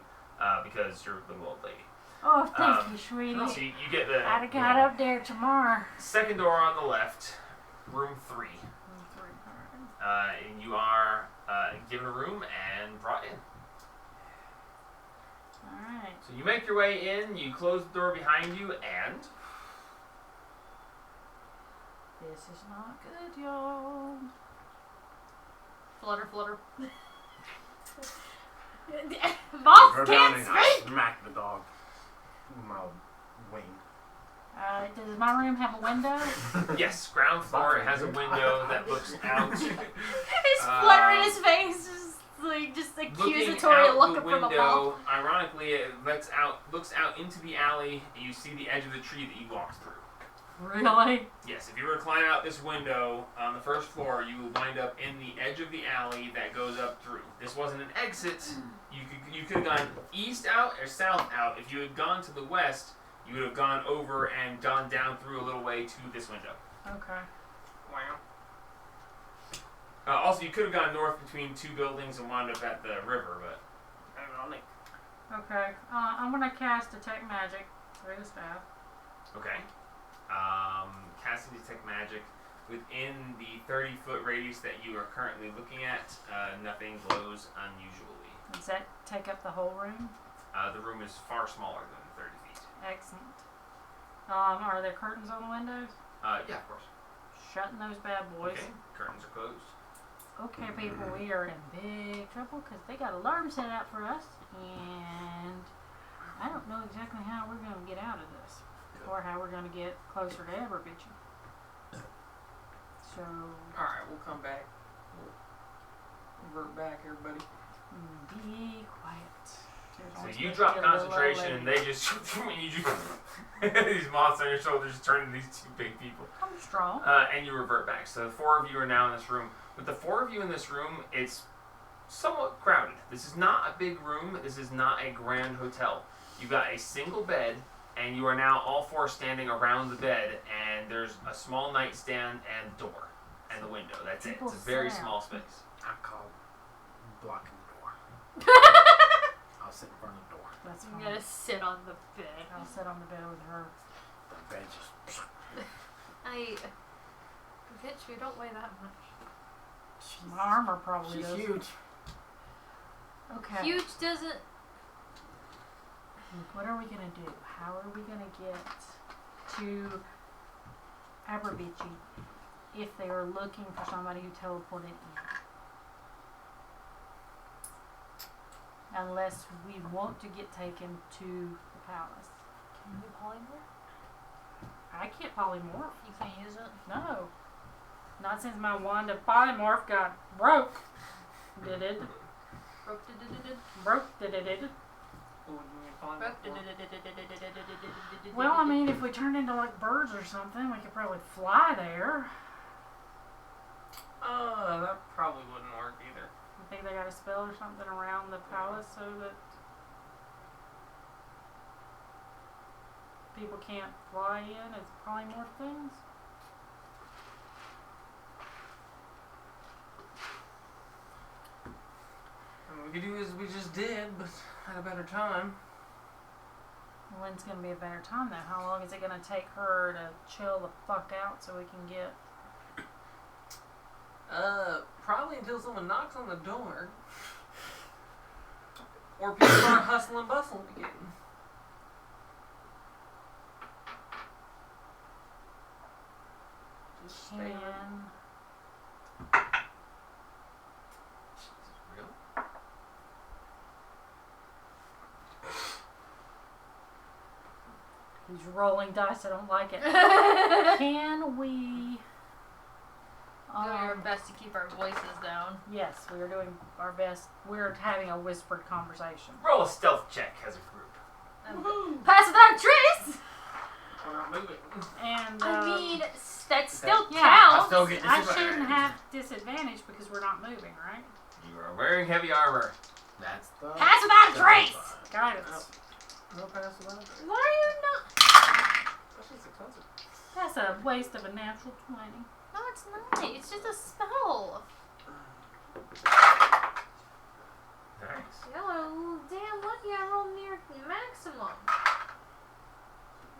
because you're the old lady. Oh, thank you, sweetie. So you get the I'd have got up there tomorrow. second door on the left, room 3. And you are given a room and brought in. Alright. So you make your way in, you close the door behind you, and This is not good, y'all. Flutter, flutter. Go Moss down can't and speak. smack the dog. with my wing. Does my room have a window? yes, ground floor. It has a window that looks out. He's fluttering his face, just accusatory looking out looking the for the window, ball. ironically, it looks out into the alley, and you see the edge of the tree that you walked through. Really? Yes, if you were to climb out this window on the first floor, you will wind up in the edge of the alley that goes up through. This wasn't an exit. You could have gone east out or south out. If you had gone to the west, you would have gone over and gone down through a little way to this window. Okay. Wow. Also, you could have gone north between 2 buildings and wound up at the river, but Ironic. Okay. I'm gonna cast Detect Magic through the staff. okay. Casting Detect Magic. within the 30-foot radius that you are currently looking at, nothing glows unusually. Does that take up the whole room? The room is far smaller than 30 feet. Excellent. Are there curtains on the windows? Yeah, of course. Shutting those bad boys. Okay, curtains are closed. Okay, people, we are in big trouble because they got alarms set out for us, and I don't know exactly how we're going to get out of this, or how we're going to get closer to Abbey. So, Alright, we'll come back. We'll revert back, everybody. be quiet. So you drop concentration, and they just you just these moths on your shoulders turn into these two big people. I'm strong. And you revert back. So the four of you are now in this room. With the four of you in this room, it's somewhat crowded. This is not a big room. This is not a grand hotel. You've got a single bed, and you are now all four standing around the bed, and there's a small nightstand and the door and the window. That's it. It's a very small space. I call blocking the door. I'll sit in front of the door. That's I'm fine. gonna sit on the bed. I'll sit on the bed with her. The bed just. Bitch, we don't weigh that much. My armor probably She's does. huge. Okay. Huge doesn't. What are we gonna do? How are we gonna get to Abbey if they are looking for somebody who teleported in? Unless we want to get taken to the palace. Can you polymorph? I can't polymorph. You can't use it? No. Not since my wand of polymorph got broke. Did it? Broke did. Broke did it? What would you mean fine? Broke Well, I mean, if we turned into like birds or something, we could probably fly there. That probably wouldn't work either. You think they got a spell or something around the palace so that people can't fly in as polymorph things? And we could do as we just did, but at a better time. When's gonna be a better time though? How long is it gonna take her to chill the fuck out so we can get? Probably until someone knocks on the door. Or people start hustling and bustling again. Just stay Can Real? he's rolling dice? I don't like it. Can we? Do our best to keep our voices down. Yes, we are doing our best. We're having a whispered conversation. Roll a stealth check as a group. Woohoo! Pass without a trace! We're not moving. And I mean, that still yeah, I counts. still get I disadvantage. shouldn't have disadvantage because we're not moving, right? You are wearing heavy armor. That's the. Pass without a trace! Guidance. No pass without it. Why are you not? That's just expensive. That's a waste of a natural 20. No, it's not. It's just a spell. Nice. Oh, damn lucky I rolled near maximum.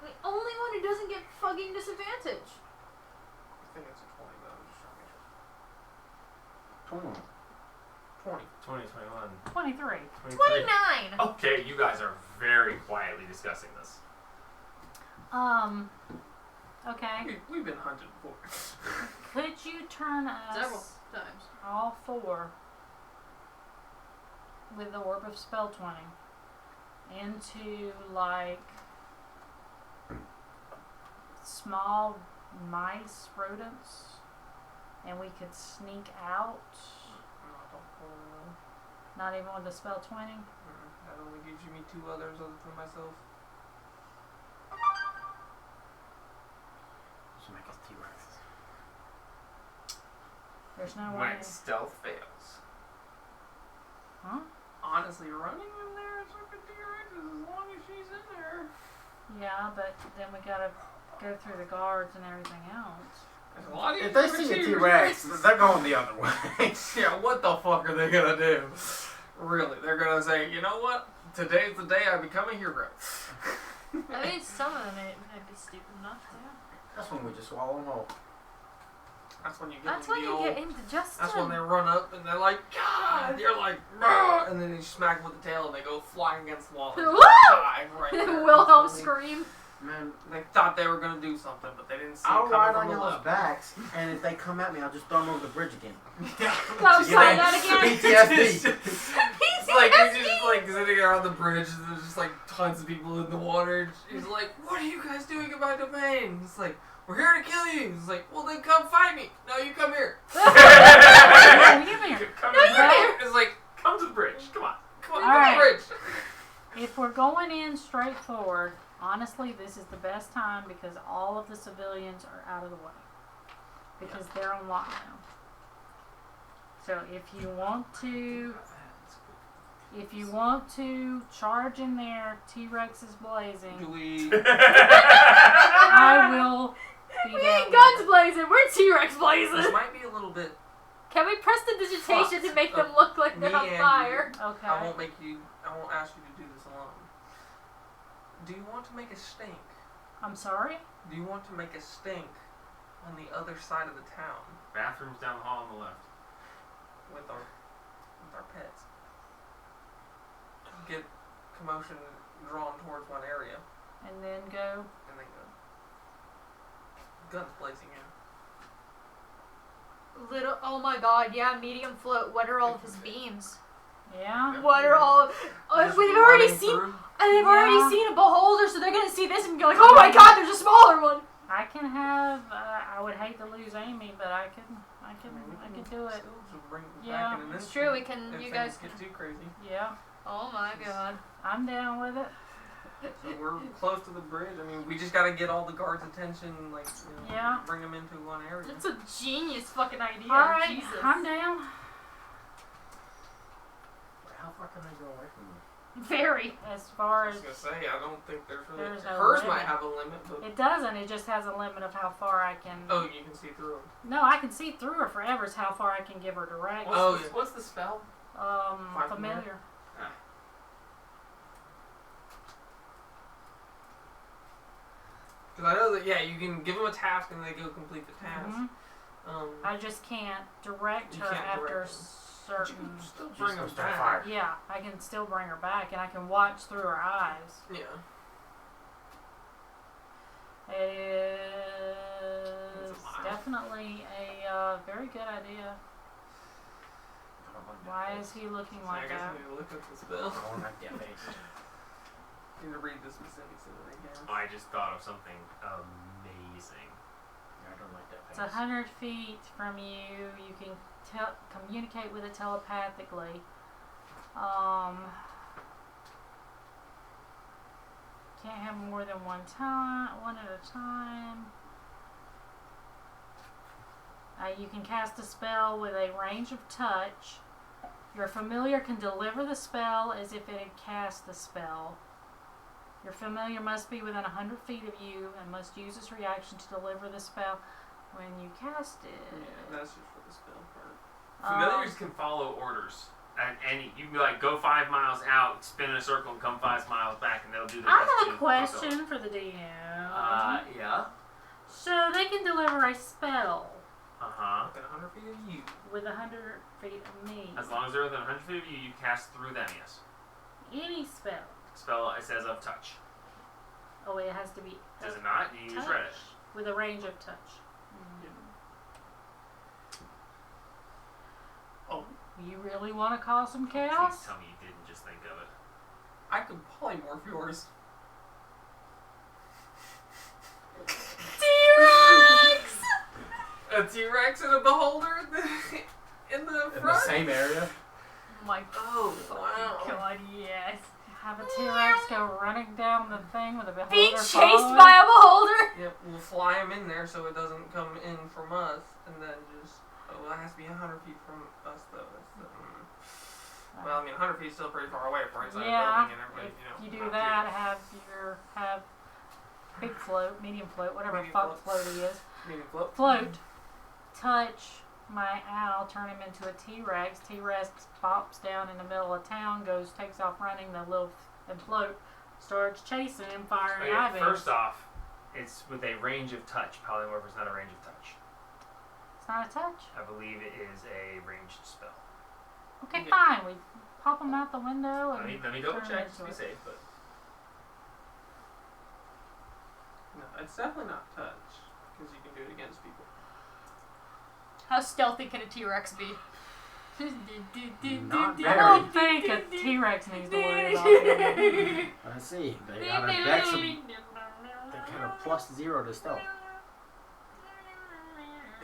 The only one who doesn't get fucking disadvantage. I think it's a 20, but I'm just trying to make 20. 20. 20, 21, 23. 23. 29! Okay, you guys are very quietly discussing this. Okay. We've been hunted before. Could you turn us Several times. all four with the Orb of Spell 20 into like small mice, rodents, and we could sneak out? No, I don't really know. Not even with the spell 20? That only gives you me 2 others other than myself. Should make us T-Rex. There's no way. When stealth fails. Huh? Honestly, running in there is like a T-Rex as long as she's in there. Yeah, but then we gotta go through the guards and everything else. There's a lot If they see a T-Rex, they're going the other way. Yeah, what the fuck are they gonna do? Really, they're gonna say, you know what? Today's the day I become a hero. I mean, some of them might be stupid enough to. That's when we just swallow them whole. That's when you get That's them when the you old. get into Justin. That's when they run up and they're like, God! You're like, "Bruh," and then you smack them with the tail and they go flying against the wall. And Woo! just die right there. Wilhelm scream. Man, They thought they were gonna do something, but they didn't see I'll it coming ride from on the y'all's left. backs, and if they come at me, I'll just throw them over the bridge again. I'm sorry, that again. PTSD. It's like you're just like sitting there on the bridge and there's just like tons of people in the water. He's like, what are you guys doing in my domain? It's like, we're here to kill you. He's like, well then come fight me. No, you come here. No, you here. Come No, to the you're bridge. here. It's like, Come to the bridge. Come on. come on, All come right. to the bridge. If we're going in straight forward, honestly, this is the best time because all of the civilians are out of the way. Because they're on lockdown. So if you want to charge in there, T-Rex is blazing. Do we? I will be We down ain't with guns it. blazing. We're T-Rex This blazing. might be a little bit. Can we press the digitation to make them Fuck. look like they're Me on and fire? Okay. I won't ask you to do this alone. Do you want to make a stink? I'm sorry? Do you want to make a stink on the other side of the town Bathrooms down the hall on the left. with our pets? Get commotion drawn towards one area And then go. and then go. Guns blazing in. Little. Oh my God! Yeah, medium float. What are all of his beams? Yeah? What are all? Just We've already running seen. through. And they've Yeah. already seen a beholder, so they're gonna see this and go like, "Oh my God, there's a smaller one." I can have. I would hate to lose Amy, but I can do it. Still just bring it Yeah, back in an It's instant true. We can. if You things guys. get too crazy. Yeah, Oh my God. I'm down with it. So we're close to the bridge. I mean, we just gotta get all the guards' attention, like, Yeah. bring them into one area. That's a genius fucking idea. All right, Jesus. I'm down. How far can I go away from them? Very. As far I as was gonna say, I don't think there's really. There's no Hers limit. might have a limit, but it doesn't. It just has a limit of how far I can. oh, you can see through them. No, I can see through her forever. Is how far I can give her direct. What's, Oh, the, yeah. what's the spell? Five Familiar. Because I know that you can give them a task and they go complete the task. Mhm. I just can't direct You her can't after direct them. But you certain. can still Just bring them go start back. fire. Yeah, I can still bring her back, and I can watch through her eyes. Yeah. It is That's a lot. definitely a very good idea. Why is he looking So I like guess that? I need to look up the spell. I want that face. Need to read the specifics of it again. I just thought of something amazing. I don't like that It's face. 100 feet from you. You can communicate with it telepathically. Can't have more than one at a time. You can cast a spell with a range of touch. Your familiar can deliver the spell as if it had cast the spell. Your familiar must be within 100 feet of you and must use its reaction to deliver the spell when you cast it. Yeah, that's just for the spell part. Familiars can follow orders. And you can be like, go 5 miles out, spin in a circle, and come 5 miles back, and they'll do their I best have a to fulfill. question for the DM. Yeah. So they can deliver a spell Within 100 feet of you. with 100 feet of me. As long as they're within 100 feet of you, you cast through them, yes. Any spell. Spell, it says of touch. Oh, it has to be Does it not? You just read it. with a range of touch. Oh. You really want to cause some Please chaos? tell me you didn't just think of it. I could polymorph yours. T-Rex. A T-Rex and a beholder in the In the front? same area? Oh my Oh, wow. God, yes. Have a T-Rex go running down the thing with a beholder Being chased following? by a beholder. Yep, we'll fly him in there so it doesn't come in from us, and then just. Oh, well, it has to be 100 feet from us, though. That's the, well, I mean, 100 feet is still pretty far away from inside a Yeah, building, and everybody, if you do not that, have big float, medium float, whatever Medium fuck float he is. too. Medium float. Float, touch my owl, turn him into a T-Rex. T-Rex pops down in the middle of town, takes off running, and float starts chasing him, firing eye beams. First off, it's with a range of touch. Polymorph is not a range of touch. It's not a touch. I believe it is a ranged spell. Okay, Okay. fine. We pop them out the window and Let me double turn check into to be it. safe, but No, it's definitely not touch because you can do it against people. How stealthy can a T-Rex be? Not I very. don't think a T-Rex needs to worry about it. I see. They got a dex of, they got a +0 to stealth.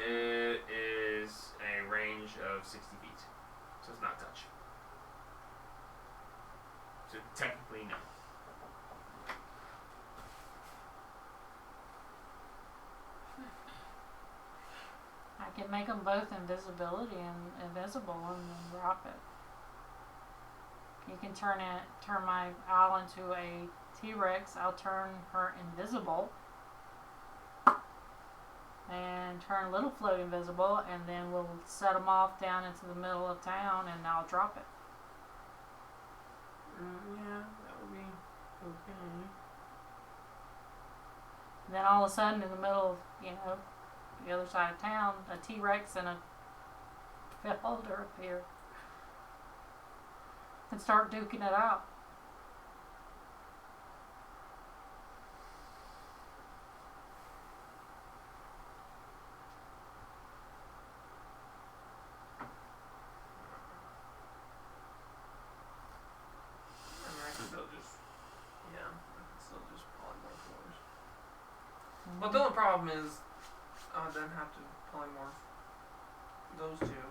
it is a range of 60 feet, so it's not touch. So technically, no. I can make them both invisibility and invisible and then drop it. You can turn my owl into a T-Rex. I'll turn her invisible and turn Little Float invisible, and then we'll set them off down into the middle of town, and I'll drop it. Yeah, that would be okay. And then all of a sudden, in the middle of the other side of town, a T-Rex and a beholder appear and start duking it out. I mean, I can still just, I can still just polymorph yours. But the only problem is, I would then have to polymorph those two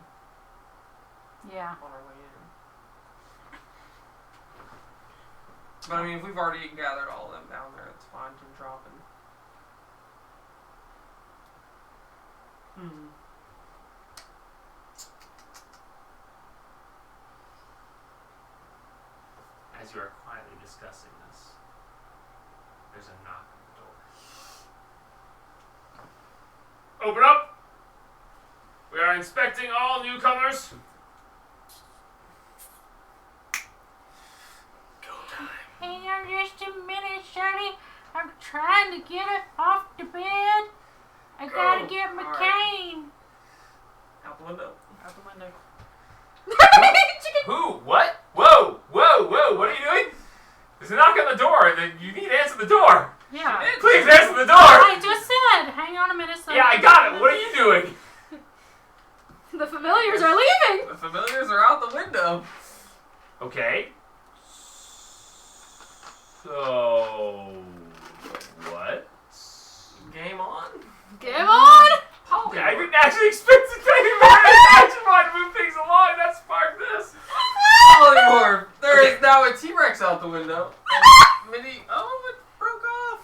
Yeah. on our way in. But I mean, if we've already gathered all of them down there, it's fine to drop in. As you are quietly discussing this, there's a knock on the door. Open up! We are inspecting all newcomers. Hang on just a minute, Shirley. I'm trying to get it off the bed. I gotta get my Alright. cane. Out the window. Out the window. Who? What? Whoa! Whoa! Whoa! What are you doing? There's a knock on the door. You need to answer the door. Yeah. Please answer the door. I just said, hang on a minute. So Yeah, I got it. What are you doing? The familiars are leaving. The familiars are out the window. Okay. So what? Game on. Game on. Okay, I didn't actually expect to take advantage action to move things along. That sparked this. Polymorph. There is Okay. now a T-Rex out the window. And Minnie, it broke off.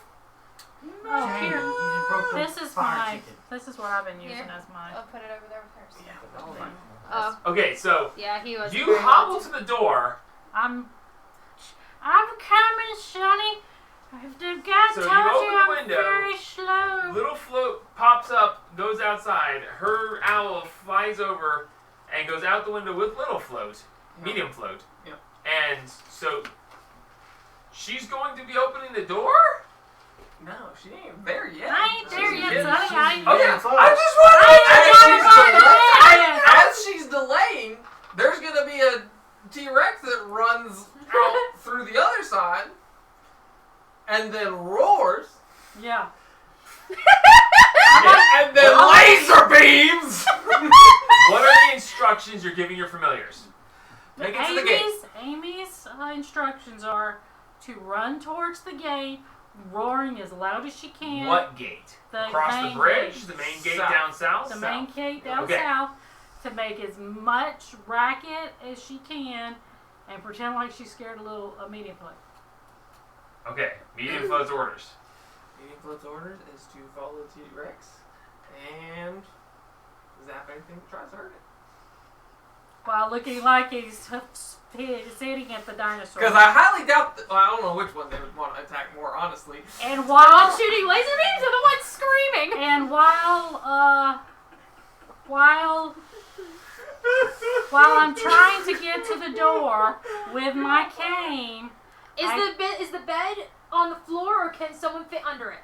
Oh, Jane, here. you just broke the This is fire my. chicken. This is what I've been using Here. as my. I'll put it over there with hers. Oh, Okay, so yeah, he was. you hobble to the door. I'm coming, Sonny. The guy So you told open you the I'm window. very slow. Little Float pops up, goes outside. Her owl flies over and goes out the window with Little Float, Medium Float. Yep. And so she's going to be opening the door? No, she ain't there yet. I ain't there She's yet, getting- Sonny. I ain't Okay, Yeah, close. I just want to As she's delaying, there's gonna be a T-Rex that runs out through the other side and then roars Yeah. and then laser beams. What are the instructions you're giving your familiars? Make it to the gate. Amy's instructions are to run towards the gate, roaring as loud as she can. What gate? The Across the main bridge? gate. The main gate South. down south? The main gate down Okay. south, to make as much racket as she can, and pretend like she's scared a little immediately. Okay, Medium Float's orders. Medium Float's orders is to follow the T-Rex and zap anything that tries to hurt it. While looking like he's sitting at the dinosaur. Because I highly doubt that, well, I don't know which one they would want to attack more, honestly. And All while shooting laser beams are the ones screaming. and while I'm trying to get to the door with my cane, Is the bed on the floor, or can someone fit under it?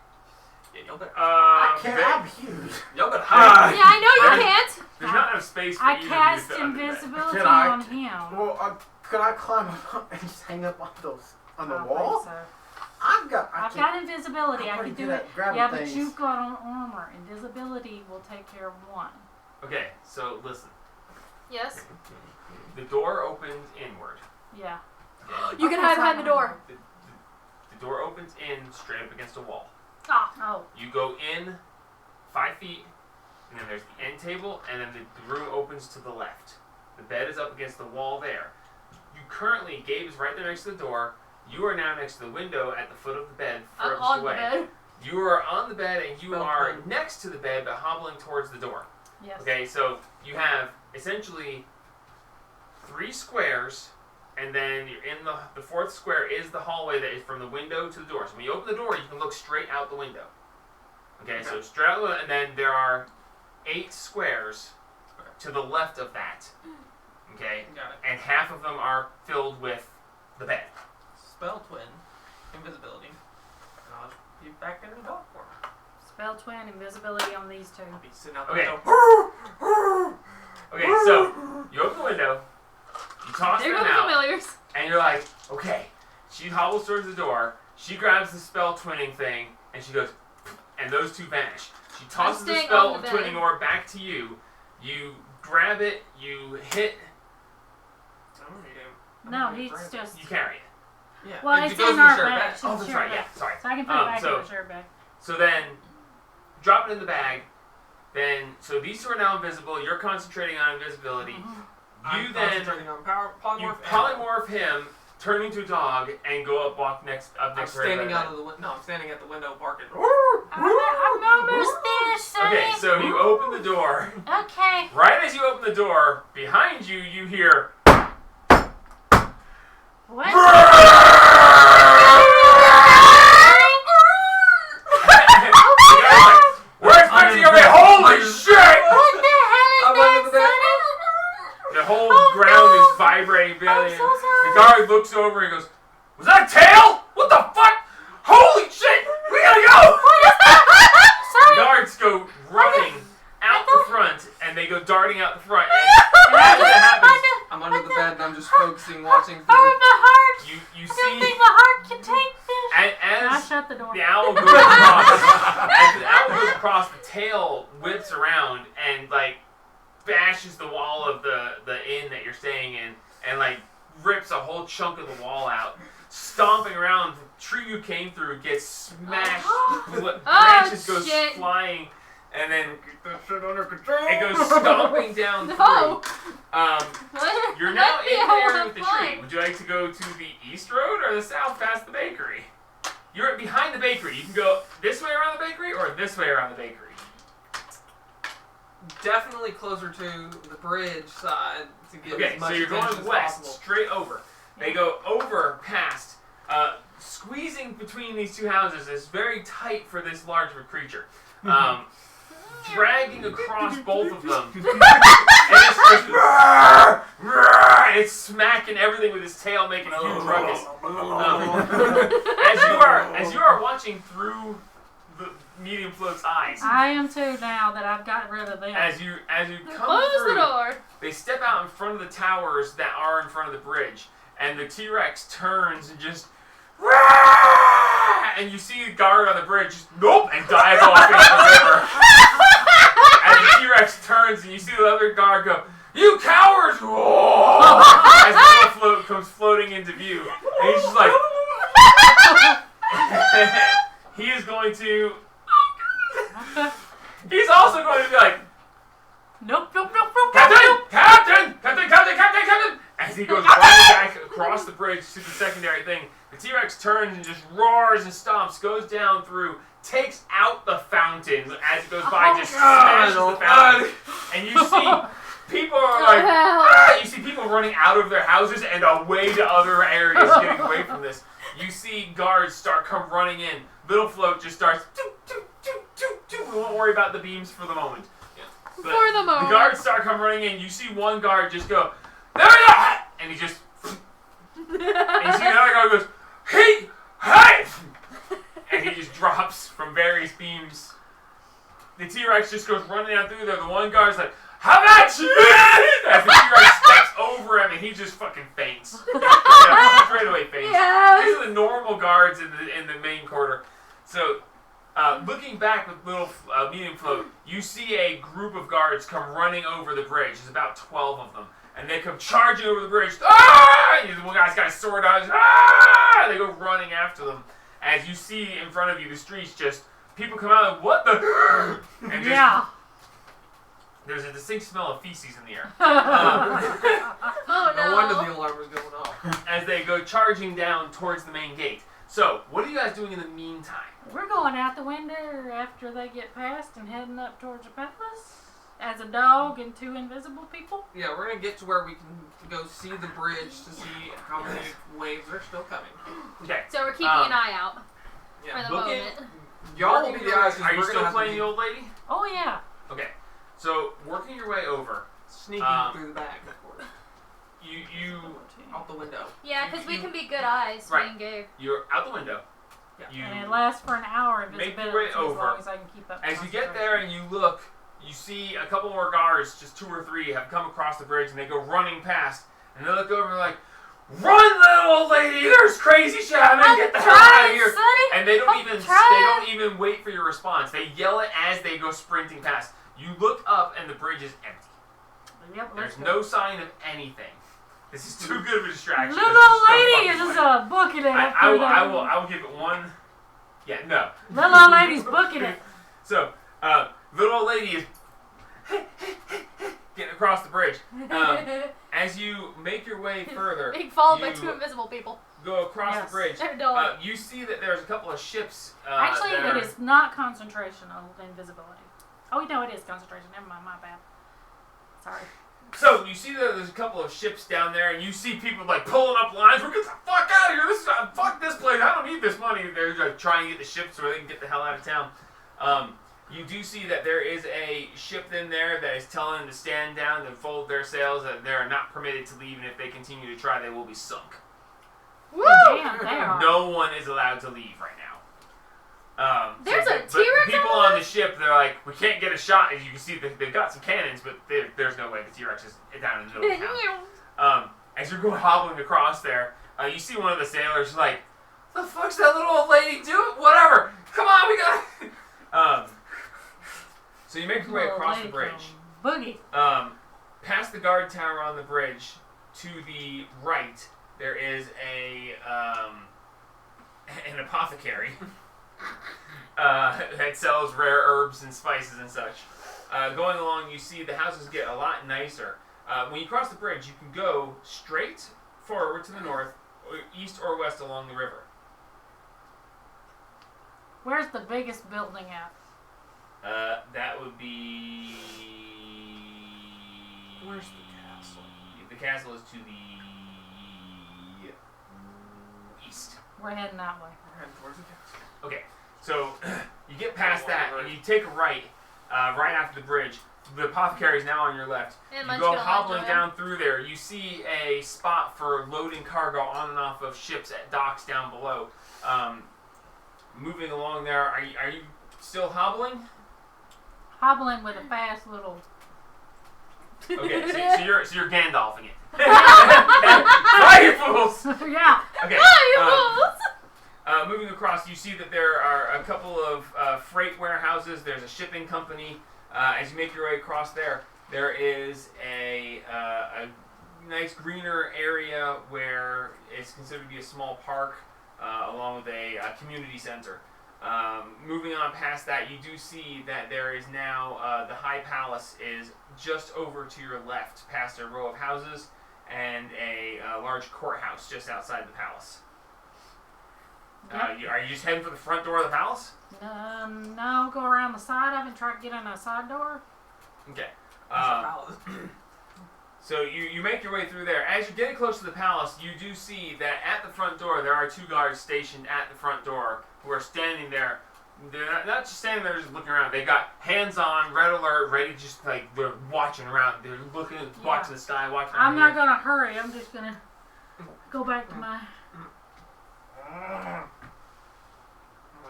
Yeah, y'all better. I can't. I'm huge. Y'all better hide. Yeah, I know you There's- can't. There's not enough space for I either of you cast to fit under that. invisibility Can I- on him. Well, could I climb up and just hang up on the I don't wall? think so. I've I've got invisibility. I pretty can do good it. at grabbing Yeah, but things. you've got on armor. Invisibility will take care of one. Okay, so listen. Yes. The door opens inward. Yeah. Okay? You can hide behind the door. The door opens in straight up against a wall. Oh. You go in 5 feet, and then there's the end table, and then the room opens to the left. The bed is up against the wall there. You currently, Gabe is right there next to the door. You are now next to the window at the foot of the bed, I'm furthest on the away. bed. You are on the bed, and you Spell are twin. next to the bed, but hobbling towards the door. Yes. Okay, so you have essentially 3 squares, and then you're in the fourth square is the hallway that is from the window to the door. So when you open the door, you can look straight out the window. Okay, so straight out the window, and then there are 8 squares to the left of that. Okay, Got it. and half of them are filled with the bed. Spell twin, invisibility, and I'll just be back in the dog form. Spell twin, invisibility on these two. I'll be sitting out the Okay. window. Okay, so you open the window, you toss There them go the out. familiars. And you're like, okay. She hobbles towards the door. She grabs the spell twinning thing, and she goes, and those two vanish. She tosses the staying spell on the twinning bed. orb back to you. You grab it. You hit. I don't need him. No, he's just. You carry it. Yeah. Well, it it's goes in the our shirt bag. back. She's Oh, that's shirt right. bag. Yeah, sorry. So I can put it back so- in the shirt bag. So then, drop it in the bag. Then, so these two are now invisible. You're concentrating on invisibility. Mm-hmm. You then concentrating on you polymorph. polymorph him, turn into a dog, and go up walk next up I'm next to her standing bed. out of the window. No, I'm standing at the window barking. I'm almost there, Sonny. Okay, so you open the door. Okay. Right as you open the door, behind you, you hear. What? We're expecting you! Holy shit! What the hell is I'm under the that, bed. The whole ground is vibrating. I'm so sorry. The guard looks over and goes, "Was that a tail? What the fuck? Holy shit! We gotta go!" The guards go running out the front, and they go darting out the front. And as that happens, I'm under the bed and I'm just focusing, watching Oh, through. the heart. you I don't see think the heart can take this. I as shut the door. the owl goes across, as the owl goes across, the tail whips around and like bashes the wall of the inn that you're staying in, and like rips a whole chunk of the wall out. Stomping around, the tree you came through gets smashed. Branches go shit. flying, and then Get that shit under control. it goes stomping down No. through. You're now Let me in have there one with the fun. tree. Would you like to go to the east road or the south past the bakery? You're behind the bakery. You can go this way around the bakery or this way around the bakery. Definitely closer to the bridge side to get Okay, as much so you're attention going as west, possible. straight over. They go over past, squeezing between these two houses is very tight for this large of a creature. Dragging across both of them. And it's just, and it's smacking everything with his tail, making a huge ruckus. As you are watching through the medium float's eyes, I am too now that I've got rid of them. as you come Close through, the door. they step out in front of the towers that are in front of the bridge, and the T-Rex turns and just, and you see the guard on the bridge just nope and dive off into the river. As the T-Rex turns and you see the other guard go, "You cowards!" As the little float comes floating into view, and he's just like, he is going to. He's also going to be like, Nope. Captain! As he goes running back across the bridge to the secondary thing, the T-Rex turns and just roars and stomps, goes down through, takes out the fountain as it goes by, just smashes the fountain. And you see people are like, ah! You see people running out of their houses and away to other areas, getting away from this. You see guards come running in. Little float just starts. We won't worry about the beams for the moment. But For the moment. the guards start come running in. You see one guard just go, "There we go!" And he just. And you see another guard goes, "Hey! Hey!" And and he just drops from various beams. The T-Rex just goes running down through there. The one guard's like, "How about you?" As the T-Rex steps over him, and he just fucking faints. Straight away faints. Yes. These are the normal guards in the main quarter. So, looking back with little medium float, you see a group of guards come running over the bridge. There's about 12 of them. And they come charging over the bridge. Ah! And the one guy's got his sword out. Ah! They go running after them. As you see in front of you, the streets just, people come out and what the? And just, there's a distinct smell of feces in the air. Oh no. No wonder the alarm was going off. As they go charging down towards the main gate. So, what are you guys doing in the meantime? We're going out the window after they get past and heading up towards the palace as a dog and 2 invisible people. Yeah, we're gonna get to where we can go see the bridge to see how many waves are still coming. Okay. So we're keeping an eye out for Yeah. the looking- moment. Y'all will be the eyes. 'cause Are you we're still gonna have to playing be the old lady? Oh yeah. Okay. So, working your way over, sneaking through the back, of course, you out the window. Yeah, because we can be good eyes. Right. Me and Gabe. you're out the window. Yeah. You And it lasts for an hour make your invisibility way as over. long as I can keep up. As you get there and you look, you see a couple more guards, just 2 or 3, have come across the bridge and they go running past. And they look over and they're like, "Run, little old lady! There's crazy shit happening! Get the hell out of here!" Sonny. And they don't I'm even trying. wait for your response. They yell it as they go sprinting past. You look up and the bridge is empty. Yep, There's let's go. no sign of anything. This is too good of a distraction. Little This is old so lady fucking is just funny. booking it. I up through there. will give it 1. Yeah, no. Little old lady's booking it. So, little old lady is getting across the bridge. As you make your way further, Being followed by you 2 invisible people. go across Yes. the bridge. They're dog. You see that there's a couple of ships. Actually, that it are- is not concentration on invisibility. Oh, no, it is concentration. Never mind, my bad. Sorry. So you see that there's a couple of ships down there, and you see people like pulling up lines. We're getting the fuck out of here! Fuck this place! I don't need this money. They're like, trying to get the ships so they can get the hell out of town. You do see that there is a ship in there that is telling them to stand down and fold their sails. That they are not permitted to leave, and if they continue to try, they will be sunk. Woo! Damn, they are. No one is allowed to leave right now. There's a but T-Rex people on on the ship, they're like, we can't get a shot. As you can see, they've got some cannons, but there's no way the T-Rex is down in the middle of town. As you're going hobbling across there, you see one of the sailors like, "The fuck's that little old lady doing? Whatever. Come on, we got." So you make your way Little across the lady bridge, Boogie. past the guard tower on the bridge. To the right, there is an apothecary. That sells rare herbs and spices and such. Going along, you see the houses get a lot nicer. When you cross the bridge, you can go straight forward to the north, or east or west along the river. Where's the biggest building at? That would be... Where's the castle? The castle is to the east. We're heading that way. We're heading towards the castle. Okay, so you get past that and you take a right, right after the bridge. The apothecary is now on your left. And You Munchkin go will hobbling enjoy down through there. You see a spot for loading cargo on and off of ships at docks down below. Moving along there, are you still hobbling? Hobbling with a fast little. Okay, so you're Gandalfing it. Fly, you fools! Yeah. Okay. Oh, Moving across, you see that there are a couple of freight warehouses. There's a shipping company. As you make your way across there, there is a nice greener area where it's considered to be a small park, along with a community center. Moving on past that, you do see that there is now the High Palace is just over to your left, past a row of houses and a large courthouse just outside the palace. Are you just heading for the front door of the palace? No, go around the side of it and try to get in a side door. Okay. That's a palace. So you make your way through there. As you're getting close to the palace, you do see that at the front door there are 2 guards stationed at the front door who are standing there. They're not just standing there just looking around. They got hands on, red alert, ready, just like they're watching around. They're looking, watching the sky, watching. I'm not gonna hurry. I'm just gonna go back to my.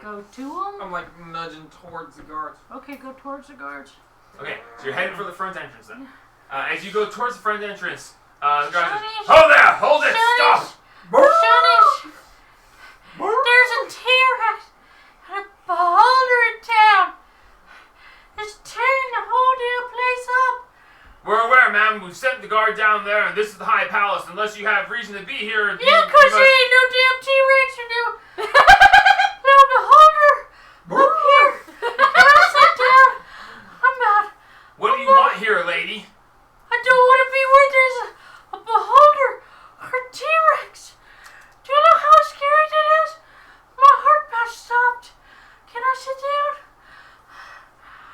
go to them? I'm like nudging towards the guards. Okay, go towards the guards. Okay, so you're heading for the front entrance then. As you go towards the front entrance, the guard says, Shunish. "Hold there! Hold it! Stop!" Shunish! There's a T-Rex and a beholder in town. It's tearing the whole damn place up. We're aware, ma'am. We've sent the guard down there, and this is the High Palace. Unless you have reason to be here, Yeah, 'cause there ain't no damn T-Rex or no beholder up here. Can I sit down? What do you want here, lady? I don't want to be where there's a beholder or a T-Rex. Do you know how scary that is? My heart about stopped. Can I sit down?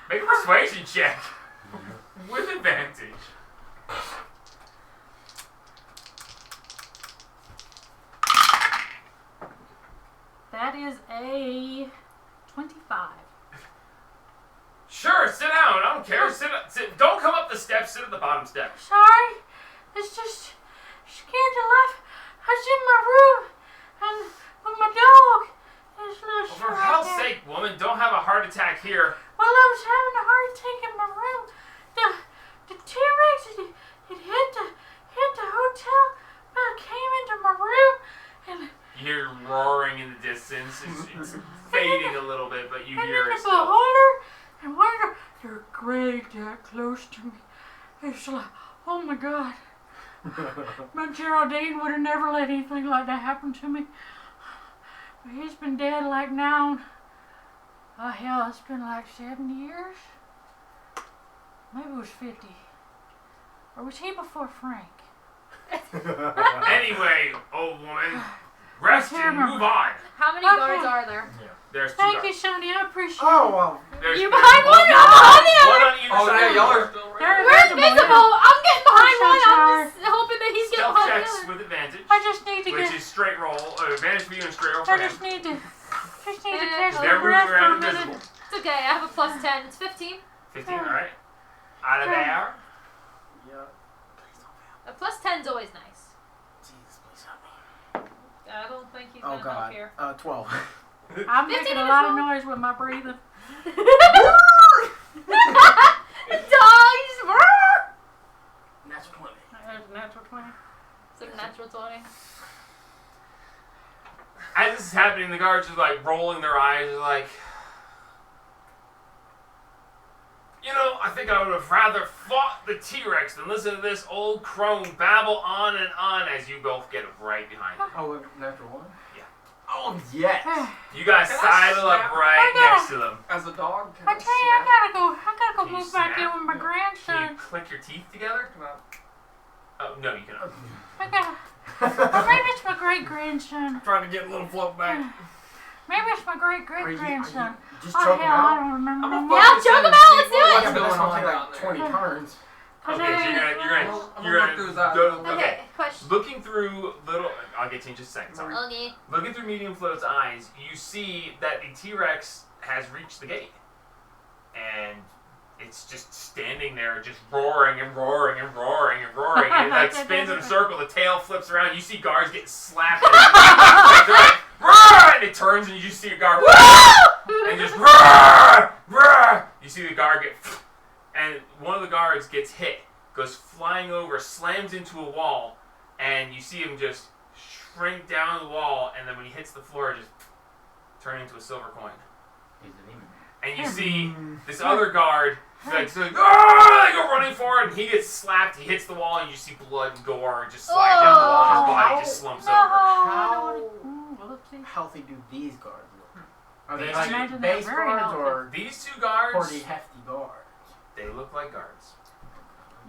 Make a persuasion check with advantage. That is a 25. Sure, sit down. I don't care. Sit. Don't come up the steps. Sit at the bottom step. Sorry, it's just scared to laugh. I was in my room and with my dog. His little For short hell's hair. sake, woman, don't have a heart attack here. Well, I was having a heart attack in my room. The T-Rex it hit the hotel, but it came into my room and You hear roaring in the distance. It's fading a little bit, but you and hear then it the still. beholder and one of they're great that close to me. It's like, oh my God. My Geraldine would have never let anything like that happen to me. But he's been dead like now. Oh hell, it's been like 70 years. Maybe it was 50. Or was he before Frank? Anyway, old woman, rest and move on. How many Okay. guards are there? There's two Thank you, guards. Sonny. I appreciate Oh, it. well. There's You behind one? I'm behind the other. one on either Oh side. yeah, of the y'all door. are still They're right. We're invisible, invisible. I'm getting behind I'm one. so I'm just hoping that he's getting Stealth behind the checks other. with advantage, I just need to which get. is straight roll. Advantage for you and straight roll for I him. just need to Yeah. catch my They're moving breath for a around minute. invisible. It's okay. I have a plus 10. It's 15. 15, alright. Out of there. Yeah. A plus 10's always nice. Jesus, please help me. I don't think he's Oh gonna help God. here. 12. I'm 15 making a is lot of full. noise with my breathing. The dog just. Natural 20. There's a natural 20. It's a natural 20. As this is happening, the guards are like rolling their eyes, they're like, you know, I think I would have rather fought the T-Rex than listen to this old crone babble on and on as you both get right behind him. Oh, natural 1? Yeah. Oh, yes. You guys Can I sidle up snap? right I gotta- next to them. As a dog, can I tell you, I snap? gotta go Can you move back snap? in with my Yeah. Can grandson. you click your teeth together? Can I- Oh, no, you cannot. I gotta. Or maybe it's my great grandson. Trying to get a little float back. Maybe it's my great Are you grandson. just Oh choking hell, I out? don't remember. I'm a no more. Yeah, choke him out. Let's do What's it. Yeah, but that's going gonna on take down like there? 20 turns. Okay, so you're I'm gonna look through his eyes. okay. Okay, question. Looking through little, I'll get to you in just a second, sorry. Okay. Looking through Medium Float's eyes, you see that the T-Rex has reached the gate. And it's just standing there, just roaring and roaring and roaring and roaring. And it like spins in a circle, the tail flips around, you see guards getting slapped. They're like, "Roar!" And it turns and you just see a guard and just roar, roar. You see the guard get, and one of the guards gets hit, goes flying over, slams into a wall, and you see him just shrink down the wall, and then when he hits the floor, just turn into a silver coin. He's a demon. And you see this other guard, like, "Ah!" They go running for it, and he gets slapped, he hits the wall, and you see blood and gore just slide down the wall, and his body just slumps No, over. I don't wanna. Whoopsie. Healthy do these guards look? Are they These like imagine they're base very guards healthy. or These two guards, pretty hefty guards? they look like guards.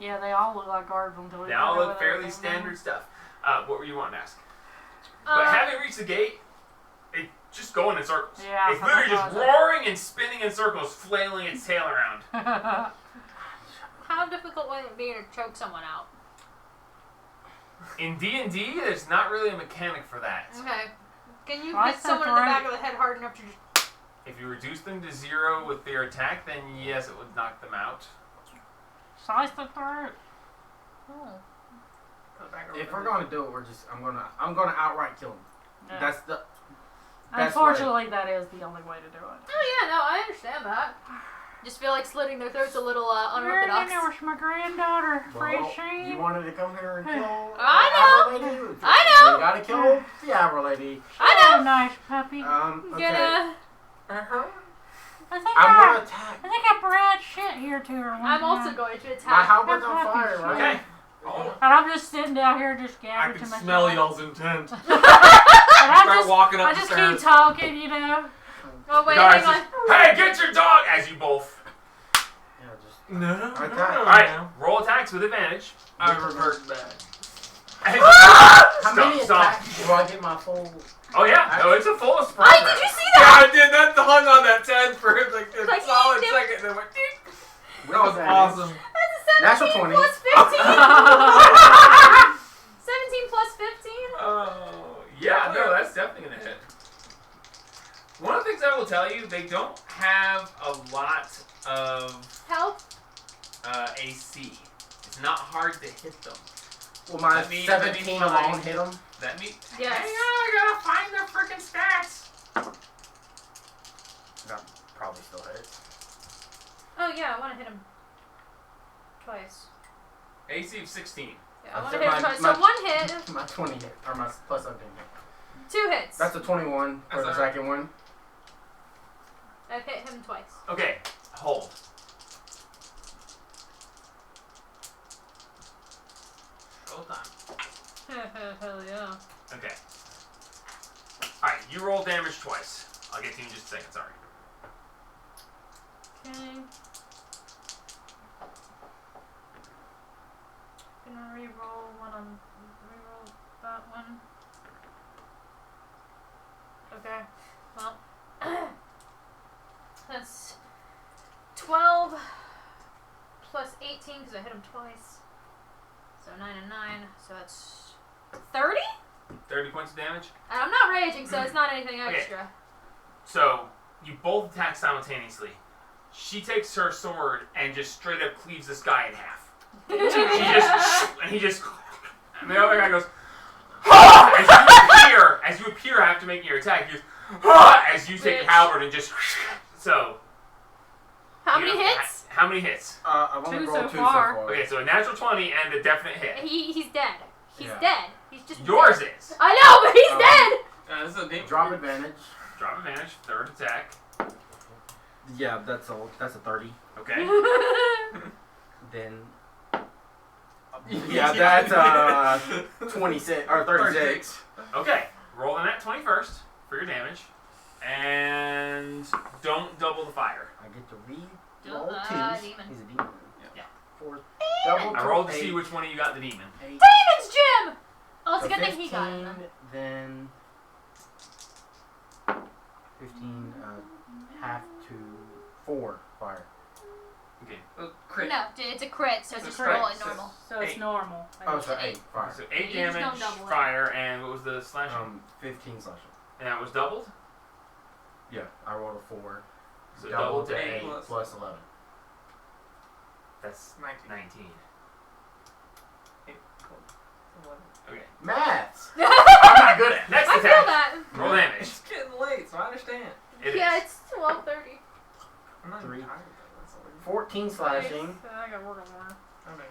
Yeah, they all look like guards until They all look fairly standard stuff. What were you wanting to ask? But Um, having reached the gate, it just going in circles. Yeah, It's literally just that's roaring and spinning in circles, flailing its tail around. how difficult would it be to choke someone out? In D&D, there's not really a mechanic for that. Okay. Can you Well, I hit someone in said the back right. of the head hard enough to just. If you reduce them to 0 with their attack, then yes, it would knock them out. Slice the throat. Oh. Put it back over If there. we're gonna do it, I'm gonna outright kill him. Yeah. That's the Best Unfortunately, that is the only way to do it. Oh yeah, no, I understand that. Just feel like slitting their throats a little Very unorthodox. there was my granddaughter, Well, Francine. you wanted to come here and kill I Abra Lady? I know. You gotta kill the Abra Lady. I know. Nice puppy. Okay. Gonna. I think I'm I gonna attack. brought shit here to her one I'm also time. going to attack. My halberd's on That's fire, happy right? Okay. Oh, And I'm just sitting down here just I gabbing can to myself. smell y'all's intent. And I Start just, walking I up the just stairs. keep talking, you know. Oh wait, guys, hang on. hey, get your dog! As you both. Yeah, just No. Attack. Alright, roll attacks with advantage. I revert back. how many Stop. attacks do I get my full? Oh yeah, no, it's a full Hey, program. did you see Yeah, that? I did. That hung on that 10 for like a Like, solid you second, and then went. Ding. With That was advantage? awesome. That's a 17 Natural 20. plus 15. 17 plus 15. Oh, yeah, no, that's definitely gonna hit. One of the things I will tell you, they don't have a lot of Health. AC. It's not hard to hit them. Will my Let me 17 find- alone hit him? That means. Yes. Hang on, I gotta find their freaking stats. That probably still hits. Oh yeah, I want to hit him twice. AC of 16. Yeah, I want So to hit him my- twice. my- So one hit, My 20 hit, or my plus 17 hit. 2 hits. That's a 21 for That's the alright. second one. I've hit him twice. Okay, hold. Roll time. Hell yeah. Okay. Alright, you roll damage twice. I'll get to you in just a second, sorry. Okay. Gonna re-roll one on. Re-roll that one. Okay. Well. That's 12 plus 18 because I hit him twice. So 9 and 9. So that's 30? 30 points of damage. And I'm not raging, so it's not anything Okay. extra. So, you both attack simultaneously. She takes her sword and just straight up cleaves this guy in half. She just, and he just, and the other guy goes, "Ah!" As you appear after making your attack, you just, "Ah!" As you take your halberd and just, so. How you many know, hits? How many hits? I've only 2 rolled so 2 far. so far. Okay, so a natural 20 and a definite hit. He's dead. He's Yeah. dead. He's just Yours dead. is. I know, but he's dead! This is a deep Drop advantage. Drop advantage, third attack. Yeah, that's a 30. Okay. Then. Yeah, that's 26 or 36. Okay. Roll the net 20 first for your damage. And don't double the fire. I get to read Demon. roll 2s. Demon. He's a demon. Yeah. 4. Double I rolled to see eight, which one of you got the demon. 8, Demons, Jim! Oh, it's so a good thing he got it. 15, then 15, half to 4 fire. Okay. crit. No, it's a crit, so It's just a roll crit. it normal. So it's 8. normal. Oh, so 8 fire. So 8 You just don't damage, double it. fire, and what was the slashing? 15 slashing. And that was doubled? Yeah, I rolled a 4. So double doubled to to 8 8. plus 11. That's 19. 19. Okay. Maths! I'm not good at it. Next I feel attack. that. Roll damage. It's getting late, so I understand. It Yeah, is. it's 12:30. I'm not 3. even tired though. That's all. 14 slashing. I got work on more. I'm not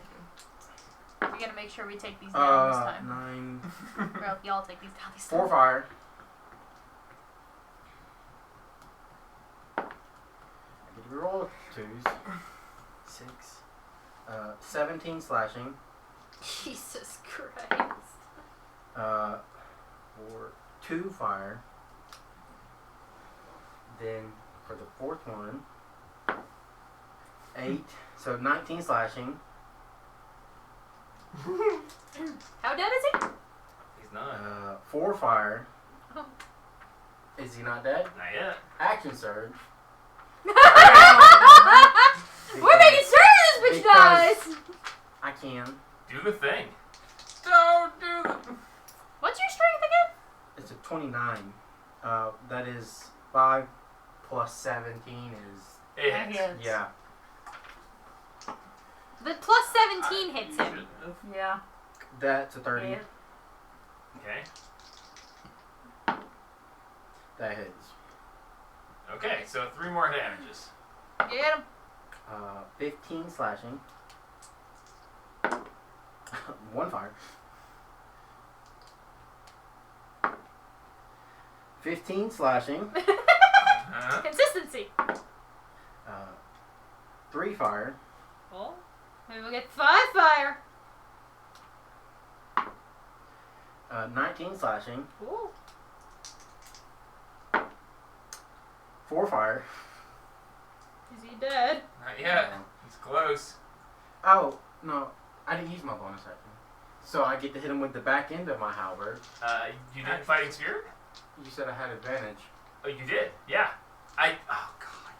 good. We gotta make sure we take these down this time. 9. Or else y'all take these down this 4 time. fire. I get to reroll 2s. 6. 17 slashing. Jesus Christ. 4. 2 fire. Then for the fourth one, 8. So 19 slashing. How dead is he? He's not. 4 fire. Oh. Is he not dead? Not yet. Action surge. We're making sure this bitch because- dies! I can. Do the thing. Don't do that. What's your strength again? It's a 29. That is 5 plus 17 is It That hits. hits. yeah. The plus 17 hits You him. shouldn't have. Yeah. That's a 30. Yeah. Okay. That hits. Okay, so 3 more damages. Get him. 15 slashing. 1 fire. 15 slashing. Consistency. 3 fire. Well, maybe we'll get 5 fire. 19 slashing. Ooh. 4 fire. Is he dead? Not yet. It's close. Oh, no. I didn't use my bonus action. So I get to hit him with the back end of my halberd. You did Fighting Spirit? You said I had advantage. Oh, you did? Yeah. Oh, God.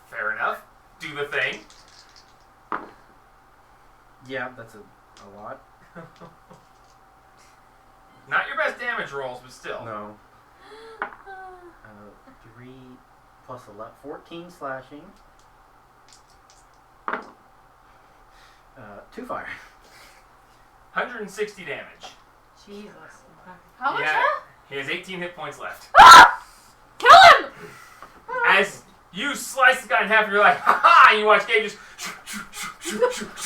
Fair enough. Do the thing. Yeah, that's a lot. Not your best damage rolls, but still. No. 3 plus 11. 14 slashing. 2 fire. 160 damage. Jesus. How much Yeah. now? He has 18 hit points left. Kill him! As you slice the guy in half, you're like, ha ha! And you watch Gabe just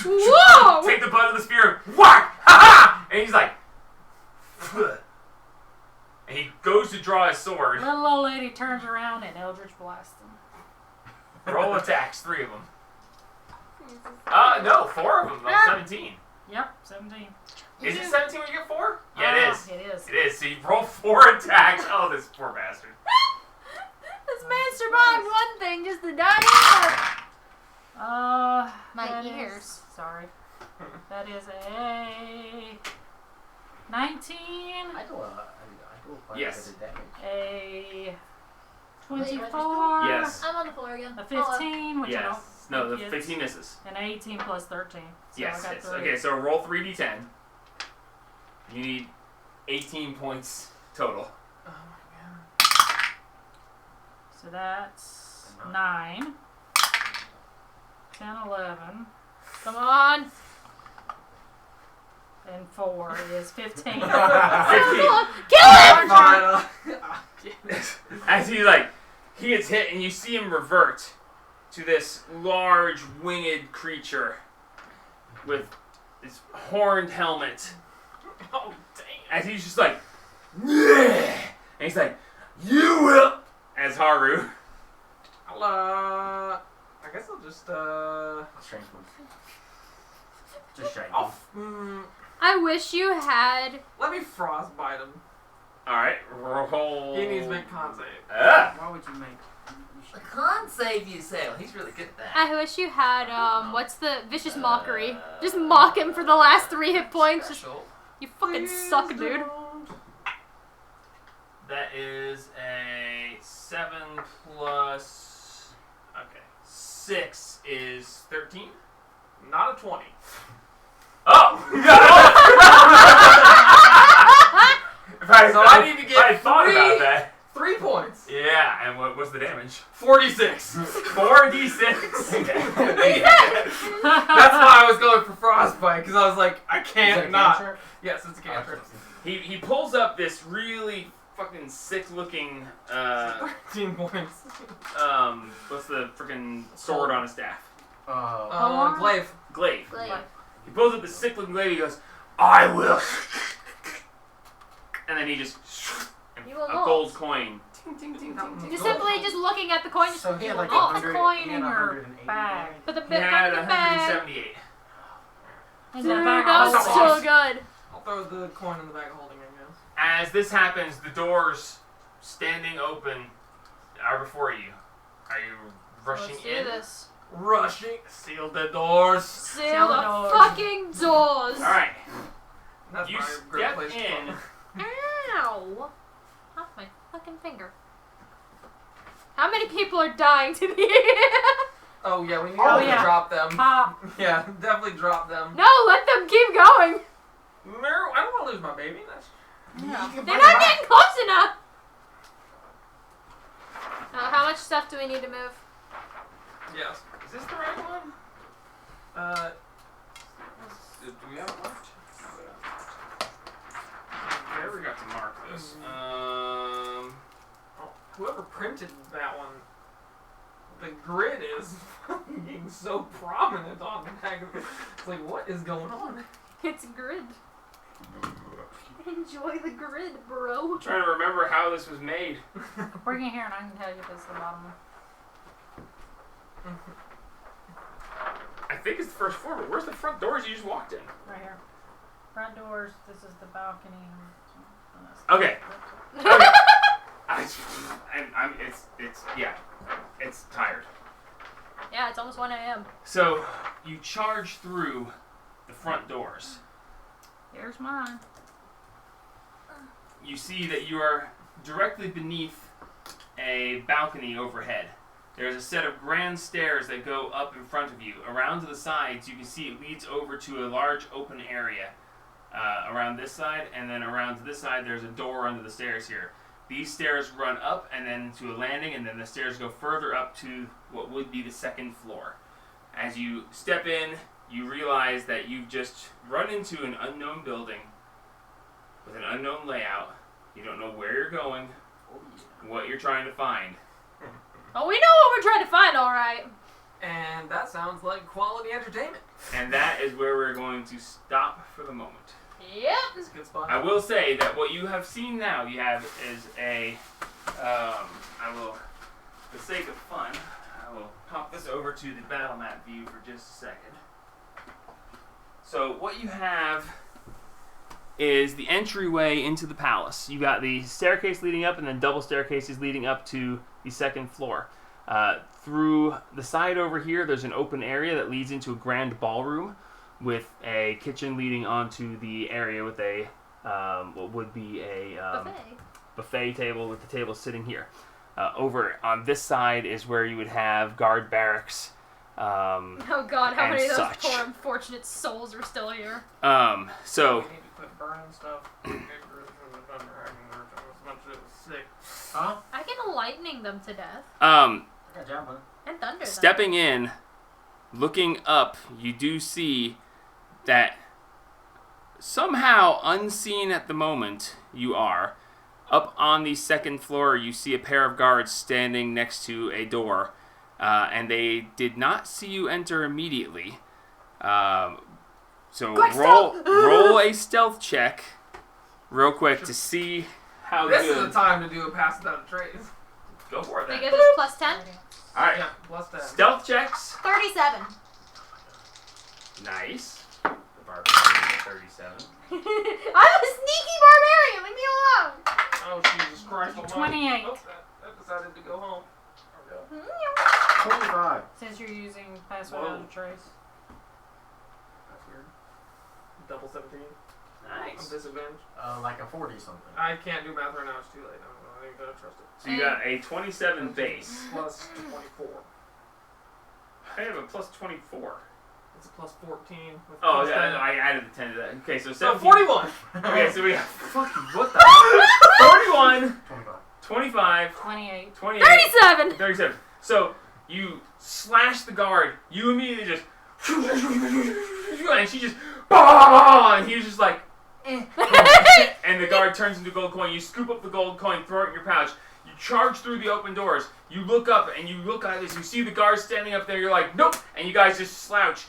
Whoa! take the butt of the spear, whack! Ha ha! And he's like, and he goes to draw his sword. Little old lady turns around and Eldritch blasts him. Roll attacks, 3 of them. No, 4 of them. Though, 17. Yep, 17. Is it 17 when you get 4? Yeah, it is. It is. It is. So you roll 4 attacks. Oh, this poor bastard. This man survived one thing just to die another. My that ears. is- sorry. That is a 19, I do quite Yes. a bit of damage. a Wait, you guys 24, Yes. I'm on the floor again. a 15, which I Yes. don't No, the think 15 misses. and 18 plus 13. So Yes. I got Yes. 3. Okay, so roll 3d10. You need 18 points total. Oh my god. So that's 9, 10, 11, Come on. and 4 is 15. 15. Kill him! As he gets hit, and you see him revert to this large winged creature with this horned helmet. Oh, dang. As he's just like, yeah! And he's like, you will, as Haru. I'll, I guess I'll just, Strength boost. Just strength. I wish you had. let me frostbite him. All right, roll. He needs to make con save. Why would you make? A con save, you say? Well, he's really good at that. I wish you had. What's the vicious mockery? Just mock him for the last 3 hit points. Just, Special. you fucking suck, dude. That is a 7 plus. Okay, 6 is 13. Not a 20. Oh! If I, So if I need to get if I thought 3 about that. 3 points. Yeah, and what's the damage? 46. 4d6. That's why I was going for frostbite, because I was like, I Is it can't a not. cantrip? Yes, it's a cantrip. He pulls up this really fucking sick looking 13 points. what's the freaking sword on his staff? Glaive. Glaive. Glaive. He pulls up this sick looking glaive. He goes, "I will," and then he just You will a not. gold coin. Ting, ting, ting, ting, ting. You're simply just looking at the coin. Just So he had like oh, 100. coin he in had your 180 bag. put the He bit had in the bag. 178. In Dude, the back that of was the so good. I'll throw the coin in the bag holding, I guess. As this happens, the doors standing open are before you. Are you rushing Let's do in? this. Rushing. Seal the doors. Seal the doors. fucking doors. All right. That's You my great step place to in. put 'em. Ow! Off my fucking finger. How many people are dying to be Oh yeah, we need Oh, to yeah. drop them. Pop. Yeah, definitely drop them. No, let them keep going. No, I don't want to lose my baby. That's Yeah. They're not getting close enough. How much stuff do we need to move? yes. Is this the right one? Do we have it marked? I never got to mark this. whoever printed that one, the grid is fucking so prominent on the back of it. It's like, what is going on? It's grid. Enjoy the grid, bro. I'm trying to remember how this was made. Bring it here and I can tell you if it's the bottom one. I think it's the first floor, but where's the front doors you just walked in? Right here. Front doors, this is the balcony. And that's Okay. the- Okay. It's tired. Yeah, it's almost 1 a.m. So you charge through the front doors. Here's mine. You see that you are directly beneath a balcony overhead. There's a set of grand stairs that go up in front of you. Around to the sides, you can see it leads over to a large open area. Around this side, and then around to this side, there's a door under the stairs here. These stairs run up and then to a landing, and then the stairs go further up to what would be the second floor. As you step in, you realize that you've just run into an unknown building with an unknown layout. You don't know where you're going, what you're trying to find. Oh, we know what we're trying to find, all right. And that sounds like quality entertainment. And that is where we're going to stop for the moment. Yep. It's a good spot. I will say that what you have seen now, you have is a, I will, for the sake of fun, I will pop this over to the battle map view for just a second. So what you have is the entryway into the palace. You got the staircase leading up and then double staircases leading up to the second floor. Through the side over here, there's an open area that leads into a grand ballroom with a kitchen leading onto the area with a what would be a buffet table with the table sitting here. Over on this side is where you would have guard barracks. Oh God, how and many of those such. poor unfortunate souls are still here? So We need to quit burning stuff. Sick. Huh? I can lightning them to death I got jumping. and thunder them. stepping in, looking up, you do see that somehow unseen at the moment you are up on the second floor. You see a pair of guards standing next to a door, and they did not see you enter immediately. So Quick, roll a stealth check real quick to see how This is good. the time to do a pass without a trace. Go for it They then. give us plus 10. All right, Yeah, plus 10. stealth checks. 37. Nice. The barbarian at 37. I'm a sneaky barbarian. Leave me alone. Oh, Jesus Christ. almighty. 28. Oh, that decided to go home. 25. Since you're using pass without a trace. That's weird. Double 17. I'm Nice. disadvantaged. Like a 40 something. I can't do math right now. It's too late. I ain't gonna trust it. So you got a 27 base. Plus 24. I have a plus 24. It's a plus 14. With Oh, plus yeah, 10. I added the 10 to that. Okay, so So 17. 41. Okay, so we have fucking what the 41, 25. 25, 28. 28, 37. 37. So you slash the guard. You immediately just and she just and he's just like and the guard turns into a gold coin. You scoop up the gold coin, throw it in your pouch. You charge through the open doors. You look up and you look at this. You see the guard standing up there. You're like, nope. And you guys just slouch,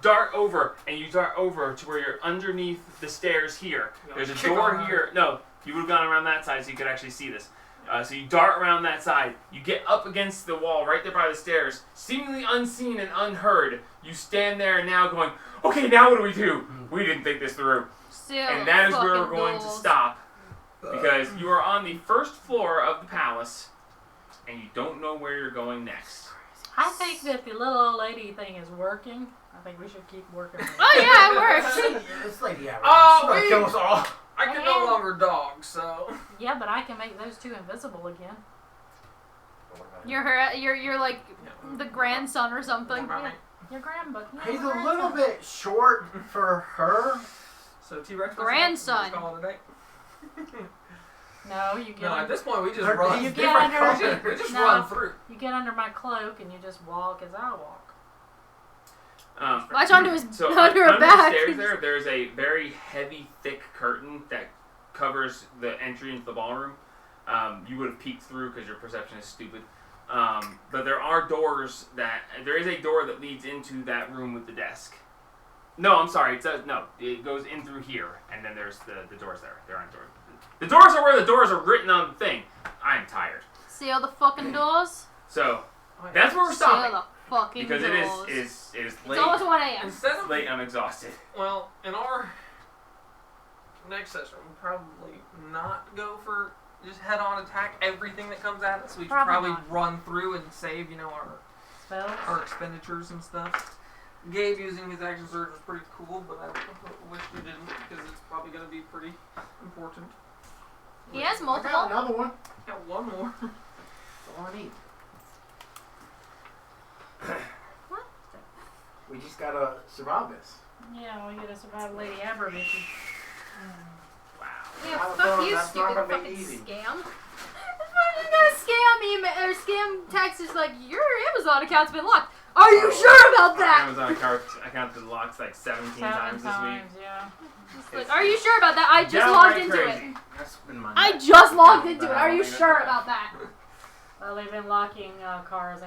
dart over, and you dart over to where you're underneath the stairs here. There's a Kick door around. here. No, you would have gone around that side so you could actually see this. So you dart around that side. You get up against the wall right there by the stairs, seemingly unseen and unheard. You stand there and now going, okay, now what do we do? We didn't think this through. Still And that is where we're fucking going to goals. stop. Because you are on the first floor of the palace, and you don't know where you're going next. I think that the little old lady thing is working. I think we should keep working on it. Oh yeah, it works. This lady out Oh, She's gonna wait. kill us all. I can no longer dog, so. Yeah, but I can make those two invisible again. You're like the grandson or something. Yeah. Your grandbook. Yeah, He's a grandson. little bit short for her. So T-Rex. Grandson. Call it a day. No, you get No, at under, this point we just Her- run. he's get different under- color. We just No. run through. you get under my cloak and you just walk as I walk. Latch onto his So onto her under back. the stairs there's a very heavy, thick curtain that covers the entry into the ballroom. You would have peeked through because your perception is stupid. But there are doors there is a door that leads into that room with the desk. No, I'm sorry. It goes in through here, and then there's the doors there. There aren't doors. The doors are where the doors are written on the thing. I'm tired. See all the fucking doors? So that's where we're See all stopping the fucking because doors. it is It's late. almost 1 a.m. Instead It's of late. I'm exhausted. well, in our next session, we'll probably not go for just head-on attack everything that comes at us. We should Probably probably not. run through and save, Spells? our expenditures and stuff. Gabe using his action surge was pretty cool, but I wish you didn't because it's probably going to be pretty important. He has I multiple. got another one. Got one more. That's all I need. What? We just gotta survive this. Yeah, we gotta survive Lady Abbey. Wow. Yeah, I fuck thought you, that's not stupid gonna be fucking easy. scam. Fucking gonna scam email or scam text is like, your Amazon account's been locked. Are you sure about My that? Amazon account been locked like 17 times this week. Yeah. Just like, are you sure about that? I just Downright logged into crazy. it. That's been my I next. just logged into it. That Are you I sure don't about that? Well, they've been locking cars